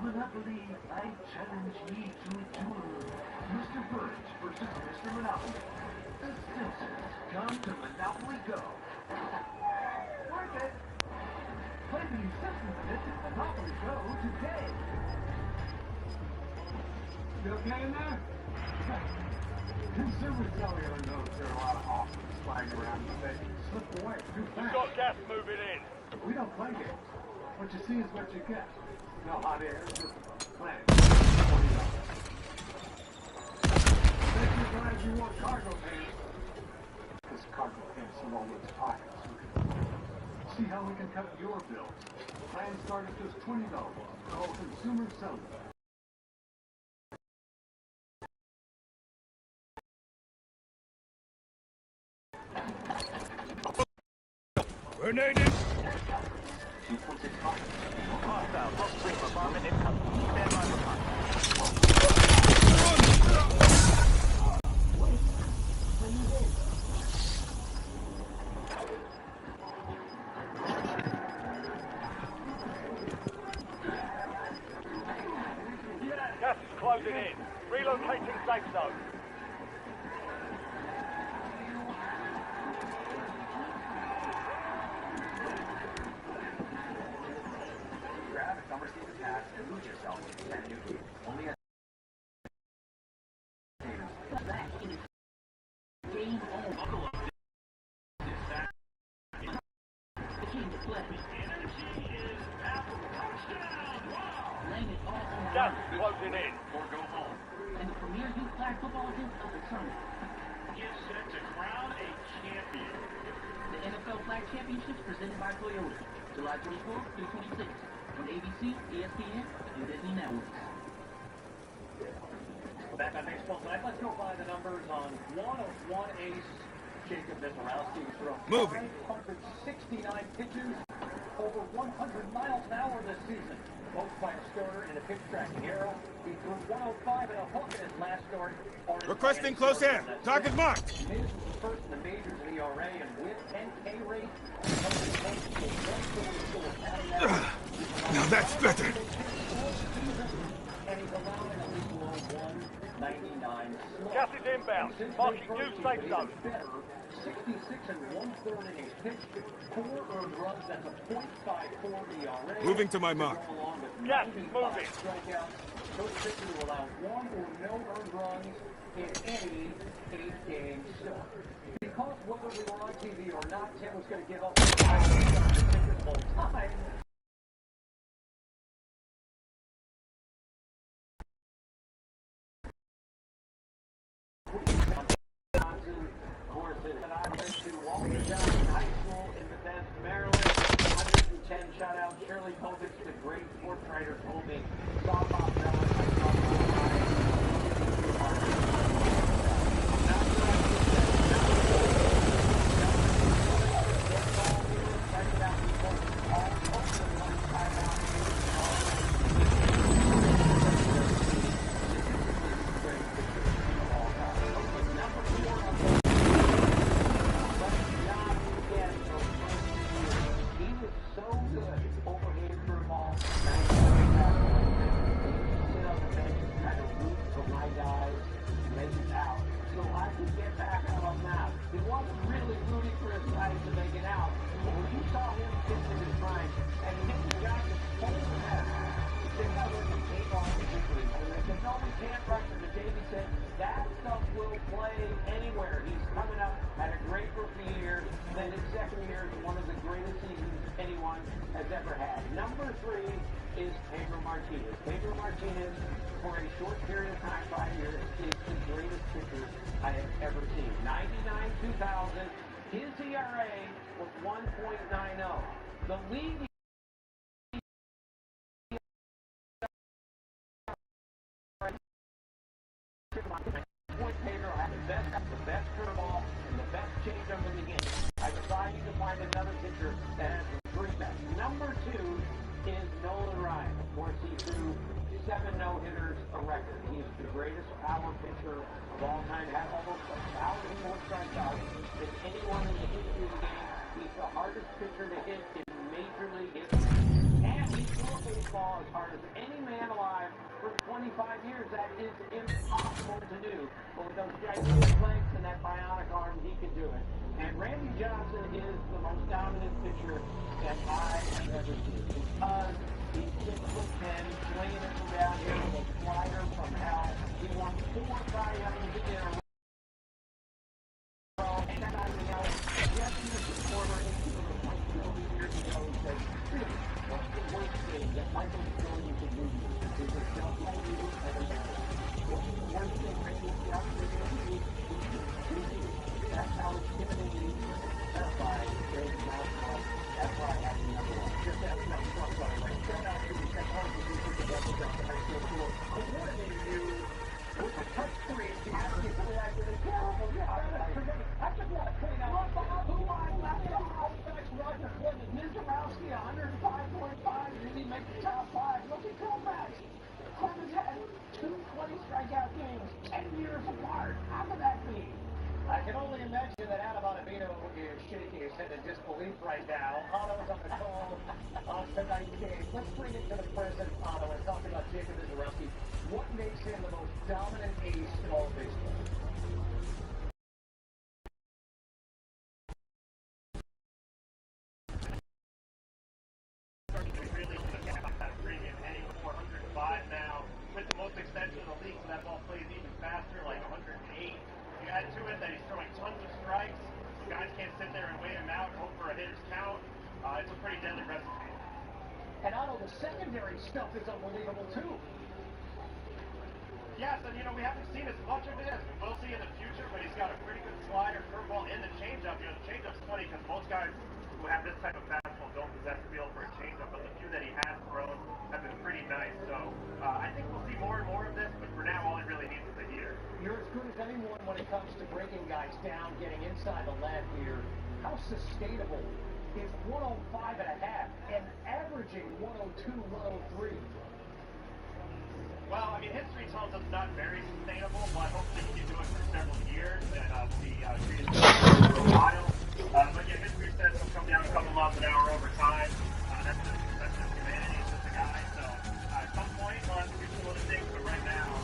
Monopoly, I challenge ye to a duel. Mr. Burns versus Mr. Monopoly. The Simpsons come to Monopoly Go. Work it. Play the Simpsons bit at Monopoly Go today. You okay in there? Consumers tell me on those there are a lot of offers flying around and they slip away too fast. We've got gas moving in. We don't play games. What you see is what you get. No hot air, just play. $20. Bet you're glad you want cargo pants. This cargo pants are all those pockets. See how we can cut your bills. Plans start at just $20. Call Consumer Cellular. Grenade! Hostile, rock creeper, bombing incoming. Stand by for contact. Gas is closing in. Relocating safe zone. Grab a summer season pass and lose yourself in 10 new games. Only at Gas is closing in. Or go home. And the premier youth flag football is of the tournament. Get set to crown a champion. The NFL Flag Championships presented by Toyota. July 24th through 26th on ABC, ESPN, and Disney Networks. back on baseball tonight. Let's go by the numbers on one ace. Jacob Mizorowski has thrown 569 pitches, over 100 miles an hour this season. Both by a starter and a pitch tracking arrow. He threw 105 and a hook in his last start. Requesting close air. Target marked. Miz was first in the majors in ERA and with 10K rate. Now that's better. And he's allowing at least below 199 slow. Gas is inbound. Marking new safe zone. 66 and 1/3 innings pitched, 4 earned runs, that's a .54 ERA. Moving to my mark. Gas is moving. Strikeouts. Those pitchers will allow 1 or no earned runs in any 8-game start. Because whether we were on TV or not, Tim was going to give up 5 the whole time. Shout-out Shirley Povich, the great sports writer, told me, guys make it out. So I could get back out on that. He wasn't really rooting for his guys to make it out. But when you saw him pitch in his mind, and he hit the guy just full of head, they got him to take off quickly. And they said, no, we can't rush him. And Davey said, that stuff will play anywhere. He's coming up, had a great rookie year, then his second year is one of the greatest seasons anyone has ever had. Number 3 is Pedro Martinez. Pedro Martinez, for a short period of time, 5 years, is the greatest pitcher I have ever seen. 99-2000, his ERA was 1.90. The league Pedro had the best curveball and the best changeup in the game. I decided to find another pitcher that has the 3 best. Number 2 is Nolan Ryan. Of course, he threw 7 no-hitters, a record. He is the greatest power pitcher of all time. Had almost 1,000 more strikeouts than anyone in the history of the game. He's the hardest pitcher to hit in Major League history. And he threw a baseball as hard as any man alive for 25 years. That is impossible to do. But with those gigantic legs and that bionic arm, he can do it. And Randy Johnson is the most dominant pitcher that I have ever seen. Because he's 6'10", swinging it from down here with a slider from hell. He won 4 Cy Youngs in a row. And that I know, yes, he was a former infielder of like 12 years ago. He said, really, what's the worst thing that Michael Jordan can do? Is it just like you ever done? What's the worst thing Randy Johnson can do? That's how intimidating and terrifying Randy Johnson was. That's why I have the number 1. Just that, no, I'm sorry, right? Shout out to the second position to get the job. That's so cool. Coordinating you with the touch screen to ask you something I did a terrible job. I just want to point out who I left off. Roger Clemens, Mizorowski, 105.5, didn't he make the top 5? Look at Kovacs. Clemens had 2 20 strikeout games, 10 years apart. How could that be? I can only imagine that Adam Ottavino is shaking his head in disbelief right now. Otto's on the call on tonight's game. Let's bring it to the present, Otto, and talk about Jacob Mizorowski. What makes him the most dominant ace in all of baseball? Now, with the most extension of the league, so that ball plays even faster, like 108. You add to it that he's throwing tons of strikes, so guys can't sit there and wait him out, hope for a hitter's count. It's a pretty deadly recipe. And Otto, the secondary stuff is unbelievable too. Yes, and we haven't seen as much of it as we will see in the future, but he's got a pretty good slider, curveball, and the changeup. The changeup's funny because most guys who have this type of fastball don't possess the feel for a changeup, but the few that he has thrown have been pretty nice. So I think we'll see more and more of this, but for now, all he really needs is a heater. You're as good as anyone when it comes to breaking guys down, getting inside the left here. How sustainable is 105.5 and averaging 102, 103? Well, I mean, history tells us not very sustainable, but hopefully he can do it for several years, and see treat it for a while. But yeah, history says he'll come down a couple miles an hour over time. That's just humanity, it's just a guy. So at some point, we'll have to do some other things, but right now,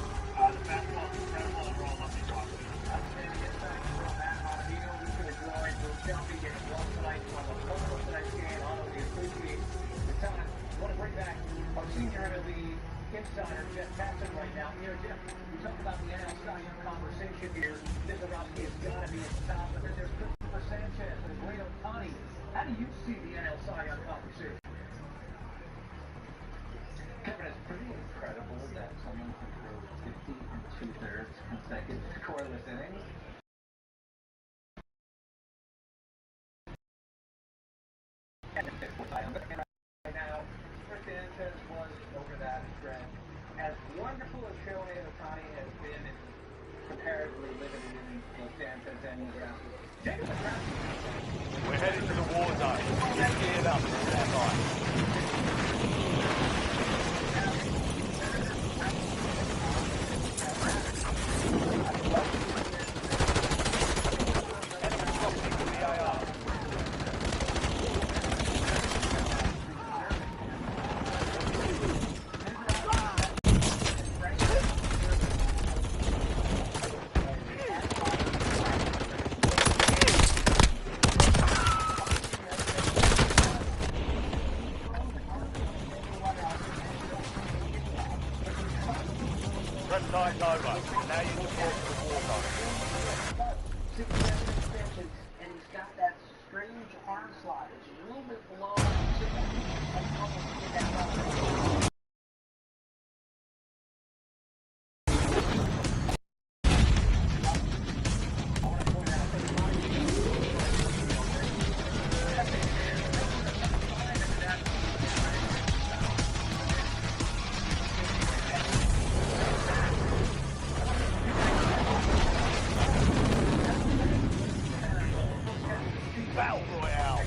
the fastball is incredible, and we're all lucky to watch it. Maybe it's time for Matt Ottavino. He's going to join for Shelby getting well tonight on the photo tonight's game. Otto, we appreciate the time. I want to bring back our senior MLB insider, Jeff Passan, right now. Jeff, we talk about the NL Cy Young conversation here. Mizorowski has got to be at the top, but then there's Christopher Sanchez and Wade Ohtani. How do you see the NL Cy Young conversation? Kevin, it's pretty incredible that someone can throw 50 2/3 consecutive scoreless innings. Right now, Sanchez was over that stretch. As wonderful as Shohei Ohtani has been in comparatively limited innings, Sanchez and Mizorowski. We're heading to the war zone. Get geared up for that fight. game's over. Now you report to the war zone. Extension, and he's got that strange arm slot. It's a little bit below. And almost get that level. Battle Royale.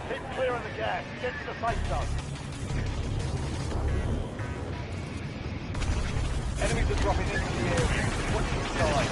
Keep clear of the gas. Get to the safe zone. Enemies are dropping into the area. Watch your side.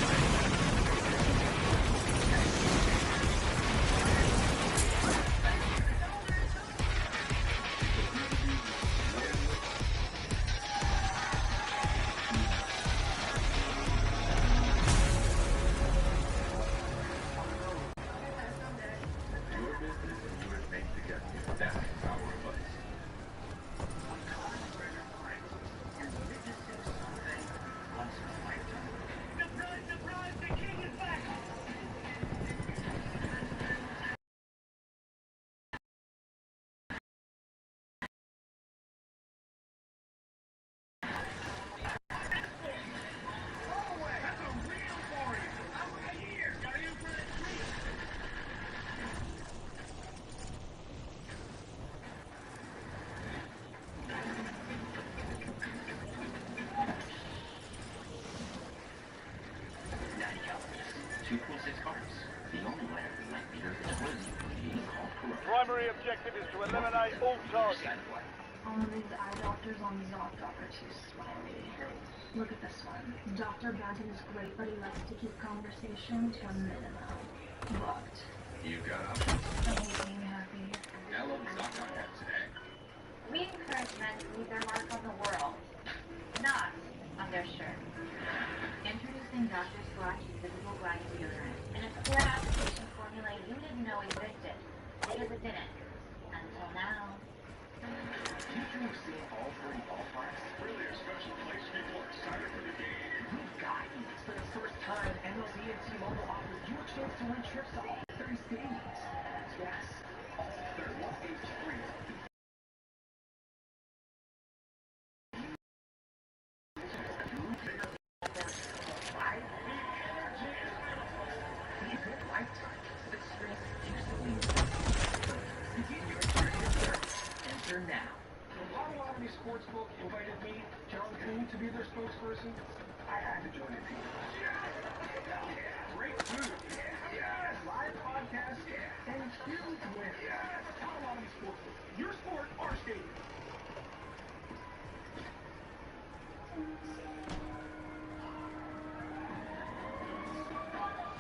Primary objective is to eliminate all targets. All of these eye doctors on Zot are too smiley. Look at this one. Dr. Banton is great, but he likes to keep conversation to a minimum. Booked. You got options. I hate being happy. Hello, Zot have today. We encourage men to leave their mark on the world, not on their shirt. Introducing Dr. Squatch's Visible Glass Deodorant, an important application formula you didn't know existed, because it didn't. Until now. You two have seen all 30 ballparks? Really a special place. People are excited for the game. We've got you. For the first time, MLB and T-Mobile offers you a chance to win trips to all 30 stadiums. Yes, all 30. AJTRIP. Now. The Potawatomi Sportsbook invited me, John Kuhn, to be their spokesperson. I had to join the team. Great food. Live podcast. And huge win. Potawatomi Sportsbook. Your sport, our stadium.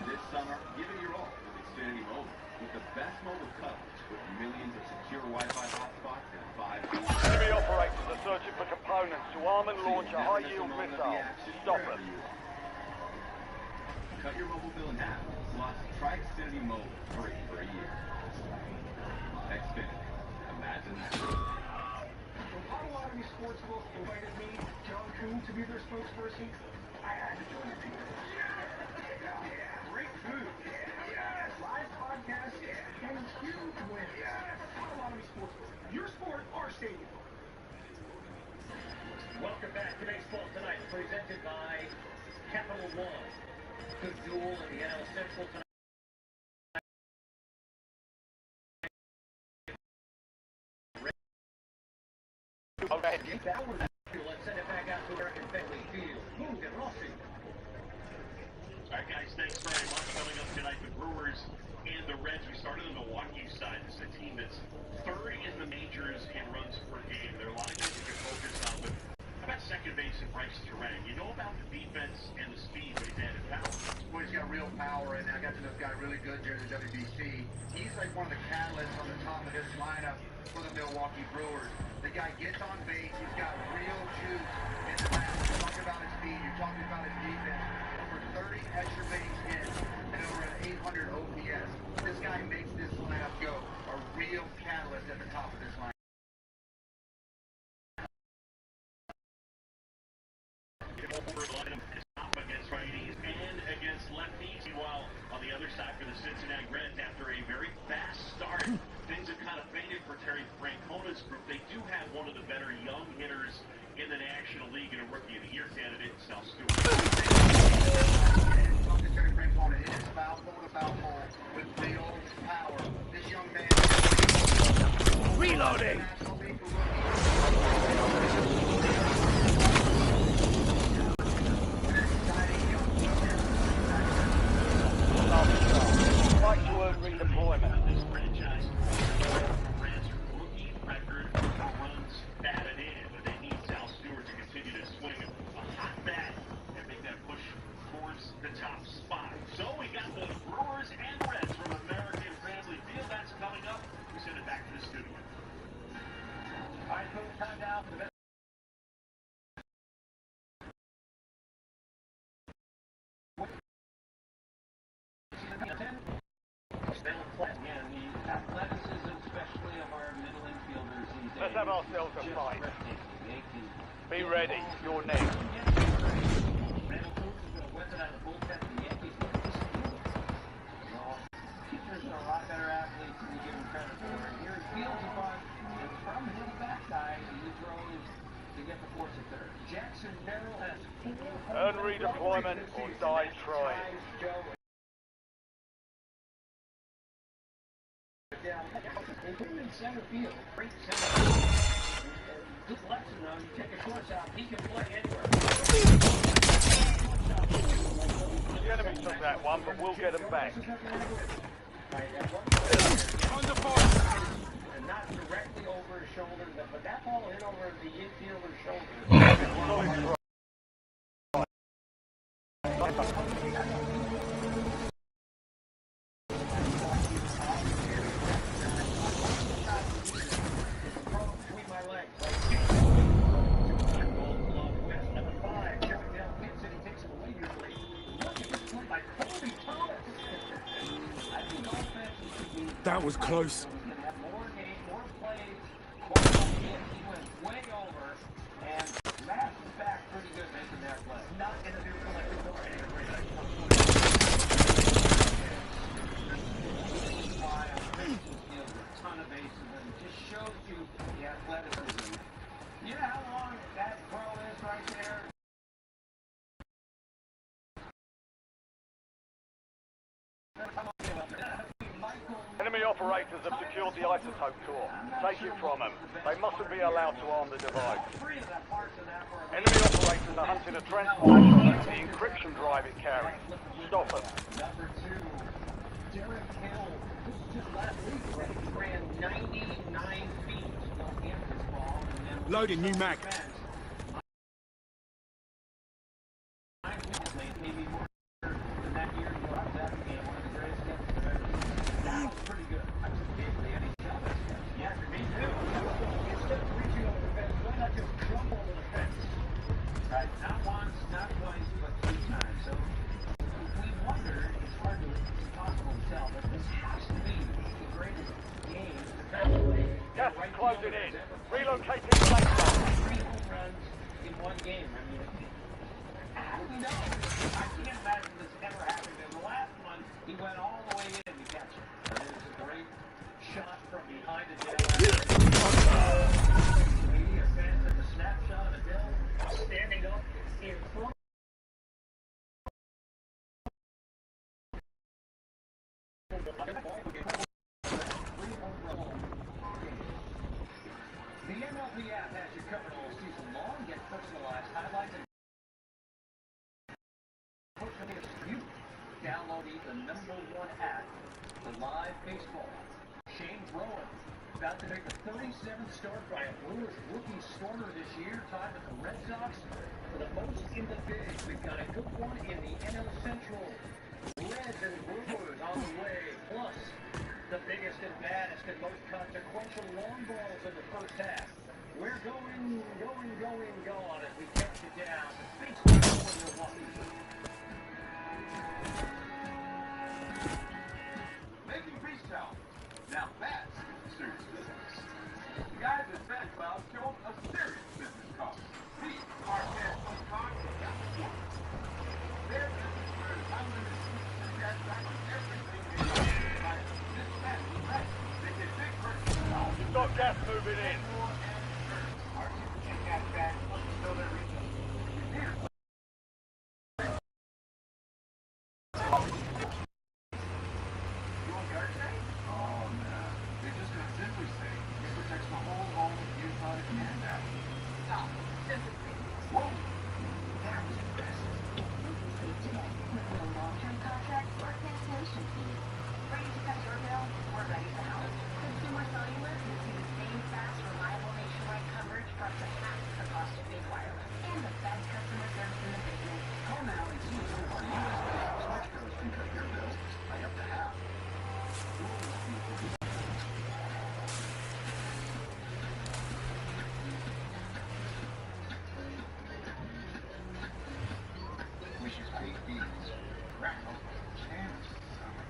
This summer, give it your all with Xfinity Mobile. With the best mobile coverage, with millions of secure Wi-Fi hotspots and 5G. Enemy operators are searching for components to arm and launch a high-yield missile. Stop it. Cut your mobile bill in half. Plus, try Xfinity Mobile free for a year. Xfinity. Imagine that. The Potawatomi Sportsbook invited me, John Kuhn, to be their spokesperson. I had to join the team. Great food. Live podcast. And huge win. Potawatomi Sportsbook. Your sport, our stadium. Welcome back to Baseball Tonight, presented by Capital One. Good duel in the NL Central tonight. Let's send it back out to American Fenway Field. Move it, Rossi. All right, guys, thanks very much. Coming up tonight, the Brewers and the Reds. We started on the Milwaukee side. This is a team that's third in the majors in runs per game. There are a lot of guys you can focus on, but how about second base and Bryce Terang? You know about the defense and the speed, but he's added power. Well, he's got real power, and I got to know this guy really good during the WBC. He's like one of the catalysts on the top of this lineup for the Milwaukee Brewers. The guy gets on base. He's got real juice in the bat. You're talking about his speed. You're talking about his defense. Over 30 extra base hits and over an 800 OPS. This guy makes this lineup go. A real catalyst at the top of this lineup. have one of the better young hitters in the National League and a Rookie of the Year candidate, Sal Stewart. With Neil's power, this young man. Reloading! Right to earn redeployment. This franchise Reds rookie record for runs batted in, but they need Sal Stewart to continue to swing a hot bat and make that push towards the top spot. So we got the Brewers and Reds from American Family Field. That's coming up. We send it back to the studio. All right, coach, time now for the best. Let's have ourselves a fight. Be ready. You're next. Pitchers are a lot better athletes than you give them credit for. And here he fields a bunt. It's from his backside, and he throws to get the force at third. Jackson Merrill has 4 Earn redeployment or die trying. They put him in center field. Great center field. And just lets him know you take a shortstop, he can play anywhere. The enemy took that one, but we'll get him back. On the ball. And not directly over his shoulder, but that ball hit over the infielder's shoulder. That was close. Enemy operators have secured the isotope core. Take it from them. They mustn't be allowed to arm the device. Enemy operators are hunting a transport like the encryption drive it carries. Stop them. Number 2, Derek Hill. This is just last week. He ran 99 feet against this ball. Loading new mag. Maybe more than that year he was at one of the greatest catches I've ever seen. That was pretty good. I just can't see any shot. Yeah, me too. Instead of reaching over the fence, why not just jump over the fence? Right? Not once, not twice, but 3 times. So we wonder, it's hard to, it's impossible to tell, but this has to be the greatest game defensively. Gas is closing in. Relocating the lane. 3 home runs in 1 game. I mean, how do we know? I can't imagine this ever happened. In the last one, he went all the way in to catch it. It was a great shot from behind the tail. Media fans at the snapshot of Adele standing up in front. The MLB app has you covered all season long. Get personalized highlights and you download the #1 app for live baseball. Shane Browan about to make the 37th start by a Brewers rookie starter this year, tied with the Red Sox for the most in the big. We've got a good one in the NL Central. Reds and Brewers on the way, plus the biggest and baddest and most consequential long balls in the first half. We're going as we count you down. The big stuff when you're watching. Making peace towel. Now that's serious business. The guys at Fat Cloud showed a serious business card. We are cash plus cards. Their business is unlimited and cash back on everything they do. Like this fat, right? They get big purchases. You've got gas moving in. now. Oh, this is great. Whoa, that was impressive. You can save today with no long-term contracts or cancellation fees. Ready to cut your bill? We're ready to help. Consumer Cellular gives you the same fast, reliable nationwide coverage for up to half the cost of big wireless. And the best customer service in the business. Call now and see some of our US-based Switch Pros can cut your bill by up to half. Wishes baked beans, crackle, and summer.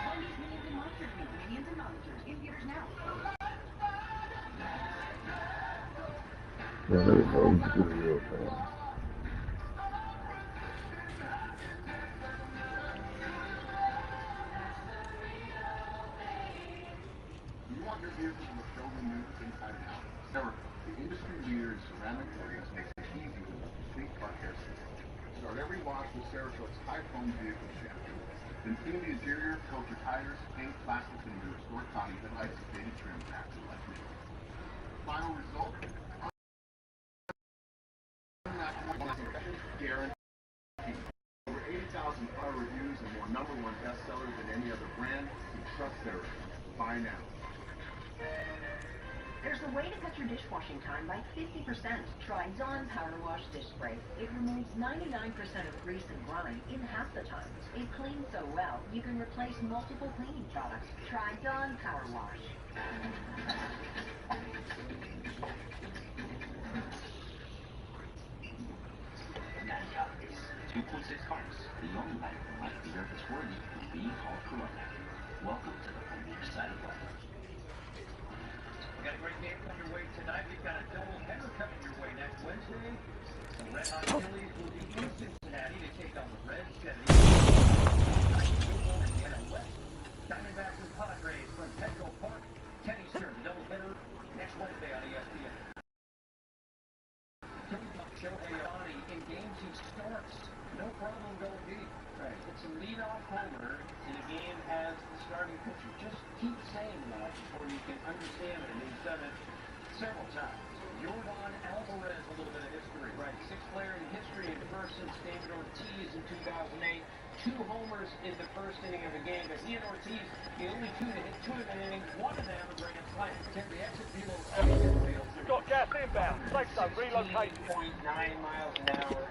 Wendy's Minions and Monsters meet Minions and Monsters in theaters now. Yeah, there we go. Let's do the real thing. You want your vehicle to look building news inside and out? Cerakote, the industry leader in ceramic coatings, makes it easy with a complete car care system. Start every wash with Cerakote's high-foam vehicle shampoo. Then clean the interior, filter tires, paint, plastics, and restore Connie headlights and faded trim back to like new. Final result? Guaranteed. Over 80,000 car reviews and more #1 bestsellers than any other brand. You trust Cerakote. Buy now. There's a way to cut your dishwashing time by 50%. Try Dawn Power Wash Dish Spray. It removes 99% of grease and grime in half the time. It cleans so well, you can replace multiple cleaning products. Try Dawn Power Wash. Nanya is 2.6 cars. The only life in life beer that's worthy of being called Corona. Welcome to the premier side of life. We got a great game underway tonight. We've got a double header coming your way next Wednesday. The Red Hot Phillies will be in Cincinnati to take on the Reds. Indiana West. Diamondbacks and Padres from Petco Park. Tennis turn, the double header next Wednesday on ESPN. Shohei Ohtani in games he starts. No problem going deep. Right. It's a leadoff homer in a game as the starting pitcher. Just keep saying that before you can understand it. And he's done it several times. Jordan Alvarez, a little bit of history. Right. Sixth player in history in first since David Ortiz in 2008. 2 homers in the first inning of a game. But he and Ortiz, the only 2 to hit 2 in an inning, 1 of them a grand slam. The exit field You've got gas inbound. Safe zone relocated. 0.9 miles an hour.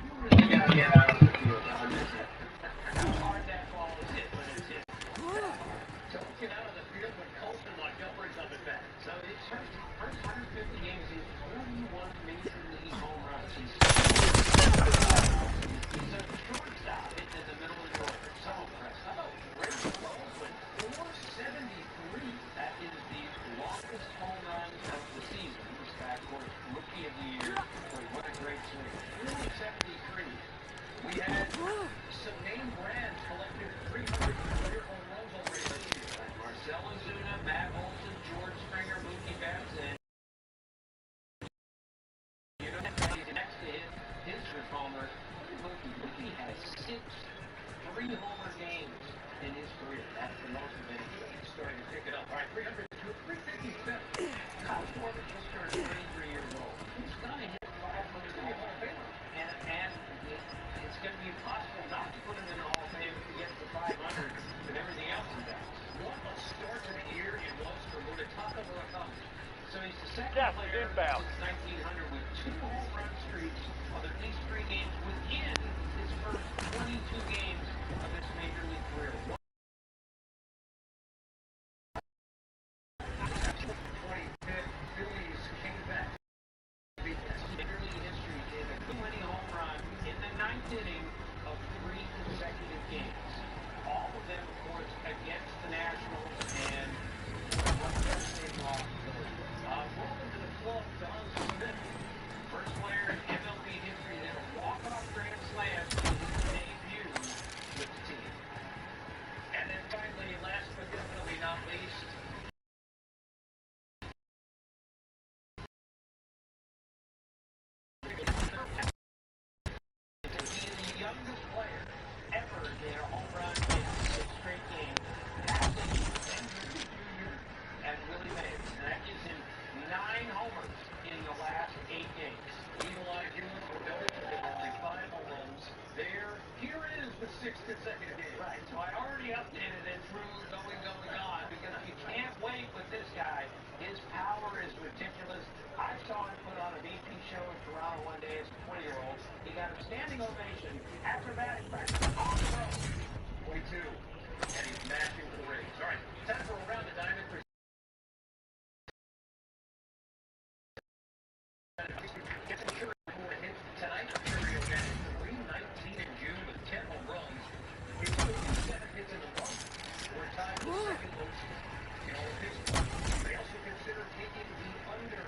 You really got to get out of the field. How hard that ball is hit when it's hit. So get out of the field when Colton Montgomery's up at bat. So it's first 150 games, he's 41 major league home runs. He's a shortstop in the middle of the order. So impressed. How about Ray Baldwin? 473. That is the longest home run of the season. He's back for Rookie of the Year. Boy, what a great swing. 473. We had some name brands collected 300 career home runs already this year. Marcell Ozuna, Matt Olson, George Springer, Mookie Betts, and you know, next to his homer, Mookie has 6 3-homer games in his career. That's the most of any. He's starting to pick it up. All right, 357. Kyle Schwarber just turned 23 years old. He's going to hit 500 in the Hall of Fame. And it's going to be impossible not to put him in the Hall of Fame consecutive days. Right, so I already updated it through going on, because you can't wait with this guy. His power is ridiculous. I saw him put on a VP show in Toronto one day as a 20-year-old. He got a standing ovation after batting practice. 22. And he's mashing for the Rays. All right, time for Around the Diamond. Gets a sure for hits tonight. Cheerio batting 319 in June with 10 home runs. He's 57 hits in the month. We're tied for second most in all of baseball. They also consider taking the under.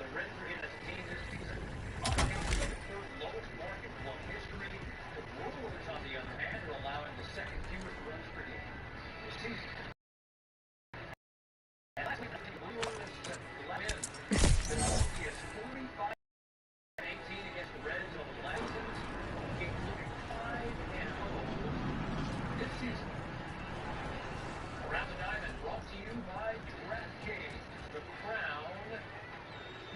The Reds are in a team this season. On pace for the third lowest mark in club history. The Brewers, on the other hand, are allowing the second fewest runs per game this season. And last week, the Brewers let in. Milwaukee is 45-18 against the Reds on the last season, including 5-0 this season. Around the Diamond, brought to you by DraftKings. The crown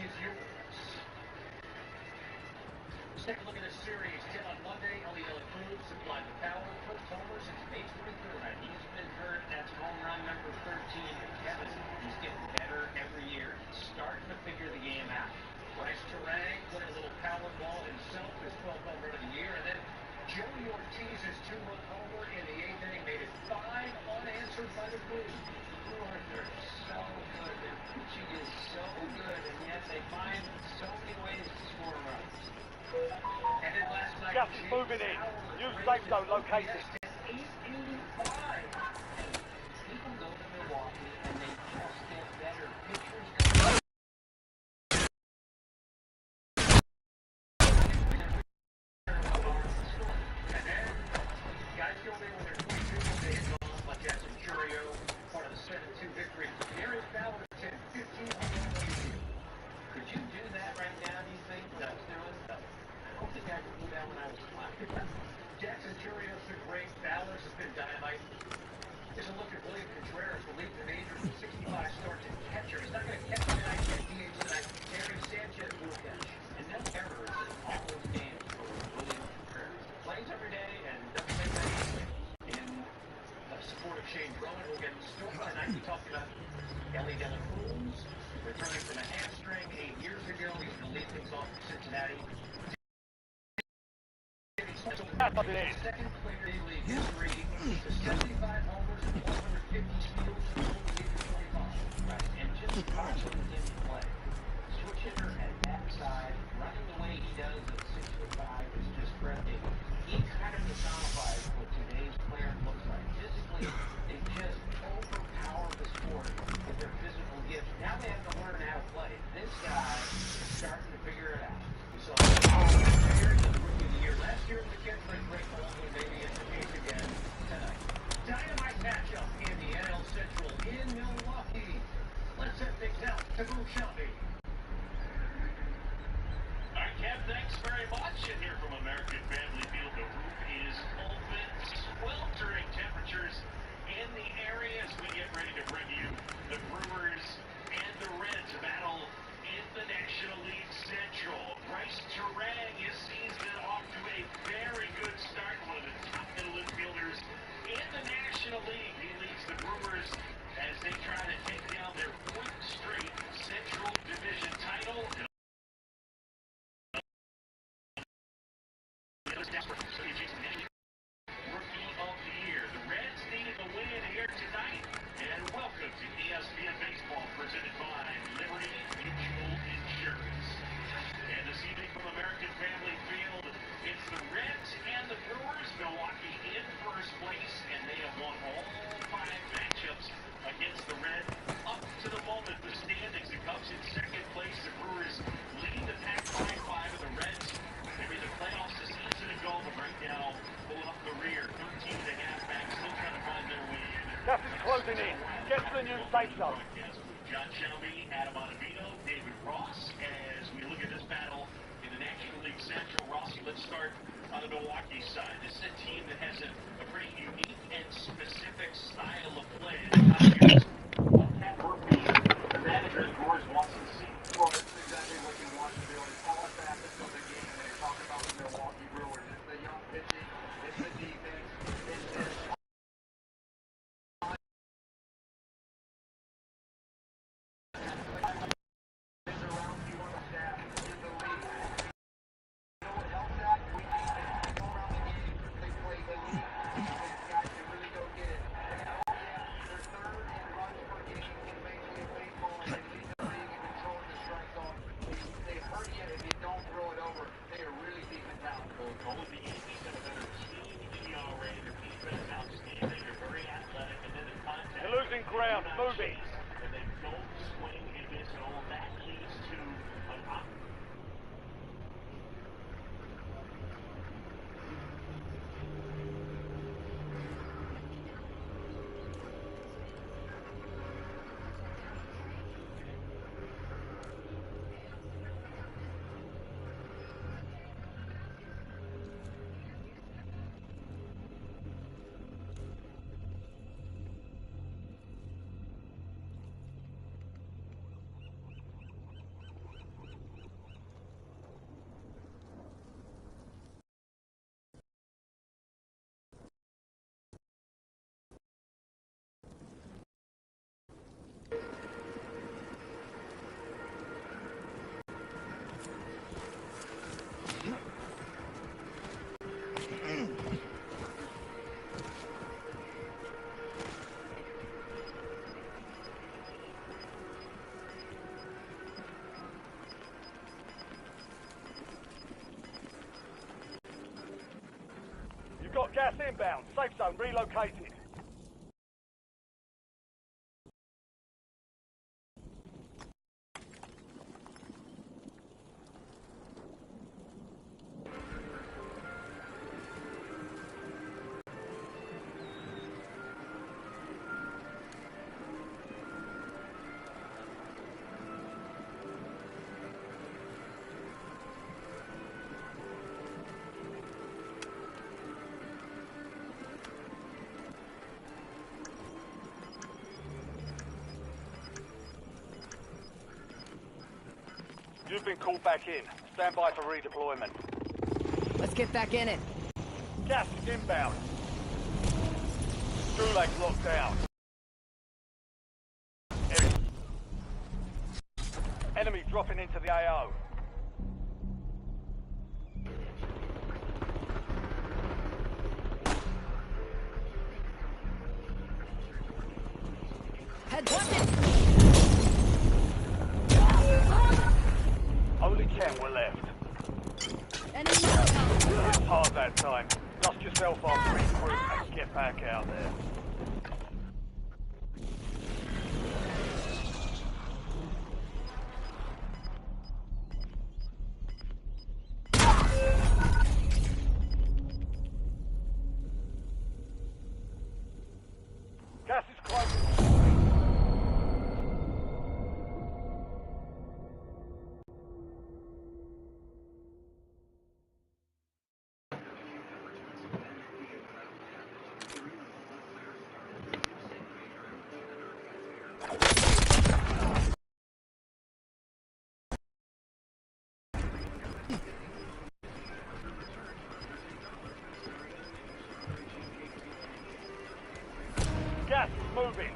is yours. Let's take a look at this series. 10 on Monday, Ellie Cruz supplied the power. First homer since May 23rd. He's been hurt. That's home run number 13. Kevin, he's getting better every year. Starting to figure the game out. Bryce Terang played a little power ball himself, his 12th home run of the year. And then Joey Ortiz's 2-run homer in the 8th inning made it 5 unanswered by the Blues. The Brewers are so good. Their pitching is so good, and yet they find so many ways to score runs. And then last night, Just moving in. New safe zone located. 885. People go to Milwaukee and they just get better. Pitchers go. And then guys go in when they're 22, they hit off like Jackson Churio, part of the 7-2 victory. Darius Ballerton, 15 home runs. Could you do that right now, do you think? No. I don't think I could do that when I was 5. Jackson Churio's been great. Ballers has been dynamite. Here's a look at William Contreras, the league major with 65 starts at catcher. He's not going to catch tonight, get DH tonight. Gary Sanchez will catch. And no errors in all those games for William Contreras. Plays every day and doesn't make that easily. In support of Shane Drummond, we'll get struck tonight. We talked about Ellie Cruz returning from a hamstring 8 years ago. He's going to lead things off for Cincinnati. Second player in league history to 75 homers and 150 steals in the age of 25. Right, and just watching him play. Switch hitter at that side, running the way he does at 6'5" is just breathtaking. He kind of personifies what today's player looks like. Physically, they just overpower the sport with their physical gifts. Now they have to learn how to play. This guy is starting to figure it out. We saw last year the kids played great ball, and maybe it's the case again tonight. Dynamite matchup in the NL Central in Milwaukee. Let's set things out to Boom Shopping. All right, Kev, thanks very much. And here from American Family Field, the roof is open. Sweltering temperatures in the area as we get ready to bring you the Brewers and the Reds battle in the National League Central. Bryce Terang, his season off to a very good start, one of the top middle infielders in the National League. He leads the Brewers as they try to take down their 4th straight Central Division title. Rookie of the year. The Reds needed the win here tonight. And welcome to ESPN Baseball, presented by Liberty Mutual Insurance. And this evening from American Family Field, it's the Reds and the Brewers. Milwaukee in first place, and they have won all 5 matchups against the Reds. Up to the moment, the standings, the Cubs in second place. The Brewers lead the pack by 5 of the Reds. Maybe the playoffs a season ago, but right now, pulling up the rear. 13.5 back, still trying to find their way in. Cass's closing in. Get to the new safe zone. John Shelby, Adam Ottavino, David Ross, as we look at this battle in the National League Central. Ross, let's start on the Milwaukee side. This is a team that has a pretty unique and specific style of play. The manager, of course, wants to see. Well, that's exactly what you want to do. It's all facets of the game, and they talk about the Milwaukee Brewers. It's the young pitching, it's the defense, We've got gas inbound. Safe zone relocated. You've been called back in. Stand by for redeployment. Let's get back in it. Gas is inbound. Gulag's locked down. Enemy dropping into the AO. Head weapon! Only 10 were left. Enemy incoming. It's hard that time. Dust yourself off, regroup, and get back out there. Gas is close. Gas is moving.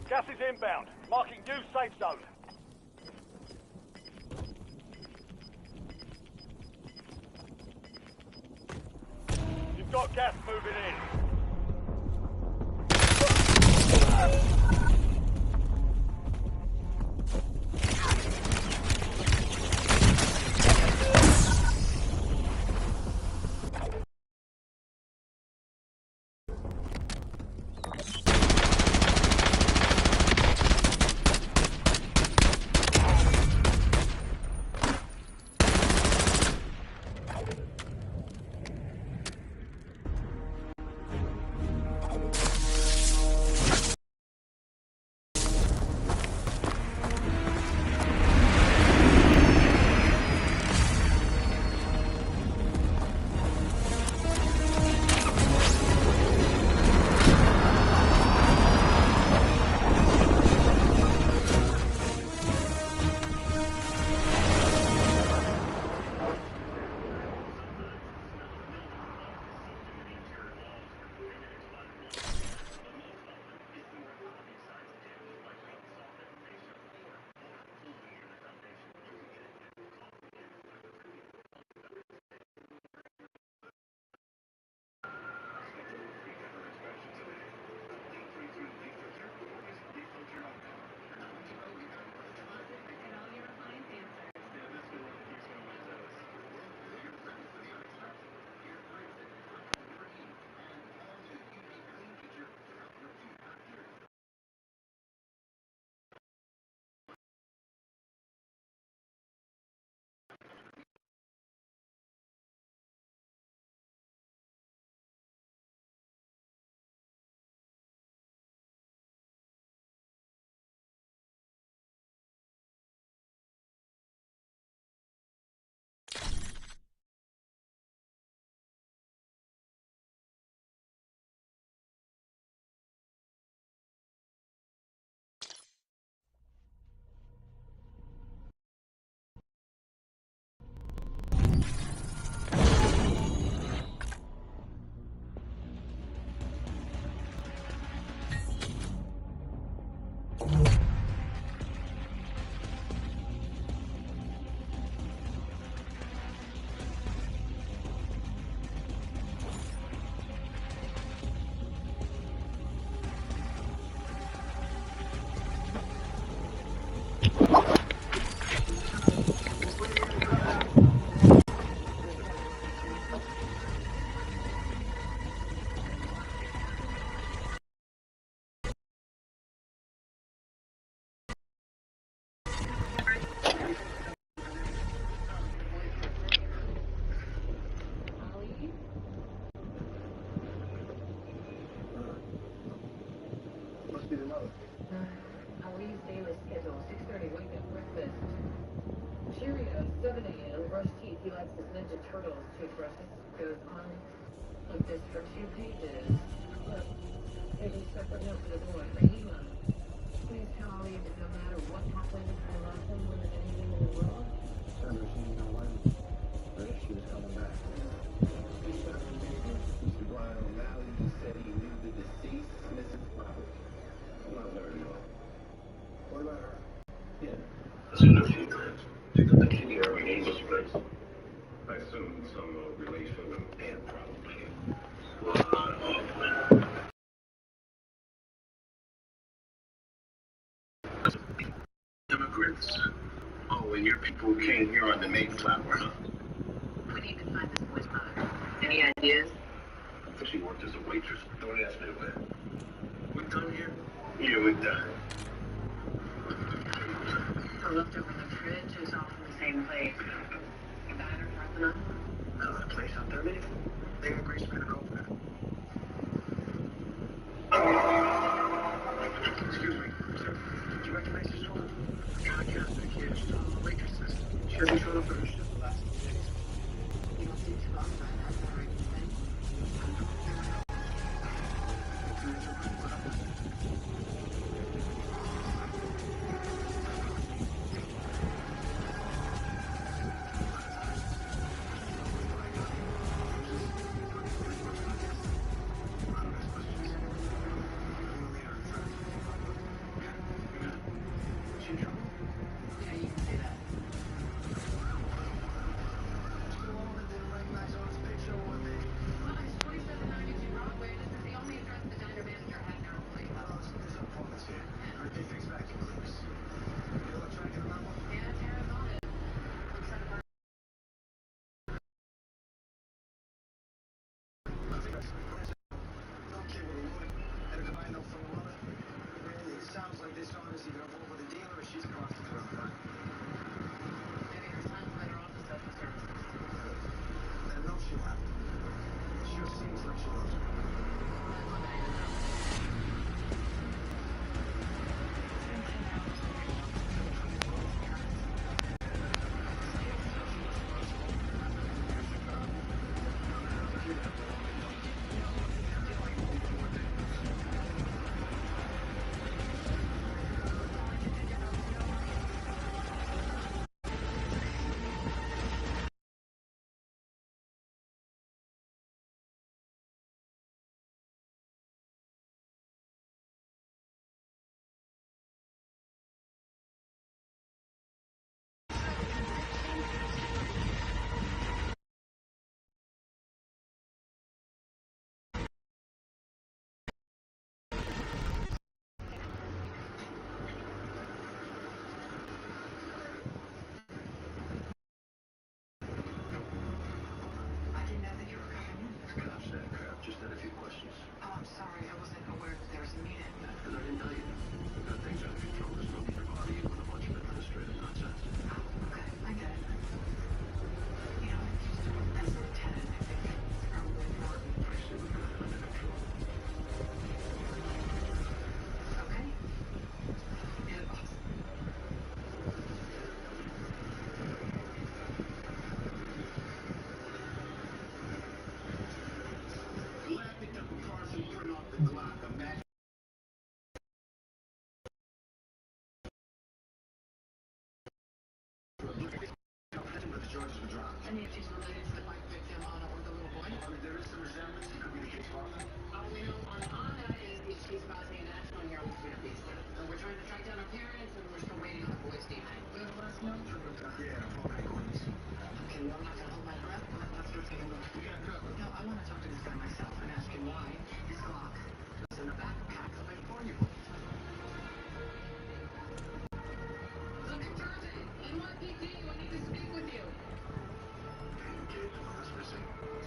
Gas is inbound. Marking new safe zone. You've got gas moving in. Texas Ninja Turtles toothbrushes goes on like this for 2 pages. Look, there's a separate note for the boy. Rahima, please tell Ali that no matter what happens, I love him more than anything in the world. I've never seen no light. But if she was coming back. Mr. Brian O'Malley said he knew the deceased Mrs. Roberts. I'm not very well. What about her? Yeah. It's in a few times. She's at the Kitty Irving English place. I assume some relation with Ann, probably. Immigrants. Oh, and your people came here on the Mayflower, huh? We need to find this boy's mother. Any ideas? I think she worked as a waitress. Don't ask me where. We done here? Yeah, we're done. I looked over the fridge. It's all from the same place. Diner, Parthenon? No, the place on 30th? They got Grace Manor open. Excuse me, sir. Did you recognize this woman? Podcast to the kids. Waitresses. She hasn't shown up for her shift the last few days. You don't think too long about that, all right, then? Sounds like this owner's either up over the dealer or she's across the road. Maybe her son's better off with social services. I know she'll have to. It sure seems like she loves me. Just had a few questions. Oh, I'm sorry. I wasn't aware that there was a meeting. And I didn't tell you. We got things under control. There's no need for bothering you with a bunch of administrative nonsense. Okay, I get it. You know, as a lieutenant, I think it's probably important. I see we got it under control. Okay. Yeah, boss. Any of these related to the bike victim, Anna, or the little boy? I mean, there is some resemblance. It could be the kid's father. All we know on Anna is that she's Bosnian national here on the street of Pisa. So we're trying to track down her parents, and we're still waiting on the boy's DNA. You have last note? Yeah, okay, coins. Okay, well, I'm not going to hold my breath, but let's go take a look. We got covered. No, I want to talk to this guy myself and ask him why his Glock was in the backpack of a 4-year-old. Lieutenant Tarzan, NYPD, I need to speak with you.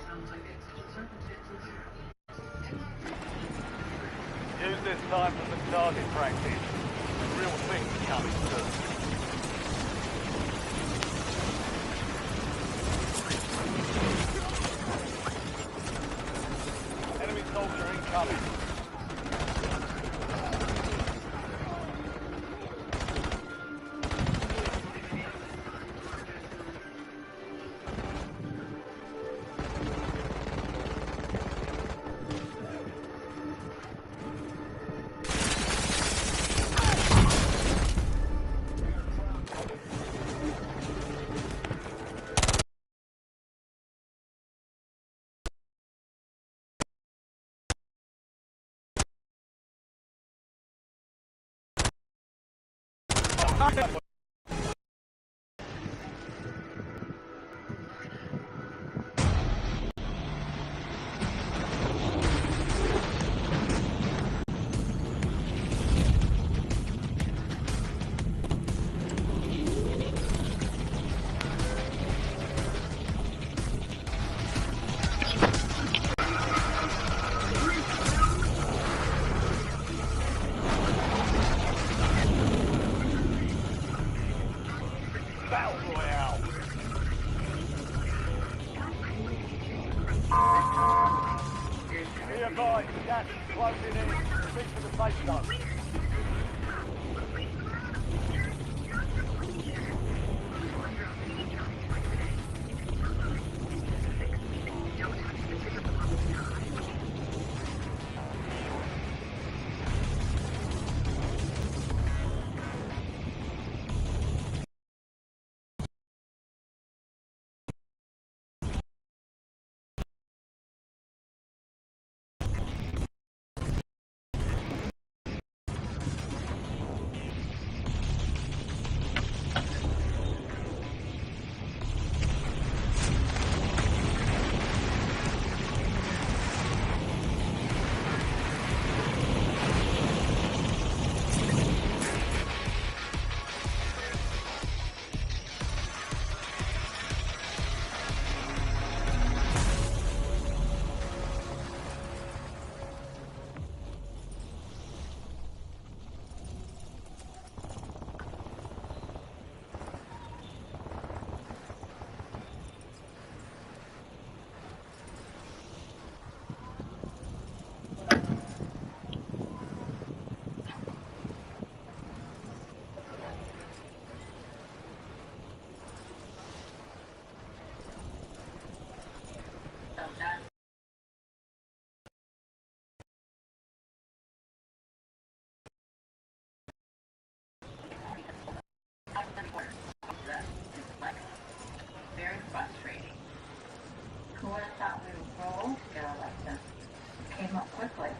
Sounds like it's circumstances. Use this time for some target practice. The real thing's coming soon. Enemy soldier incoming. Battle Royale. Be advised, gas is closing in. Stick to the safe zone. Very frustrating. Who would have thought we would grow old together like this? It came up quickly.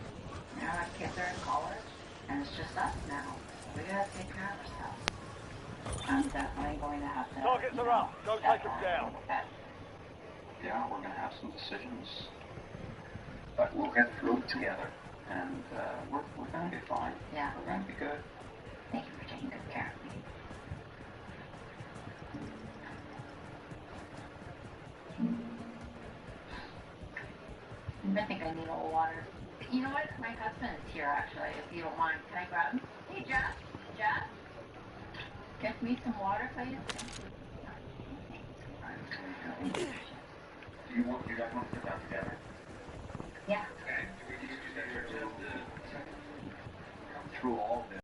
Now our kids are in college, and it's just us now. We gotta take care of ourselves. I'm definitely going to have to. Targets are up. Go take them down. Yeah, we're going to have some decisions, but we'll get through it together, and we're going to be fine. Yeah. We're going to be good. Thank you for taking good care of me. I think I need a little water. You know what? My husband is here, actually, if you don't mind. Can I grab him? Hey, Jeff? Jeff? Get me some water, please? You guys want to sit down together? Yeah. Okay. We need to come through all of this.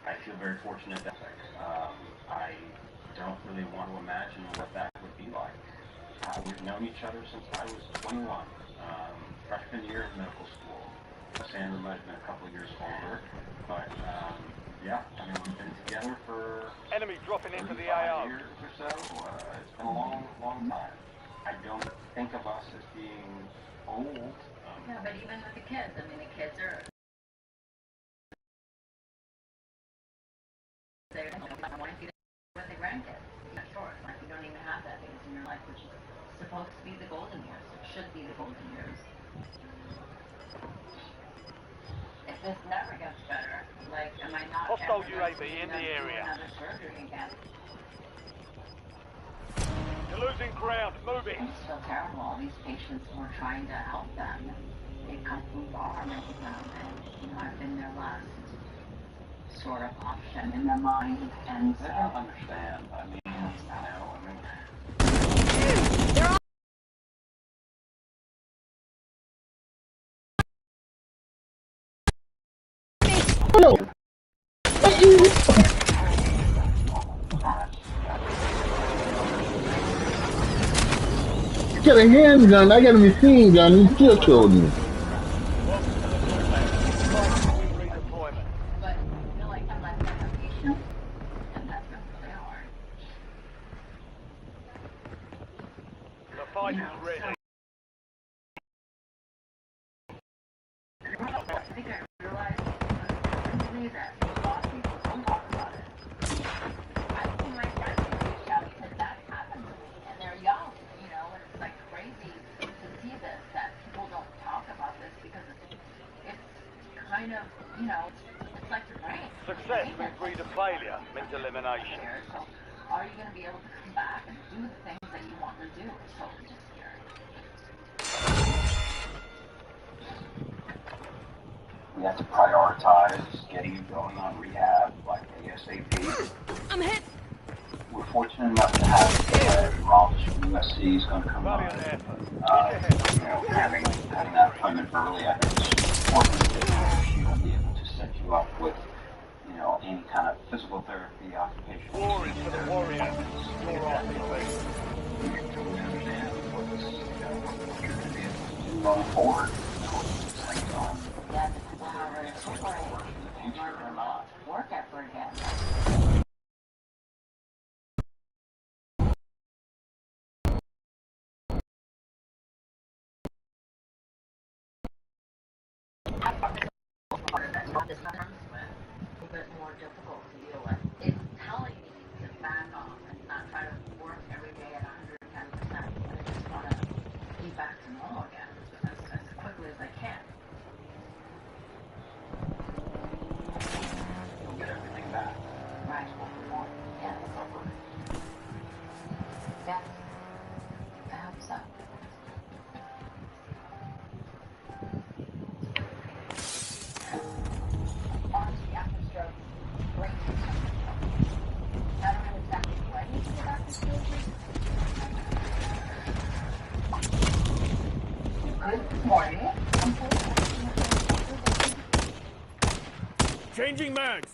I feel very fortunate that I don't really want to imagine what that would be like. We've known each other since I was 21, freshman year in medical school. Sandra might have been a couple of years older, but yeah, I mean, we've been together for enemy dropping into the 35 AO. years or so. It's been a long, long time. I don't think of us as being old. Yeah, but even with the kids, I mean, the kids are... They're wanting to with the grandkids. That's short. Like, you don't even have that phase in your life, which is supposed to be the golden years. It should be the golden years. If this never gets better, like, am I not Hostile ever UAV in the area. another surgery again? You're losing ground. Moving. I just feel terrible. All these patients, we're trying to help them. They come from far, and you know, I've been their last sort of option in their mind, and I don't understand. I mean, you know, Get a handgun, I got a machine gun, you still killed me. but I feel like I'm less than a patient, and that's really hard. The fight is ready. you this, a lot of people don't talk about it. I've seen my friends reach out because that happened to me, and they're young, you know, and it's like crazy to see this, that people don't talk about this because it's kind of, you know, it's like your brain. Success will breed a failure meant elimination. So are you going to be able to come back and do the things that you want to do? It's totally just scary. We have to prioritize getting you going on rehab like ASAP. I'm hit. We're fortunate enough to have Ross from USC is going to come on. You know, having that appointment early, I think is important. She will be able to set you up with, you know, any kind of physical therapy, occupational War is for the warriors. Your going forward. Yeah, depends on how we're going to incorporate in the future or not. Work effort again. This becomes a bit more difficult to deal with. It's telling me to back off and not try to work every day at 110%. I just want to be back to normal again as quickly as I can. You'll get everything back. Right. Yes. Yes. I hope so. Honestly, after stroke, brain I don't know exactly when you get back to surgery. Good morning. Changing mags.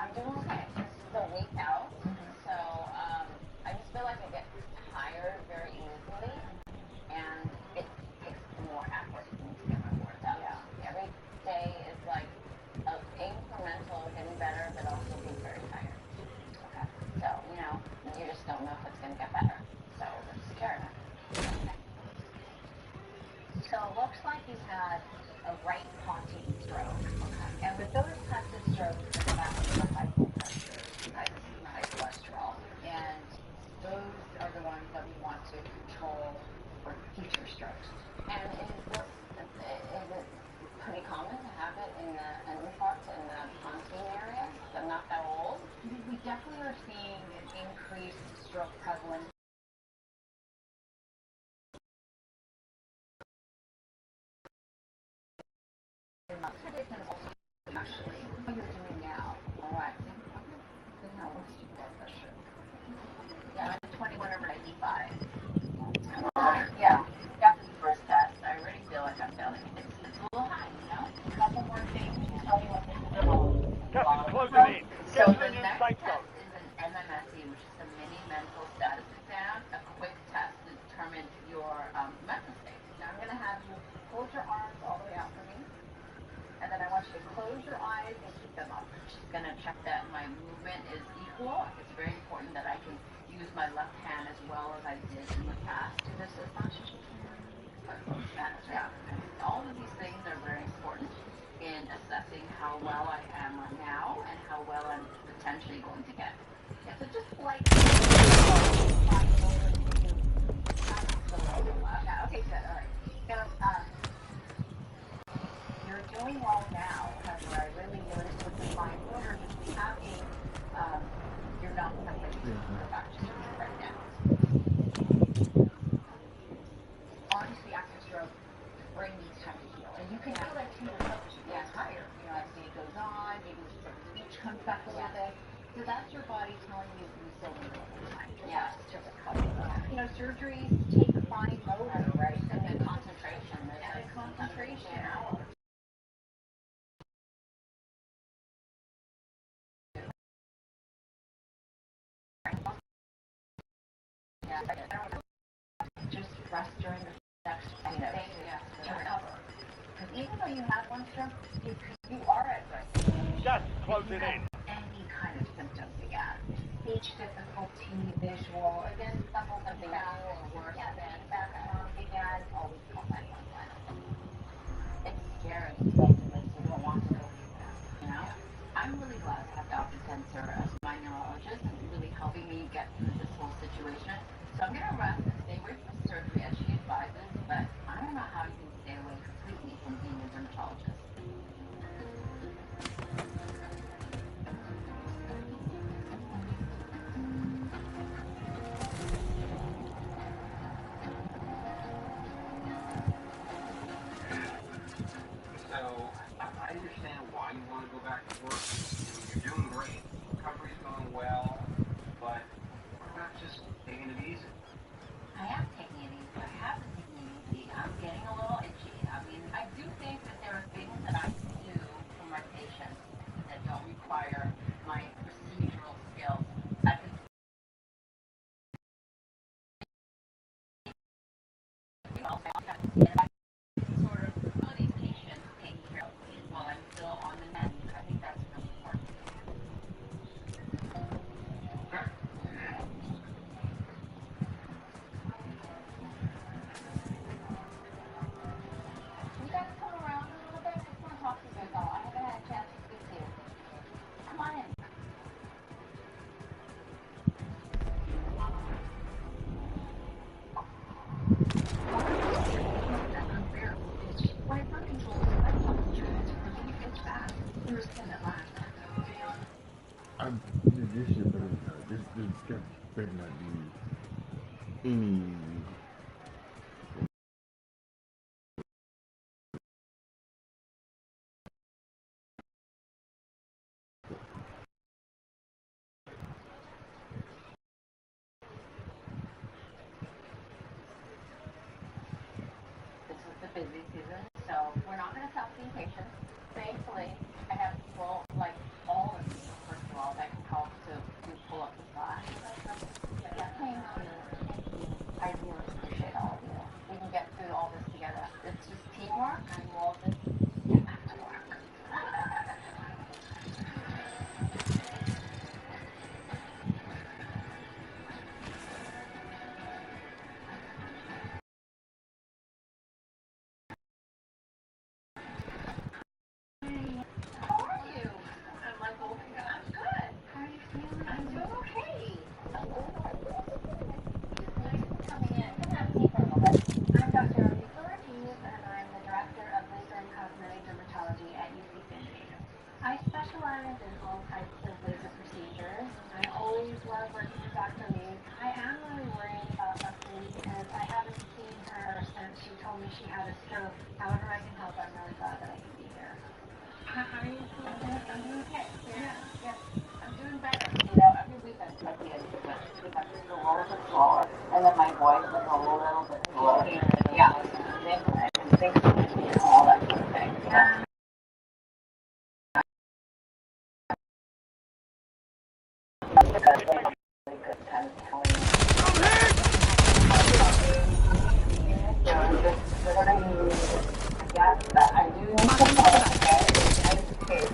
I'm doing okay. This is a week out, so I just feel like I get tired very easily, and it takes more effort for me to get my work done. Yeah. Every day is like incremental, getting better, but also being very tired. Okay. So, you know, you just don't know if it's going to get better. So it's scary. Okay. So it looks like you had a right ponting stroke. Okay. And with those types of strokes, there's actually the high blood pressure, high cholesterol. And those are the ones that we want to control for future strokes. And is it pretty common to have it in the infarct in the ponting area? They're not that old? We definitely are seeing an increased stroke prevalence. Actually, what you're doing now. All right. Yeah, I'm 21 over 95. Yeah, after the first test, I already feel like I'm failing. It's a little high, you know? A couple more things to tell you what this is about. Gas is closing in. So the next test is an MMSE, which is a mini mental status exam, a quick test to determine your mental state. Now I'm going to have you hold your arms all the way out for me. And then I want you to close your eyes and keep them up. I'm just going to check that my movement is equal. It's very important that I can use my left hand as well as I did in the past. This is not yeah. All of these things are very important in assessing how well I am now and how well I'm potentially going to get. Yeah, so just like okay, good. All right. So, you're doing well now. However, I really noticed with the fine motor just happening, you're not ready to go back to surgery right now. Honestly, after stroke, the brain needs time to heal. And you can feel that too yourself as you get higher. You know, as the day goes on, maybe the speech comes back a little bit. So that's your body telling you still need a little time. Yeah, to recover. You know, surgeries take fine motor, right? And then concentration. And concentration. just rest during the next day to recover. Because even though you have one stroke, you are at risk. Gas is closing in. Any kind of symptoms again. Speech difficulty, visual, again, something bad or worse. Again, always call 911. It's scary to go through this. You don't want to go through that. You know? I'm really glad to have Dr. Sensor as my neurologist and really helping me get through this whole situation. So I'm going to rest and stay away from surgery as she advises, but I don't know how you can stay away completely from being a dermatologist. So, I understand why you want to go back to work. You're doing great. Recovery's going well. But what about just taking it easy? I am taking it easy. I have been taking it easy. I'm getting a little itchy. I mean, I do think that there are things that I can do for my patients that don't require my procedural skills. I can sort of put these patients taken care of while I'm still on the mend. I think that's really important. You guys come around a little bit. I just want to talk to you guys all. I haven't had a chance to speak to you. Come on in. When it's uncontrolled, it's self-insurance. Relief gets bad. There's been at last. This shit better not. This better not be any. This is the busy season, so we're not going to stop seeing patients. Thankfully, I have people like all of you, first of all, that can help to pull up the slack. Thank you. I really appreciate all of you. We can get through all this together. It's just teamwork, and we'll just get back to work. How are you? I'm like, oh my God, I'm good. How are you feeling? I'm doing okay. I'm doing okay. Thanks for coming in. Come have a seat for a moment. I'm Dr. Lisa Ortiz, and I'm the Director of Laser and Cosmetic Dermatology at UC San Diego. I specialize in all types of laser procedures. I always love working with Dr. Lee. I am really worried about Leslie because I haven't seen her since she told me she had a stroke. However I can help, I'm really glad that I can be here. How are you feeling? I'm doing okay. Yeah. I'm doing better. You know, every weekend at the end of it, my feet a little bit slower, and then my voice is a little bit slower. Yeah. And things, all that sort of thing. Yeah. I do need some help, okay?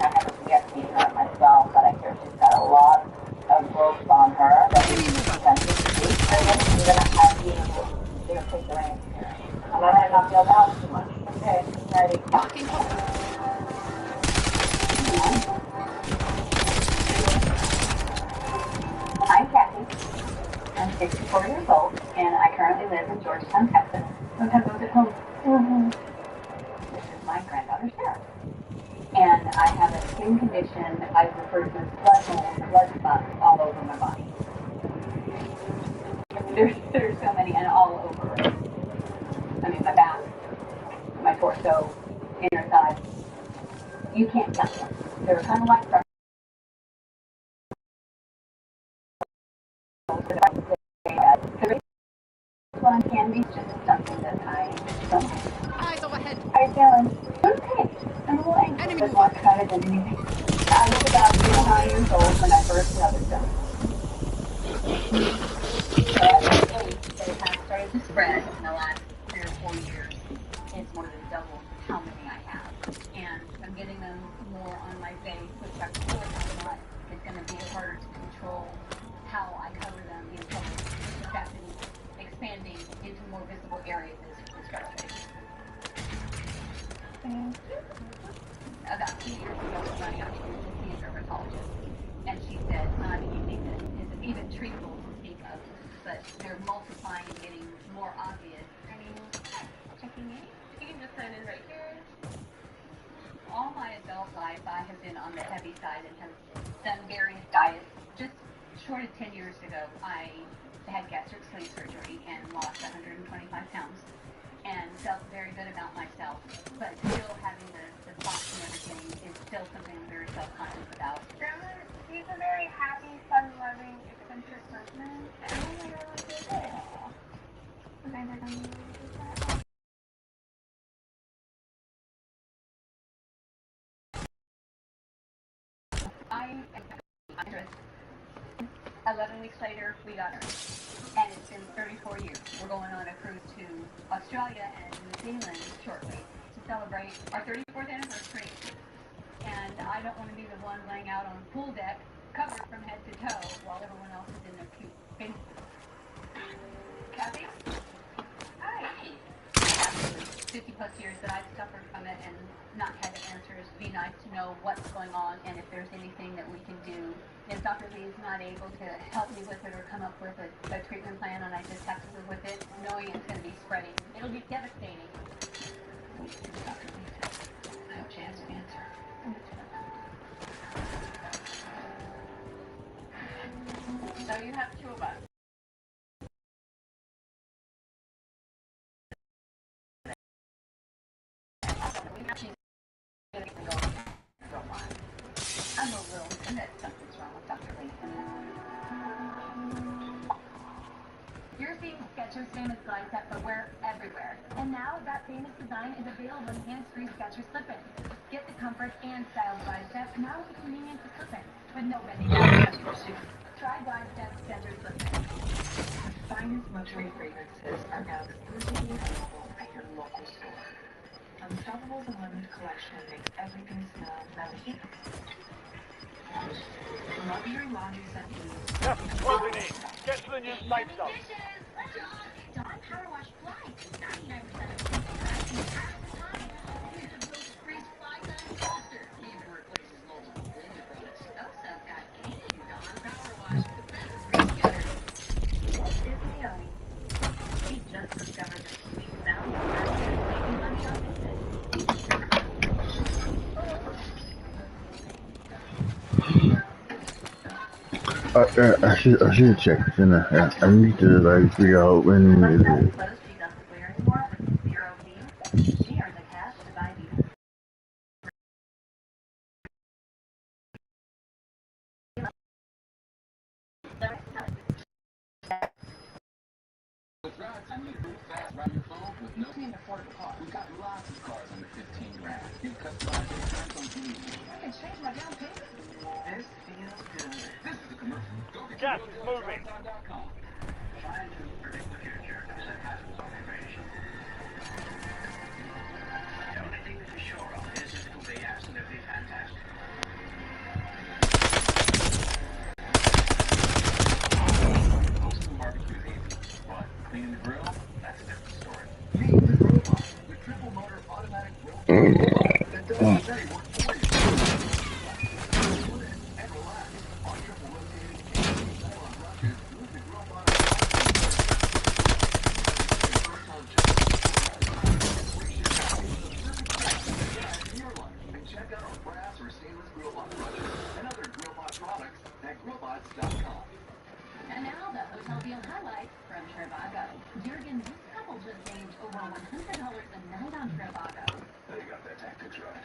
I haven't yet seen her myself, but I hear she's got a lot of growth on her that we potentially see. I'm going to have you take the reins here. I'm going to not feel down too much. Okay, ready? I'm Kathy. I'm 64 years old, and I currently live in Georgetown, Texas. Sometimes I was at home. This is my granddaughter, Sarah. And I have a skin condition I refer to as blood mold, blood spots all over my body. There's so many, and all over. I mean, my back, my torso, inner thigh. You can't count them. They're kind of like freckles. One can be just something that I don't. Eyes overhead. How are you feeling? Okay. I'm a little anxious, but more excited than anything. I was about 9 years old when I first noticed them. So I was spread in the last 3 or 4 years, it's more than double how many I have. And I'm getting them more on my face, which I feel like it's going to be harder to control how I cover them in public. It's got to be expanding into more visible areas as scratch face. About 2 years ago, I got to see a dermatologist, and she said not anything that is even treatable to speak of, but they're multiplying and getting more obvious. I mean, checking in. You can just sign in right here. All my adult life, I have been on the heavy side and have done various diets. Just short of 10 years ago, I had gastric sleeve surgery and lost 125 pounds. And felt very good about myself, but still having the thoughts and everything is still something I'm very self-conscious about. Grandma, he's a very happy, fun-loving, eccentric person. I don't really like it at all. You guys are going to do that? I am 11 weeks later, we got her. And it's been 34 years. We're going on a cruise to Australia and New Zealand shortly to celebrate our 34th anniversary. And I don't want to be the one laying out on the pool deck, covered from head to toe, while everyone else is in their cute space. Kathy? Hi. After the 50 plus years that I've suffered from it and not had the answers, be nice to know what's going on and if there's anything that we can do. If Dr. Lee is not able to help me with it or come up with a treatment plan and I just have to live with it, knowing it's going to be spreading, it'll be devastating. Dr. Lee, I have a chance to answer. So you have 2 of us. I'm a little convinced something's wrong with Dr. Lee. You're seeing Skechers' famous glide set footwear everywhere. And now that famous design is available in hands-free Skechers slip-ins. Get the comfort and style glide set now with the convenience of slip-ins. With no bending down. Try glide set Skechers slip-ins. The finest luxury fragrances are now exclusively available at your local store. Unstoppable's unlimited collection makes everything smell magnificent. Luxury laundry set needs. That's what we need. Get to the new safe zone. Dawn Power Wash flies 99% of the time. Those sprays fly times faster. Even replaces multiple older products. Those have got game. Dawn Power Wash, the best spray getter. Walt Disney Owney. He just discovered the sweet sound of making money on business. I should check, shouldn't I? I need to like figure out when it is. Clothes she doesn't wear anymore with 0 fees. She earned the cash to buy these. Can't afford a car. We've got lots of cars under 15 grand. You customize your terms on TV. I can change my down payment. This feels good. This is a commercial. Go to Gas is moving. Trying to predict the future is a hazardous occupation. The only thing that is sure of is that it will be absolutely fantastic. Most of the barbecue is easy, but cleaning the grill, that's a different story. Meet the Grill Bot, the triple motor automatic grill that does the dirty work for you. Put in and relax on triple rotating nylon brushes with the Grill Bot. And check out our brass or stainless Grill Bot brushes and other Grill Bot products at grillbots.com. And now the hotel deal highlights from Trivago. Jurgen, this couple just saved over $100 a night on Trivago. You got that tactics right.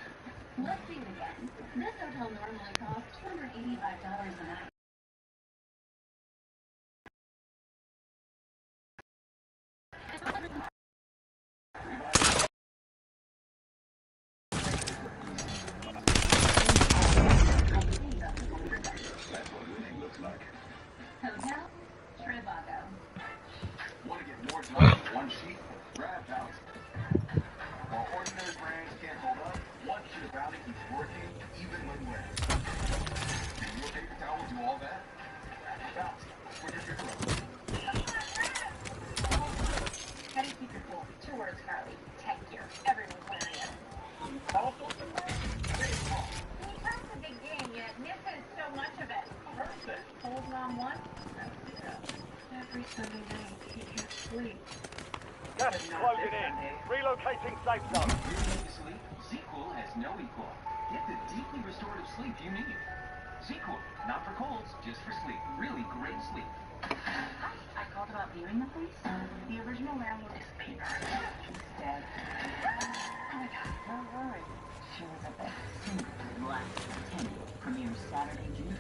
Let's see it again. This hotel normally costs $285 a night. That's what winning looks like. Hotel Trivago. Want to get more time with one Two words, Carly. Tech gear. Everyone's wearing it. Also, he plays a big game, yet misses so much of it. Perfect. Holes on one. Every Sunday night, he can't sleep. Gas is closing in. Relocating safe zone. You need sleep? ZQL has no equal. Get the deeply restorative sleep you need. ZQL, not for colds, just for sleep. Really great sleep. Hi, I called about viewing the police. The original landlord is paper. She's dead. Oh my god, don't worry. She was a bit single last 10 premieres Saturday, June.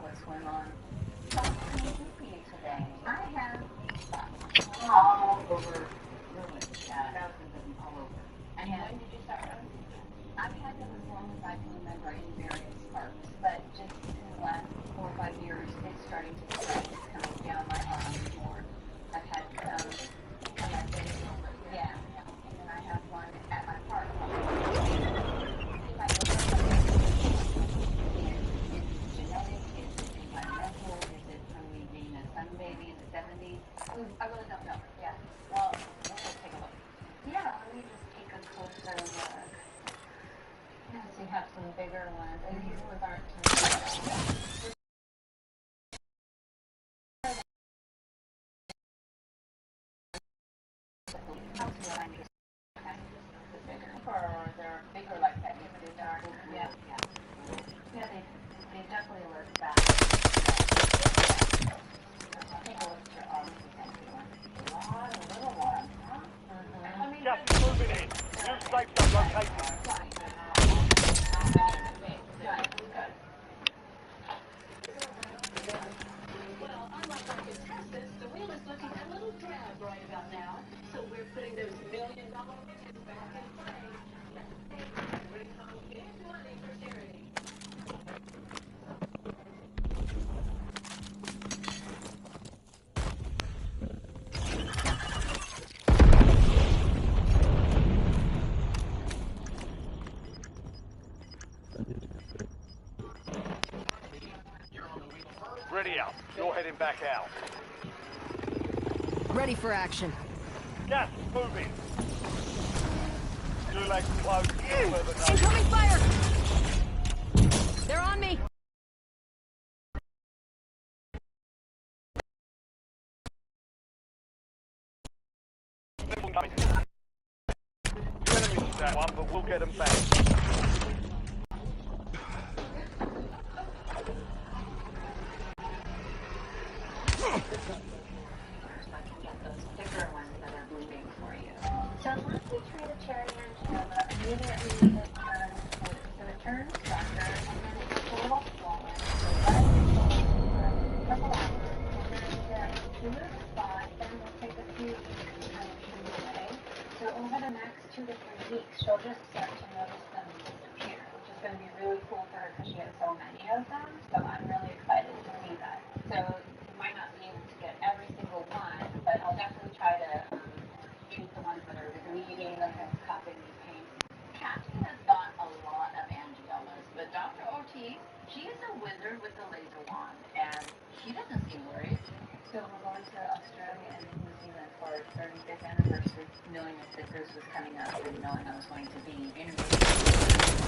What's going on? So, what can I do for you today? I have all over ruins, thousands of them all over. And when did you start running? I've had them as long as I can remember in various parts, but just in the last 4 or 5 years, it's starting to spread. It's coming down my arm more. I've had some on my face, yeah, and then I have one at my park. Baby in the 70s. I really don't know. Yeah. Well, let's just take a look. Yeah, let me just take a closer look. Yes, you have some bigger ones, and these ones aren't too or they're bigger like that. Yeah, yeah. Yeah, they definitely look bad. Gas is moving in. New safe zone located. Well, unlike our contestants, the wheel is looking a little drab right about now. So we're putting those $1 million riches back in play. Bring home big money for charity. Ready up. You're heading back out. Ready for action. Gas is moving. Two legs closed. Incoming fire! They're on me! Your enemy's that one, but we'll get them back. So once we treat a cherry angiola, immediately it turns darker, and then it gets a little swollen. So let it for a couple hours, and then remove the spot, and we'll take a few weeks to kind of trim away. So over the next 2 to 3 weeks, she'll just start to notice them disappear, which is going to be really cool for her because she has so many of them. So I'm really excited to see that. So you might not be able to get every single one, but I'll definitely try to treat the ones that are bleeding and causing me pain. Kathy has got a lot of angiomas, but Dr. Ortiz, she is a wizard with the laser wand, and she doesn't seem worried. So we're going to Australia and New Zealand for our 35th anniversary, knowing that this was coming up and knowing I was going to be interviewed.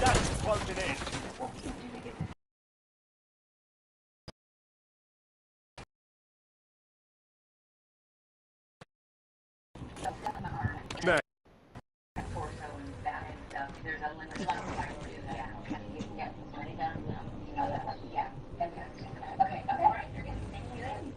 That's closing in. What we can do to get this. No. There's a limit to how you do that. You can get money done. You know that. Yeah. Okay. All right. You're getting thank you then.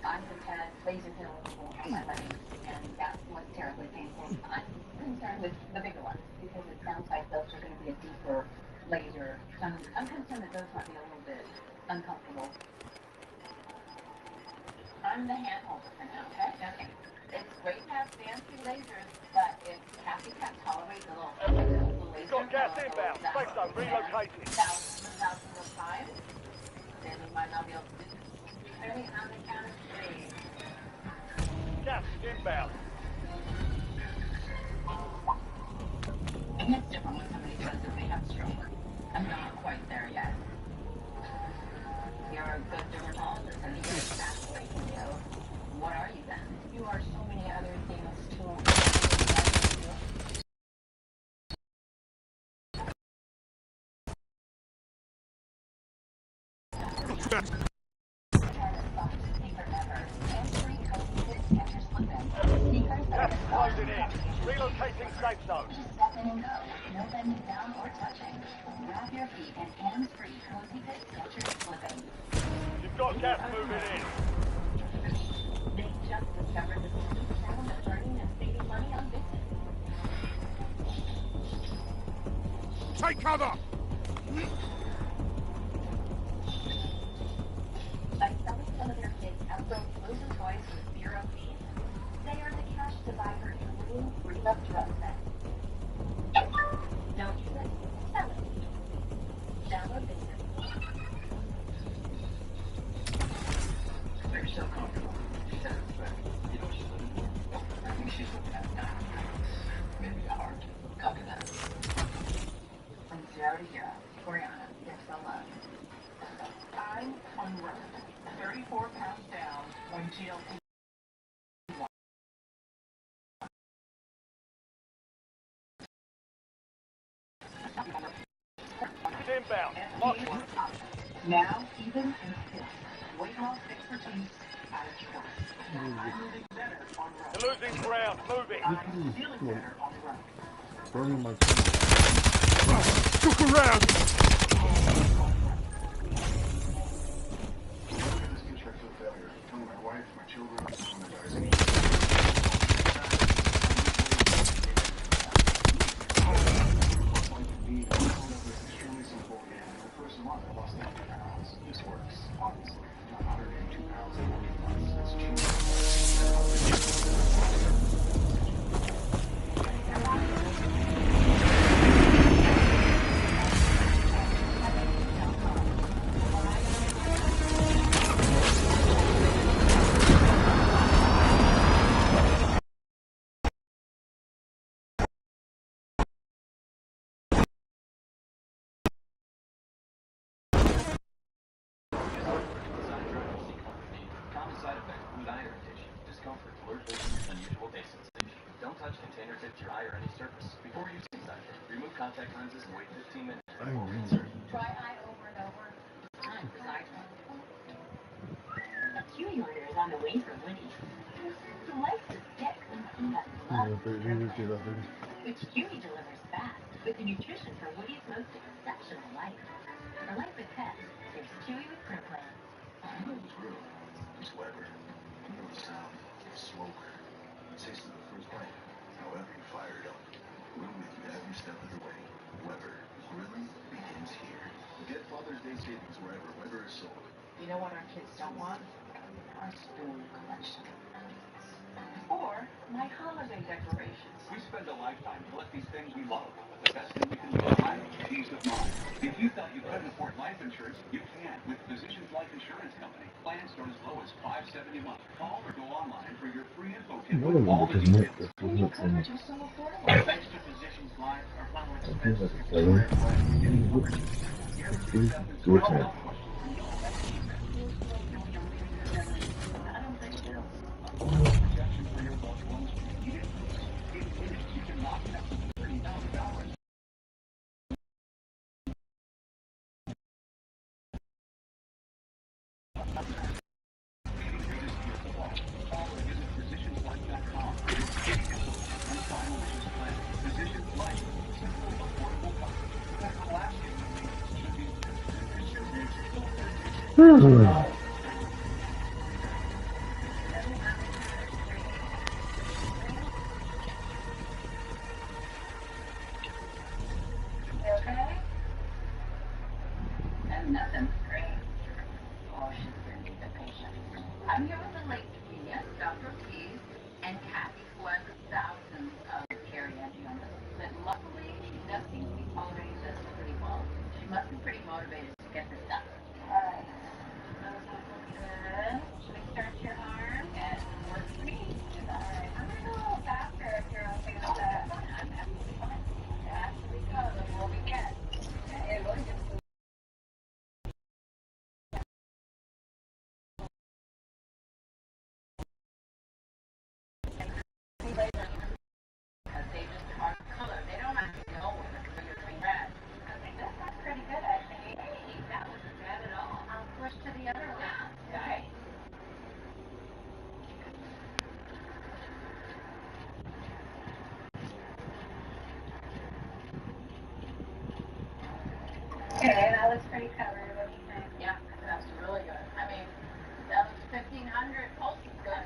I'm had laser pills on my leg, and that was terribly painful. I'm concerned with the bigger ones because it sounds like those are going to be a deeper laser. I'm concerned that those might be a little bit uncomfortable. I'm the hand holder for now, okay? Okay. It's great to have fancy lasers, but if Cassie can't tolerate the little laser, Got gas inbound. Safe zone relocated. thousands and thousands of times, then we might not be able to do this. Ready on the count of 3. Gas is inbound. And it's different when somebody says that they have a stroke. I'm not quite there yet. You're a good dermatologist and you get exactly what you do. What are you then? You are so many other things too. Gas is closing in. Relocating safe zone. Step in and go. No bending down or touching. Wrap your feet in hands-free cozy fit Skechers slipping. You've got gas moving in. They just discovered the new channel of earning and saving money on business. Take cover! By selling some of their kids' outgrown clothes and toys with zero fees, they earn the cash to buy her new free-love drug set. Don't use it, sell it. Download business. They're so comfortable. She says it's better. You know what she's looking for? I think she's looking at diamond rings. Maybe a heart. Copy that. From 0 to hero, Oriana, yes, I love. I'm on the road. 34 pounds down on GLP. Inbound. Mark one. Now, even in fit, weight loss expertise at its best. I'm moving better on the road. You're losing ground. Moving. I'm feeling better on the road. Burning my look around! This contract for failure. Telling my wife, my children, traumatizing. Extremely simple. The first month I lost 90 pounds. This works, obviously. I'm 102 pounds in 14 months. That's cheap. Common side effect, food eye irritation, discomfort, blurred vision, unusual taste sensation. Don't touch container tip your eye or any surface. Before using AJTRIP, remove contact lenses and wait 15 minutes before reinsert. Try eye over and over. Time for AJTRIP. A QE order is on the way for Woody. He likes to stick when peanut loves. Which QE delivers fast with the nutrition for Woody's most exceptional life. For life with pets, there's QE with Print Plan. I know it's real. It's Weber. You know the sound of smoke. The taste of the first bite. However you fire it up. We're with you every step of the way. Weber. Grilling begins here. Get Father's Day savings wherever Weber is sold. You know what our kids don't want? Our spoon collection. Or my holiday decorations. We spend a lifetime to let these things we love. The best thing we can do is peace of mind. If you thought you couldn't afford life insurance, you can with Physicians Life Insurance Company. Plans start as low as $570 a month. Call or go online for your free info kit with all the details. Coverage is so affordable. Thanks to Physicians Life, our final expenses are And Kathy fled the thousands of hairy angiomas. But luckily, she does seem to be tolerating this pretty well. She must be pretty motivated to get this done. Alright. Those look good. Should we start your arm? And work for me. Alright. I'm gonna go a little faster if you're okay with that. I'm absolutely fine. Actually go. Then we'll begin. Okay, really just because they just are color. They don't actually know what the color is red. Okay, this looks pretty good actually. Hey, that wasn't bad at all. I'll switch to the other one. Okay. Okay, that looks pretty covered. What do you think? Yeah, that's really good. I mean, that looks 1,500 pulses good.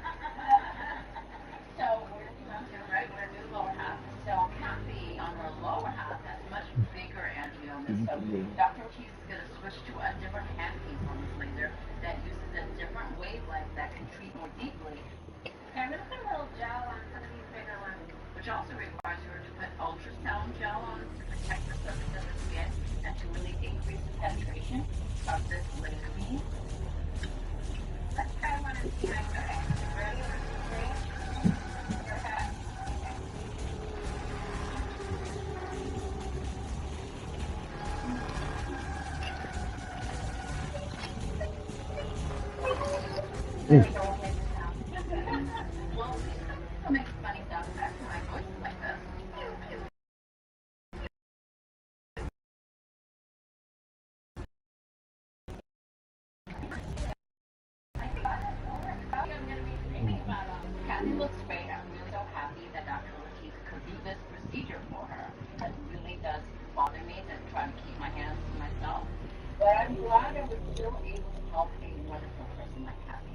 So we're going to right, we're gonna do the lower half. So Kathy on the lower half has much bigger angiomas. So Dr. Ortiz is going to switch to a different handpiece on this laser that uses a different wavelength that can treat more deeply. Okay, I'm going to put a little gel on some of these bigger ones, which also requires her to put ultrasound gel on to protect the surface of the skin and to really increase the penetration of this laser beam. Let's try one and see. Okay, ready? 3. Your head. There we go. Well, some makes funny sound effects when my voice is like this. Kathy looks great. I'm really so happy that Dr. Ortiz could do this procedure for her. It really does bother me to try to keep my hands to myself. But I'm glad I was still able to help a wonderful person like Kathy.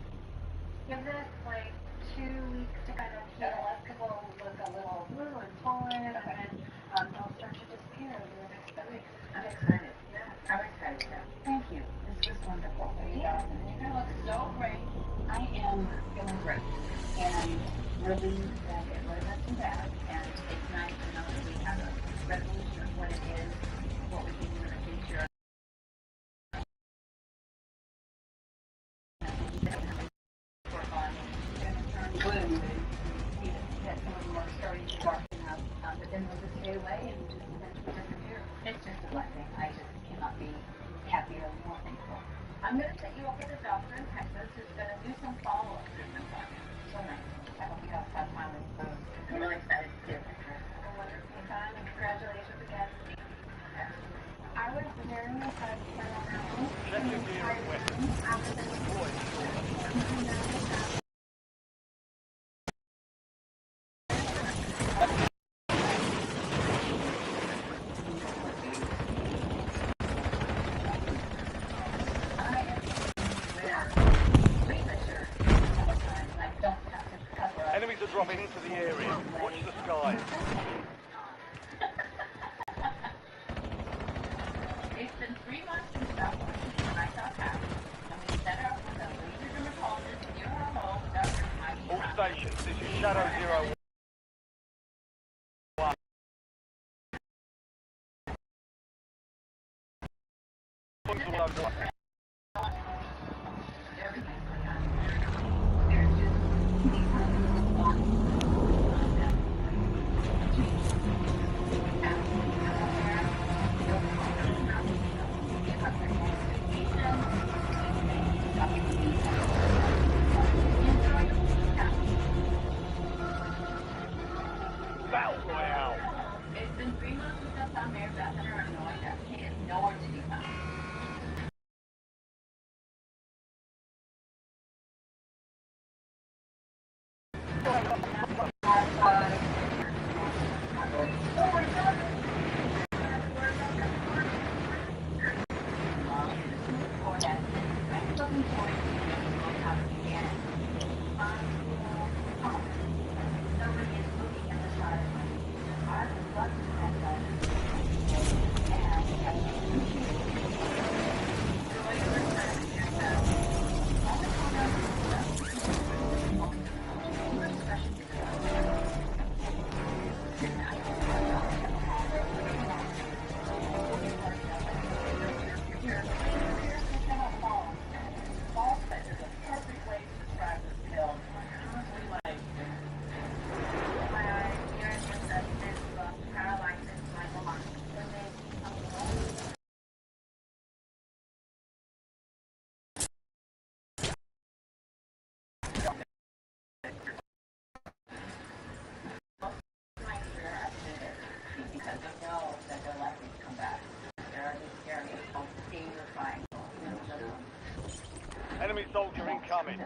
Give this like 2 weeks to kind of heal up because it'll look a little blue and swollen and then it'll start to disappear over the next 2 weeks. I'm excited. Yeah, I'm excited too. Thank you. This was wonderful. Yeah, you look so great. I am feeling great and relieved that it wasn't too bad. And it's nice to know that we have a resolution of what it is, what we can do in the future. Work on blue and see that some of them are starting to darken up, but then they'll just stay away and just eventually disappear. It's just a blessing. I just cannot be happier and more thankful. I'm going to set you up with a doctor in Texas who's going to do some follow-up treatments on you. So nice. I hope you have fun time with food. I'm really excited to see your picture. Have a wonderful time and congratulations again. I was very impressed by that one. Check your gear and weapons. Deploy shortly. Enemies are dropping into the area. Watch the skies. It's been 3 months since Washington and I saw Kathy, and we set up with a laser dermatologist near our home, Dr. Heidi. All stations, this is Shadow 01. incoming.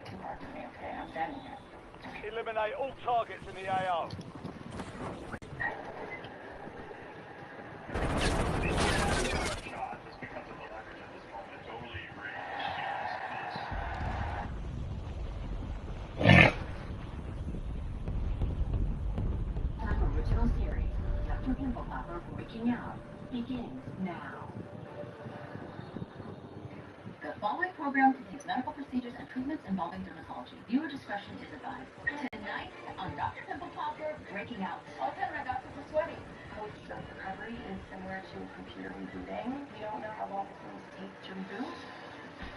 Eliminate all targets in the AO. Original series, Dr. Pimple Breaking Out, begins now. The following program contains medical procedures and treatments involving dermatology. Viewer discretion is advised. Tonight on Dr. Pimple Popper Breaking Out. Okay, my doctor was sweaty. Post-stroke recovery is similar to computer rebooting. We don't know how long it's going to take to reboot.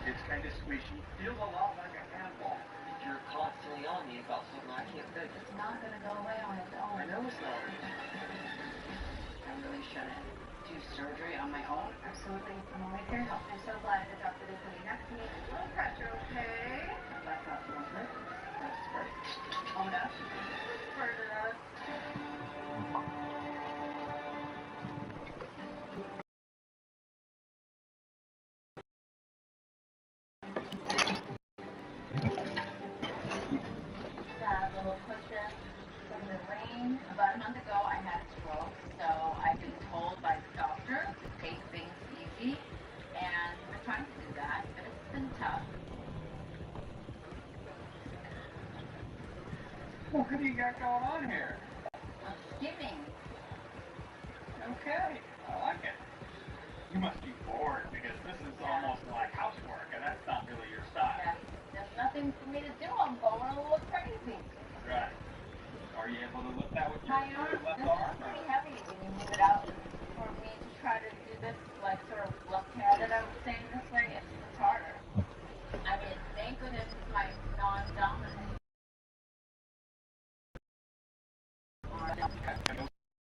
It's kind of squishy. Feels a lot like a handball. If you're constantly on me about something I can't fix. It's not going to go away on its own. I know it's not. I really shouldn't do surgery on my own. Absolutely. I'm always here to help. I'm so glad the doctor is sitting next to me. No pressure, okay? That's not too much work. That's great. Own up. Part of that. That little cushion from the rain. About a month ago, I had a stroke, so I've been told by the doctor to take things easy, and we're trying to do that, but it's been tough. What do you got going on here? I'm skipping. Okay, I like it. You must be bored because this is almost like housework, and that's not really your style. Yeah, there's nothing for me to do. I'm going to look crazy. Right. Are you able to lift that with My your arm, left this arm? is pretty heavy when you move it out. For me to try to do this, like, sort of left-handed, I would say, this way, it's harder. I mean, thank goodness it's my non-dominant.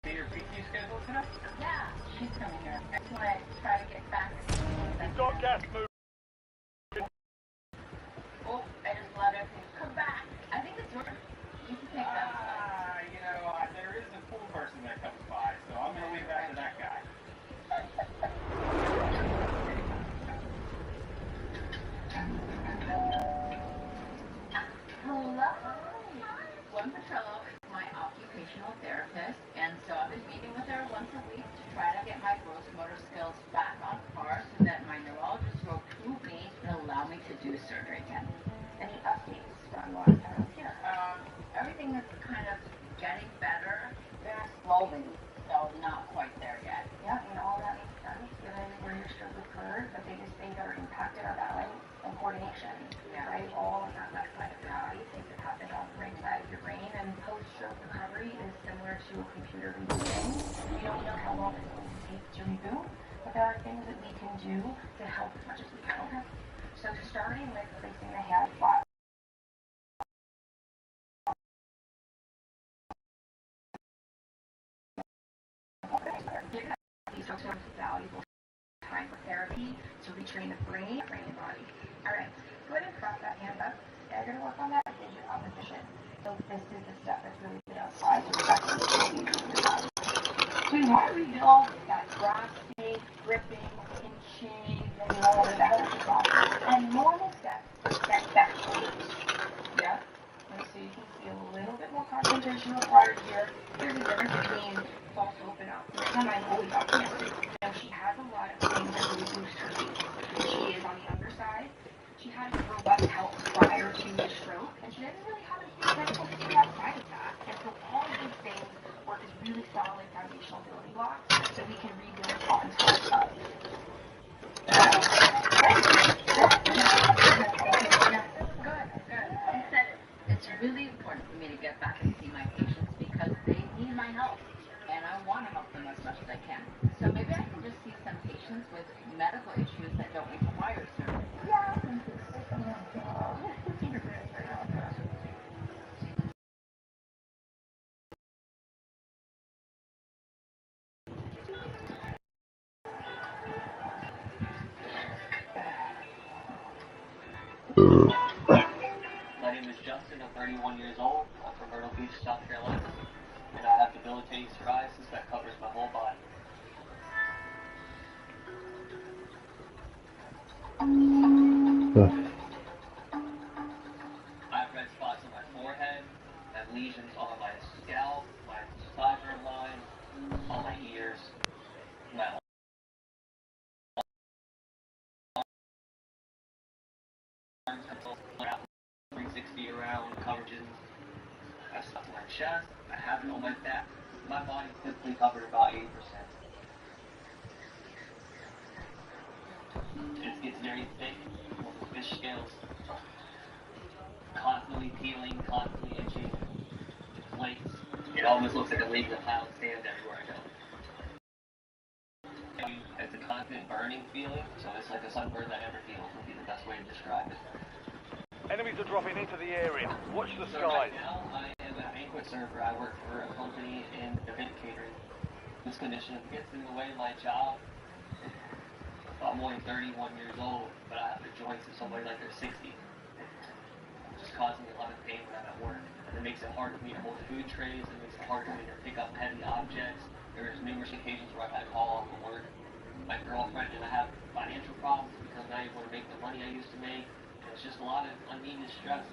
See your PT schedule tonight? Yeah, she's coming here. I just want to try to get back. We've got gas moving. Oh, I just let everything come back. I think it's yours. You can take that. You know, there is a pool person that comes by, so I'm going to leave that to that guy. Hello. One Petrello is my occupational therapist, and so I've been meeting with her once a week to try to get my gross motor skills back on par so that my neurologist will approve me and allow me to do surgery again. Any updates from last time I was here? Everything is kind of getting better, very slowly, so not quite there yet. Yeah, all that makes sense given where your stroke occurred. The biggest things that are impacted are balance and coordination. Yeah. Right? All on that left side of your body, things that happen on the right side of your brain. And post-stroke recovery is similar to a computer rebooting. We don't know how long it's going to take to reboot, but there are things that we can do to help as much as we can. Okay. So starting with placing the hand flat. These are sort of valuable time for therapy to retrain the brain and body. All right, go ahead and cross that hand up. And you're going to work on that digit opposition. So this is the step that's really good outside. So you want to rebuild that grasping, gripping, pinching, then you want to that. And normal steps are step back. Yeah. And so you can see a little bit more concentration required here. There's a difference between false open up. And I always up here. Now she has a lot of things that really boost her feet. She is on the underside. She had robust health prior to the stroke, and she doesn't really have a medical history outside of that. And so all of these things work as really solid foundational building blocks that we can rebuild on top of. Good. It's really important for me to get back and see my patients because they need my help, and I want to help them as much as I can. So maybe I can just see some patients with medical issues that don't require surgery. Yeah. My name is Justin. I'm 31 years old. I'm from Myrtle Beach, South Carolina, and I have debilitating psoriasis that covers my whole body. lesions on my scalp, my sideburn line, on my ears, my 360 around coverages. I have stuff on my chest, I have it on my back. My body's typically covered about 80%. It's very thick, fish scales, constantly peeling, constantly itching, flakes. It almost looks like a league of pile of sand everywhere I go. It's a constant burning feeling, so it's like a sunburn that never heals would be the best way to describe it. Enemies are dropping into the area. Watch the So skies. right now, I am a banquet server. I work for a company in event catering. This condition gets in the way of my job. I'm only 31 years old, but I have to join to somebody like they're 60. It's just causing me a lot of pain when I'm at work. And it makes it hard for me to hold food trays. It makes it hard for me to pick up heavy objects. There's numerous occasions where I've had to call off from work. My girlfriend and I have financial problems because I'm not able to make the money I used to make. It's just a lot of unneeded stress.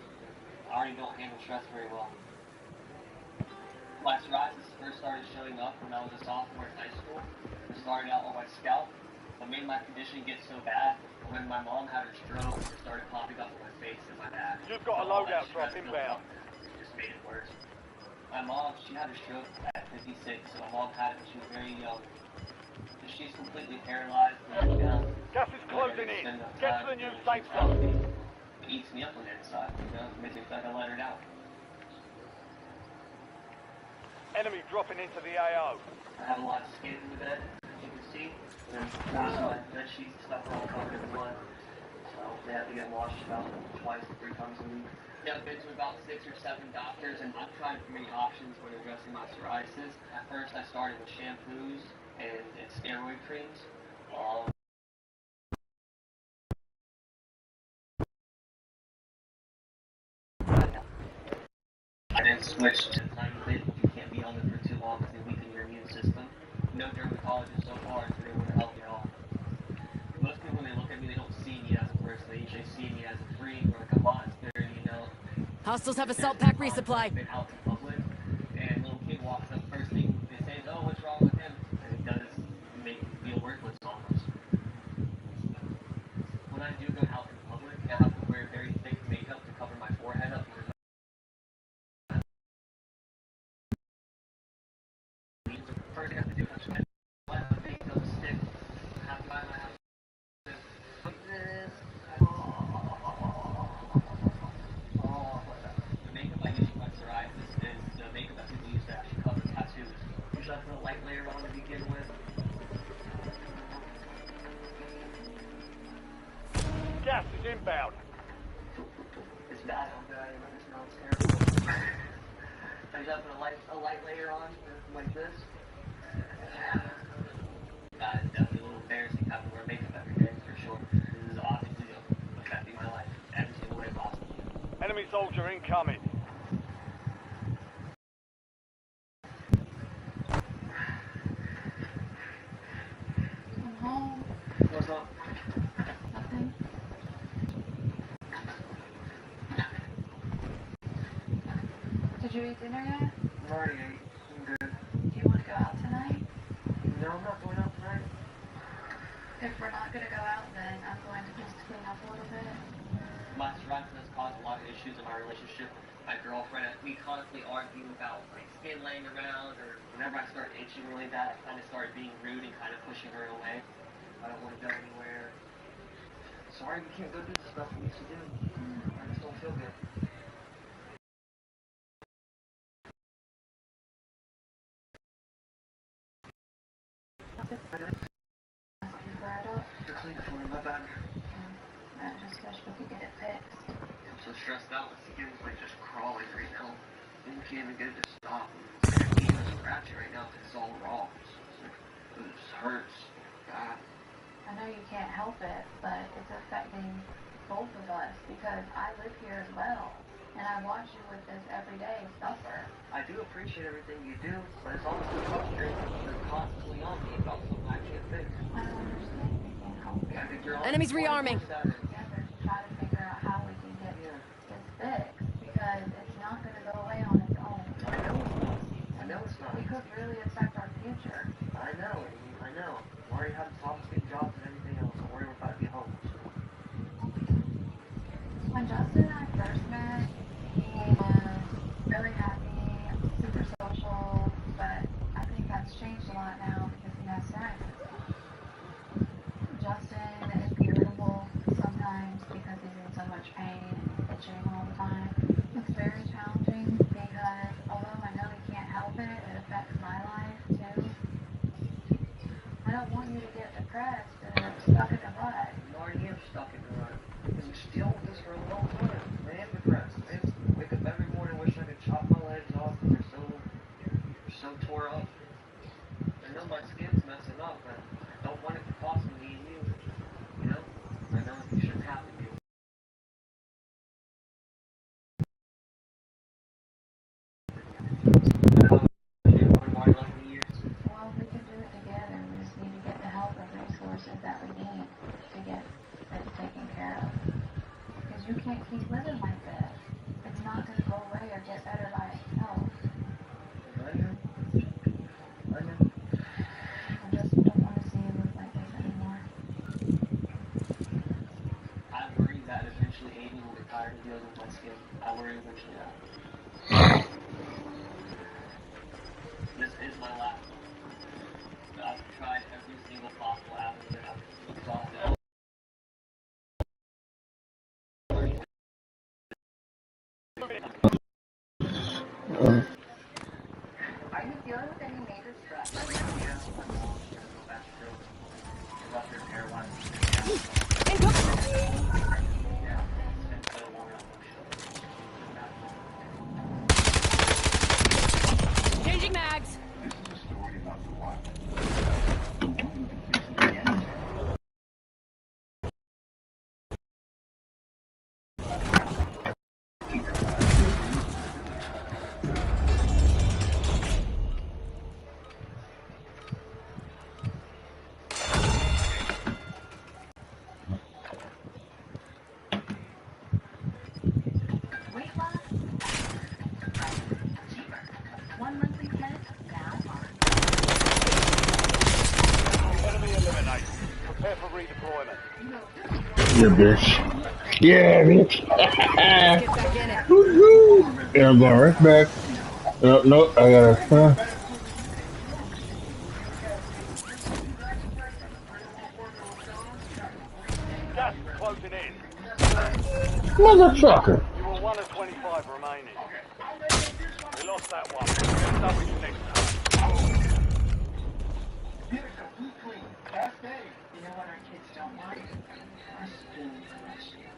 I already don't handle stress very well. My psoriasis first started showing up when I was a sophomore in high school. It started out on my scalp. What made my condition get so bad, when my mom had her stroke, it started popping up on my face and my back. You've got a loadout drop inbound. It just made it worse. My mom, she had her stroke at 56, so my mom had it when she was very young. So she's completely paralyzed. Gas is closing in. Get to the new safe zone. It eats me up on the inside, you know, it makes me feel like I let her down. Enemy dropping into the AO. I have a lot of skin in the bed, as you can see. There's my bed sheets and stuff are all covered in blood. So they have to get washed about twice to 3 times a week. Yeah, I've been to about 6 or 7 doctors, and I've tried many options when addressing my psoriasis. At first, I started with shampoos and steroid creams. I then switched to Tylenol. You can't be on it for too long because they weaken your immune system. No dermatologist so far has been able to help me at all. Most people, when they look at me, they don't see me as a person. They usually see me as a freak or like a monster, you know. Hostiles have assault pack resupply. Been out in public, and a little kid walks up. First thing they say is, "Oh, what's wrong with him?" And it does make me feel worthless almost. When I do go out in public, I have to wear very thick makeup to cover my forehead up because first thing I have to do is let my face up a stick. I have to buy my house. Like this. The makeup I use for my psoriasis is the makeup that people use to actually cover tattoos. Usually I put a light layer on to begin with. Gas is inbound. It's bad how bad I am. It smells terrible. I just put a light layer on like this. That is definitely a little embarrassing having to wear makeup every day for sure. This is obviously affecting my life every single way possible. Enemy soldier incoming. I'm home. What's up? Nothing. Did you eat dinner yet? I'm already ate. I'm good. Do you want to go out tonight? No, I'm not going out tonight. If we're not going to go out, then I'm going to just clean up a little bit. My psoriasis has caused a lot of issues in my relationship. My girlfriend, we constantly argue about like skin laying around, or whenever I start itching really bad, I kind of start being rude and kind of pushing her away. I don't want to go anywhere. Sorry, we can't go do the stuff we used to do. I just don't feel good. You're clean for me, my bad. I just wish we could get it fixed. I'm so stressed out. My skin's like just crawling right now. And you can't even get it to stop. I'm even scratching right now because it's all raw. It just hurts. God. I know you can't help it, but it's affecting both of us because I live here as well. And I watch you with this every day suffer. I do appreciate everything you do, but it's almost too frustrating. You're constantly on me about something I can't fix. I don't understand. You can't help it. I think you're on Enemies rearming. Together to try to figure out how we can get this fixed because it's not going to go away on its own. really affect our future. I know, Amy, I know. I'm worried how to top get jobs and everything else. I'm worried we're about to be homeless. When Justin and I first met, he was really happy, super social, but I think that's changed a lot now because he has science. Justin is irritable sometimes because he's in so much pain and itching all the time. It's very challenging because although I know he can't help it, it affects my life too. I don't want you to get depressed and stuck in the rut. I already am stuck in the rut. I've been still with this for a long time. I am depressed. I wake up every morning and wish I could chop my legs off because they're so tore up. I know my skin's messing up, but I don't want it to cost me and you. You know? I know it shouldn't happen to you. Well, we can do it together. We just need to get the help and resources that we need to get it taken care of. Because you can't keep living like this. It's not going to go away or get better by itself. I know. I just don't want to see you live like this anymore. I worry that eventually Amy will get tired of dealing with my skin. I worry eventually that. This is my last one. I've tried every single possible avenue that I've exhausted. Are you dealing with any major stress right now? Changing mags. Weight loss? Cheaper. 1 monthly plan now on. Enemy eliminated. Prepare for redeployment. Yeah, bitch. Yeah, bitch. Let's get back in it. Woohoo! Yeah, I'm going right back. No, I gotta. Gas is closing in. Motherfucker. You were 1 of 25 remaining. We lost that one. Get W next time. Get a complete clean. Cascade. You know what our kids don't want? A spoon collection.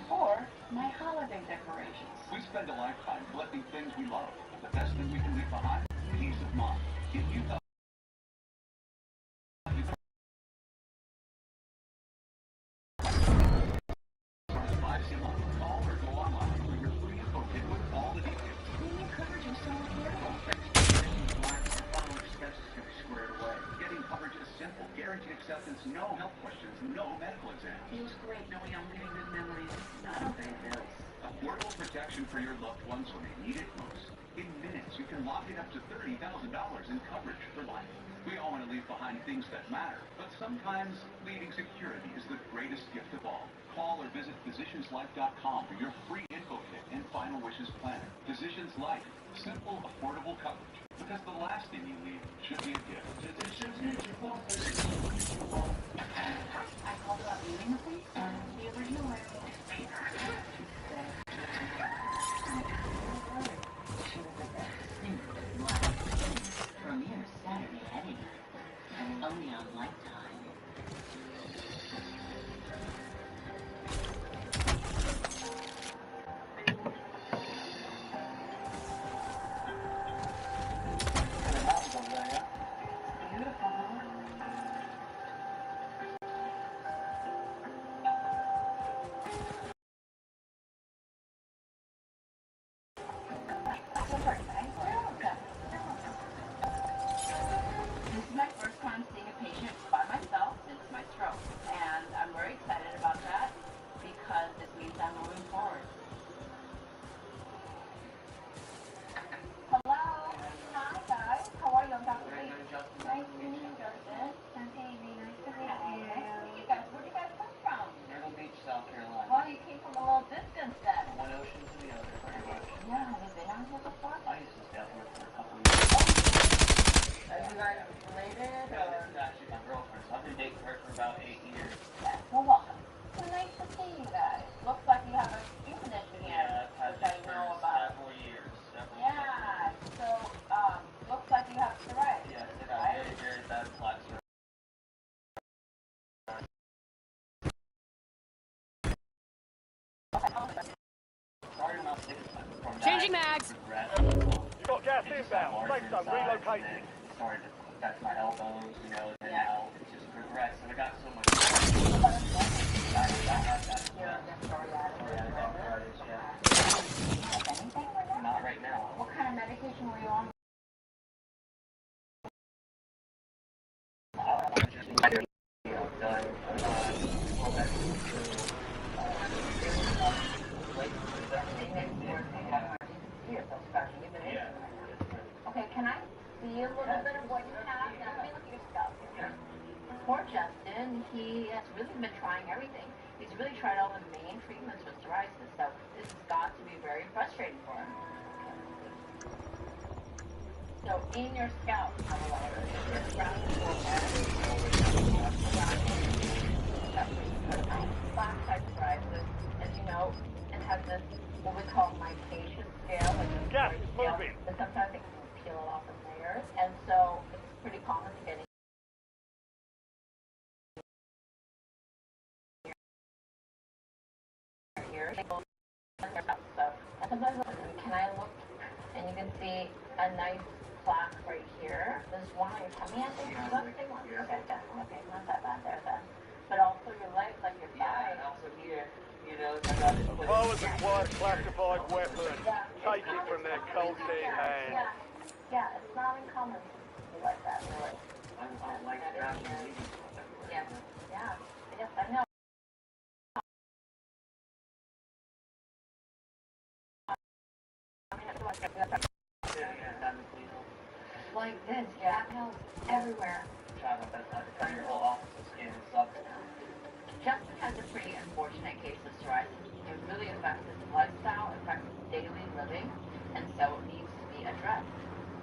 Or my holiday decorations. We spend a lifetime collecting things we love. The best thing we can leave behind? Peace of mind. If you thought call or go online for your free info kit with all the details. Premium coverage is so affordable. Squared away. Getting coverage is simple. Guaranteed acceptance, no health questions, no medical exams. Feels great knowing I'm leaving good memories, not unpaid bills. Affordable protection for your loved ones when they need it most. In minutes, you can lock in up to $30,000 in coverage for life. We all want to leave behind things that matter, but sometimes leaving security is the greatest gift of all. Call or visit physicianslife.com for your free info kit and final wishes planner. Physicians Life. Simple, affordable coverage. Because the last thing you leave should be a gift. I called about leaving the place and the original way. Premiere Saturday at 8. Only on Lifetime. This is my first time seeing a patient by myself since my stroke, and I'm very excited about that because this means I'm moving forward. Hello? Hi, guys. with before? I used to stay out there for a couple of years. Are you guys related? Yeah, this is actually my girlfriend, so I've been dating her for about 8 years. Yeah. Well, welcome. So nice to see you guys. Looks like you have a few conditions, Yeah, I've had which I this know for about. several years. Yeah. So, looks like you have psoriasis. Yes, I got very, very bad plaque psoriasis. Sorry, I'm not sick from that. Changing mags. You got gas inbound. Safe zone relocated. Started to affect my elbows, you know, and now it just progressed. And I got so much. Not right now. What kind of medication were you on? Okay, can I see a little bit of what you have? Now, let me look at your stuff. Poor Justin, he has really been trying everything. He's really tried all the main treatments for psoriasis, so this has got to be very frustrating for him. So, in your scalp, black type psoriasis, as you know, it has this, what we call mycation scale, like a gas is moving. but sometimes it can peel it off in layers, and so it's pretty common to get here. So, and sometimes, can I look, and you can see a nice plaque right here. There's one on your tummy, I think. Is that the big one? Okay, okay, not that bad there then. But also your legs, like your thighs. And also here, you know, I got it. Powers acquired classified weapon. Take it from their cold dead hands. Yeah, it's not uncommon to be like that, really. I don't like that. Yeah, yes, I know. Like this, yeah, everywhere. Trying my best not to cut your whole office of skin and stuff. Justin has a pretty unfortunate case of psoriasis. It really affects his lifestyle, affects his daily living, and so it needs to be addressed.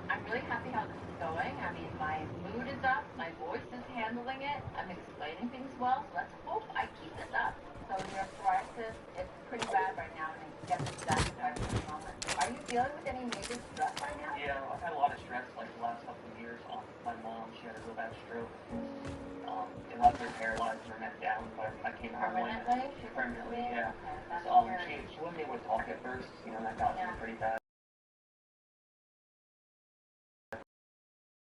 I'm really happy how this is going. I mean, my mood is up, my voice is handling it, I'm explaining things well, so let's hope I keep this up. So your psoriasis, it's pretty bad right now, and I guess it's that at the moment. Are you dealing with any major stress right now? Yeah, I've had a lot of stress like the last couple of years on my mom. She had a real bad stroke. It left her paralyzed and her neck down, but I came home permanently, yeah. So she wasn't able to talk at first, you know, that got to be pretty bad.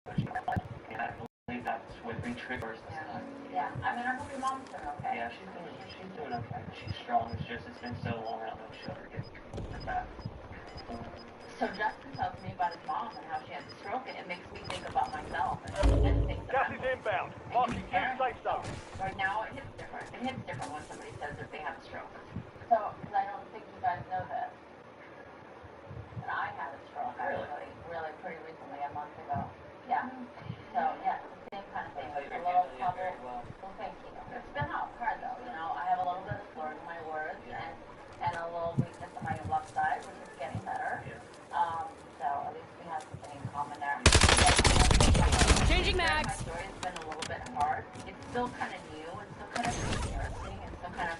But she and I believe that's what re-triggers this time. Yeah, I mean, I hope your mom's doing okay. Yeah, she's doing okay. She's strong. It's just, it's been so long, I don't know if she'll ever get back. So Justin tells me about his mom and how she had a stroke, and it makes me think about myself and things that Gas is inbound. Marking two safe zones. Right now, it hits different. It hits different when somebody says that they have a stroke. So, because I don't think you guys know this, but I had a stroke really pretty recently, a month ago. Yeah. So, yeah, it's the same kind of thing. A little trouble. Well, thank you. It's been hard though, you know. I have a little bit of slur in my words and a little weakness on my left side, which is getting better. So at least we have something in common there. Changing mags. My story has been a little bit hard. It's still kind of new and still kind of embarrassing and still kind of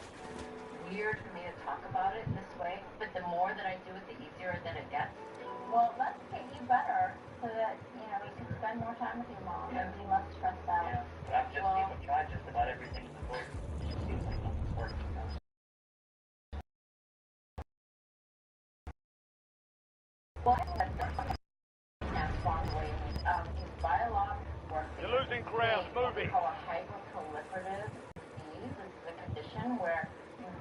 weird for me to talk about it this way. But the more that I do it, the easier that it gets. Well, let's get you better so that, you know, you can spend more time with your mom and be less stressed out. Yeah, but I've just tried just about everything before. It just seems like nothing's working now. You're losing ground. Moving. Called a hyperproliferative disease. This is a condition where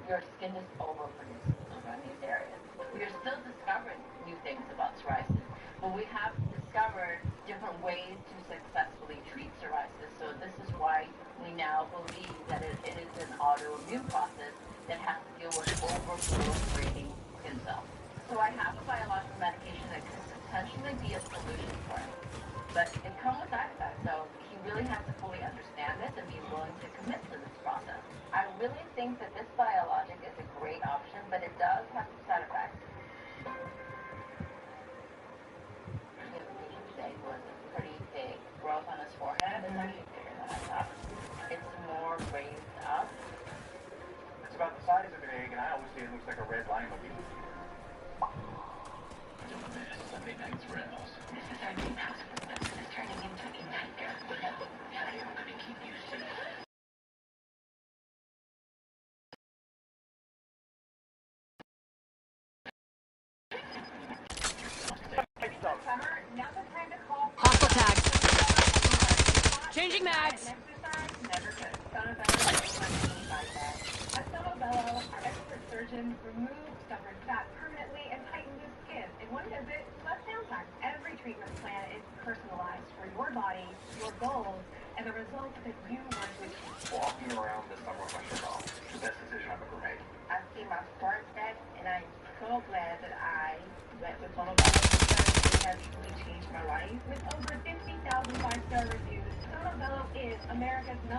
your skin just overproduces in these areas. We are still discovering new things about psoriasis, but we have discovered different ways to successfully treat psoriasis. So this is why we now believe that it is an autoimmune process that has to deal with overproliferating skin cells. So I have a biological medication that could potentially be a solution for it. But it comes with side effects, so he really has to fully understand this and be willing to commit to this process. I really think that this biologic is a great option, but it does have some side effects. night thrills. This is our new house business. It's turning into a nightmare. How are you going to keep you safe? Hostile tagged. Changing mags. At Sono Bello, our expert surgeons remove stubborn fat permanently and tighten loose skin. In one visit, less downtime. Every treatment plan is personalized for your body, your goals, and the results that you want to achieve. Walking around this summer with my shirt off, the best decision I've ever made. I've seen my start back, and I'm so glad that I went with Sono Bello because it has truly changed my life. With over 50,000 five-star reviews, Sono Bello is America's #1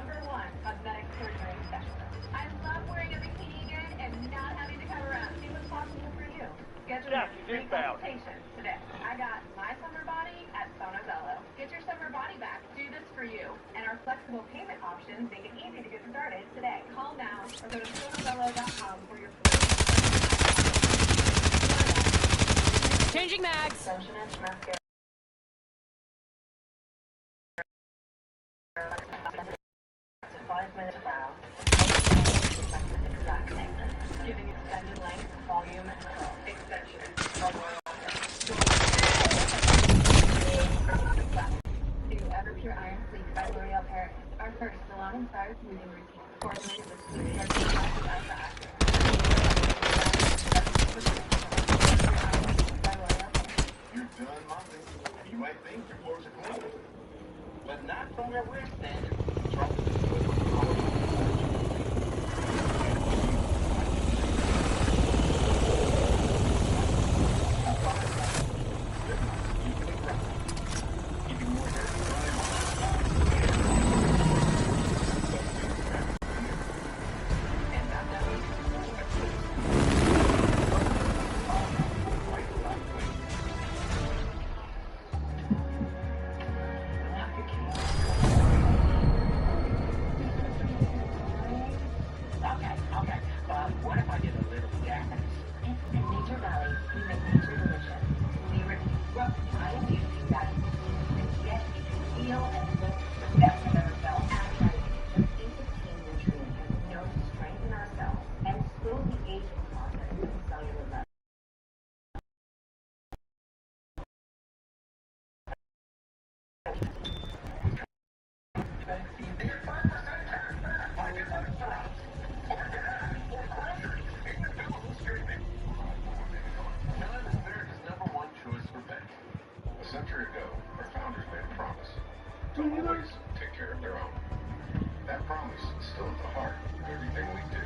cosmetic surgery specialist. I love wearing a bikini again and not having to cover up. See what's possible for you. Schedule your free consultation today. I got my summer body at Sono Bello. Get your summer body back. Do this for you. And our flexible payment options make it easy to get started today. Call now or go to sonobello.com for your free. Changing mags. Lotion and mascara. 5 minutes brow. Giving extended length, volume, and curl. Extension. New Everpure Iron Sleep by L'Oreal Paris. Our first salon-inspired smoothing routine. Formulated with soothing You're done mopping. You might think your floors are clean, but not from where we're standing. Always take care of their own. That promise is still at the heart of everything we do.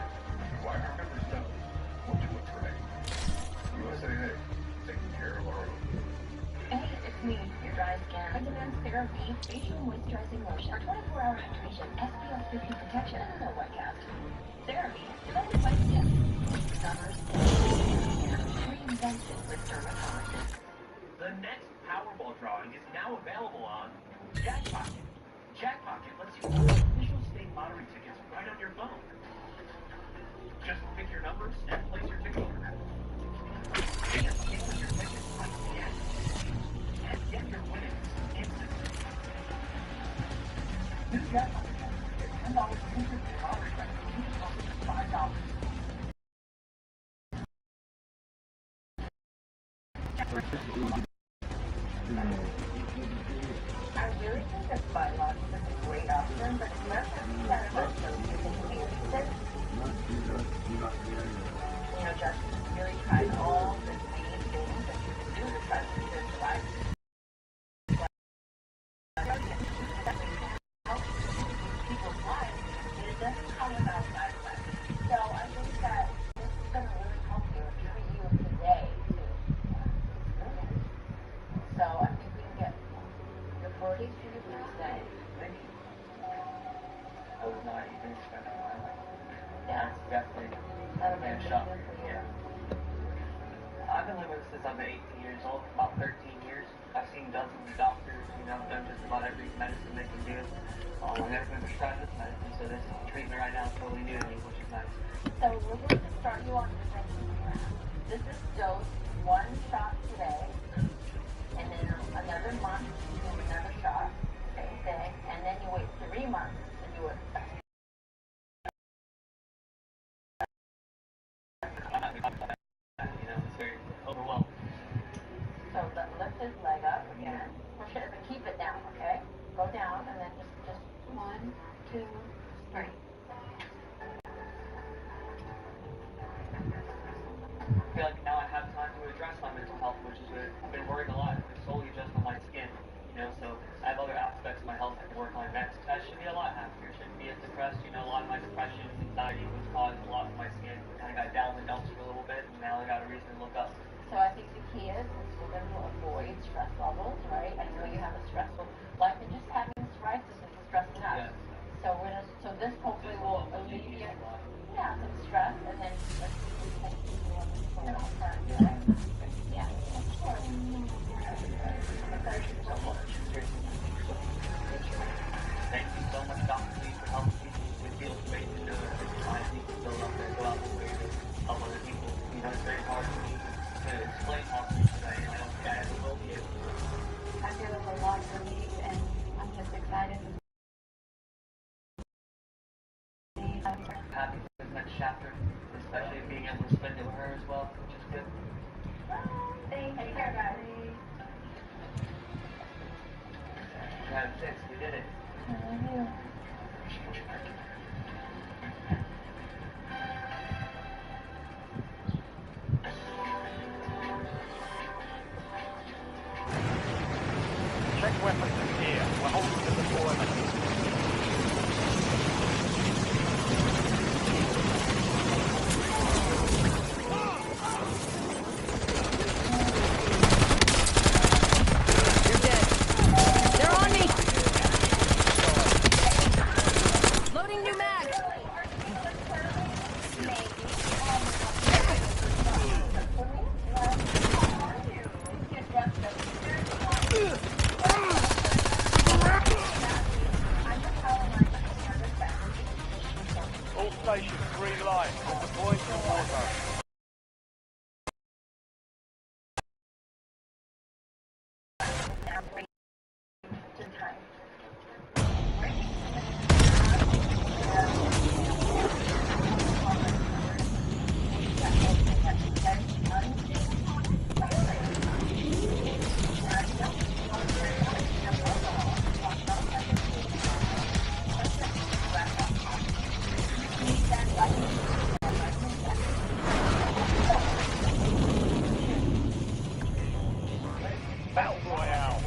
Why our members know we'll do what's right. USAA, taking care of our own. Hey, it's me, your dry skin. I demand CeraVe facial moisturizing lotion. Our 24-hour hydration, SPF 50 protection, and no white cast. CeraVe, developed by skin. Summer's reinvented with dermatologists. The next Powerball drawing is now available on Jackpocket. Jackpocket lets you order official state lottery tickets right on your phone. Just pick your numbers and place your ticket order. And pick your tickets like yes. And get your winnings instantly. New Jackpocket get $10 instant lottery credit. Each up to $5. I really think that bylaws is a great option, but it's not that much so you can be interested. You know, Justin really tried all the main things that you can do to try to save your life. Help people's lives, and it doesn't come without side effects. So I think that this is going to really help you and give you today to experience. So I think we can get your 40s to your birthday. Maybe. I was not even expecting my life. Yeah. That's definitely a shock. Yeah. I've been living since I've been 18 years old, about 13 years. I've seen dozens of doctors, you know, done just about every medicine they can do. I've never been prescribed this medicine, so this treatment right now is totally new to me, which is nice. So we're going to start you on the drinking program. This is dose 1 shot today. lift his leg up again. Push it, but keep it down, okay? Go down and then just 1, 2, 3. I feel like now I have time to address my mental health, which is good. I've been worrying a lot. It's solely just on my skin, you know, so I have other aspects of my health I can work on next. I should be a lot happier, shouldn't be as depressed, you know, a lot of my depression and anxiety was caused a lot of my skin. I got down in the dumps for a little bit, and now I got a reason to look up. So I think the key is we're going to avoid stress levels, right? I know you have a stressful life, and just having psoriasis is stressing out. Yes. So this hopefully will alleviate, some stress, and then let's see if we can yeah. Thank you so much, Dr. Lee, for helping me. It feels great to know that my people still up there, go out there and help other people. You know, it's very hard for me to explain how to do today, and I don't think I ever will be able to. I feel a lot of relief, and I'm just excited. Happy for this next chapter, especially being able to spend it with her as well, which is good. Thank you, guys. We had 6, we did it. Check weapons in here. We're holding the deployment. You're dead. They're on me. Loading new mag. All stations, green light. Deploying to water. Battle Royale.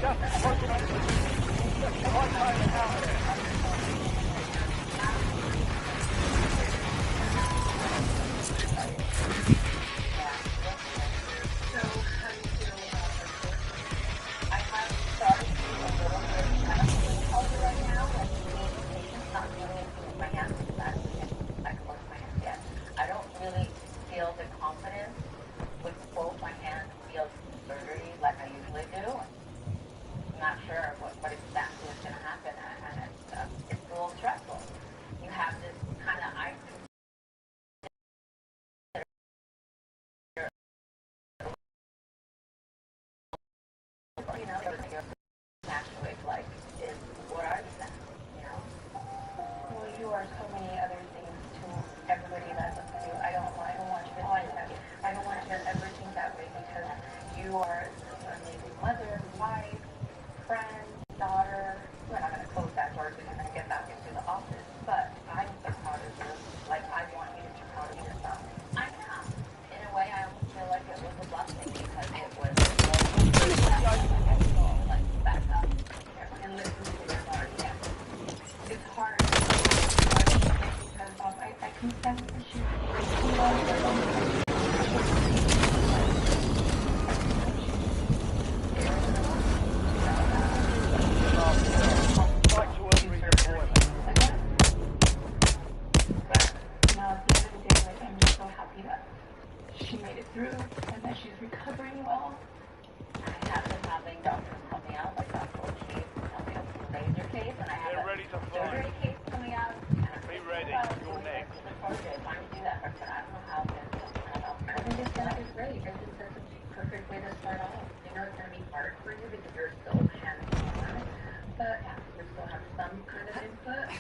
Just protect the one time out there. I don't really feel the confidence with both my hands feel surgery like I usually do. I'm not sure what exactly is going to happen, and it's a little stressful. You have this kind of naturally like is what are you then? You know? Well, you are so many other things to everybody that looks at you. I don't want you to think that. I don't want you to ever think that way because you are an amazing mother, wife, friend, daughter. We're not going to close that door because you're going to get back into the office. But I'm so proud of you. Like I want you to be proud of yourself. I am. In a way, I almost feel like it was a blessing because it was like back up and listen to your heart. Yeah. It's hard because I confess that she loves her own. Now at the end of the day, like I'm just so happy that she made it through and that she's recovering well. I have been having doctors help me out, like Dr. O'Keefe help me out with the laser case, and I have a surgery case coming out. Be ready. You're next. I'm trying to do that, but I don't know how to. I think it's going to be great. I think that's a perfect way to start off. You know, it's going to be hard for you because you're still hands-on, but you still have some kind of input,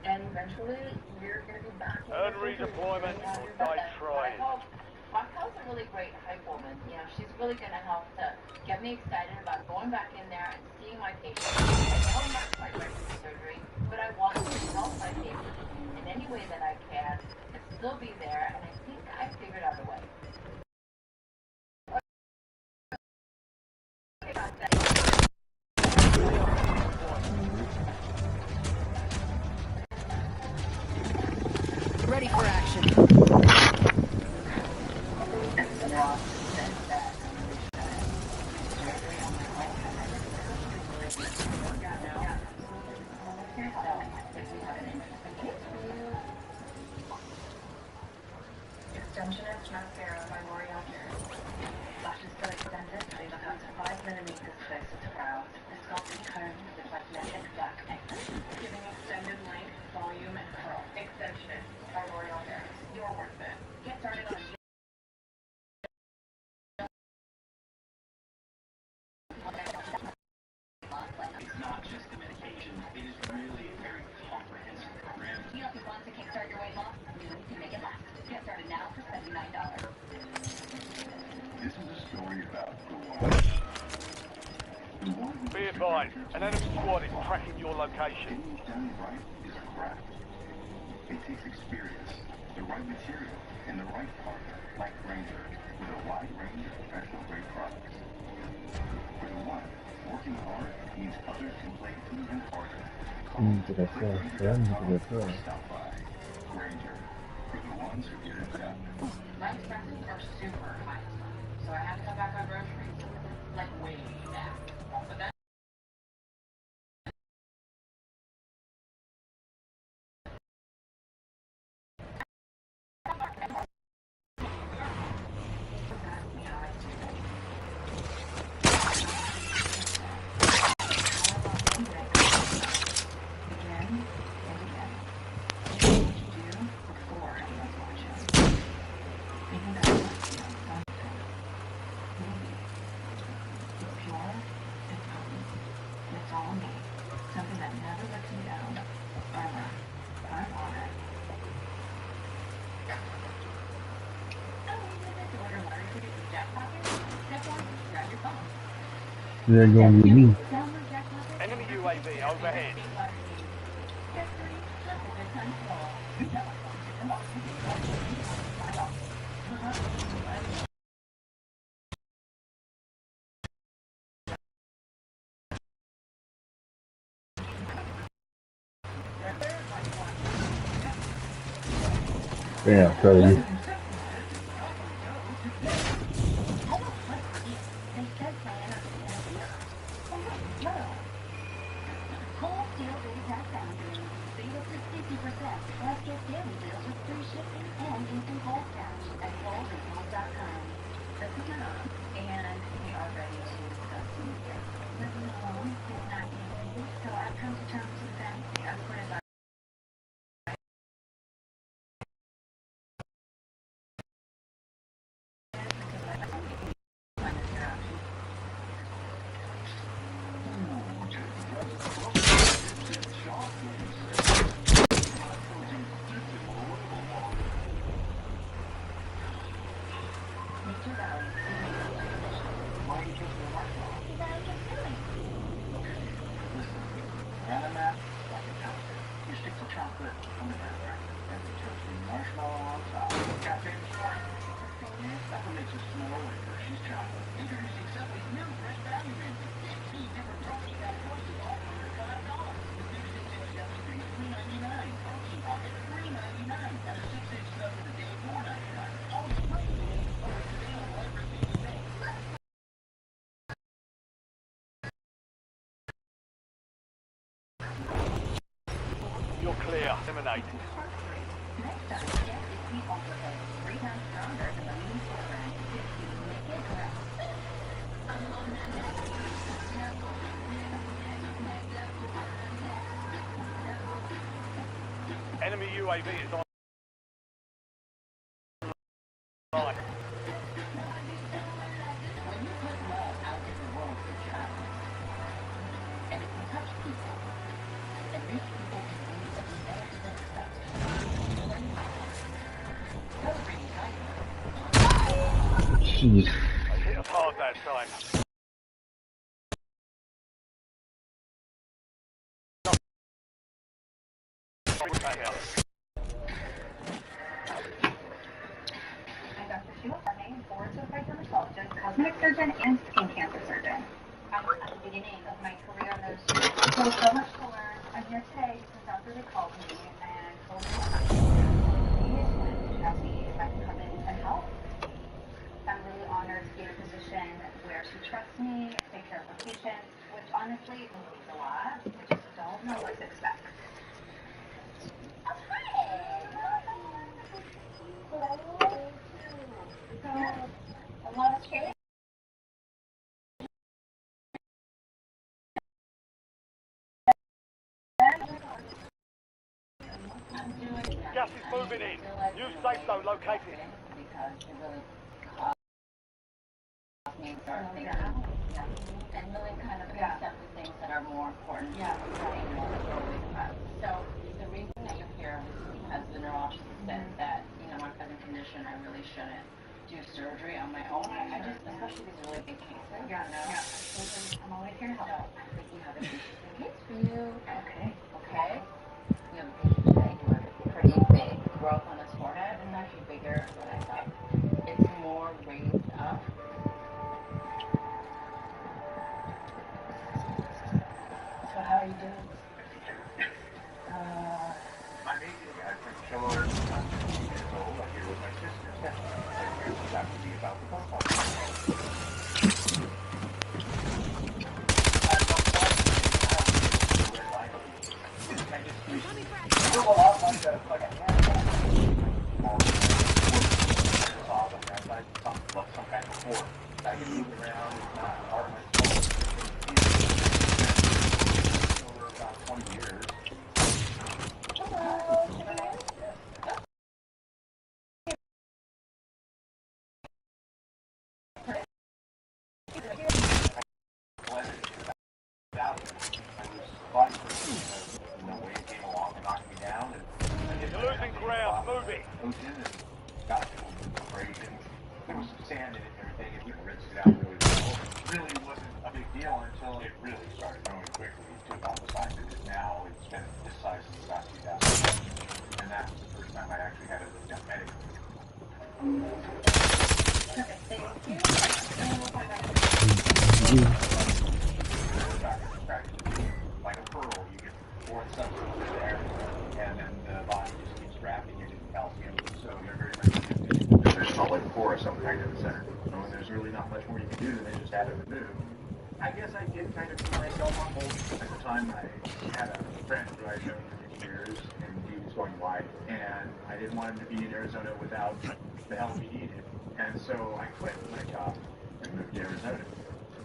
and eventually you're going to be back in And redeploy. deployment or die trying. Raquel's a really great hype woman. You know, she's really going to help to get me excited about going back in there and seeing my patients. I know I'm not quite ready for surgery, but I want to help my patients in any way that I can and still be there, and I think I figured out a way. Ready for action. Extension of mascara by L'Oreal Care. Lashes so extended, they look up to 5 millimeters closer to brows. The sculpted comb with magnetic black pigment, giving extended length, volume, and curl. Extension by L'Oreal Care. You're worth it. Get started on It's not just the medication, it is really a very comprehensive program. You know, if you want to kickstart your weight loss, you can make it last. Get started now for $79. This is a story about Be advised, an enemy squad is tracking your location. getting done right is a craft. It takes experience, the right material, and the right partner, like Granger, with a wide range of professional-grade products. For the one, working hard means others can play even harder. Stop by. Granger, for the ones who get it done. my expenses are super high, so I had to cut back on groceries, like way back. But then they're gonna get me. Enemy UAV overhead. Damn, try to get. You're clear. Eliminated. Enemy UAV is on. Jeez. They hit us hard that time. Dr. Sheila Fleming, board certified dermatologist, cosmetic surgeon, and skin cancer surgeon. I'm at the beginning of my career in those fields. So much to learn. I'm here today because Dr. Lee called me and told me asked me if I can come in and help. I'm really honored to be in a position where she trusts me, take care of her patients, which honestly means a lot. I just don't know what to expect. A lot of change. Gas is moving in. New safe zone located. Because it really caused me to start thinking and really kind of accept the things that are more important. Yeah. So the reason that you're here was because the neurologist said that, my present condition, I really shouldn't do surgery on my own. I just, especially these really big cases. Yeah. I'm always here to help. I think you have an interesting case for you. Okay. You have a patient today who has pretty big growth on his forehead. It's actually bigger than I thought. It's more raised up. So how are you doing? I'm 80. I'm from Chilo. I'm 15 years old. I'm here with my sister. And she's got to be about the phone call. I can move around. It's not hard on my over about 20 years. You're losing ground. Move it. Got great, and there was some sand in it and everything, and we rinsed it out really well. It really wasn't a big deal until it really started growing quickly to about the size it is now. It's been this size since about 2000, and that was the first time I actually had it looked at medically. Like a pearl, you get foreign substances there, and then the body just keeps drafting it into calcium, so they're very much addicted. There's not like pore of some kind in the center. And there's really not much more you can do than they just have it removed. I guess I did kind of put myself on hold. At the time, I had a friend who I'd known for many years, and he was going white, and I didn't want him to be in Arizona without the help he needed. And so I quit my job and moved to Arizona.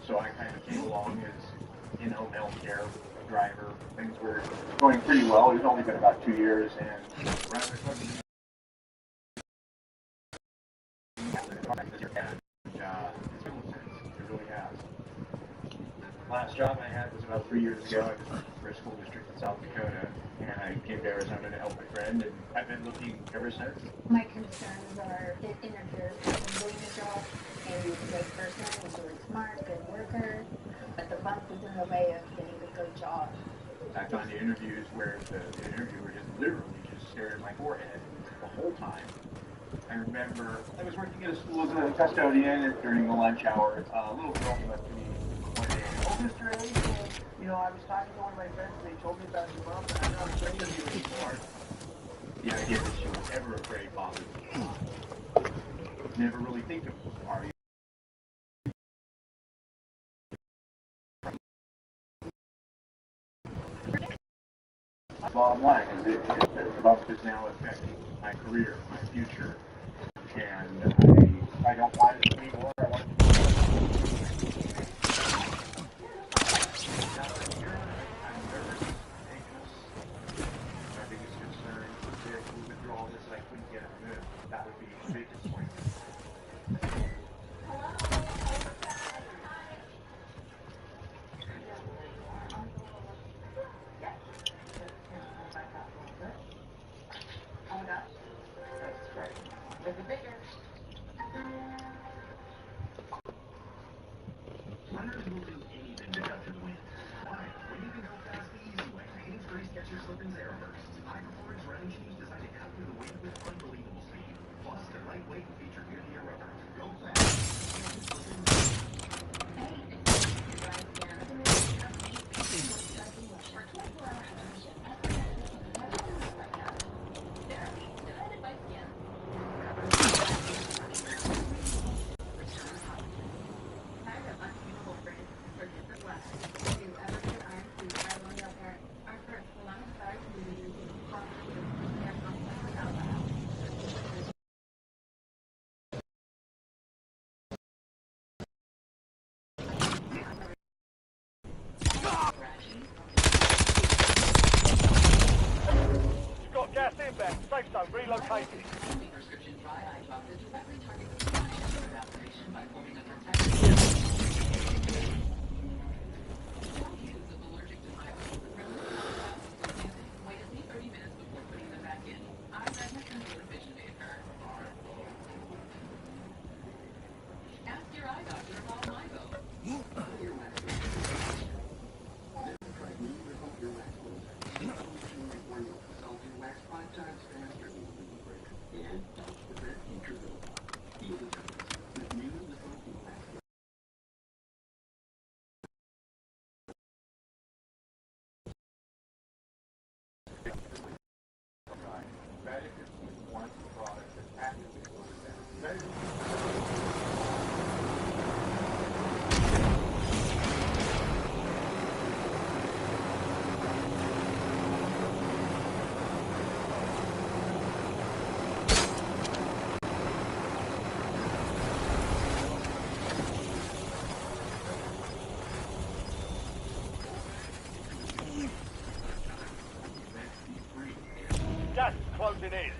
So I kind of came along as, healthcare driver. Things were going pretty well. It's only been about 2 years, and rather suddenly, it really has. Last job I had was about 3 years ago. I was working for a school district in South Dakota, and I came to Arizona to help my friend, and I've been looking ever since. My concerns are it interferes with doing the job. Maybe he's a great person, he's really smart, good worker, but the bump is in the way of getting a good job. I've gone to interviews where the interviewer just literally just stared at my forehead the whole time. I remember I was working at a school as a custodian, and during the lunch hour, a little girl came up to me one day, "Oh, Mr. A, I was talking to one of my friends, and they told me about your mom, and I'm not afraid of you anymore." The idea that she was ever afraid bothered me. Never really think of are you? Bottom line is the bump is now affecting my career, my future, and I don't want it anymore. I want it to be I'm nervous, anxious. My biggest concern is if we withdraw all this and I couldn't get it removed. That would be a big disappointment. lightweight and feature near rubber. Go fast. You've got gas inbound. Safe zone relocated. Prescription dry eye drops directly targets the evaporation by forming a protective. Don't use if allergic to migraine. Wait at least 30 minutes before putting them back in. Eye redness and vision may occur. Ask your eye doctor about MIBO. Gas is closing in.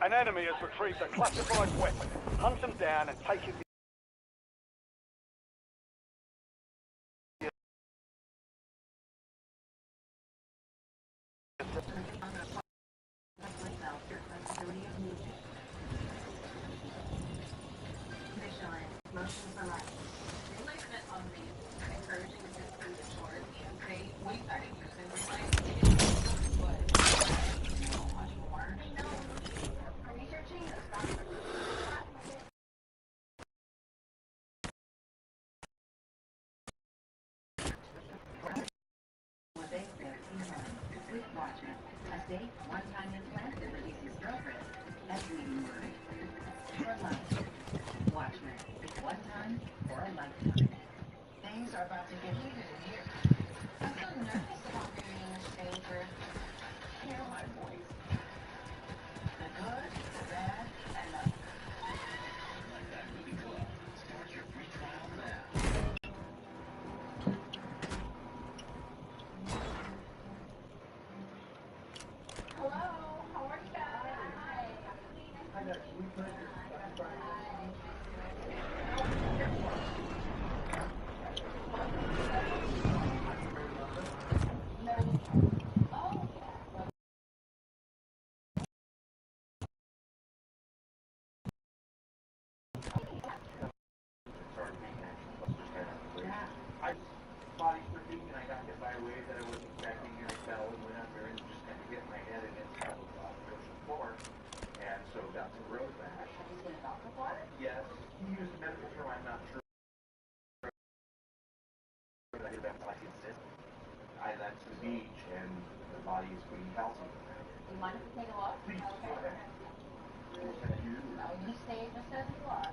An enemy has retrieved a classified weapon. Hunt them down and take it. One-time implant that reduces stroke risk. That's reading word. For life. Watchman. One time for a lifetime. Things are about to get heated in here. I'm so nervous about being a stranger. Hear my voice. The good, the bad, and the... Like that movie club. Start your free trial now. Hello, how are you guys? Hi. Body flipping, and I got hit by a wave that I wasn't expecting, and I fell and went under and just kind of hit my head against the ocean floor, and so got some road rash. Yes, he used a medical term, I'm not sure. But I did that like insist. That's the beach, and the body is pretty healthy. You mind if we take a look? Please, go ahead. You stay just as you are.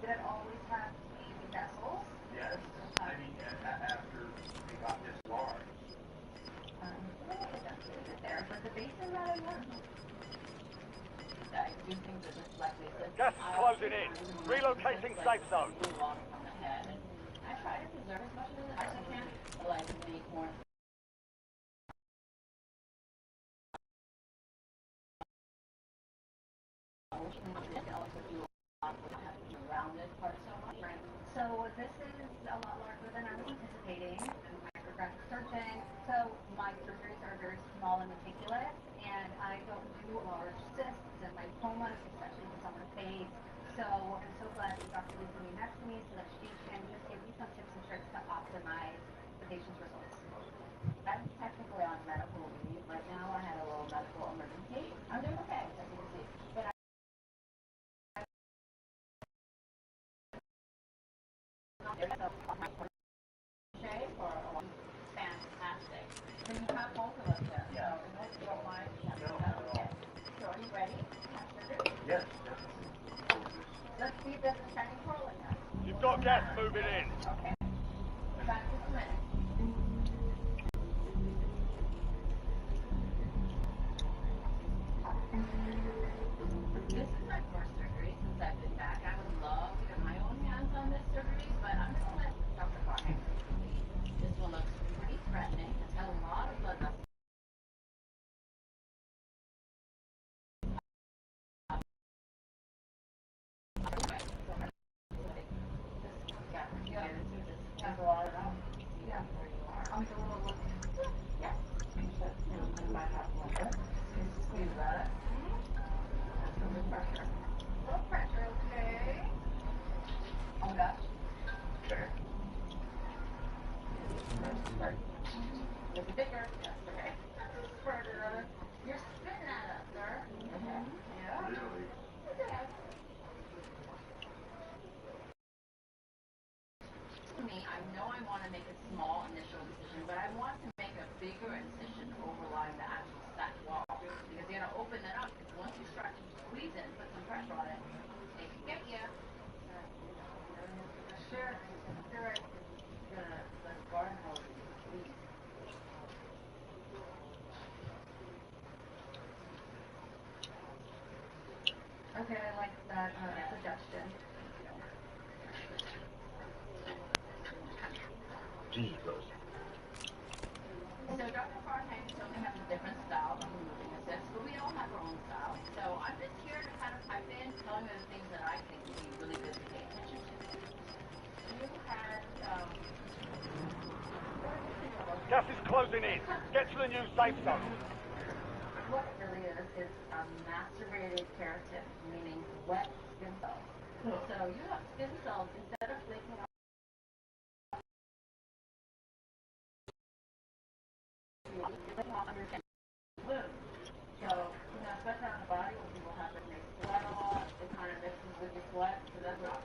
Did it always have easy vessels? Yes, I mean, after we got this large. There, but the base is rather young. I do think that it's likely that Gas is closing in. Relocating safe zone. I try to preserve as much of it as I can. I like to make more rounded part so much. So this is a lot larger than I was anticipating. I'm micrographic surgeon, so my surgeries are very small and meticulous, and I don't do large cysts and lipomas, especially with someone's face. So I'm so glad that Dr. Lee's sitting next to me so that she can just give me some tips and tricks to optimize the patient's results. I'm technically on medical leave right now. I had a little medical emergency. I'm doing okay, as you can see. But fantastic. So you have both of us there. Yeah. So if you don't mind, okay. So are you ready? Yes. Let's see if there's a second rolling now. You've got gas moving in. Okay. Back to the minute. This is my first surgery since I've been back. I would love to get my own hands on this surgery, but I'm going to let Dr. Farhan. This one looks pretty threatening. It's got a lot of blood vessels. You're spitting at us, sir. Yeah. Me, I know I want to make a small initial incision, but I want to make a bigger incision overlying the actual sac wall because you're going to open it up. Because once you start to squeeze it and put some pressure on it, it can get you. Sure. The garden hose is squeezed. Okay, I like that suggestion. Jesus. So Dr. Farhan certainly has a different style of removing a cyst, but we all have our own style. So I'm just here to kind of pipe in, telling you the things that I think would be really good to pay attention to. You had, Gas is closing in. Get to the new safe zone. what it really is macerated keratin, meaning wet skin cells. So you have skin cells, instead of flaking out, so, especially on the body, when people have it, they sweat a lot, it kind of mixes with your sweat, so that's what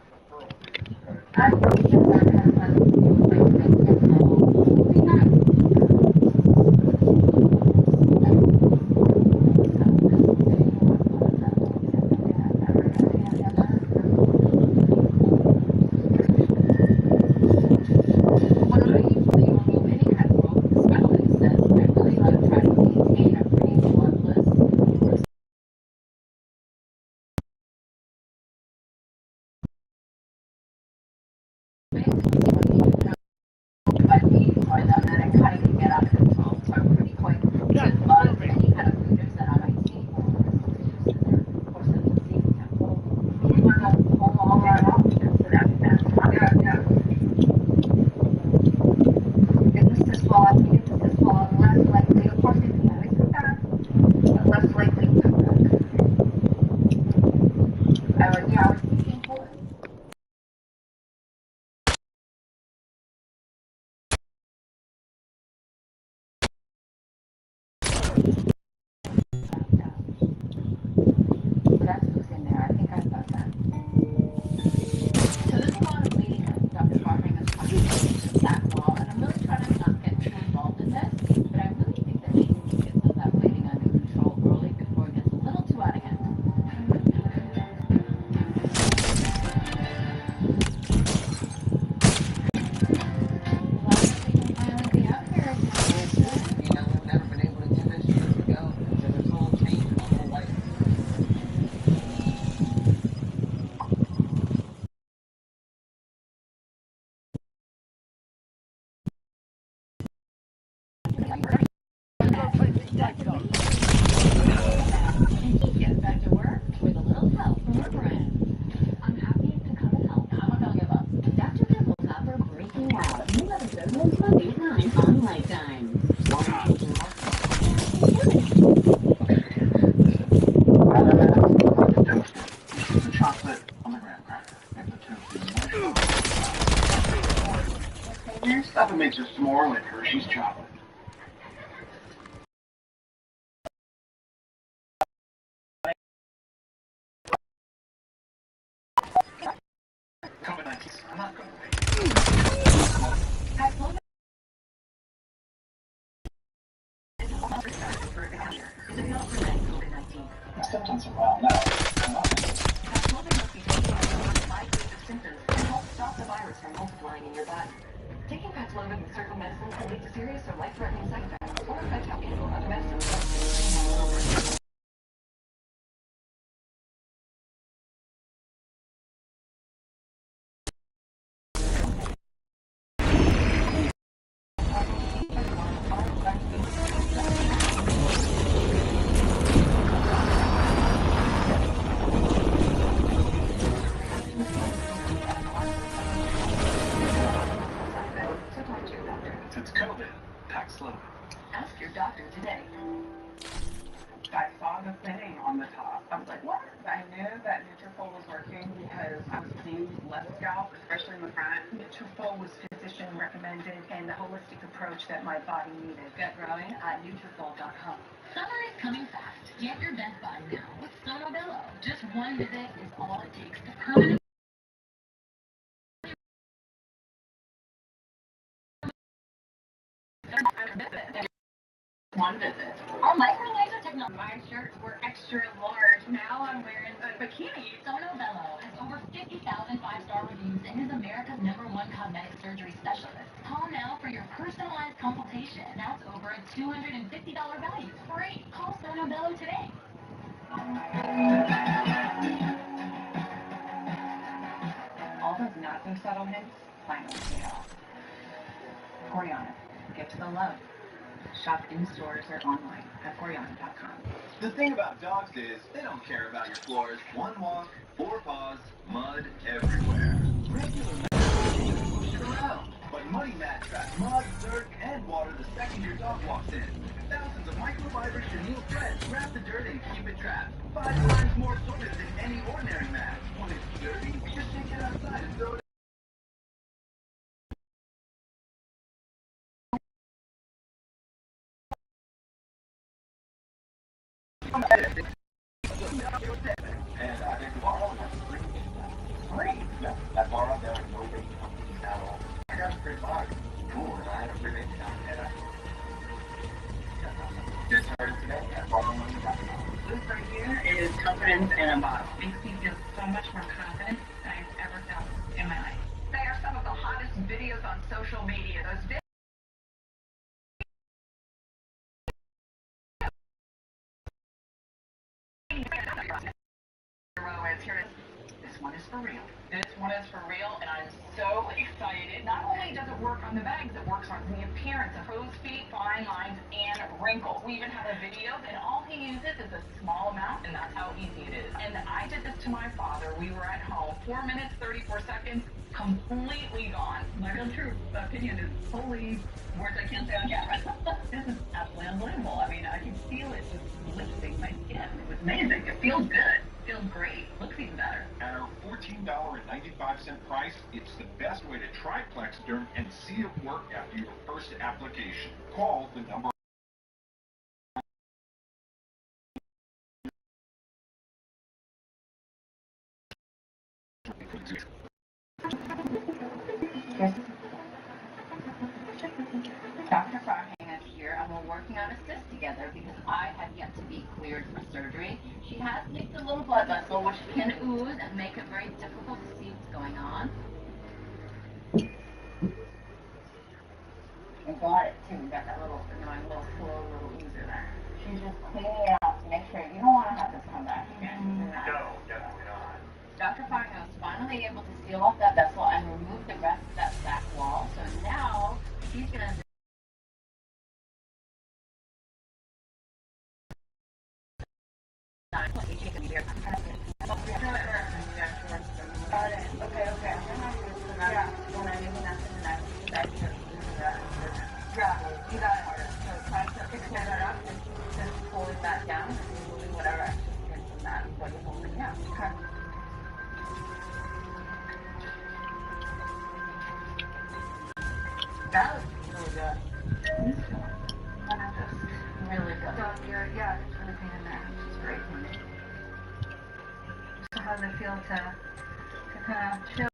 makes a s'more with Hershey's chocolate. COVID-19. I'm not going to wait. The symptoms are well now. Symptoms can help stop the virus from multiplying in your body. Taking Paxlovid with certain medicines can lead to serious or life-threatening side effects or affect how you handle other medicines. It's COVID. Paxlovid. Ask your doctor today. I saw the thing on the top. I was like, what? I knew that Nutrafol was working because I was seeing less scalp, especially in the front. Nutrafol was physician recommended and the holistic approach that my body needed. Get growing at Nutrafol.com. Summer is coming fast. Get your best buy now with Sonobello. Just one visit is all it takes to permanently one visit. Our micro laser technology. My shirts were extra large. Now I'm wearing a bikini. Sonobello has over 50,000 five-star reviews and is America's #1 cosmetic surgery specialist. Call now for your personalized consultation. That's over a $250 value. Free. Call Sonobello today. All those not so subtle hints finally paid off. Coriana. Get to the love. Shop in stores or online at Coriana.com. The thing about dogs is they don't care about your floors. One walk, 4 paws, mud everywhere. Regular push it around. But Money Mat traps mud, dirt, and water the second your dog walks in. Thousands of microfiber chenille threads wrap the dirt and keep it trapped. 5 times more absorbent than any ordinary mat. When it's dirty, just take it outside and throw it. And I can borrow that's free. Free? Yeah, that borrow there is no big at all. I got a free box. Cool, and I had a free big account. Get started today at borrowmoney.com. This right here is confidence in a bottle. Makes me feel so much more confident than I've ever felt in my life. They are some of the hottest videos on social media. Those videos. This one is for real. This one is for real, and I'm so excited. Not only does it work on the bags, it works on the appearance of crow's feet, fine lines, and wrinkles. We even have a video, and all he uses is a small amount, and that's how easy it is. And I did this to my father. We were at home. 4 minutes, 34 seconds, completely gone. My real true opinion is totally words I can't say on camera. This is absolutely unbelievable. I mean, I can feel it just lifting my skin. It was amazing. It feels good. Feels great. Looks even better. At our $14.95 price, it's the best way to try Plexaderm and see it work after your first application. Call the number. Dr. Farhang is here, and we're working on a cyst together because I have yet to be cleared for surgery. She has leaked a little blood vessel, which can ooze and make it very difficult to see what's going on. I got it too. We got that little annoying little slow little oozer there. She's just cleaning it out to make sure you don't want to have this come back again. No, definitely not. Dr. Farhang was finally able to seal off that vessel and remove the rest of that back wall. So now she's going to That was how they feel to kind of chill.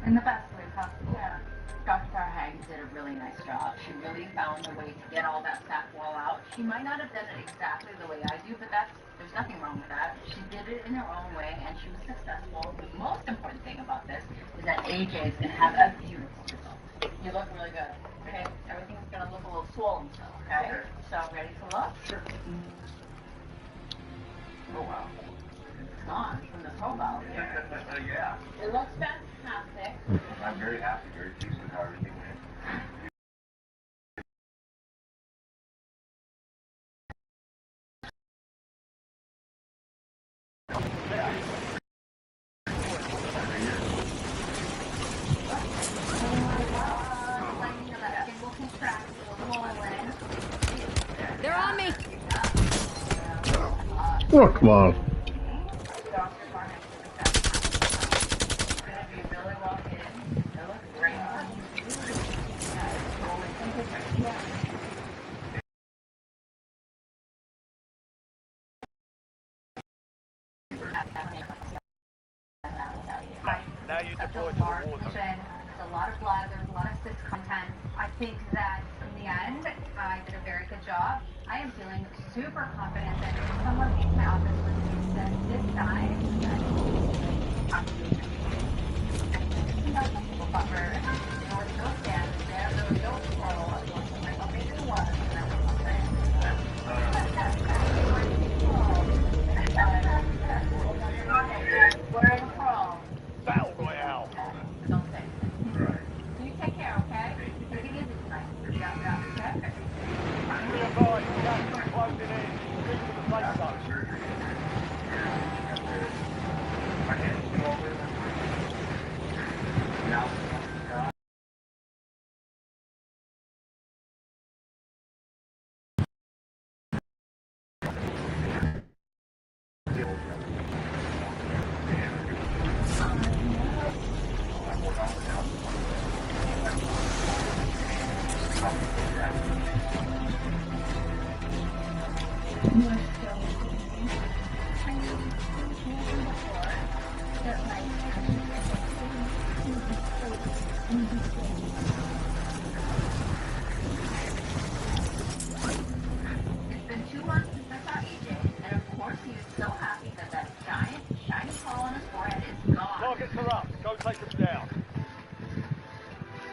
In the best way possible. Yeah. Dr. Hags did a really nice job. She really found a way to get all that fat wall out. She might not have done it exactly the way I do, but there's nothing wrong with that. She did it in her own way, and she was successful. The most important thing about this is that AJ is going to have a beautiful result. You look really good. Okay, everything's going to look a little swollen still. Okay, so ready to look? Sure. Oh, wow. It's gone from the profile. Yeah. It looks fantastic. I'm very happy, very pleased with how everything went. They're on me. Oh, come on. Now you deploy to the war zone. There's a lot of blood, there's a lot of cis content. I think that in the end, I did a very good job. I am feeling super confident that if someone came to my office with me and said, this guy, I'm doing it. Some people buffer. There was no stands there, there was no control. I was like, okay, there was, and I was where are the pros? Battle Royale. Don't say. You take care, okay? Take it easy tonight. Yeah, okay? Be advised, gas is closing in. Keep to the safe zone. It's been 2 months since I saw AJ, and of course he is so happy that that giant, shiny hole on his forehead is gone. Targets are up. Go take them down.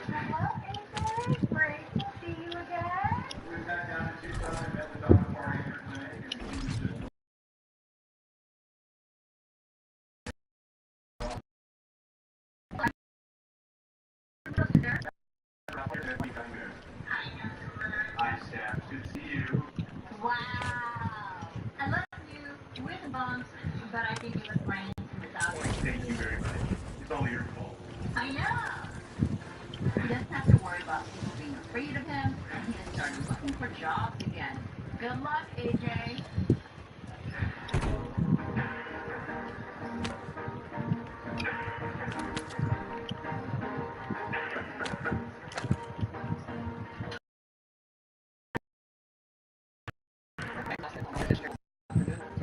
Hello, AJ. Great to see you again. We're back down to Tucson at the Dr. Foreigner Clinic. Hi, Steph. Good to see you. Wow. I love you with bumps, but I think it was brains without it. Thank you very much. It's all your fault. I know. He doesn't have to worry about people being afraid of him, and he has started looking for jobs again. Good luck, AJ.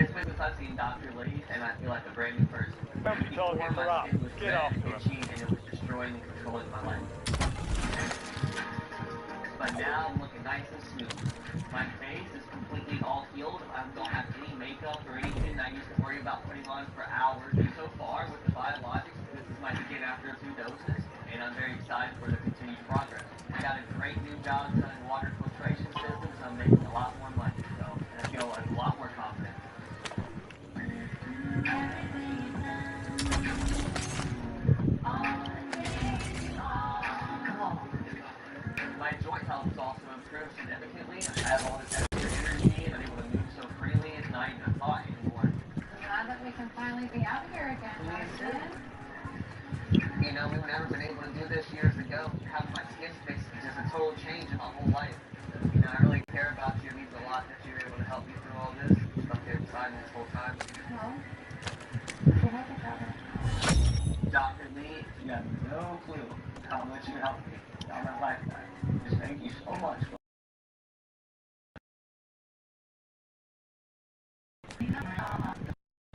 It's been since I've seen Dr. Lee, and I feel like a brand new person. Bounty targets are up. It was Get red, after itchy, and it was destroying and controlling my life. But now I'm looking nice and smooth. My face is completely all healed. I don't have any makeup or anything I used to worry about putting on for hours. And so far, with the biologics, this is my ticket after a few doses, and I'm very excited for the continued progress. I got a great new job selling water filtration systems, so I'm making a lot more money. So, and I feel a lot more confident. My joint health has also improved significantly. I have all this extra energy and I'm able to move so freely. It's not even a thought anymore. Glad that we can finally be out here again, Justin. You know, we've never been able to do this years ago. Having my skin fixed is just a total change in my whole life. You know, I really care about you. It means a lot that you're able to help me through all this. Stuck there beside me this whole time. No. Did I get that? Dr. Lee, you have no clue how much you helped me. on my lifetime. Just thank you so much.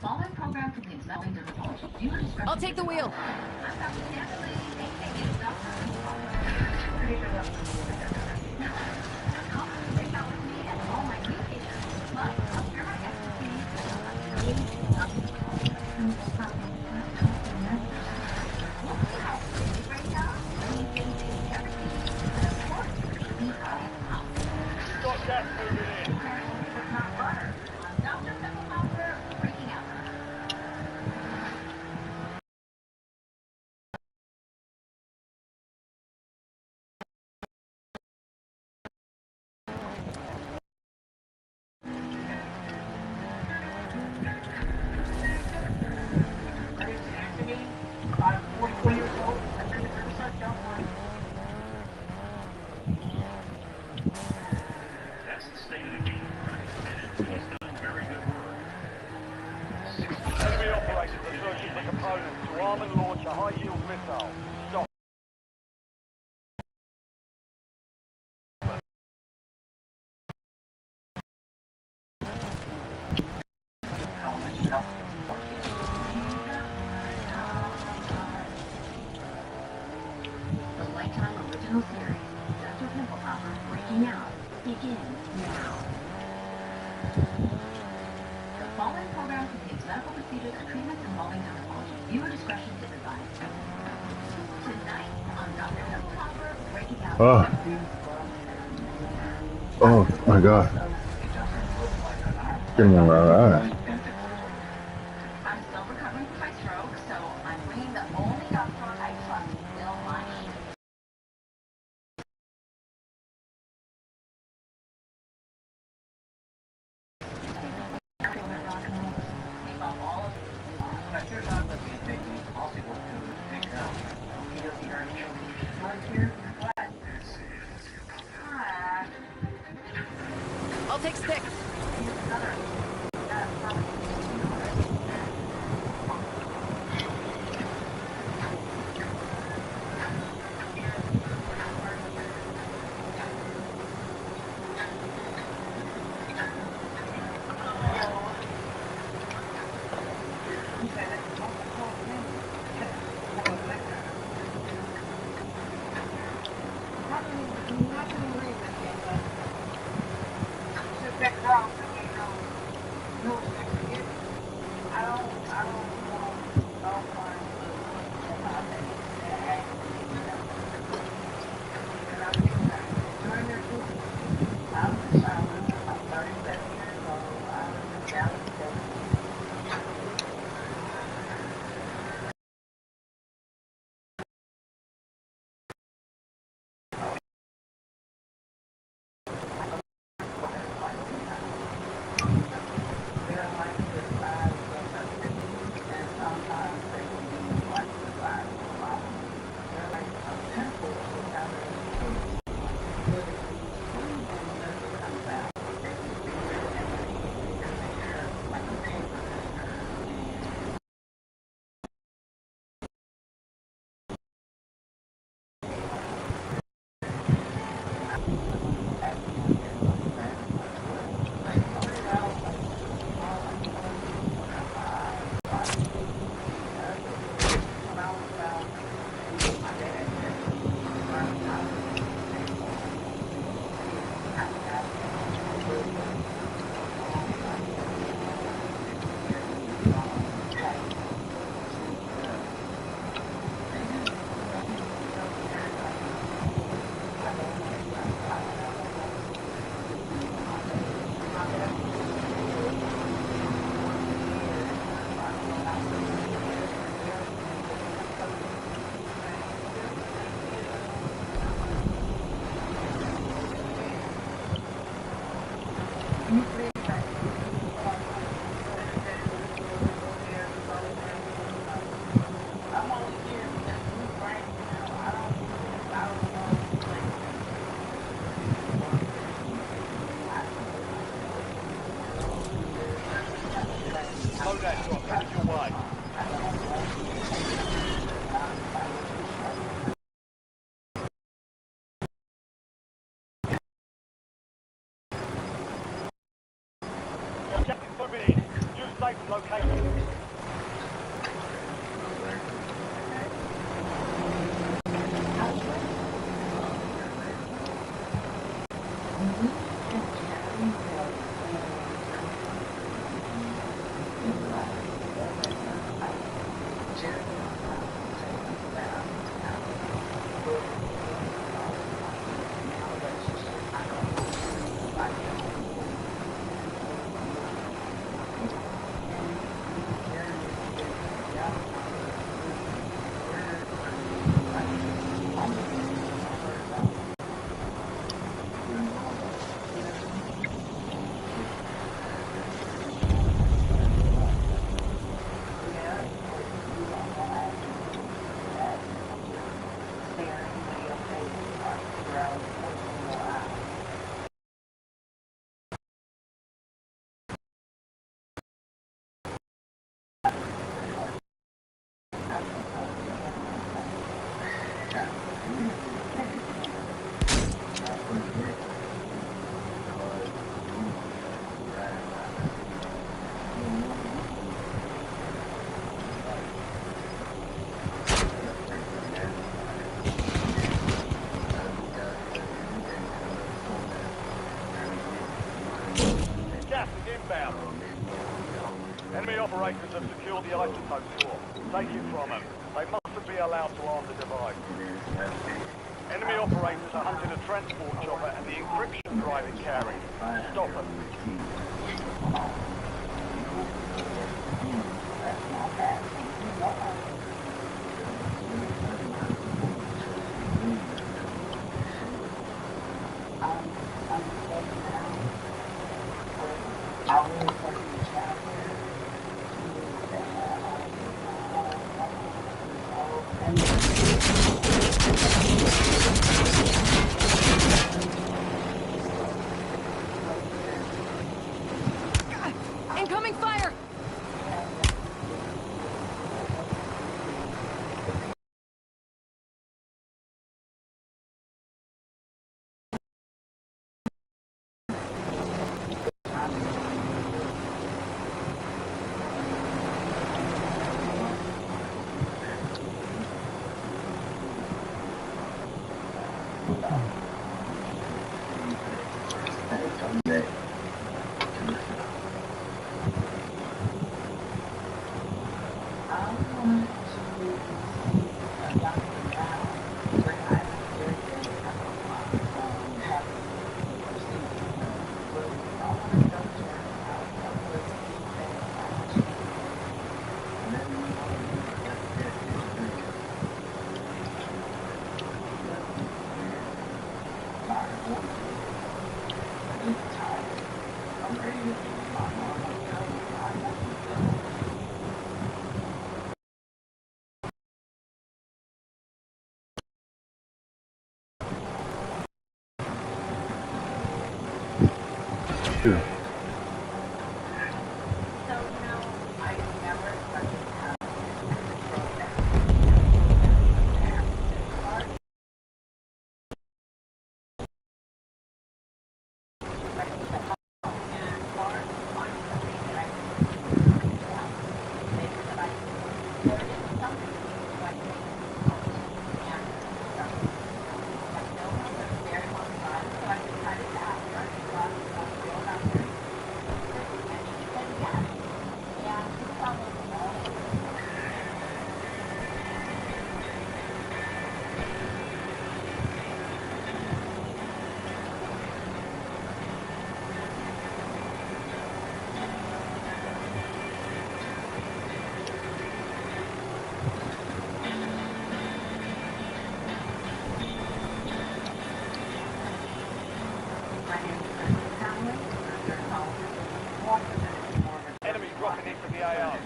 Following program completes nothing to the college. I'll take the wheel. Got gas moving in. That's the state of the game. And he's done very good work. Enemy operators are searching for components to arm and launch a high-yield missile. Stop. The Lifetime Original Series, Dr. Pimplehopper Breaking Out, begins now. The following program contains medical procedures and treatments involving dermatology. Viewer discretion is advised. Tonight on Dr. Pimplehopper Breaking Out. Oh my God. Getting alright. I'm still recovering from my stroke, so I'm bringing the only doctor I trust in life. I'll take sticks. Thank you. safe location. Gas is inbound. Enemy operators have secured the isotope core. Take it from them. They mustn't be allowed to arm the device. Enemy operators are hunting a transport chopper and the encryption drive it carries. Stop them. Incoming fire! Yeah. Enemy dropping into the AO.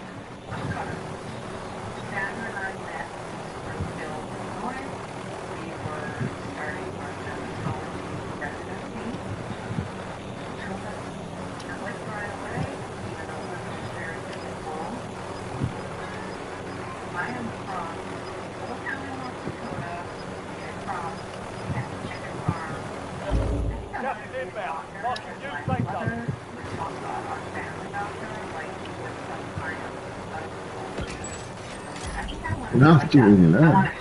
Gas is inbound. Marking new safe zone. No, I'm still eating that.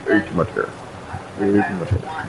Way too much hair. Way too much hair.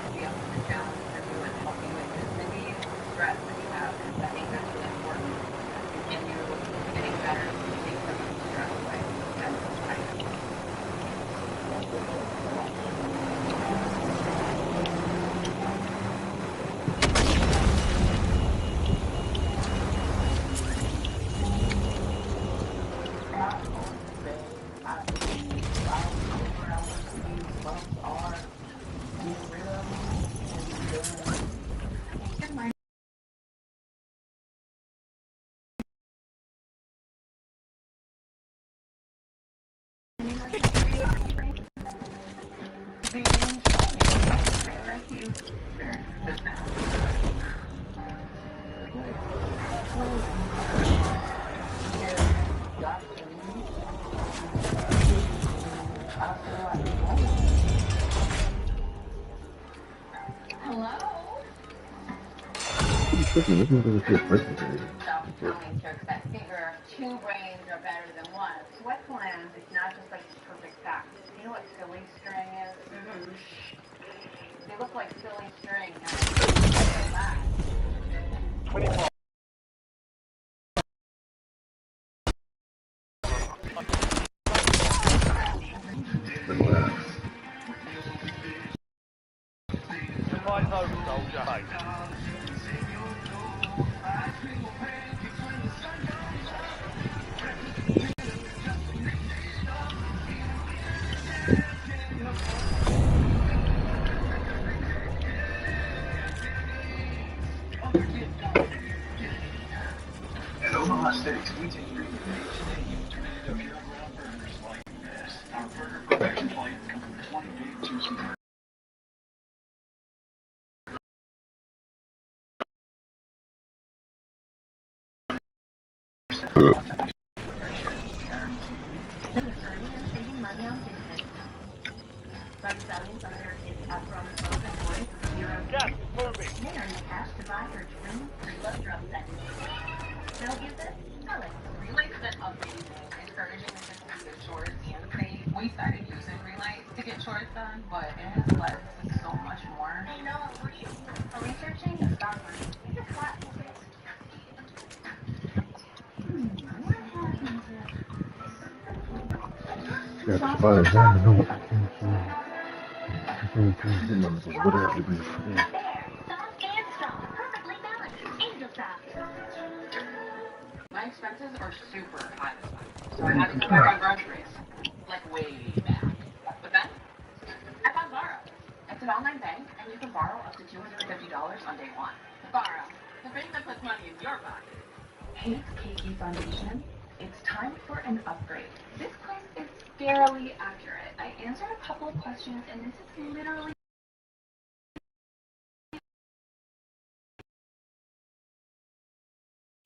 This one doesn't feel perfect. Two brains are better than one. Sweat glands is not just like perfect fact. You know what silly string is? They look like silly string. 25. Fight's over, soldier. Hey. At Omaha Steaks, we take your ingredients and you turn it into pure ground burgers like this. Our burger perfection plates come from 20 big juicy burgers. Gas, moving. They earn cash to buy your dream love drum set. They'll use it. I like Relights been amazing, encouraging the kids to get chores and paint. We started using Relights to get chores done, but it has led to so much more. You know, we're researching the stock market. It's a class. Yeah, as far as I know, whatever. Soft and strong, perfectly balanced. Angel soft. My expenses are super high this month, so I had to cut back on groceries. Like way back. But then, I found Borrow. It's an online bank, and you can borrow up to $250 on day one. Borrow, the bank that puts money in your pocket. Hey, it's KK Foundation. It's time for an upgrade. This quiz is scarily accurate. I answered a couple of questions, and this is literally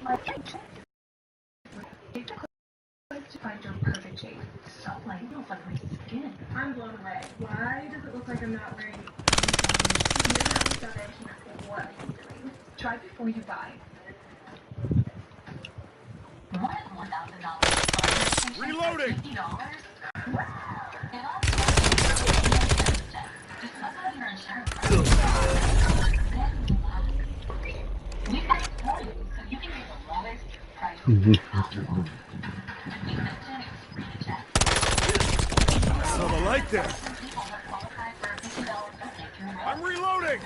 my shape. Take the quiz to find your perfect shape. So light, it feels like my skin. I'm blown away. Why does it look like I'm not wearing the foundation? What are you doing? Try before you buy. Reloading! So I like that. I'm reloading!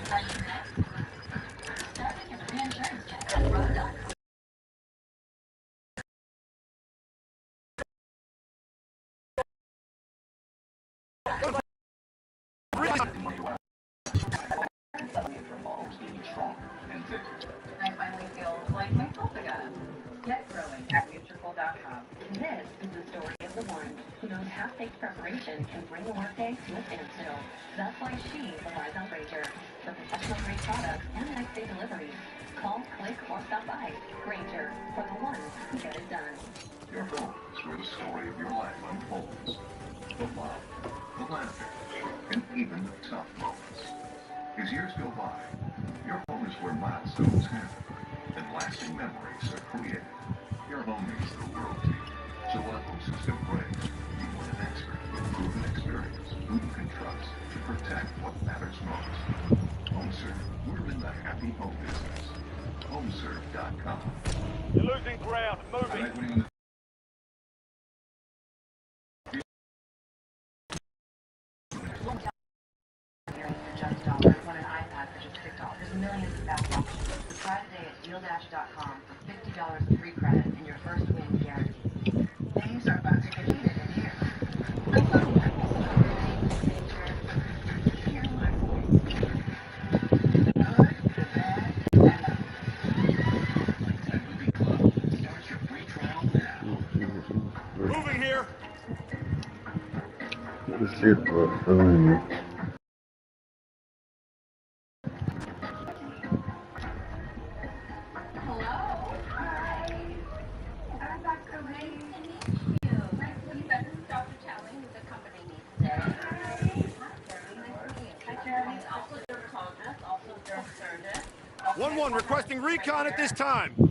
I finally feel like myself again. Get growing at Nutrical.com. This is the story of the one who knows half-baked preparation can bring a workday to a standstill. That's why she relies on Granger for professional-grade products and next-day delivery. Call, click, or stop by. Granger, for the ones who get it done. Your home is where the story of your life unfolds. The love, the laughter, and even the tough moments. As years go by, your home is where milestones happen and lasting memories are created. Your home means the world to you. So when a home system breaks, you want an expert with proven experience who you can trust to protect what matters most. HomeServe, we're in the happy home business. HomeServe.com. You're losing ground. Moving. Just dollars when an iPad is just $6. There's millions of fast options. Try today at DealDash.com for $50 of free credit and your first win guaranteed. Things are about to get heated in here. Moving here. Let's see if we're One requesting recon at this time. You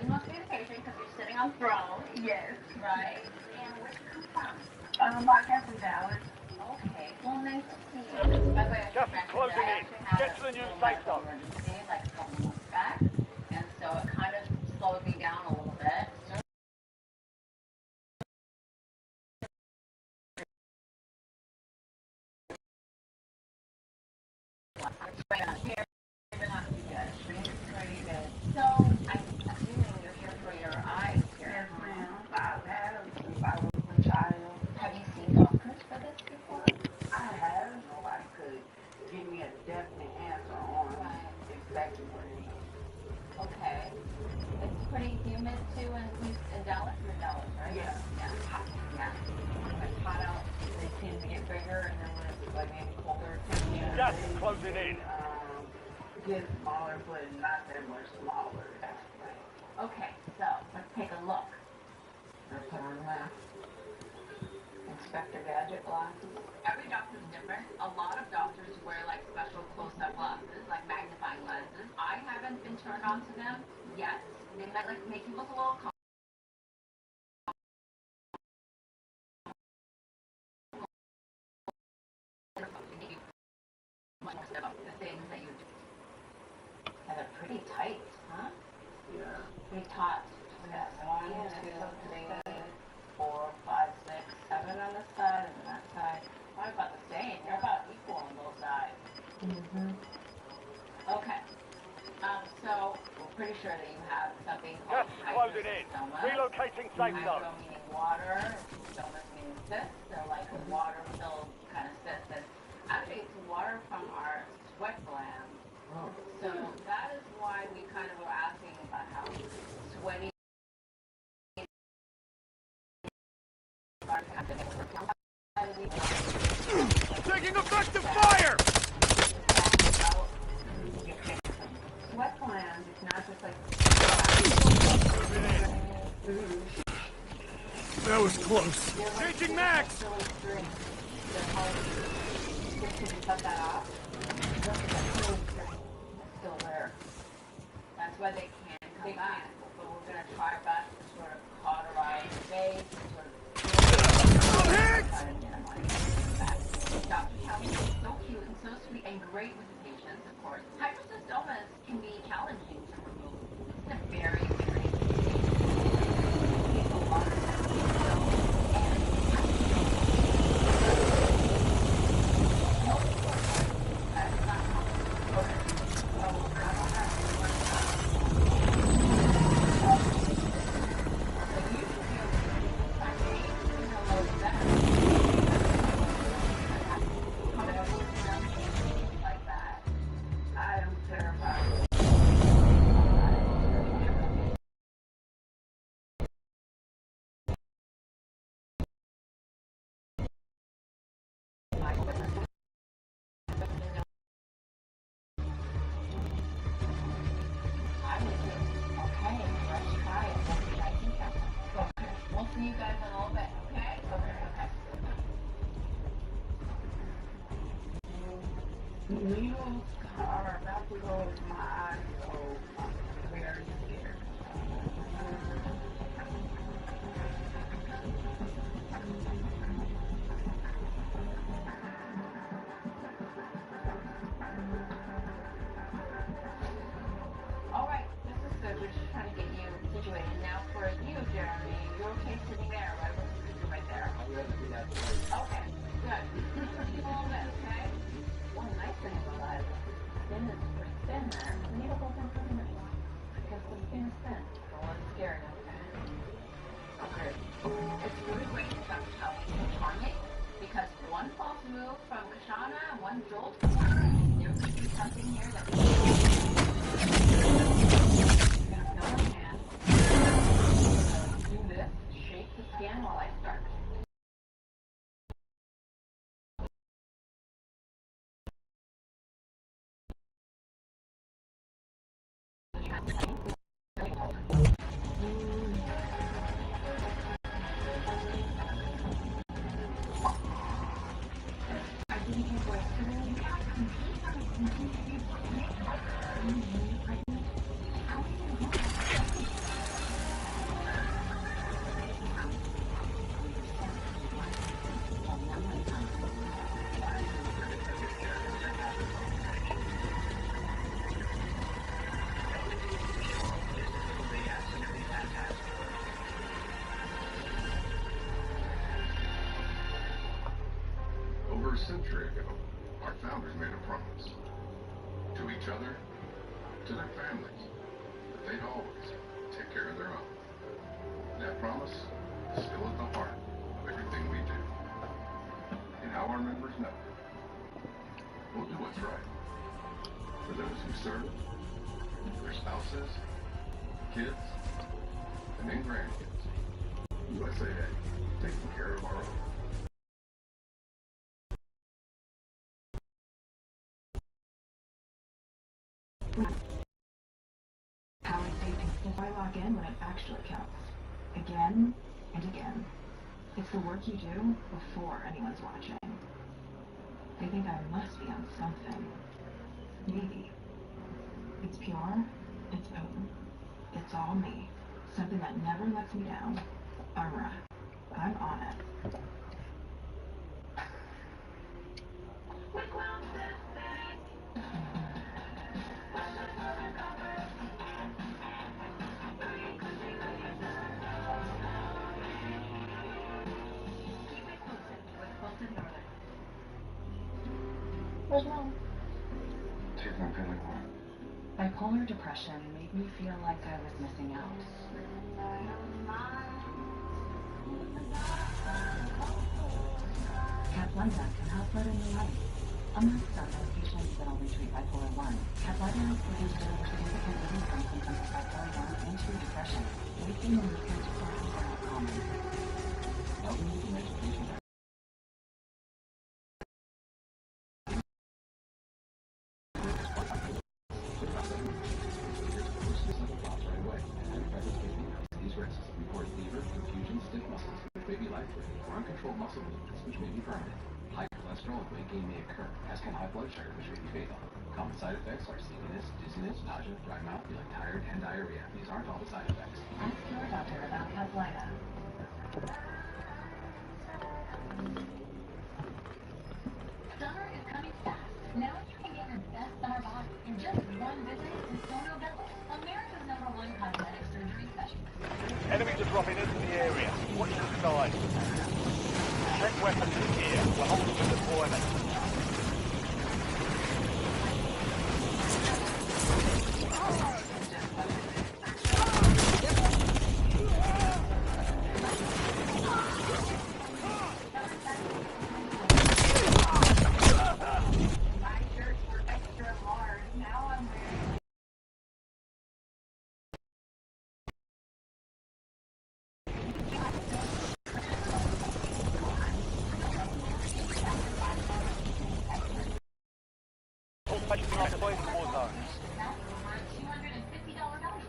must be the patient because you're sitting on throne. Yes. Right? And where'd you come from? I came from Dallas. Okay. Well, nice to see you. By the way, Gas is closing in. Get to the new safe zone. like a couple months back, and so it kind of slowed me down a little bit. So, I'm assuming you're here for your eyes here. Yes, ma'am. I've had them since I was a child. Have you seen doctors for this before? I have. Nobody could give me a definite answer on exactly what it is. Okay. It's pretty humid too in Dallas. You're in Dallas, right? Yeah. Yeah. Hot. Yeah. When it's hot out, they tend to get bigger, and then when it's like maybe colder, Gas is closing in. Get smaller, but not that much smaller. That's right. Okay, so let's take a look. Let's put on my Inspector Gadget glasses. Every doctor's different. A lot of doctors wear like special close-up glasses, like magnifying lenses. I haven't been turned on to them, yes, they might like make you look a little comfortable. The things that you do. And they're pretty tight, huh? Yeah. Pretty taut. We got 1, 2, 3, 4, 5, 6, 7 on this side and on that side. Probably about the same. They're about equal on both sides. Okay. So we're pretty sure that you have something called Just closing in. hydrostoma. Relocating safe zone. Hydro meaning water, stoma meaning cyst. They're like water-filled kind of cyst. And actually, it's water from our sweat glands. So that is why we kind of were asking about how sweaty. Taking effective fire! Sweat glands, it's not just like. That was close. Changing max! Cut that off. It's still there. That's why they can't come back. But we're going to try our best to sort of cauterize the base, sort of try to minimize that. Dr. Kelly is so cute and so sweet and great with the patients, of course. Hydrocystomas can be challenging to remove. It's a very, very takes a lot of time. We'll see you guys in a little bit, okay? Okay. Needles are about to go in my eyes, so I'm very scared. Alright, this is good. We're just trying to get you situated. Now for you, Jeremy, you're okay sitting there, right? We're sitting right there. Okay, good. Keep a little bit, okay? One nice thing about it, the skin is pretty thin there. The needle goes in pretty much because the skin is thin. So it's scary, okay? Okay. It's really great to start helping to target because one false move from Kashana, one jolt from her, there could be something here that we do this, shake the skin while I start. Over a century ago, our founders made a promise to each other, to their families, that they'd always take care of their own. That promise is still at the heart of everything we do. And how our members know, we'll do what's right for those who serve, their spouses, kids, and then grandkids. USAA, taking care of our own. How I say if I log in when it actually counts. Again and again. It's the work you do before anyone's watching. They think I must be on something. Maybe. It's pure, it's potent, It's all me. Something that never lets me down. Alright, I'm on it. Where's Mom? She's not feeling well. Bipolar depression made me feel like I was missing out. Capletta can help let in the light. Amongst other patients that only treat bipolar 1, Capletta is believed to deliver significant relief from symptoms of bipolar 1 and 2 depression. Waking and movement disorders are not common. Elderly and education. These risks record fever, confusion, stiff muscles, which may be life-threatening, or uncontrolled muscle movements, which may be permanent. High cholesterol and weight gain may occur, as can high blood sugar, which may be fatal. Common side effects are sleepiness, dizziness, nausea, dry mouth, feeling tired, and diarrhea. These aren't all the side effects. Ask your doctor about Capletta. Summer is coming fast. Now you can get your best summer body in just one visit to Sono Bello, America's #1 cosmetic surgery specialist. Enemies are dropping into the area. Watch the skies. Check weapons in here. We're holding the deployment. My shirts were extra large. Now I'm wearing.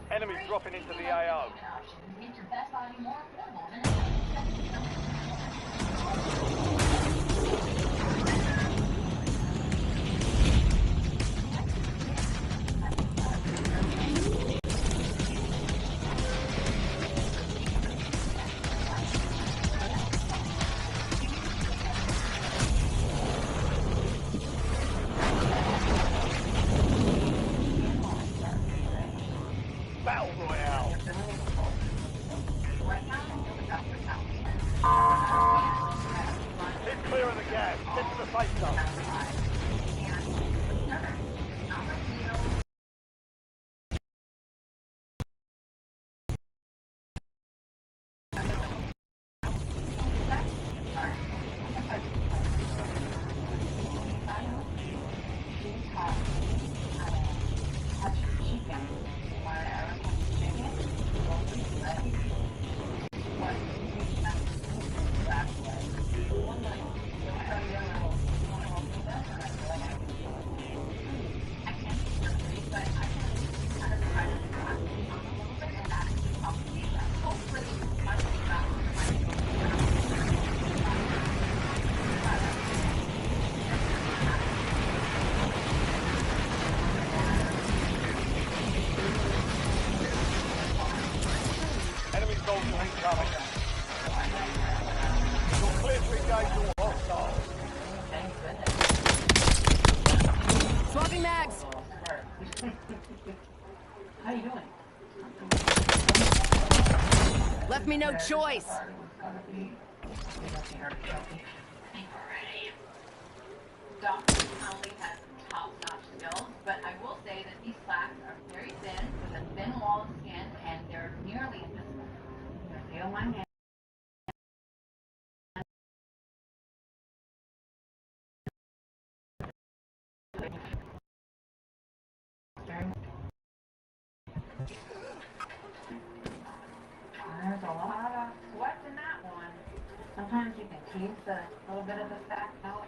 Enemies dropping into the AO. Get your best body more affordable than Battle Royale. Keep clear of the gas. Get to the safe zone. Enemy soldier incoming. You're clear to engage all hostiles. Swapping mags. How you doing? Left me no choice. Dr. Conley has some top-notch skills, but I will say that these slacks are very thin, with a thin wall of skin, and they're nearly invisible. Feel my hand. There's a lot of sweat in that one. Sometimes you can tease a little bit of the sack out.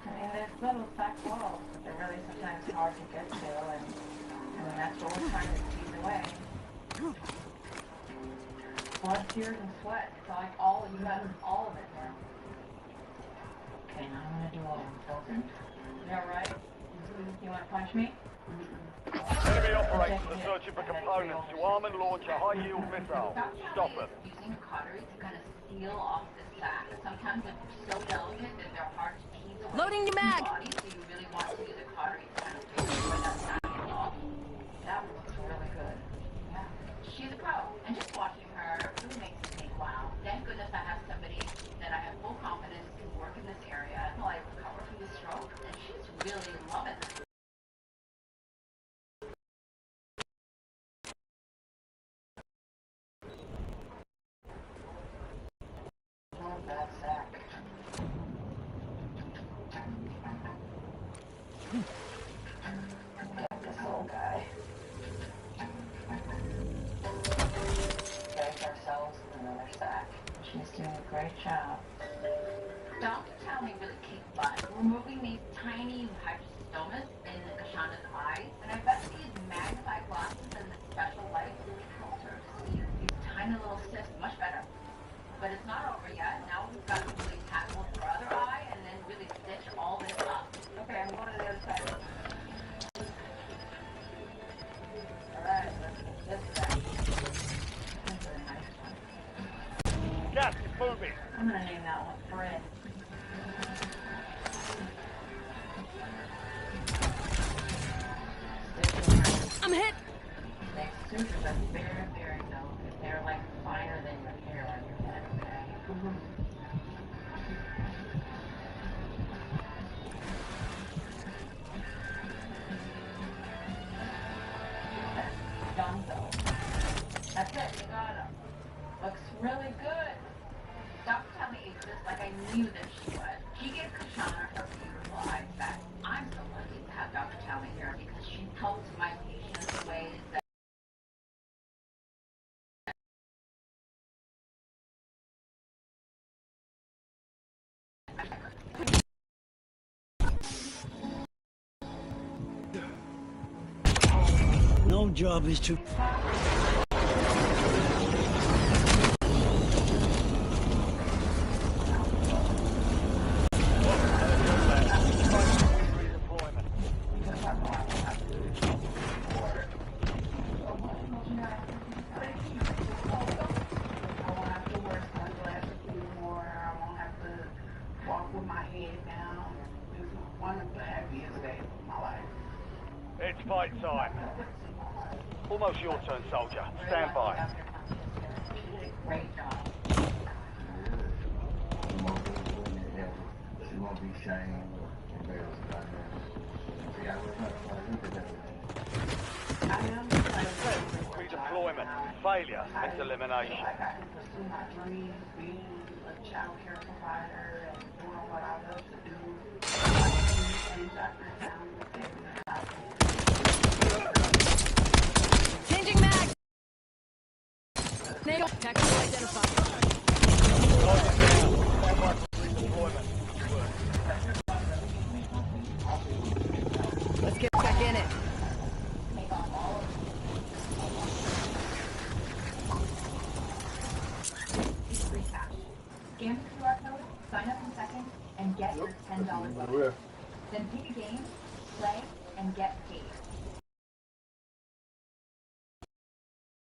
I mean, there's little sack walls, but they're really sometimes hard to get to, and that's what we're trying to tease away. Blood, tears, and sweat. It's like you got all of it there. Okay, now I'm gonna do a little filter. You alright? You wanna punch me? Enemy operators are searching for components to arm and launch a high-yield missile. Stop them. Using a cautery to kind of seal off the sack. Sometimes it's so delicate that they're hard to tease away Loading your from the mag. body, so you really want to use a cautery to kind of destroy that sack off. That looks really good. Yeah. She's a pro. And just watching her really makes me think, wow, thank goodness I have somebody that I have full confidence to work in this area until I recover from the stroke. And she's really loving it. That sack. This little guy. Get ourselves another sack. She's doing a great job. Dr. Tally really kicked butt, removing these tiny hydrostomas in Kashana's eyes, and I bet these magnified glasses and the special light really helped her to see these tiny little cysts much better. But it's not over yet. Now we've got to really tackle her other eye and then really stitch all this up. Okay, I'm going to the other side. Alright, let's get this back. This is a nice one. Gas is moving. I'm going to name that one Fred. I'm hit! These sutures are very, very delicate. They're like finer than your hair on your head, okay? Done though. That's it, you got him. Looks really good. Dr. Tally ate this like I knew that she would. She gave Kashana her beautiful eyes back. I'm so lucky to have Dr. Tally here because she helps my patients in ways that no job is too... It's fight time. Almost your turn, soldier. Stand by. great job. She won't be shamed or embarrassed about that. See, I was Redeployment. Failure is elimination. I got to pursue my dreams, being a child care provider and doing what I love to do. Changing mag! NATO tactical identified. Let's get back in it. Scan the QR code, sign up in seconds, and get your $10 bonus. Then pick a game, play, and get paid.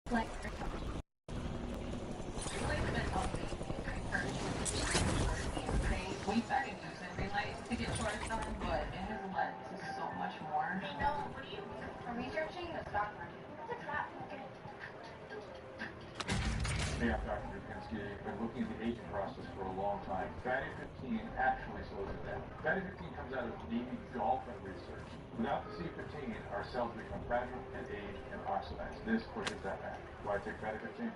Play. We started using Relay to get short done, but it has led to so much more. Hey, no, what are you? I'm researching the stock market. What's a stock market? Hey, I'm Dr. Dubinsky. I've been looking at the aging process for a long time. Fatty 15 actually slows it down. Fatty 15 comes out of Navy dolphin research. Without the C15, our cells become fragile and age and oxidize. This pushes that back. Why take Fatty 15?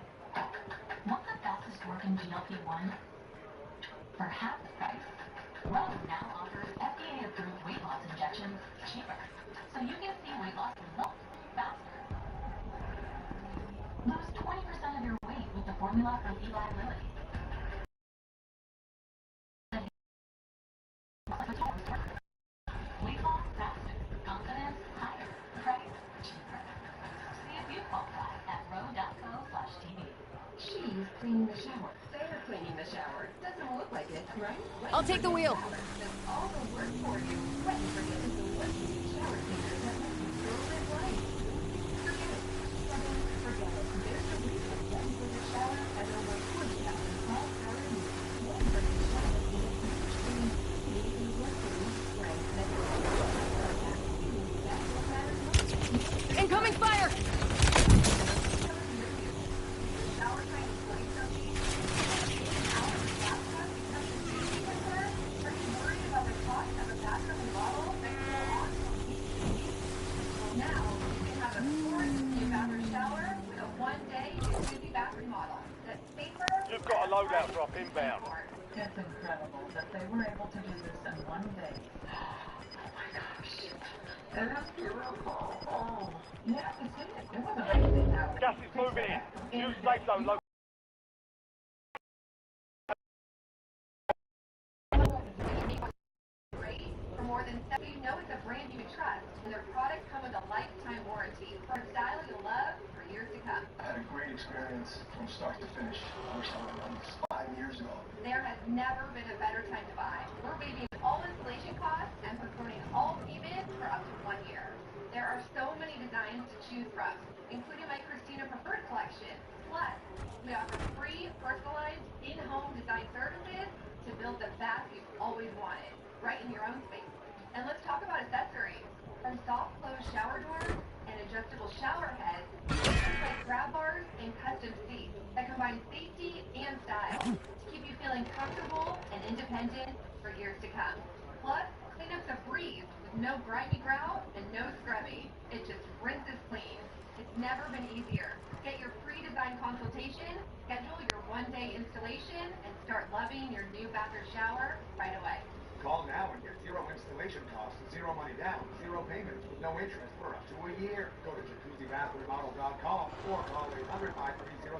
Want the fastest working GLP-1? For half the price. Rome now offers FDA-approved weight loss injections cheaper, so you can see weight loss results faster. Lose 20% of your weight with the formula from Eli Lilly. Weight loss faster, confidence higher, price cheaper. See if you qualify at ro.co/TV. She's cleaning the shower. They're cleaning the shower. Doesn't look like it, right? I'll take the wheel. Does all the work for you. What you forget to do what shower cleaner that makes you feel live life. loadout drop inbound. It's incredible that they were able to do this in one day. Oh my gosh. It is beautiful. Oh. Yeah, I can see it. It was amazing how Gas is moving in. New safe zone located. For more than 70, you know it's a brand you can trust, and their products come with a lifetime warranty for a style you'll love for years to come. I had a great experience from start to finish. I wish I would have done this 5 years ago. There has never been a better time to buy. We're waiving all installation costs and postponing all payments for up to 1 year. There are so many designs to choose from, including my Christina Preferred collection. Plus, we offer free, personalized, in-home design services to build the bath you've always wanted, right in your own space. And let's talk about accessories. From soft close shower doors and adjustable shower heads, like grab bars and custom seats that combine safety and style to keep you feeling comfortable and independent for years to come. Plus, cleanup's a breeze with no grimy grout and no scrubbing. It just rinses clean. It's never been easier. Get your free design consultation, schedule your one-day installation, and start loving your new bathroom shower right away. Call now and get zero installation costs, zero money down, zero payments with no interest for up to a year. Go to jacuzzibathroommodel.com or call 800-530.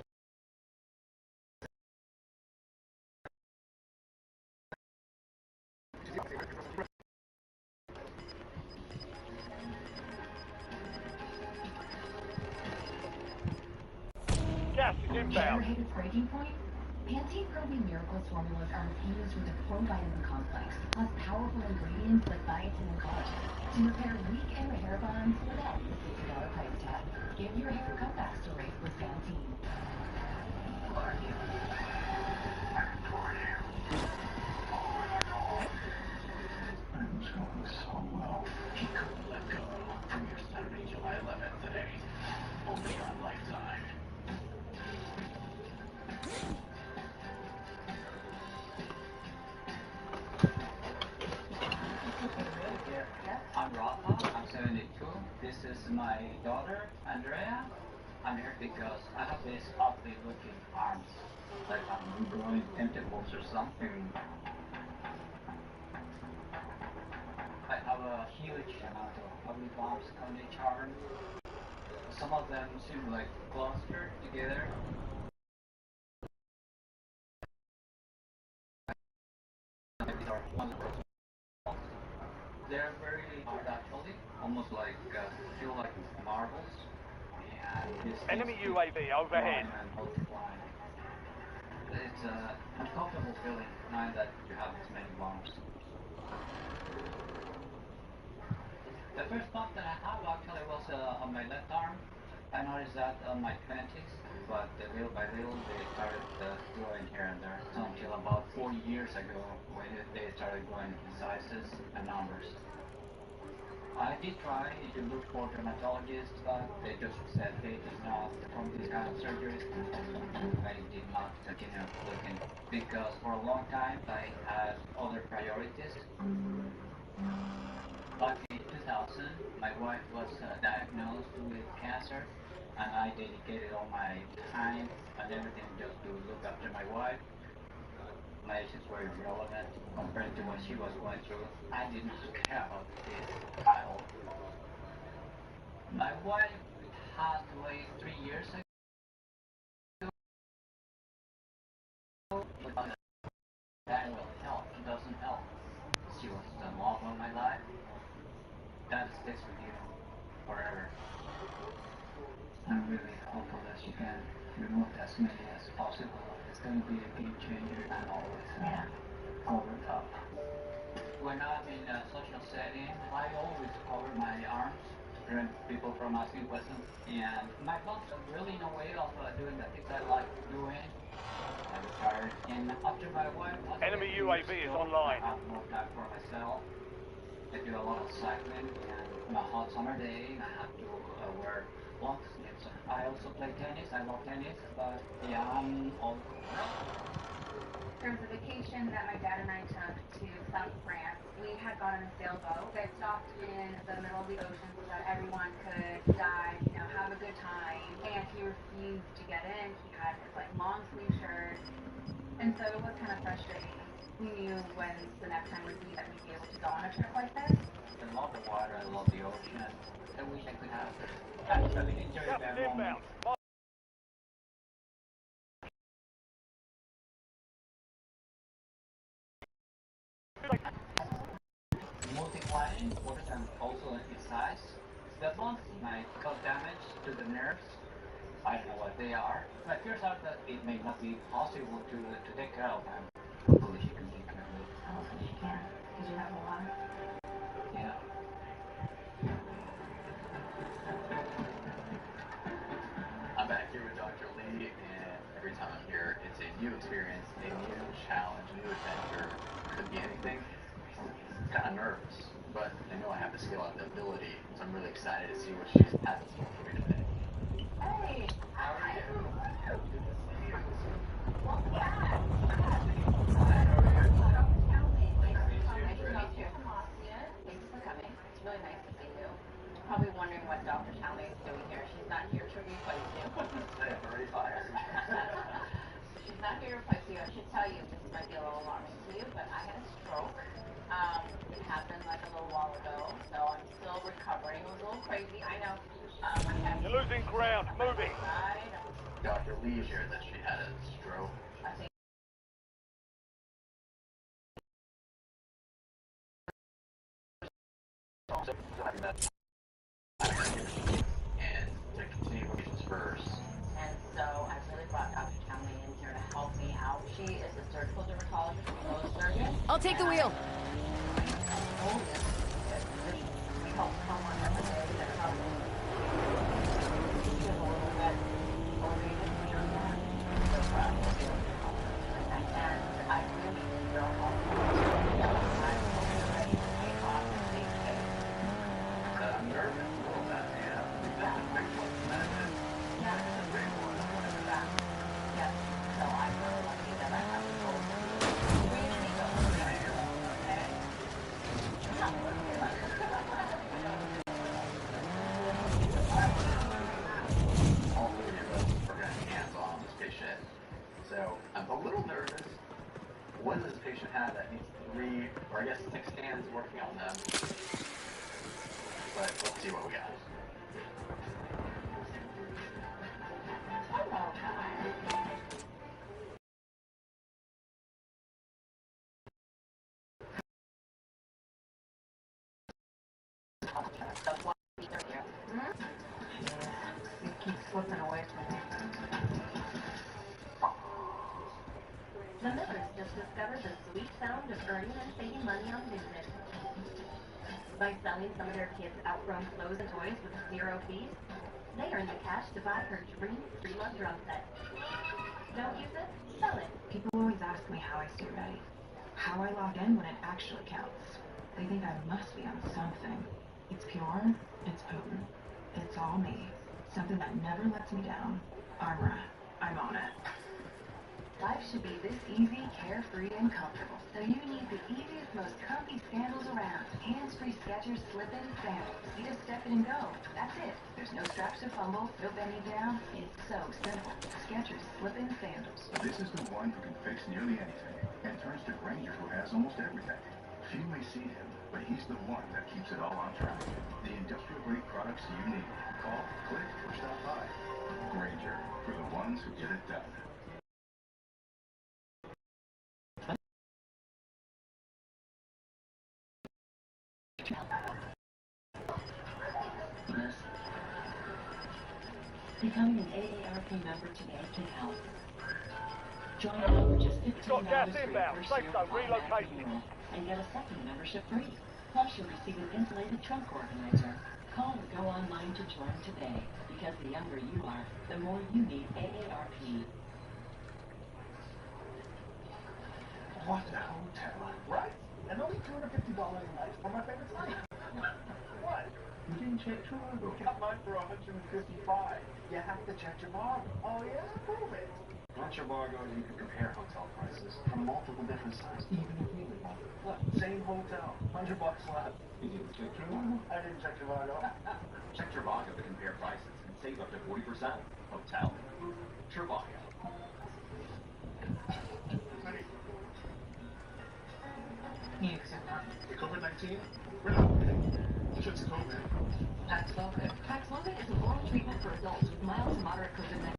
Gas is inbound. Ever hit its breaking point? Pantene Pro-V Miracles formulas are infused with a provitamin complex, plus powerful ingredients like biotin and collagen to repair weak hair bonds without the $50 price tag. Give your hair a comeback story with Pantene. It was going so well. He couldn't let go. Premiere Saturday, July 11th today. Only on Lifetime. I'm Rafa, I'm 72. This is my daughter, Andrea. I'm here because I have these ugly looking arms. Like I'm growing tentacles or something. I have a huge amount of ugly bumps on each arm. Some of them seem like clustered together. These are they're very hard actually, almost like feel like marbles. And this Enemy UAV overhead. It's an uncomfortable feeling knowing that you have this many bombs. The first bump that I have actually was on my left arm. I noticed that on my 20s, but little by little they started growing here and there. Until about 40 years ago when they started growing in sizes and numbers. I did try to look for dermatologists, but they just said, hey, it's not from this kind of surgeries. I did not continue looking because for a long time I had other priorities. Back in 2000, my wife was diagnosed with cancer, and I dedicated all my time and everything just to look after my wife. My issues were irrelevant compared to what she was going through. I did not care about this at all. My wife passed away 3 years ago. That will help. It doesn't help. She was the love of my life. That sticks with you forever. I'm really hopeful that she can remove as many as possible. It's going to be a game changer and always over top. When I'm in a social setting, I always cover my arms to prevent people from asking questions. And my bumps are really no way of doing the things I like doing. I'm tired. And after my wife... Enemy UAV is online. I have more time for myself. I do a lot of cycling, and on a hot summer day, I have to wear long sleeves. I also play tennis. I love tennis, but yeah, I'm all. There was a vacation that my dad and I took to South France. We had got on a sailboat that stopped in the middle of the ocean so that everyone could dive, have a good time. And he refused to get in. He had his long sleeve shirt. And so it was kind of frustrating. We knew when the next time would be that we'd be able to go on a trip like this. I love the water, I love the ocean. I wish I could have this. I really enjoy that moment. Multiplying works and also its size. That one might cause damage to the nerves. I don't know what they are. My fears are that it may not be possible to take care of them. Hopefully she can take care of it. Hopefully she can. Did you have a lot? Yeah. I'm back here with Dr. Lee, and every time I'm here, it's a new experience, a new challenge, a new adventure. Could be anything. Kind of nervous, but I know I have the skill and the ability, so I'm really excited to see what she has in store for me today. Hey! How are you? Good to see you. Welcome back! Thanks for coming. It's really nice to see you. Probably wondering what Dr. Townley is doing here. She's not here to replace you. I'm already fired. She's not here to replace you. I should tell you, this might be a little alarming to you, but I had a stroke. It happened like a little while ago, so I'm still recovering. It was a little crazy, I know. You're losing ground. Moving. I know. Dr. Lee shared that she had a stroke. I think. And to continue patients first. And so I really brought Dr. Townley in here to help me out. She is a surgical dermatologist, a surgeon. I'll take the wheel. We help someone every day that probably feel a little bit motivated to do that. So proud of you. And I really need your help. I'm ready to take off and take care. I'm nervous a little bit, yeah. That's a big one. Yeah, it's a big one. Yes. So I'm really lucky that I have the goals to do. We usually go together, okay? All three of us are going to hands-on on this patient. So I'm a little nervous. What does this patient have that needs 3, or I guess 6 hands working on them? But let's see what we got. You keep slipping away from me. The Millers just discovered the sweet sound of earning and saving money on business. By selling some of their kids' outgrown clothes and toys with 0 fees, they earn the cash to buy her dream three-month drum set. Don't use it? Sell it. People always ask me how I stay ready, how I log in when it actually counts. They think I must be on something. It's pure, it's potent, it's all me. Something that never lets me down. Armra, I'm on it. Life should be this easy, carefree, and comfortable. So you need the easiest, most comfy sandals around. Hands-free Skechers slip-in sandals. You just step in and go. That's it. There's no straps to fumble, no bending down. It's so simple. Skechers slip-in sandals. This is the one who can fix nearly anything, and turns to Granger, who has almost everything. Few may see him, but he's the one that keeps it all on track. The industrial-grade products you need. Call, click, or stop by. Granger, for the ones who get it done. Becoming an AARP member today can help. Join now for just $15 gas for your inbound. first Safe year zone. of automatic Relocating. renewal and get a second membership free. Plus, you'll receive an insulated trunk organizer. Call or go online to join today, because the younger you are, the more you need AARP. What a hotel, right? And only $250 a night for my favorite site. What? You didn't check Trivago. Got mine for $155. You have to check Trivago. Oh yeah? Prove it. On Trivago, you can compare hotel prices from multiple different sites, even if you live on. Look, same hotel, $100 less. You didn't check Trivago? I didn't check Trivago. Check Trivago to compare prices and save up to 40%. Hotel. Trivago. COVID-19? We're not winning. Just COVID. Paxlovid. Paxlovid is an oral treatment for adults with mild to moderate COVID-19.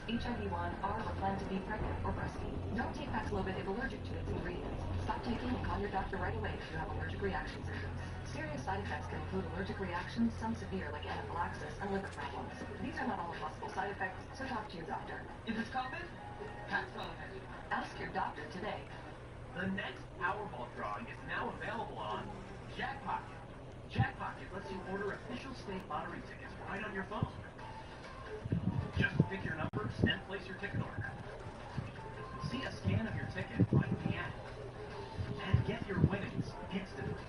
HIV-1 are or plan to be pregnant or breastfeed. Don't take Paxlovid if allergic to its ingredients. Stop taking and call your doctor right away if you have allergic reaction symptoms. Serious side effects can include allergic reactions, some severe like anaphylaxis and liver problems. These are not all possible side effects, so talk to your doctor. If it's COVID, Paxlovid. Ask your doctor today. The next Powerball drawing is now available on Jackpocket. Jackpocket lets you order official state lottery tickets right on your phone. Just pick your numbers and place your ticket order. See a scan of your ticket right in the app. And get your winnings instantly.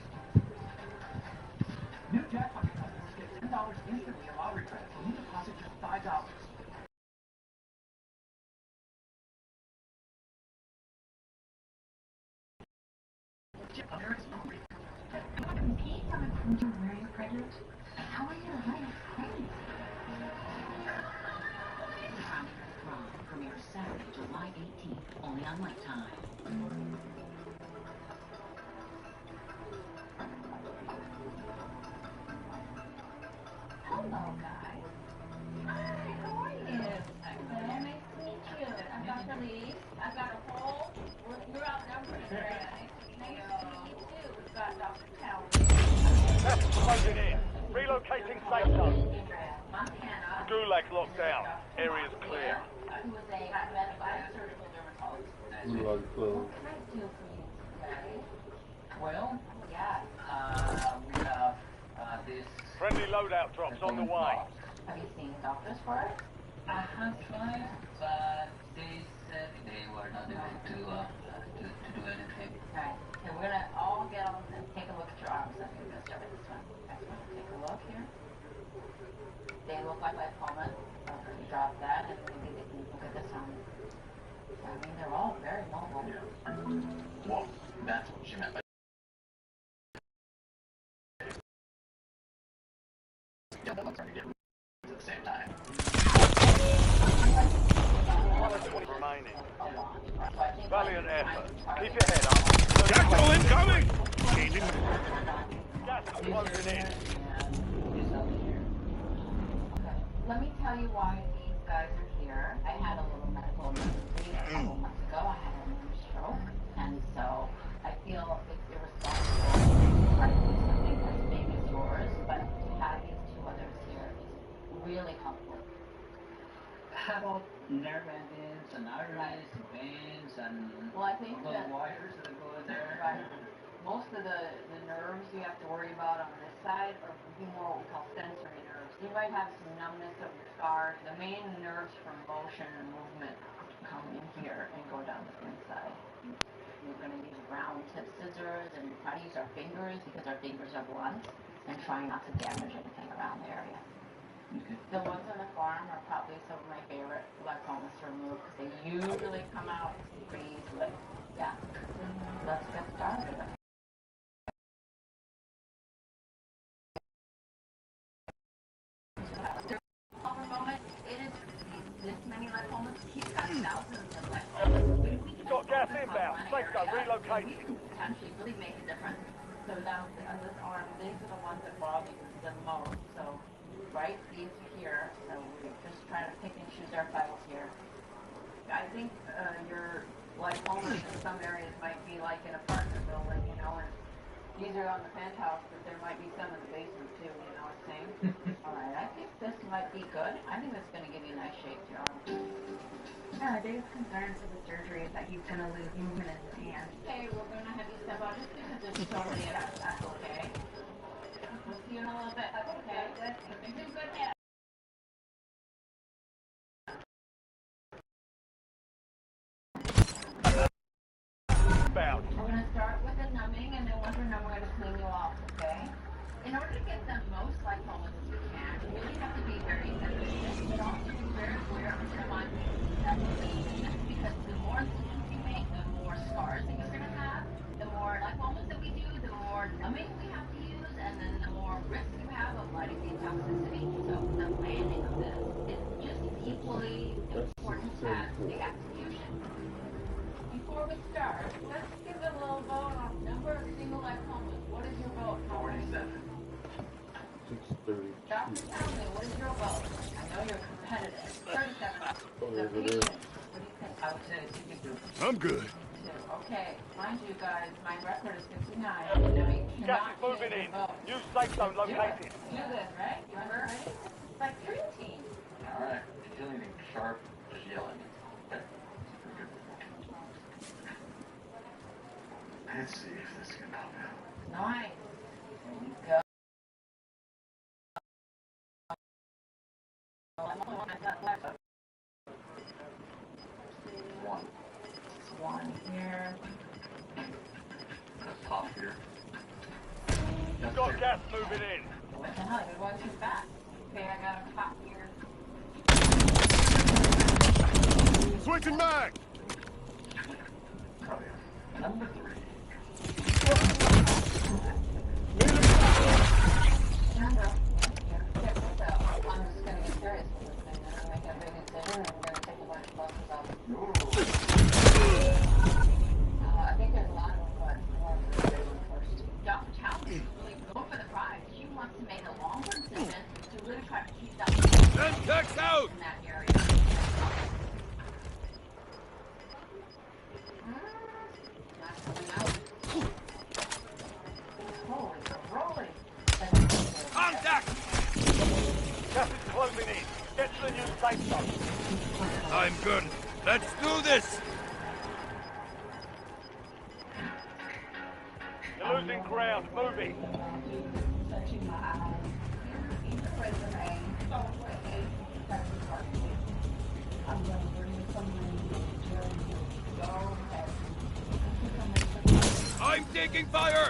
New Jackpocket customers get $10 instantly in lottery credit when you deposit just $5. Compete on a country where you're pregnant? How are you alive pregnant? Premieres Saturday, July 18th, only on Lifetime. Hello, guys. Hi, how are you? Hello, nice to meet you. I'm Dr. Lee. I've got a whole, we're outnumbered today. Nice to meet you too. We've got Dr. Calvin. That's closing in. Relocating safe zone. Montana. Gulag locked down. Area's clear. Who was a medical surgical dermatologist. Gulag closed. What can I do for you today? Well, Yeah. we have this. Friendly loadout drops on the way. Have you seen doctors for it? I have tried, but they said they were not able to do anything. Right. Okay, we're gonna all get on and take a look at your arms. I think we're gonna start with this one. Next one. Take a look here. They look like lipoma. You drop that and maybe they can look at this arm. I mean, they're all very mobile. Well, that's what she meant by at the same time. 120 remaining. Valiant effort. Keep your head up. Jackal incoming! Changing Gas is closing in. Let me tell you why these guys are here. I had a little medical emergency a couple months ago. I had a nerve stroke, and so I feel it's irresponsible to try to do something as big as yours, but to have these two others here is really helpful. How about nerve endings and arteries and veins and Well, I think little that wires that go in there? right, most of the nerves you have to worry about on this side are more what we call sensory nerves. You might have some numbness of your scars. The main nerves for motion and movement come in here and go down the inside. We're going to use round tip scissors and try to use our fingers because our fingers are blunt and try not to damage anything around the area. Okay. The ones on the farm are probably some of my favorite lipomas to remove because they usually come out pretty easily. Yeah. Let's get started. Moment, it is this many lipomas. He's got thousands of lipomas. Got gas inbound. Safe zone relocating. Potentially really make a difference. So now on this arm, these are the ones that bother you the most. So right, these are here. So we're just trying to pick and choose our files here. I think your lipomas in some areas might be like an apartment building, you know, and these are on the penthouse, but there might be some in the basement too, you know what I'm saying? Alright, I think this might be good. I think that's going to give you a nice shape to your arm. Dave's concern for the surgery is that he's going to lose movement in his hand. Okay, we're going to have you step out just because there's so many of us. That's okay. We'll see you in a little bit. That's okay. Good. You're doing good now. We're going to start with the numbing, and then once we're numb, we're going to clean you off, okay? In order to get the most life moments you can, you really have to be very efficient, but also be very aware of minimizing that incisions, because the more incisions you make, the more scars that you're going to have, the more life moments that we do, the more numbing we have to use, and then the more risk you have of lidocaine toxicity. So the planning of this is just equally important as the execution. Before we start, let's give a little vote on number of single life moments. What is your vote? 47. 632. Dr. Townley, what is your vote? I know you're competitive. 37. Oh, The yeah, it patient, is. what do you think? I would say 62. I'm good. Okay, mind you guys, my record is 59. Now you Gas cannot is moving change in. your vote. New safe zone Do it. located. Do this, right? You remember? It's like dream team. Alright, if you feel anything sharp, just yell at me. Okay? We're good. Let's see if this can help out. Nice. There you go. One here. Let's pop here. Got gas moving in. What the hell? You're going too fast. Okay, I got a pop here. Switching back! Number 3. I'm just going to get serious with this thing. I'm going to make a big decision, and we're going to take a bunch of buses off. I think there's a lot of them, but I want to do the big one first. Dr. Townley is really going for the prize. She wants to make a longer incision to really try to keep that Text out! in that area. Not coming out. Holy roly. Contact! Gas is closing in. Get to the new safe zone. I'm good. Let's do this! You're losing ground. Moving. Touching my eyes. Resume. I'm going to bring you something. Go ahead. I'm taking fire!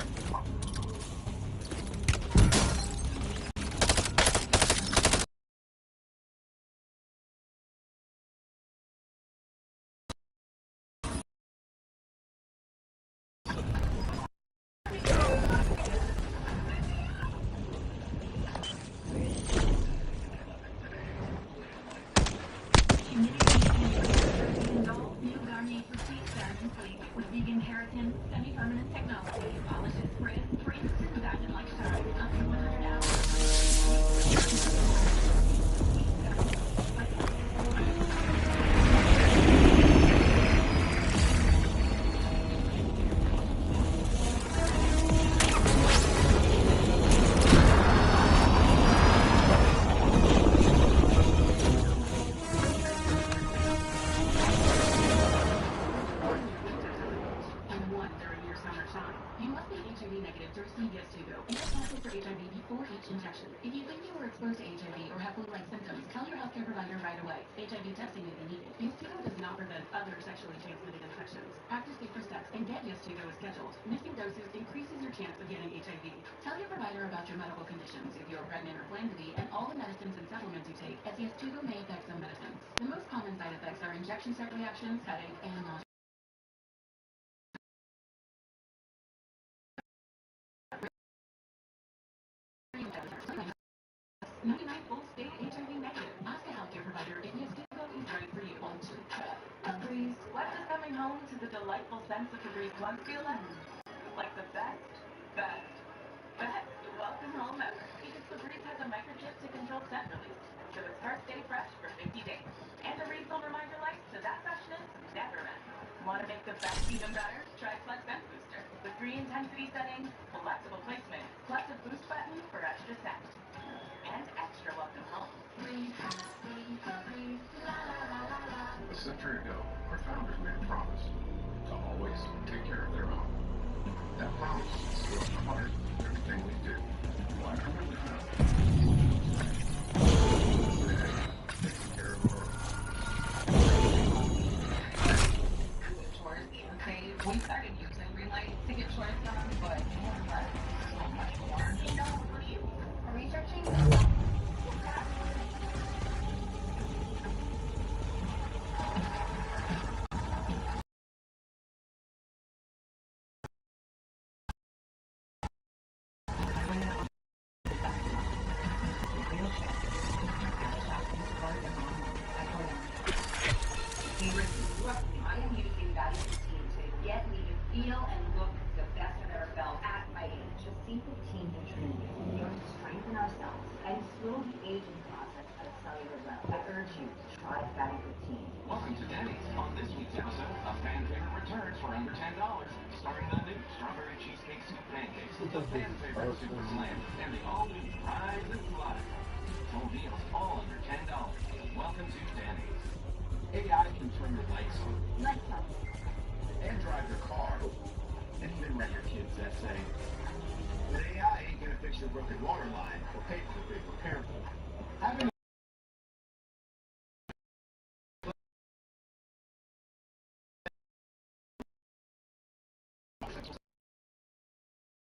With vegan keratin, semi-permanent technology, polishes spread for instant vaginal shine up to 100 hours. You must be HIV negative to receive Yes2Go. And get tested for HIV before each injection. If you think you were exposed to HIV or have flu-like symptoms, tell your healthcare provider right away. HIV testing may be needed. Yes2Go does not prevent other sexually transmitted infections. Practice safer steps and get Yes2Go as scheduled. Missing doses increases your chance of getting HIV. Tell your provider about your medical conditions if you're pregnant or plan to be, and all the medicines and supplements you take, as Yes2Go may affect some medicines. The most common side effects are injection site reactions, headache, and nausea. 99 full state HIV negative. Ask a healthcare provider if Yes2Go is right for you. Febreze. What does coming home to the delightful sense of Febreze once feel like? Like the best welcome home ever. Because Febreze has a microchip to control scent release, so it starts stay fresh for 50 days. And Febreze will remind your life so that freshness never ends. Want to make the best even better? Try Flex Scent Booster. With 3 intensity settings, flexible placement, plus a boost button for extra scent. And extra welcome home. A century ago, our founders made a promise to always take care of their own. That promise is still at the heart of everything we do. Why remember how? Taking care of our own. Chores okay. We started using Greenlight to get chores done, but man, that's so much more. The fan-favorite Super Slam and the all-new Rise and Fly. Home deals all under $10. Welcome to Danny's. AI can turn your lights on. And drive your car. And even write your kid's essay. But AI ain't gonna fix your broken water line or pay for the big repair bill. Having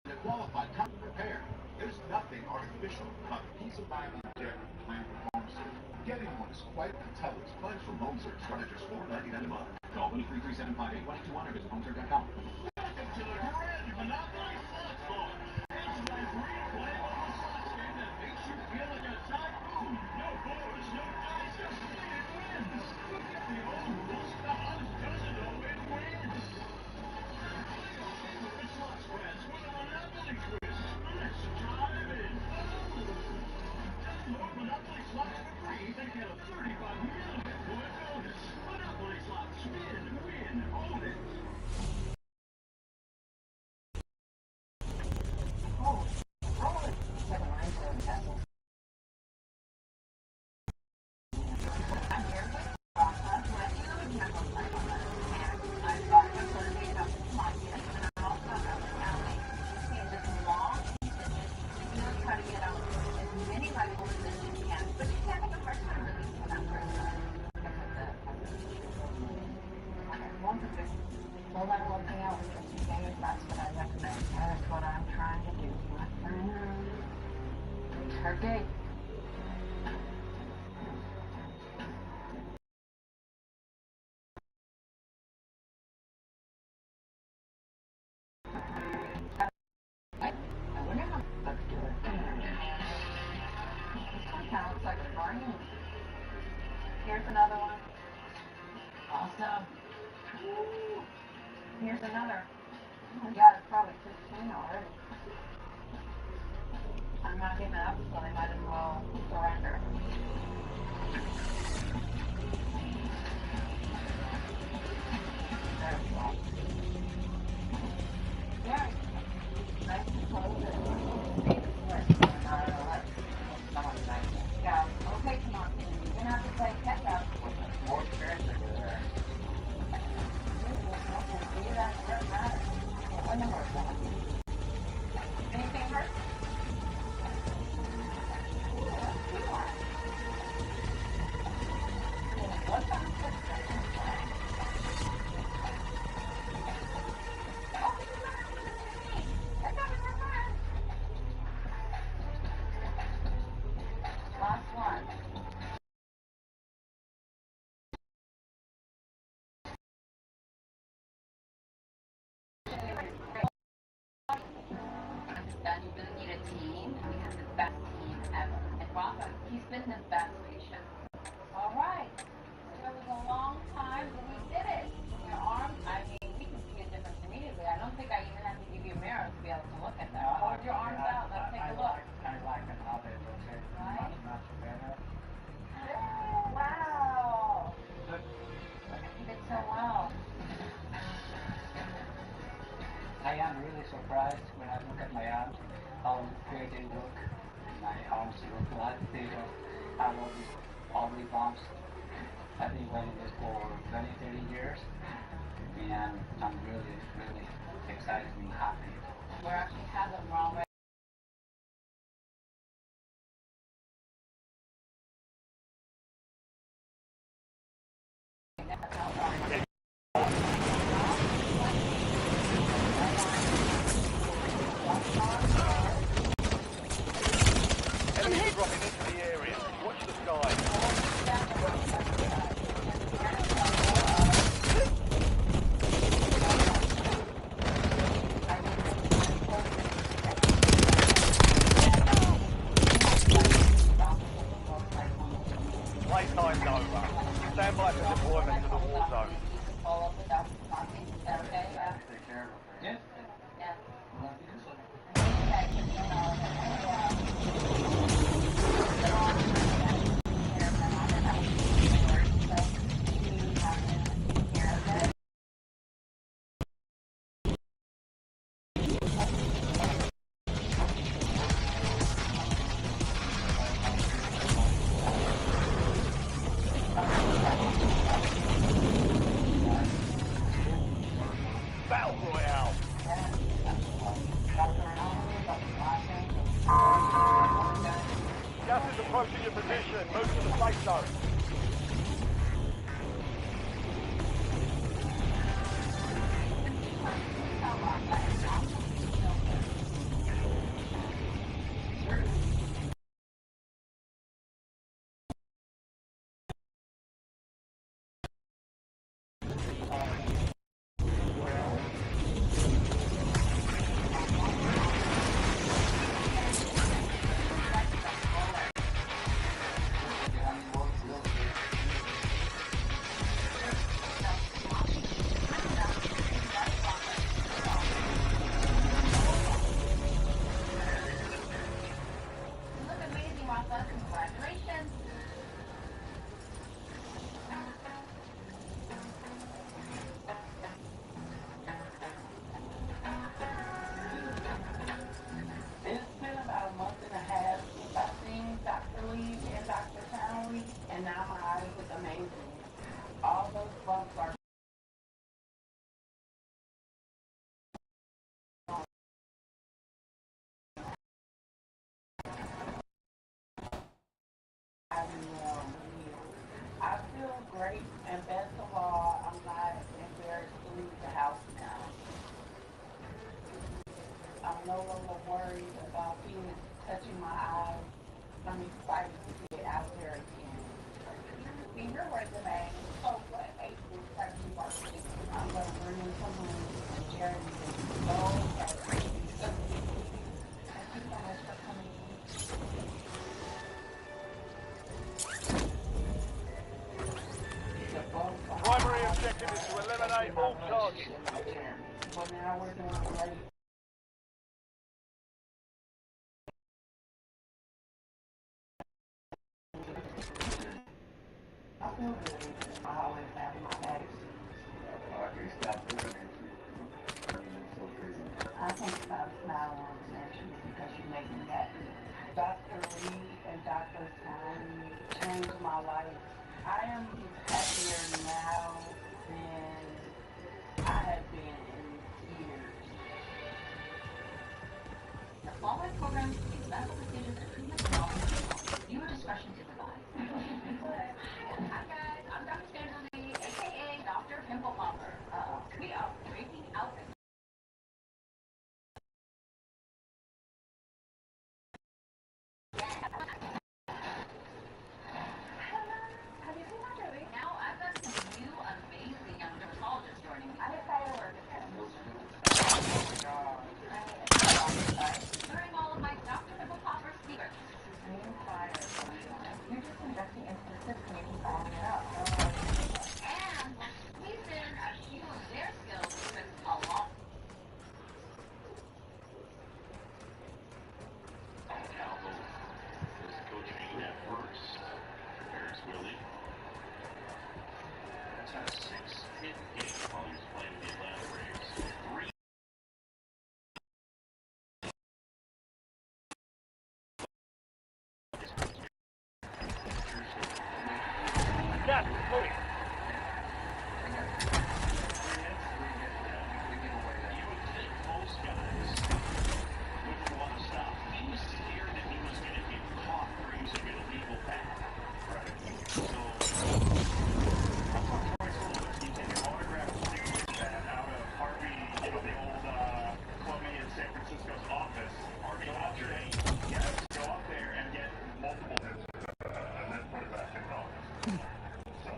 a qualified company repair. There's nothing artificial about the peace of mind you get with plan from Home Search. Getting one is quite compelling. Plans from Home Search start at just $4.99 a month. Call 1-833-758-1221 or visit homesearch.com. To the grand Monopoly Slots Bar. It's like replay of a slots game that makes you feel like a tycoon. No boards, no dice, just play and wins. Forget the old rules. The house doesn't always win. Slots friends with a Monopoly quiz. Let's dive in. Download Monopoly Slots for free and get a 35 million point bonus. Monopoly Slots. Spin, win, own it. Well, I'm working out with this game. That's what I recommend. That's what I'm trying to do. Okay. I wonder how let's do it. This one kind of looks like a brain. Here's another one. Awesome. Here's another. Oh my God, it's probably 15 already. I'm not giving up, so they might as well surrender. There we go. Yeah. Nice and close it. Make it split. Not an elect. Someone's nice. Yeah. Okay, come on. You're going to have to play catch up. More experience over there. Anything hurt? Last one. That you really need a team. We have the best team ever. And Rafa, he's been the best patient. All right. It was a long time, but we did it. Your arms, I mean, we can see a difference immediately. I don't think I even have to give you a mirror to be able to look at that. Hold your arms out. Let's take a look. I like it how they look. Right? Much better. Wow. You did so well. I am really surprised when I look at my arms, how good they look. My arms look a lot bigger. I have all these bumps. I've been wearing this for 20, 30 years. And I'm really, really excited and happy. We actually have them wrong right. Enemies dropping into the area. Watch the sky. zone. And now my eyes look amazing. All those bumps are I feel great, and best of all, I'm not embarrassed to leave the house now. I'm no longer worried about kids touching my eyes. I'm excited to get out there again. In your resume, so what age group have you worked with? I'm going to bring in someone and Jeremy is so happy. Thank you so much for coming in. Primary objective is to eliminate all targets. Well, now we're doing great. I feel good. I always have my back. I can't stop smiling naturally because you make me happy. Dr. Lee and Dr. Tony changed my life. I am happier now than I have been in years. The following program contains medical decisions and treatment involving viewer discretion is advised. Hi guys, I'm Dr. Sandra Lee, aka Dr. Pimple Popper. We are breaking out the Have you seen Dr. Lee? Now I've got some new amazing young dermatologists joining me. I'm excited to work with him. During all of my Dr. Pimple Popper speakers. You're just investing in specifically and following it up. And we've been a few of their skills with a lot. Coaching at first. There's Willie. That's a 6-hit game while he was playing the Atlanta Braves. 3. Gas, moving. You would think most guys wouldn't want to stop. He was scared that he was going to get caught for using an illegal bat. Right. So, he took an autographed bat out of Harvey, the old clubby in San Francisco's office. Go out there, go up there and get multiple hits and then put it back in the office. So,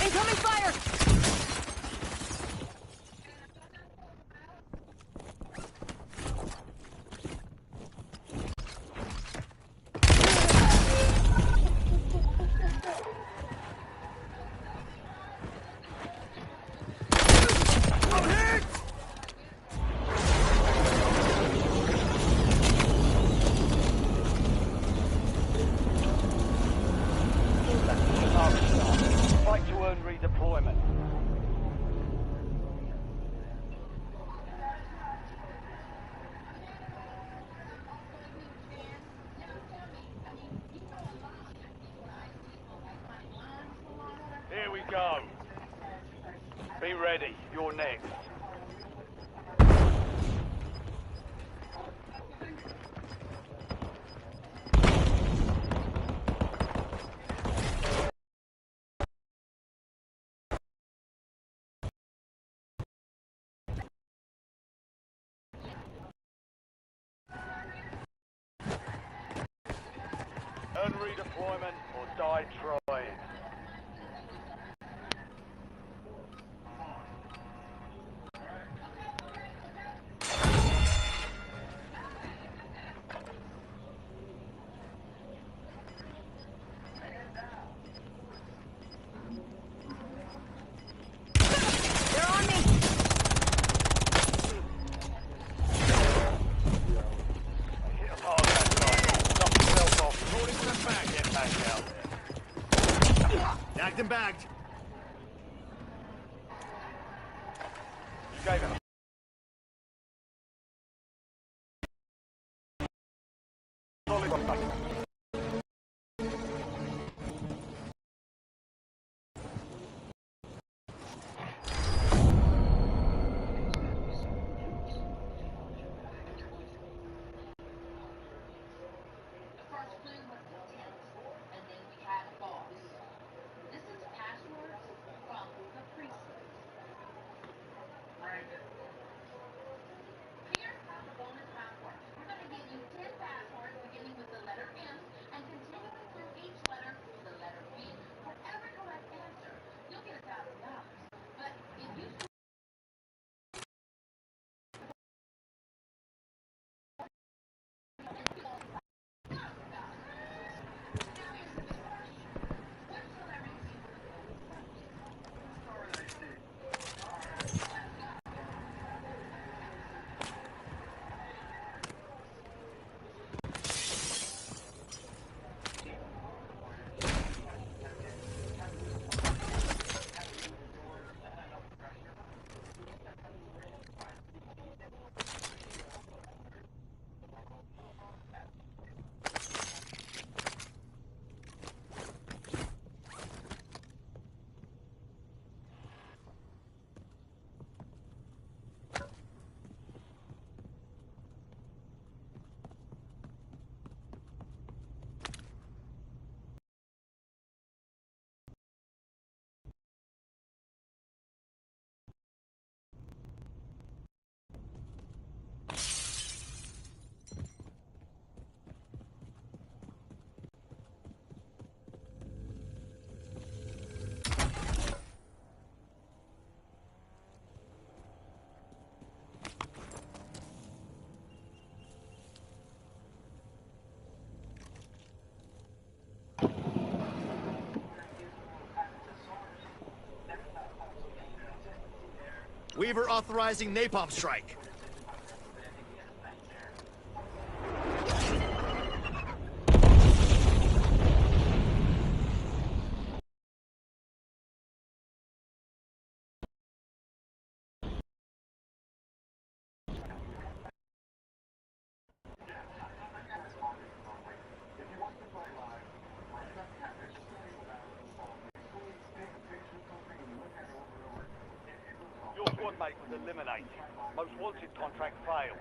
Incoming fire! Fight to earn redeployment. Here we go. Be ready. You're next. Earn redeployment or die trying. They're on me! Hit a part of that guy. Knock yourself off. Rolling to the back. Get back out. Bagged and bagged. You gave it. Solid on that. The first clue was content, and then we had boss. This is passwords from the precinct. Brandon, Weaver authorizing napalm strike. Your squad mate was eliminated. Most wanted contract failed.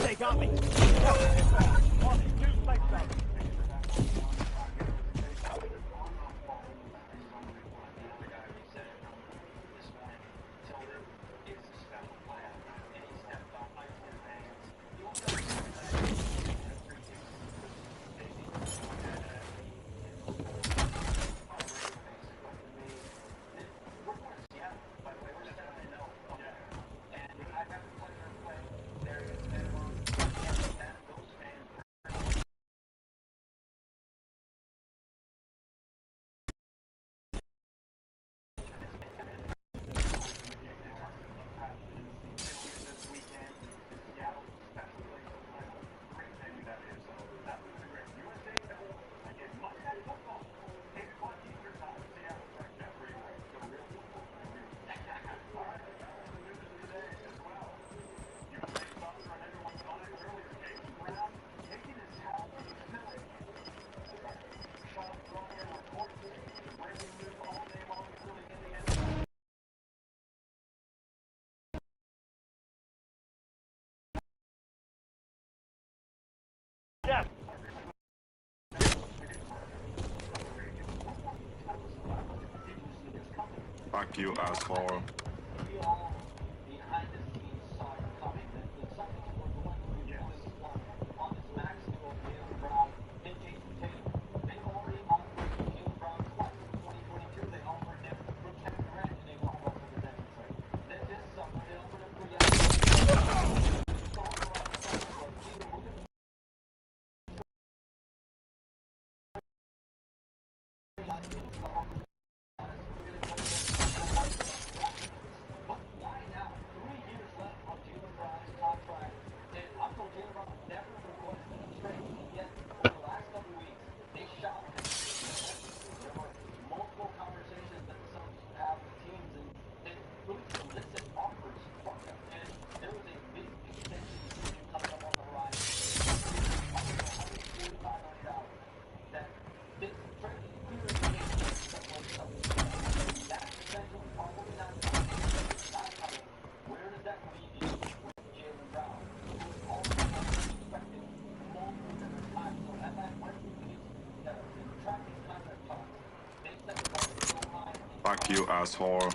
They got me. Fuck you, asshole. Fuck you, asshole.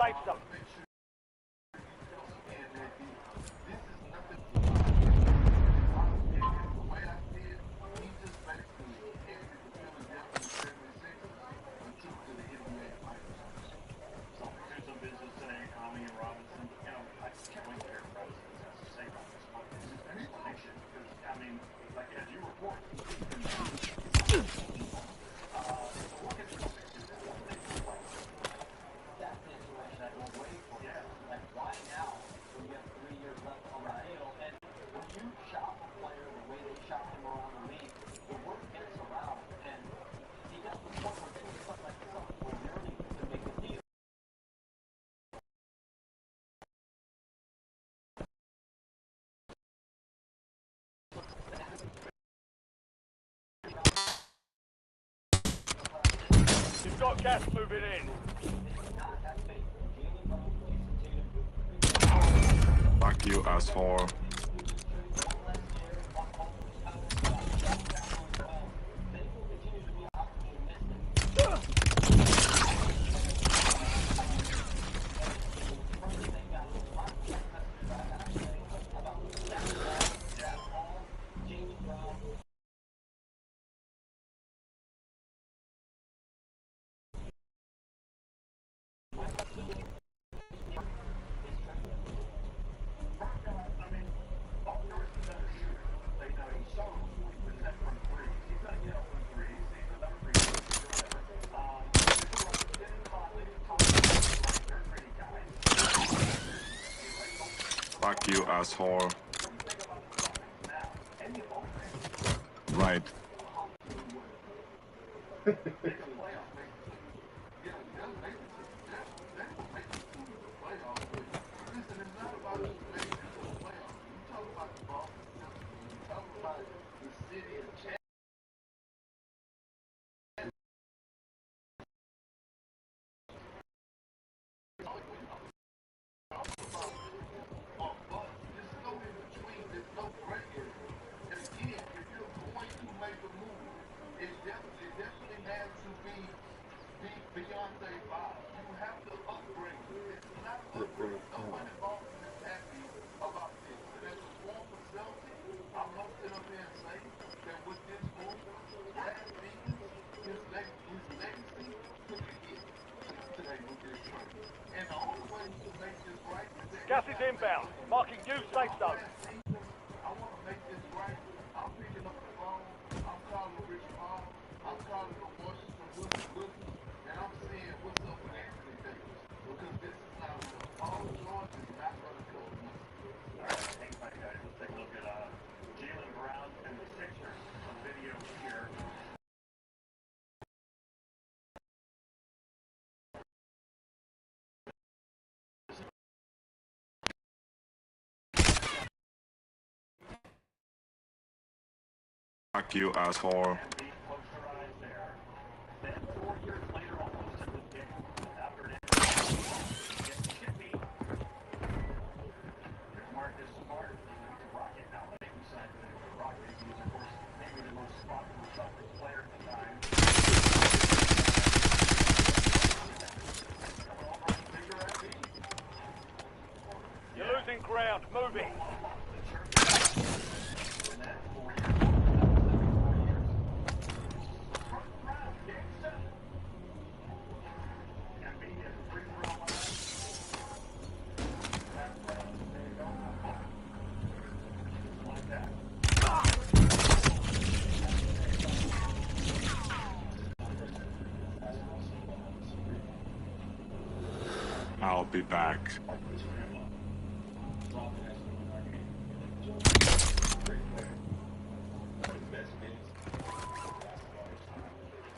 safe zone. You've got gas moving in. Fuck you, asshole. Fuck you, asshole. Right. Gas is inbound, marking new safe zone. Fuck you, asshole. You're losing ground, moving. I'll be back.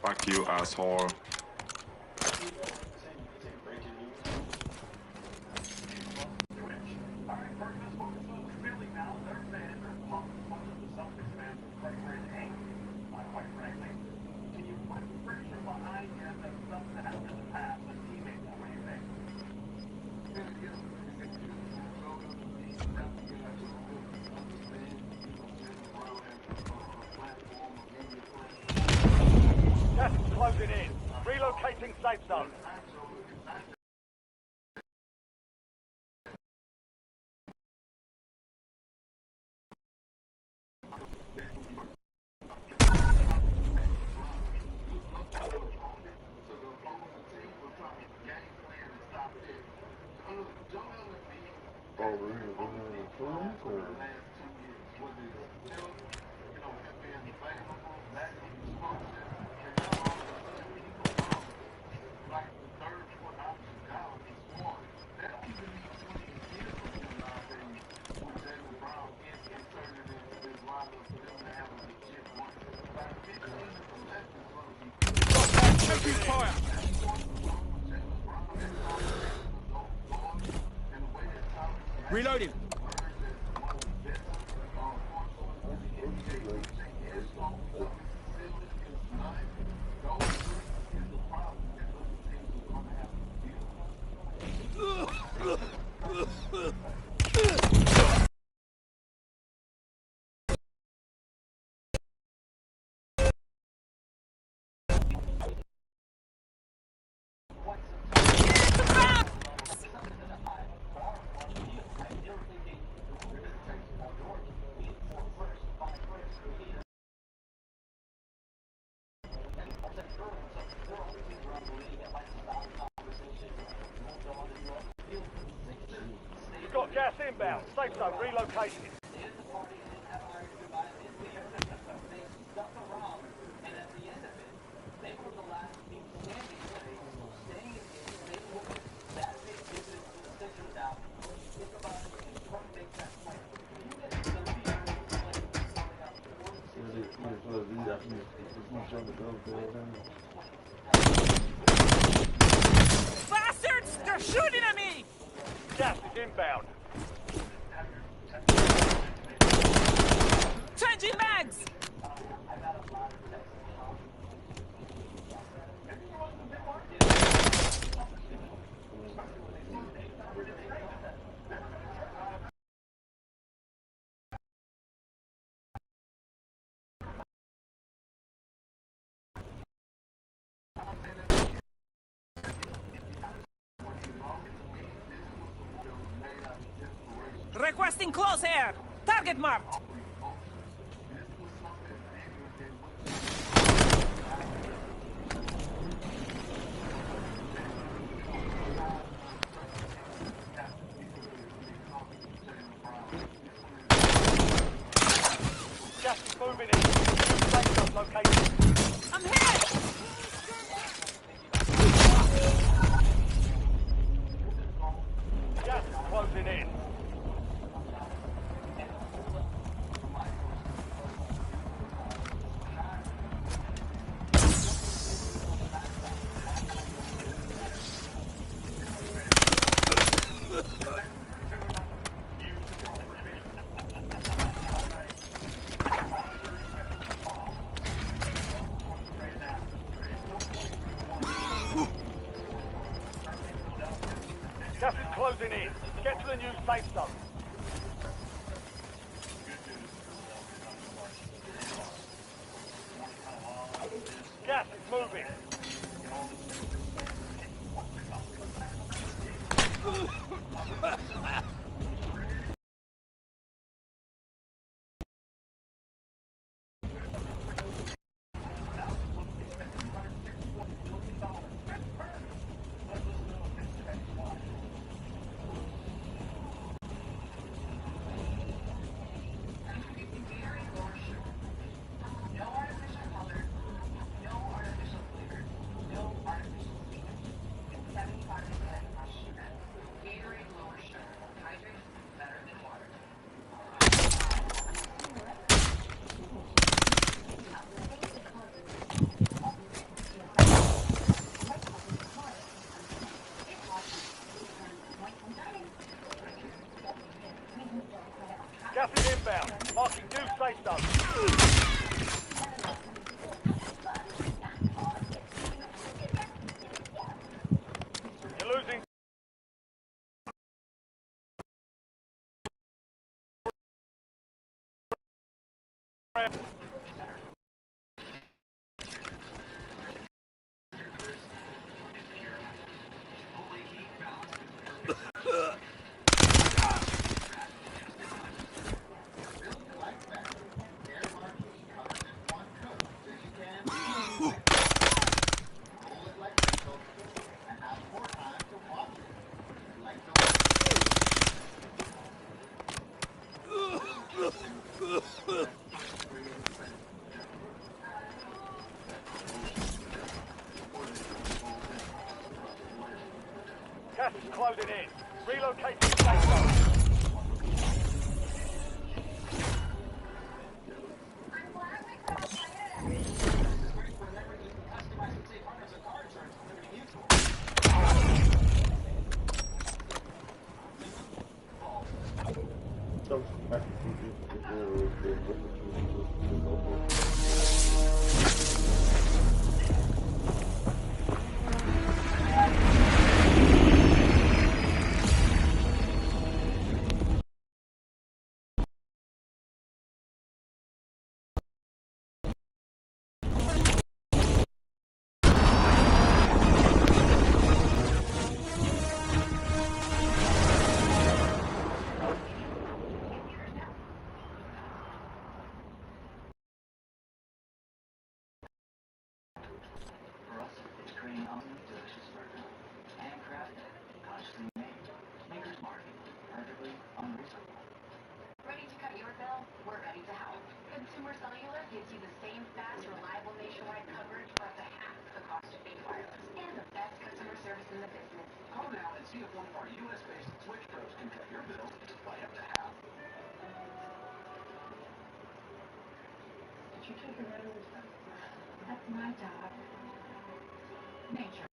Fuck you, asshole. Gas is closing in. Relocating safe zone. Taking fire! Reloading! You've got gas inbound. Safe zone relocated. Bastards! They're shooting at me! Gas is inbound. Changing mags! Requesting close air! Target marked! Gas is moving in. Safe zone located. I'm hit! Gas is closing in. Gas is closing in. Get to the new safe zone. Gas is moving. Gas is inbound. Marking new safe zone. You're losing. closing in. Relocate to the safe zone. Ready to cut your bill? We're ready to help. Consumer Cellular gives you the same fast, reliable nationwide coverage for up to half the cost of fixed wireless and the best customer service in the business. Call now and see if one of our U.S.-based Switch Pros can cut your bill by up to half. Did you take a rose? That's my dog. Nature.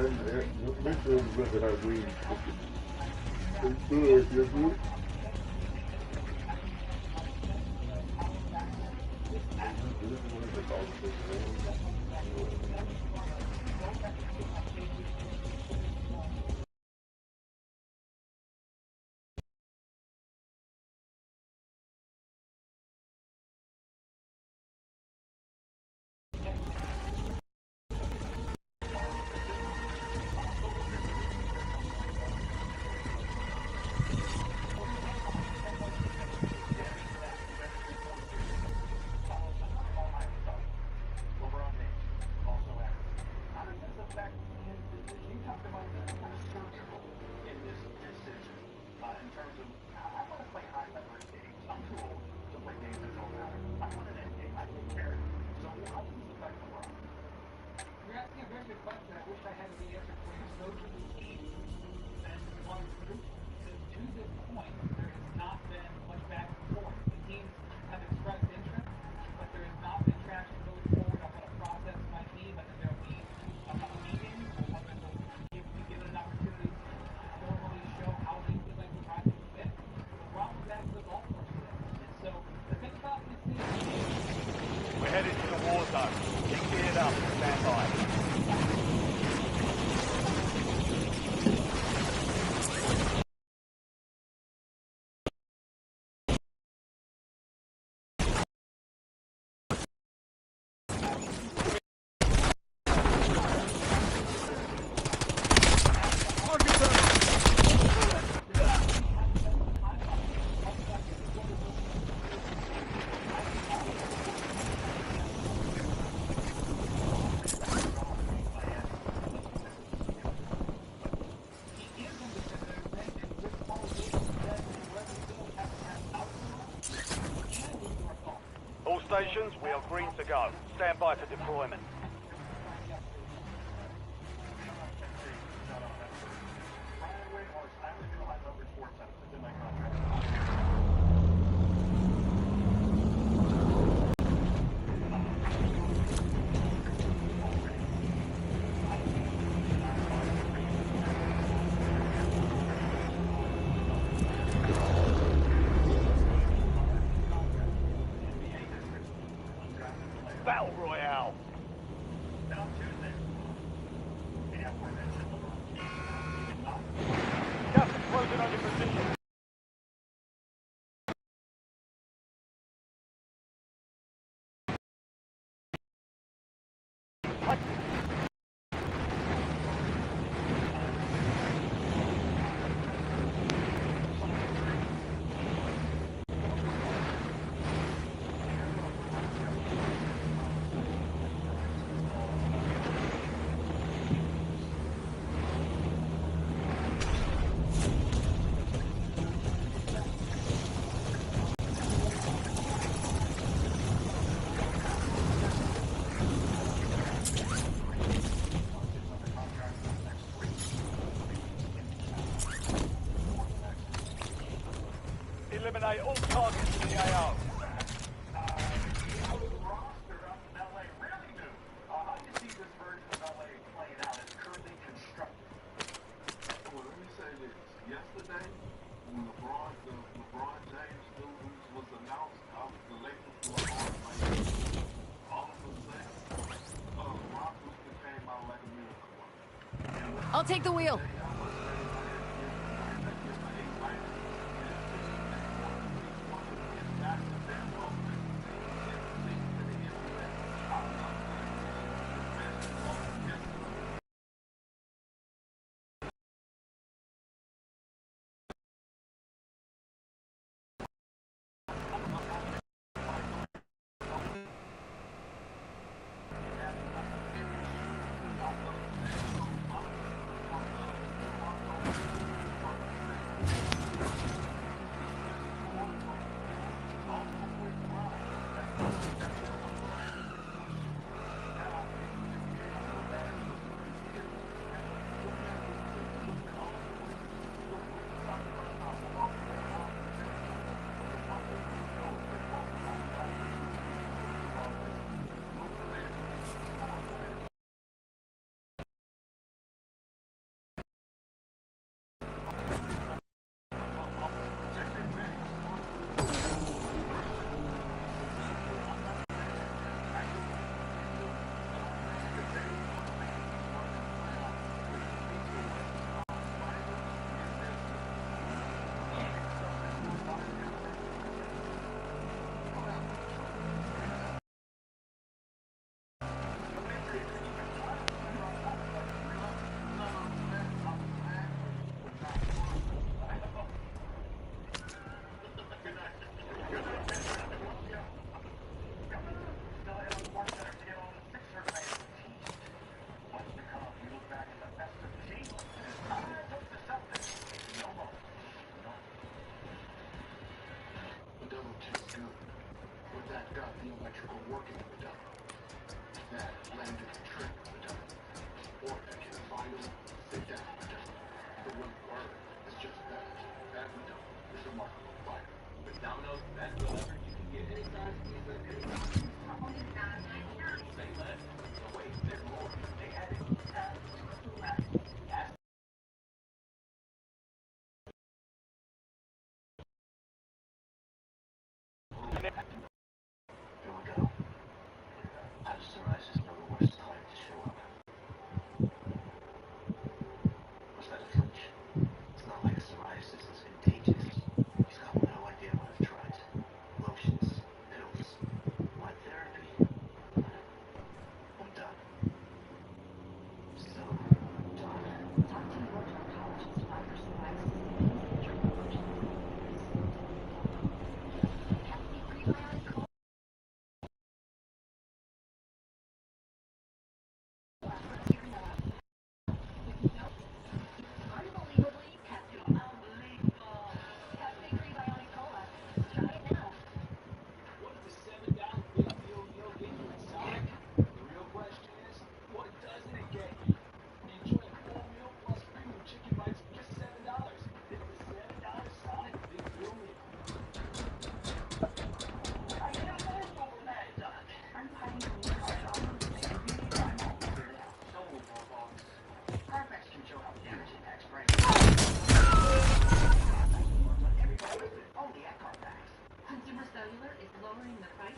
Make sure it's good that I weed. It's good, you're good. We're headed to the war zone. Get geared up and stand by. All stations, we are green to go. Stand by for deployment. Battle Royale. Gas is closing on your position. Eliminate all targets in the AO. Well, let me say this. Yesterday, when LeBron James news was announced, I was the Lakers were on my all of a sudden, Rob Houston came out like a miracle. I'll take the wheel. got the electrical working of the dump. That landed the trick of the dump. Or that can final sit down of the dump. The one word is just that. That the dump is a remarkable fighter. With Domino's best delivery, you can get any size pizza anytime. Say less. No, wait, there's more. They added Here we go. How does psoriasis know the worst time to show up? Was that a flinch? It's not like psoriasis is contagious. He's got no idea what I've tried. Lotions, pills, light therapy. I'm done. So done. Talk to your dermatologist about your psoriasis and major allergies. Unbelievably, Pepsi. Unbelievable. Pepsi Prebiotic Cola. Try it now. what does the $7 big deal meal get you inside? The real question is, what doesn't it get you? Enjoy a full meal plus premium chicken bites for just $7. It's the $7 Sonic Big Deal Meal. Perfect. Consumer Cellular is lowering the price.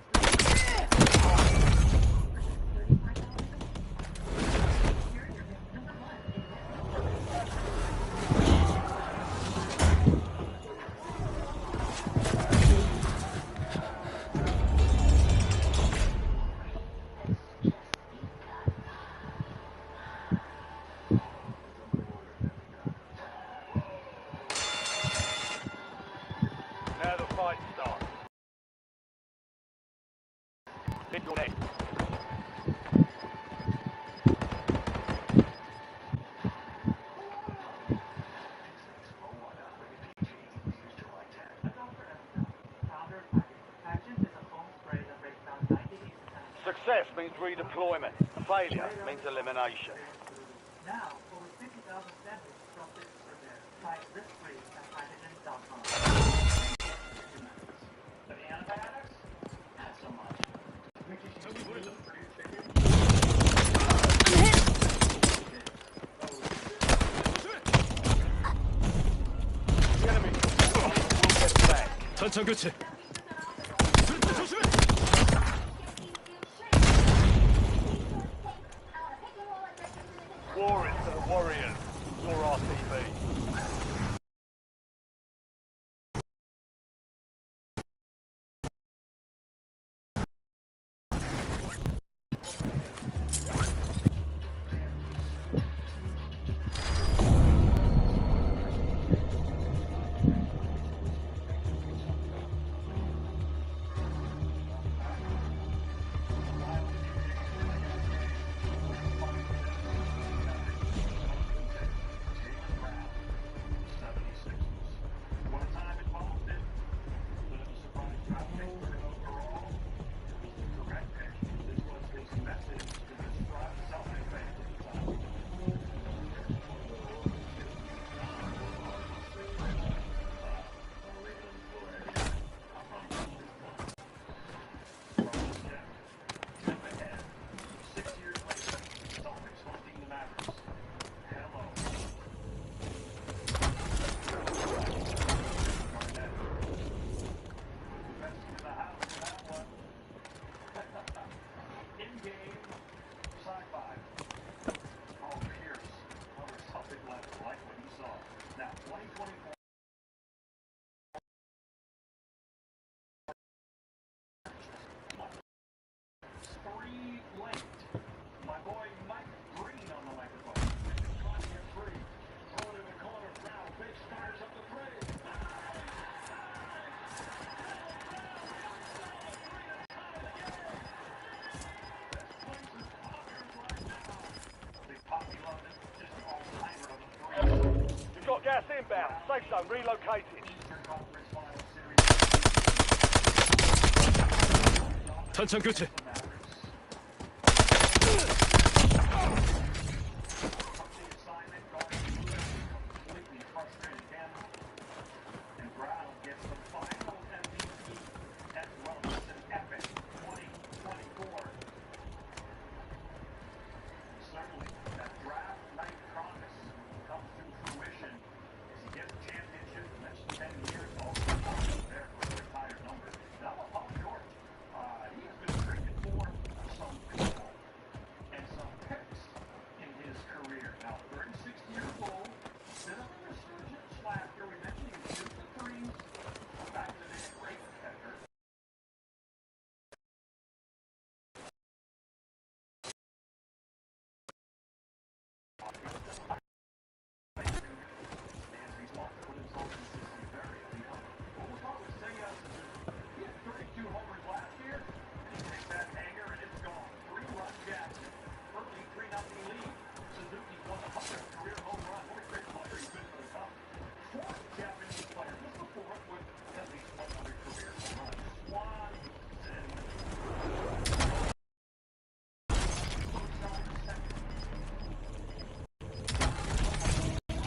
Now the fight starts. Hit your head. Success means redeployment. Failure means elimination. Now, over 50,000 samples from this survey. Try risk-free at hydrogen.com. Any antibiotics? Not so much. The enemy will get back. 탄창 교체. 조심해. War is for the warriors. Your RTV. Gas inbound. Safe zone relocated. 탄창 교체.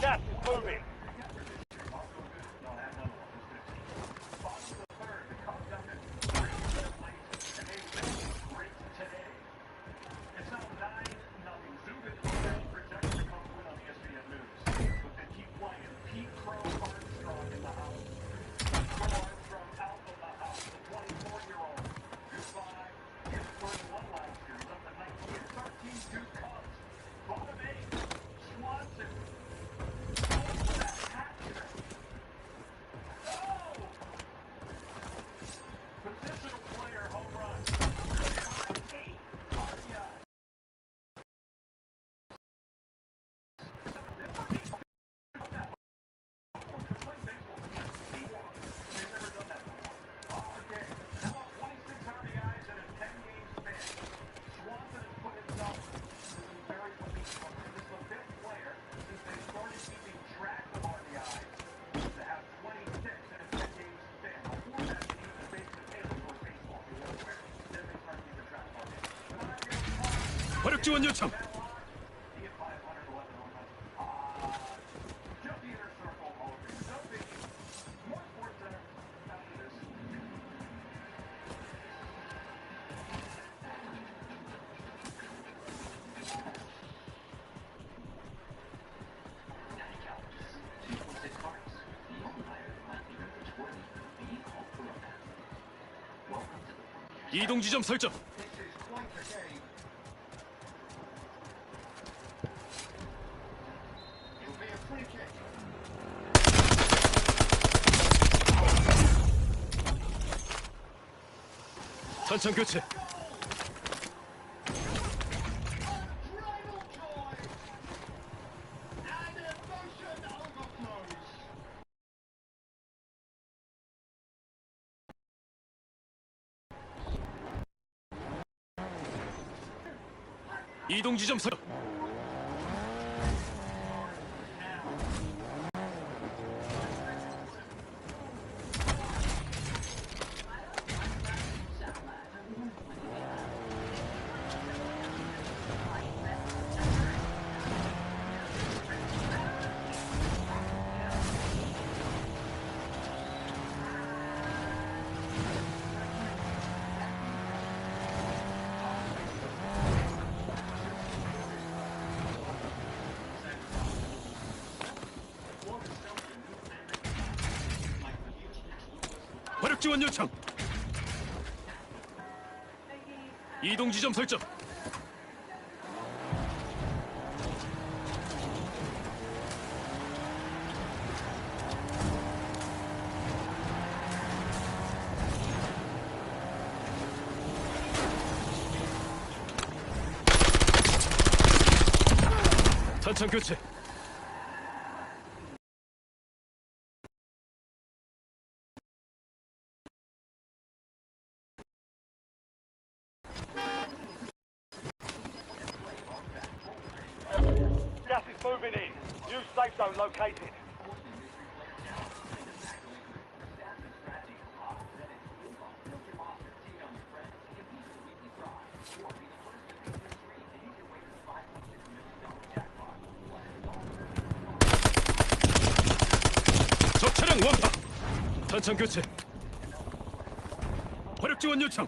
Gas is moving. 화력 지원 요청. 이동 지점 설정. 탄창 교체. 이동 지점 설정. 화력 지원 요청. 이동 지점 설정. 탄창 교체. Gas is moving in. New safe zone located. 탄창 교체. 화력 지원 요청.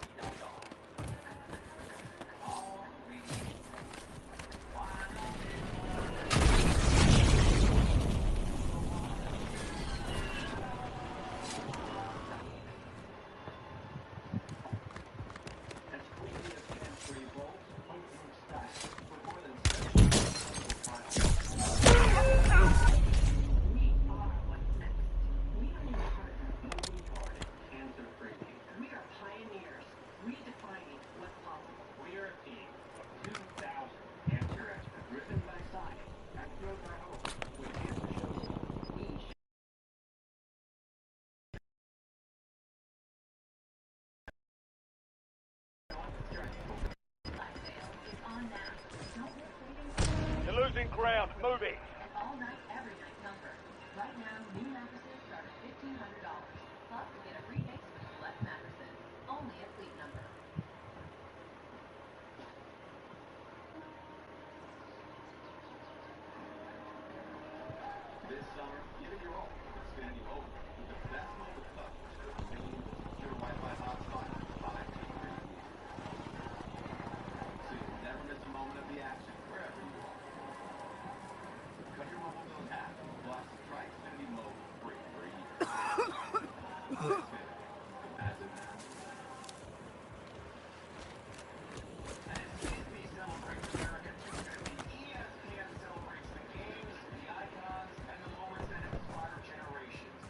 You're losing ground. Move it. All night, every night number. Right now, new mattresses start at $1,500. Plus, get a free case with select mattresses. Only at Fleet Number. This summer, give it your all with Standing Over with the best mobile coverage for convenient, secure Wi-Fi hotspot by AJTRIP. So you'll never miss a moment of the action wherever you are. Cut your mobile bill in half. Plus, try Xfinity Mobile free for a year. Xfinity, the massive now. As Disney celebrates America 250, ESPN celebrates the games, the icons, and the moments that inspire generations.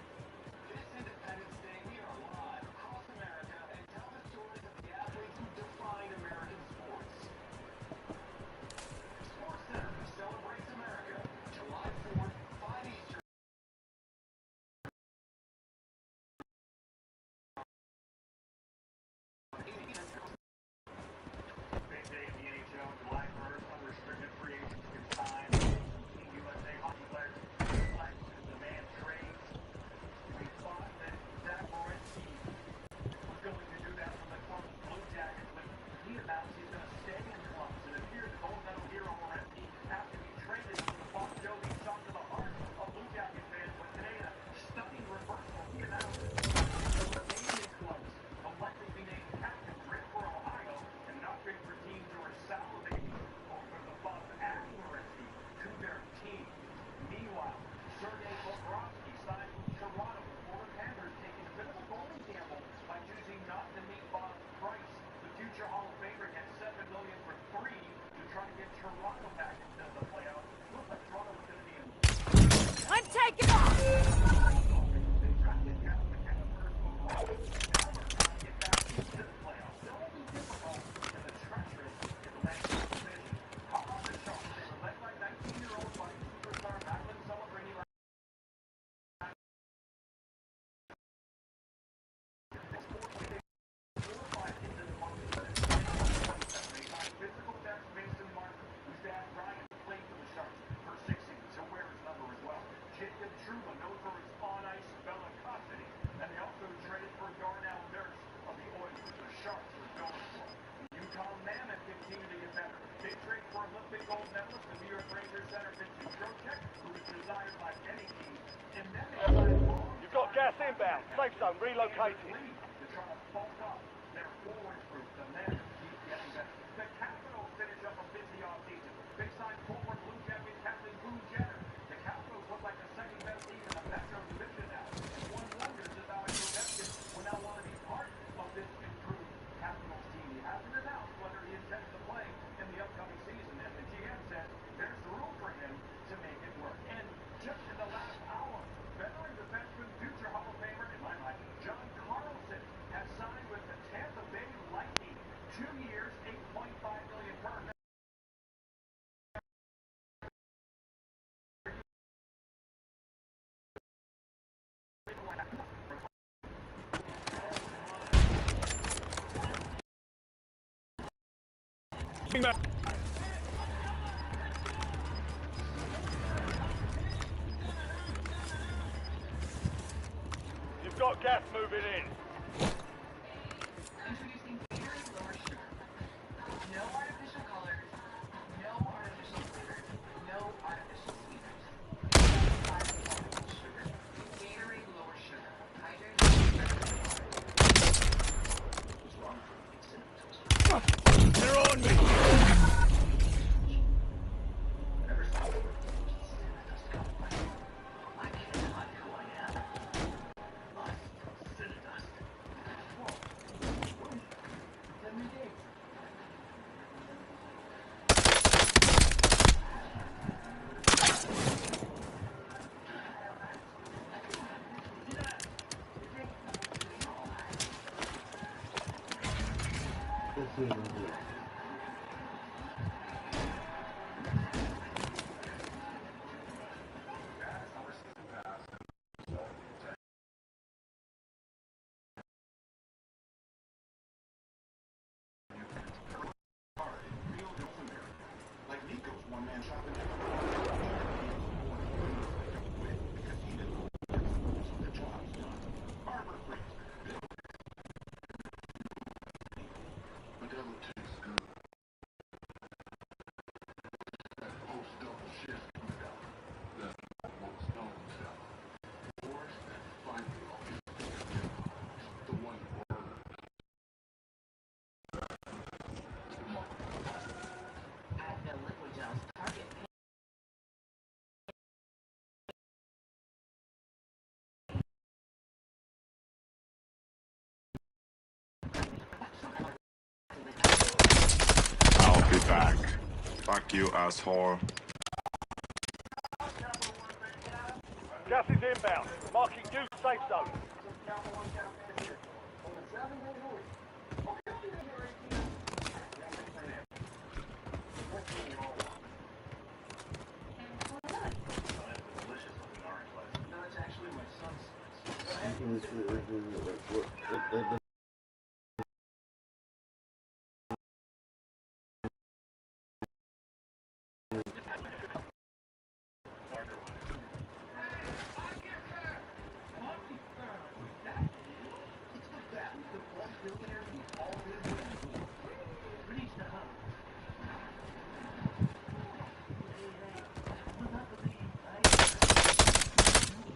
This Independence Day, we are live across America and tell the stories of the athletes who define American sports. Sports Center celebrates America, July 4th, 5 Eastern. Big day in the NHL, July 1st, unrestricted free agents can sign. Team USA hockey players flex and demand trades. We thought that Zach Werenski was going to do that from the Columbus Blue Jackets, but he announced he's going to stay in Columbus. It appears the gold medal hero Werenski has to be traded to the Bon Jovi song to the heart of Blue Jacket fans, but today a stunning reversal. He announced he'll remain in Columbus, will likely be named captain, grit for Ohio, and not great for teams who are salivating over the buzz adding Werenski to their team. Meanwhile, Sergei Bobrovsky signed with Toronto, the former Panthers taking a bit of a bold gamble by choosing not to meet Bob's price. The future Hall of Famer gets $7 million for 3 to try to get Toronto back into the playoffs. Looks like Toronto was going to be in. I'm taking off! They tried to get the Capitals overall. Now they're trying to get back into the playoffs. It will be difficult in the treacherous Atlantic Division. How about the Sharks? They were led by 19-year-old budding superstar Macklin Celebrini last physical best Mason Martin, whose dad Ryan played for the Sharks for 6 seasons. He'll wear his number as well. Jacob Trouba, known for his on-ice bellicosity, and they also traded for Darnell Nurse of the Oilers. The Sharks were going for him. Utah Mammoth continue to get better. They trade for Olympic gold medalist, the New York Rangers center Vincent Trocheck, who is desired by any team. And then they signed Paul. You've got gas inbound. Safe zone relocated. To try to bulk up their forward group. The Mammoth keep getting better. The Capitals finish up a busy offseason. They signed former Blue Jackets captain Boone Jenner. The Capitals look like the second best team in the Metro Division now. And one wonders if Alex Ovechkin will now want to be part of this improved Capitals team. He hasn't announced whether he intends to play in the upcoming season. And the GM says there's room for him to make it work. And just in the last hour, veteran defenseman, future Hall of Famer, in my mind, John Carlson has signed with the Tampa Bay Lightning. 2 years, $8.5 million per. You've got gas moving in. Introducing Gatorade Lower Sugar. No artificial colors, no artificial flavors, no artificial sweeteners. Sugar. Gatorade Lower Sugar. Hydrate. I'll be back. Fuck you, asshole. Gas is inbound. Marking new safe zone.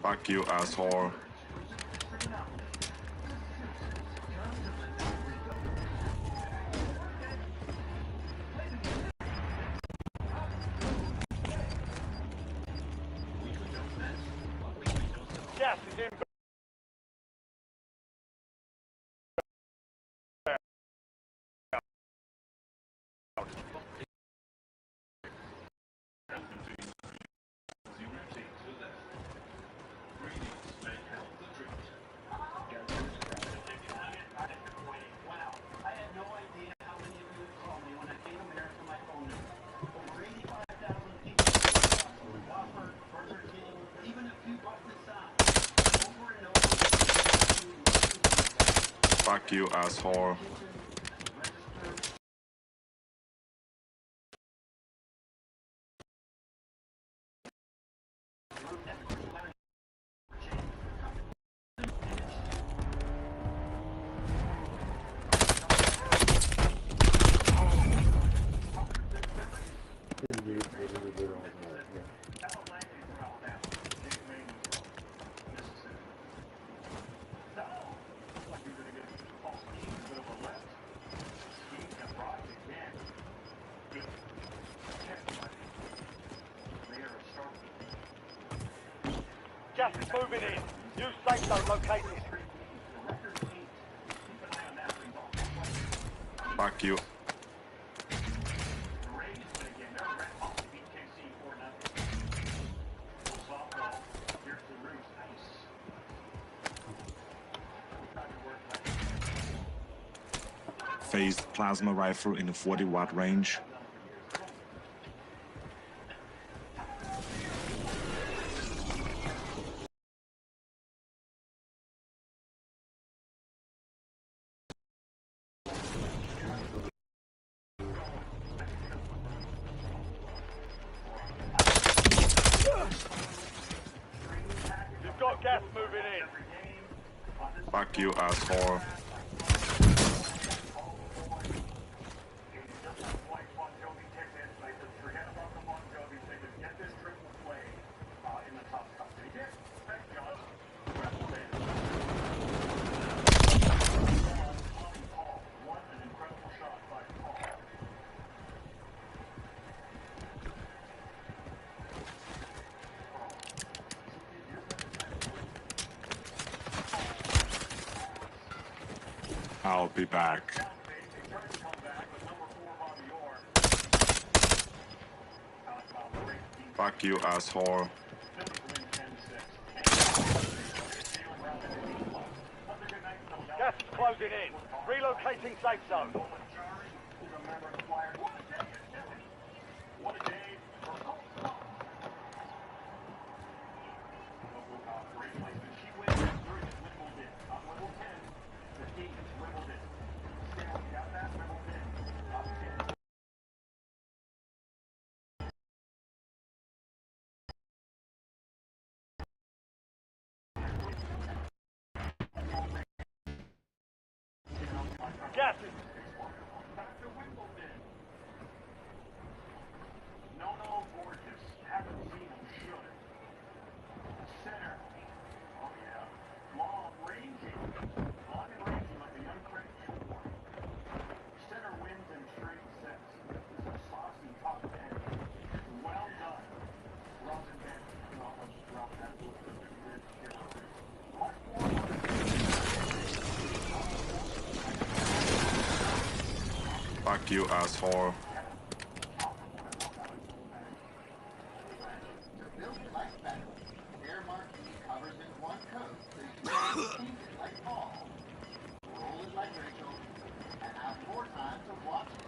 Fuck you, asshole. Gas is inbound. Fuck you, asshole. Gas is moving in. New safe zone located. Fuck you. Phased plasma rifle in the 40-watt range. You've got gas moving in. Fuck you, asshole. I'll be back. Fuck you, asshole. Gas is closing in. Relocating safe zone. Gas is... No, gorgeous. Haven't seen him, should. Center. Oh, yeah. Long, ranging. Long and ranging like a young cricket. Center wins in straight sets. This is a saucy top 10. Well done. Rosenberg. Almost dropped that look of the grid. Much more. Fuck you, asshole.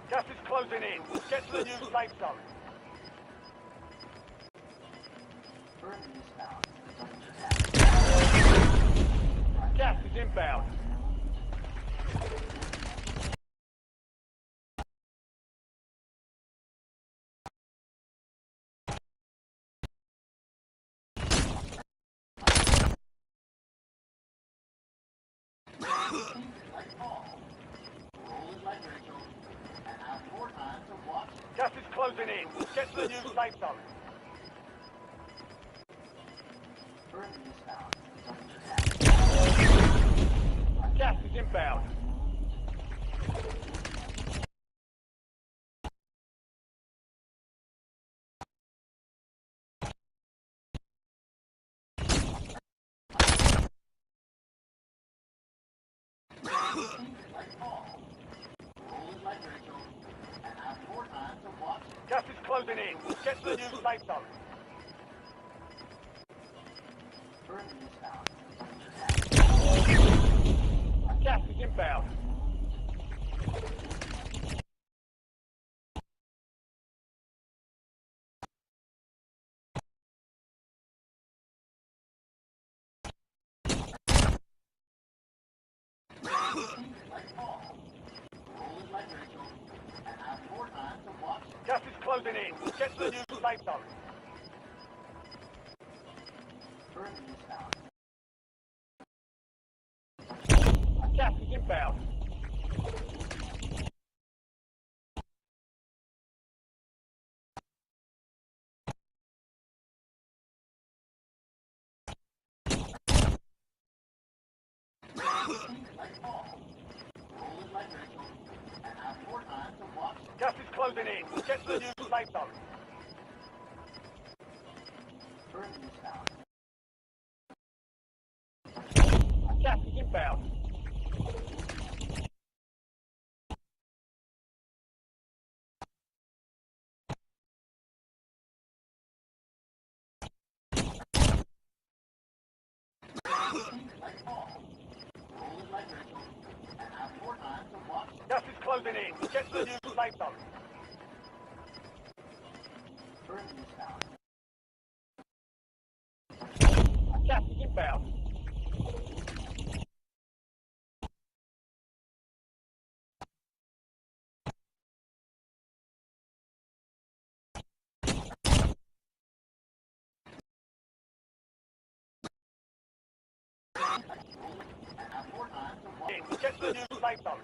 Gas is closing in. Get to the new safe zone. Gas is inbound. Gas is closing in. Get to the new safe zone. Gas is inbound. Gas is closing in. Get to the new safe zone. Gas is inbound. Gas is closing in. Get to the new safe zone. Gas is inbound. Gas is closing in. Get to the new safe zone. Gas is inbound. Gas is closing in. Get to the new safe zone. Gas is inbound. Get to the new safe zone.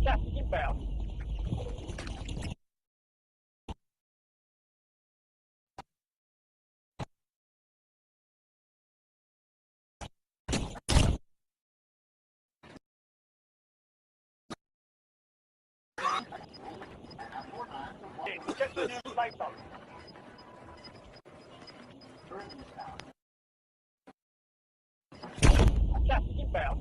Gas is inbound. Get to the new safe zone. Gas is inbound.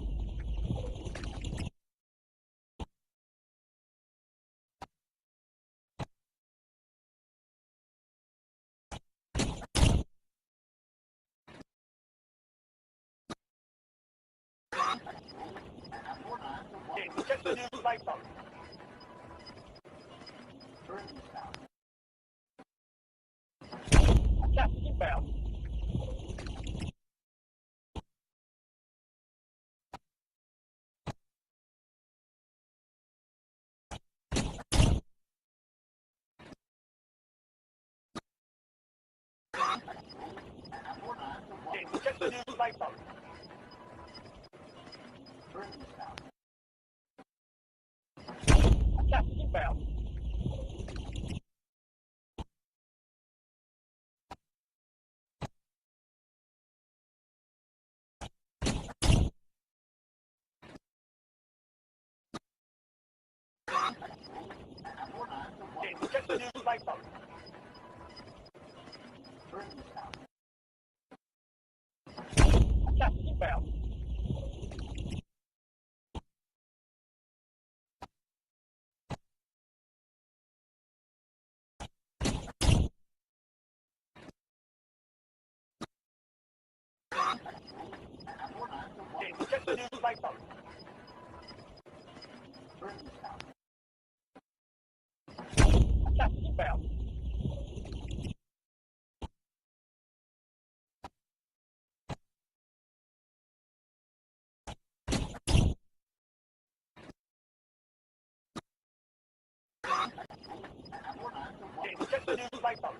Get the new safe zone. Gas inbound. Get the new safe zone. Gas inbound. Get the new safe zone. Gas inbound. Get the new safe zone. Gas inbound. Get the new safe zone.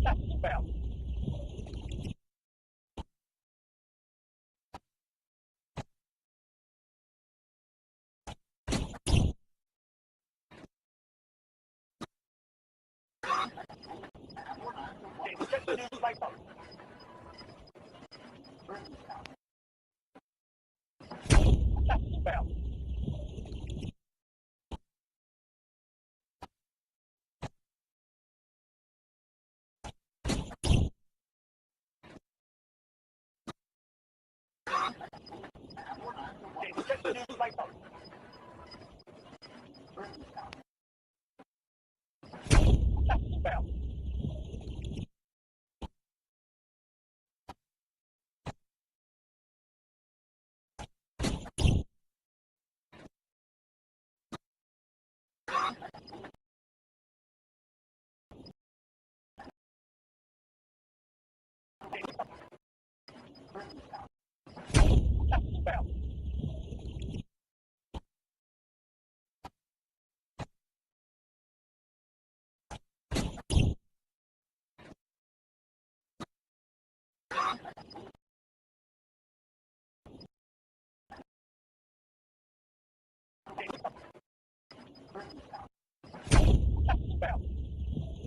Gas inbound. Get the new safe zone. Gas inbound. Get the new safe zone. Gas inbound. Gas inbound. Gas inbound. Gas inbound.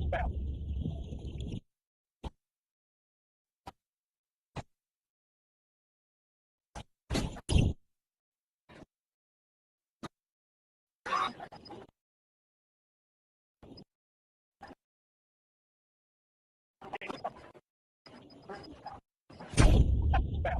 Gas inbound. Gas inbound.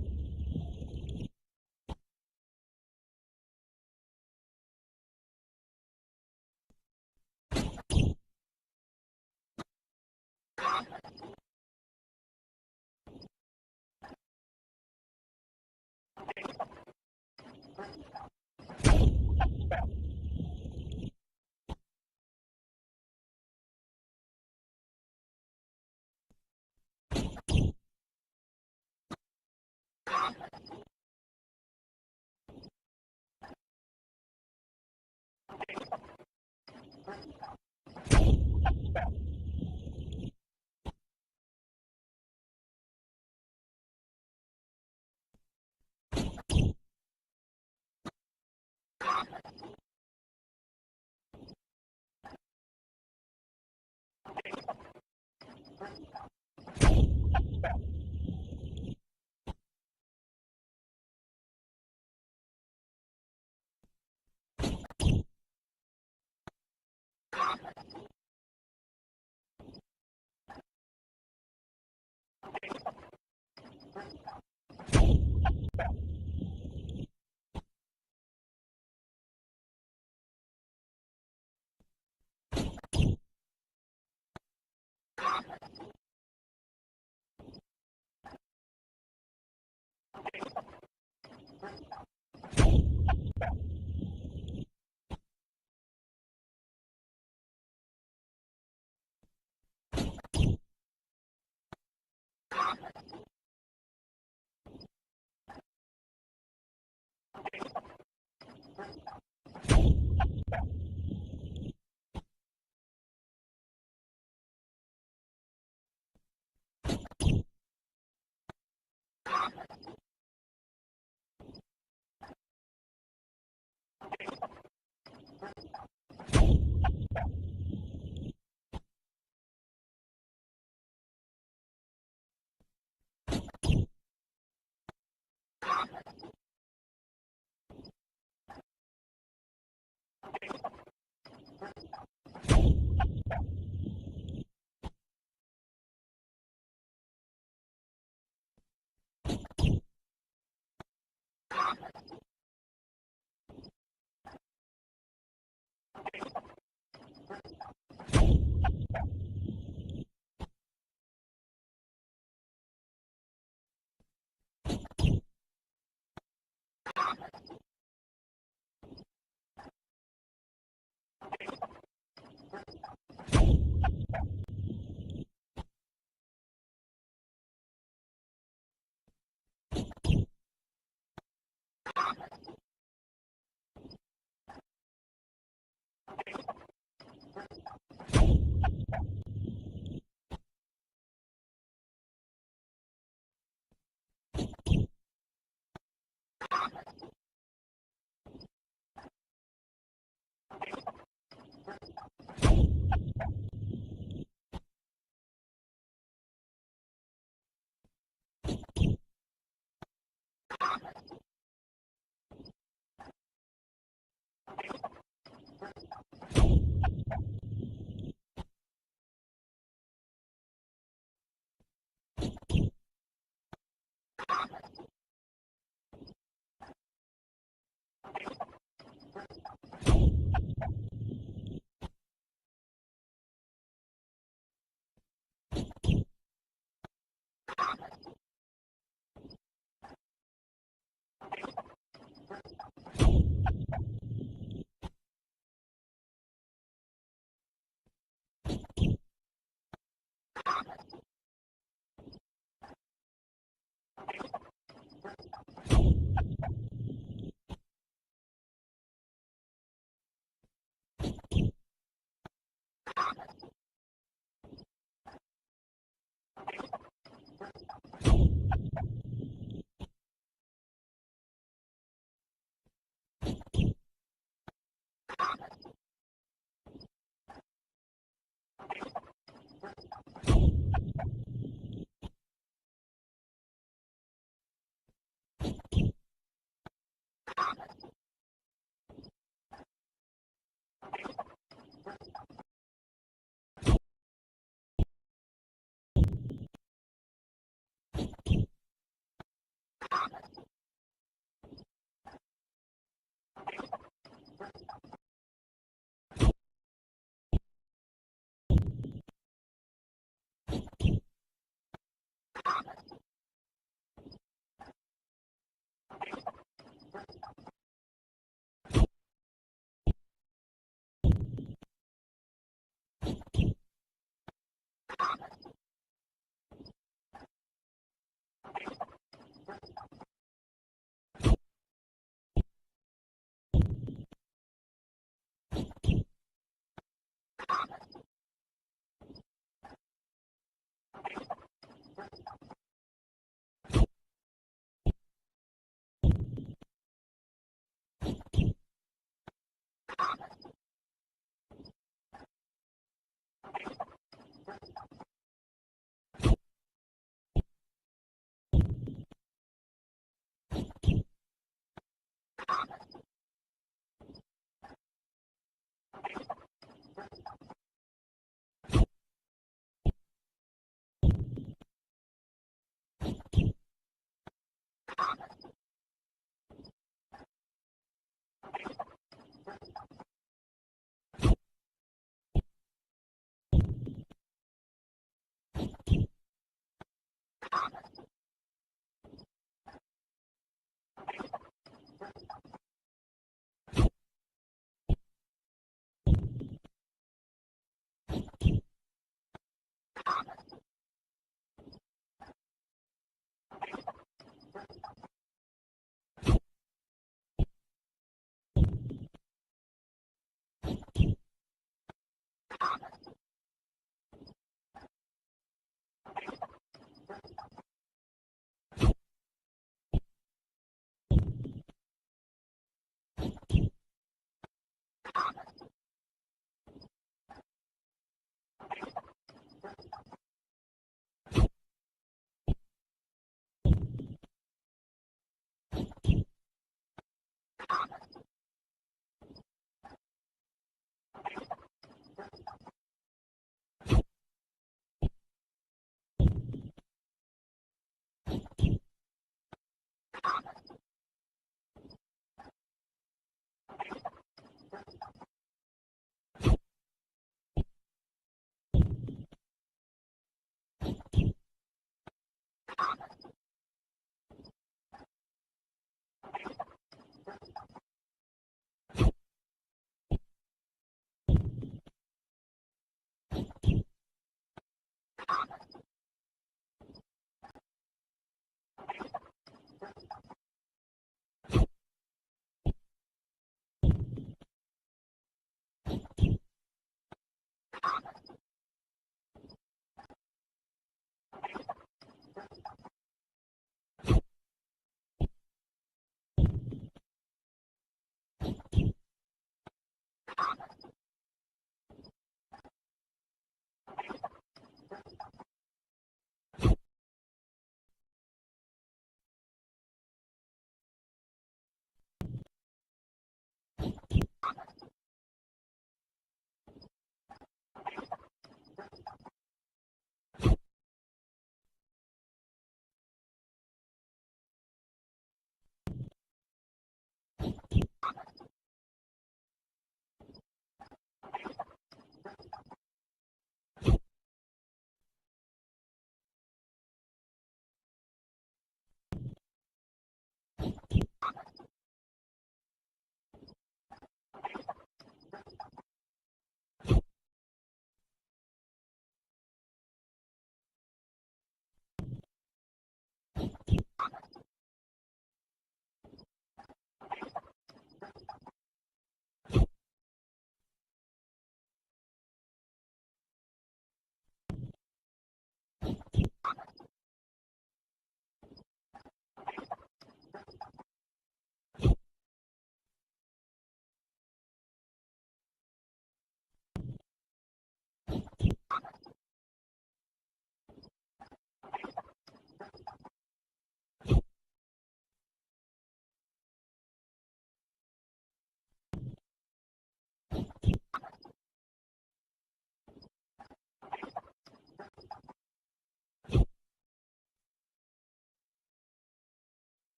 Gas inbound. Gas inbound.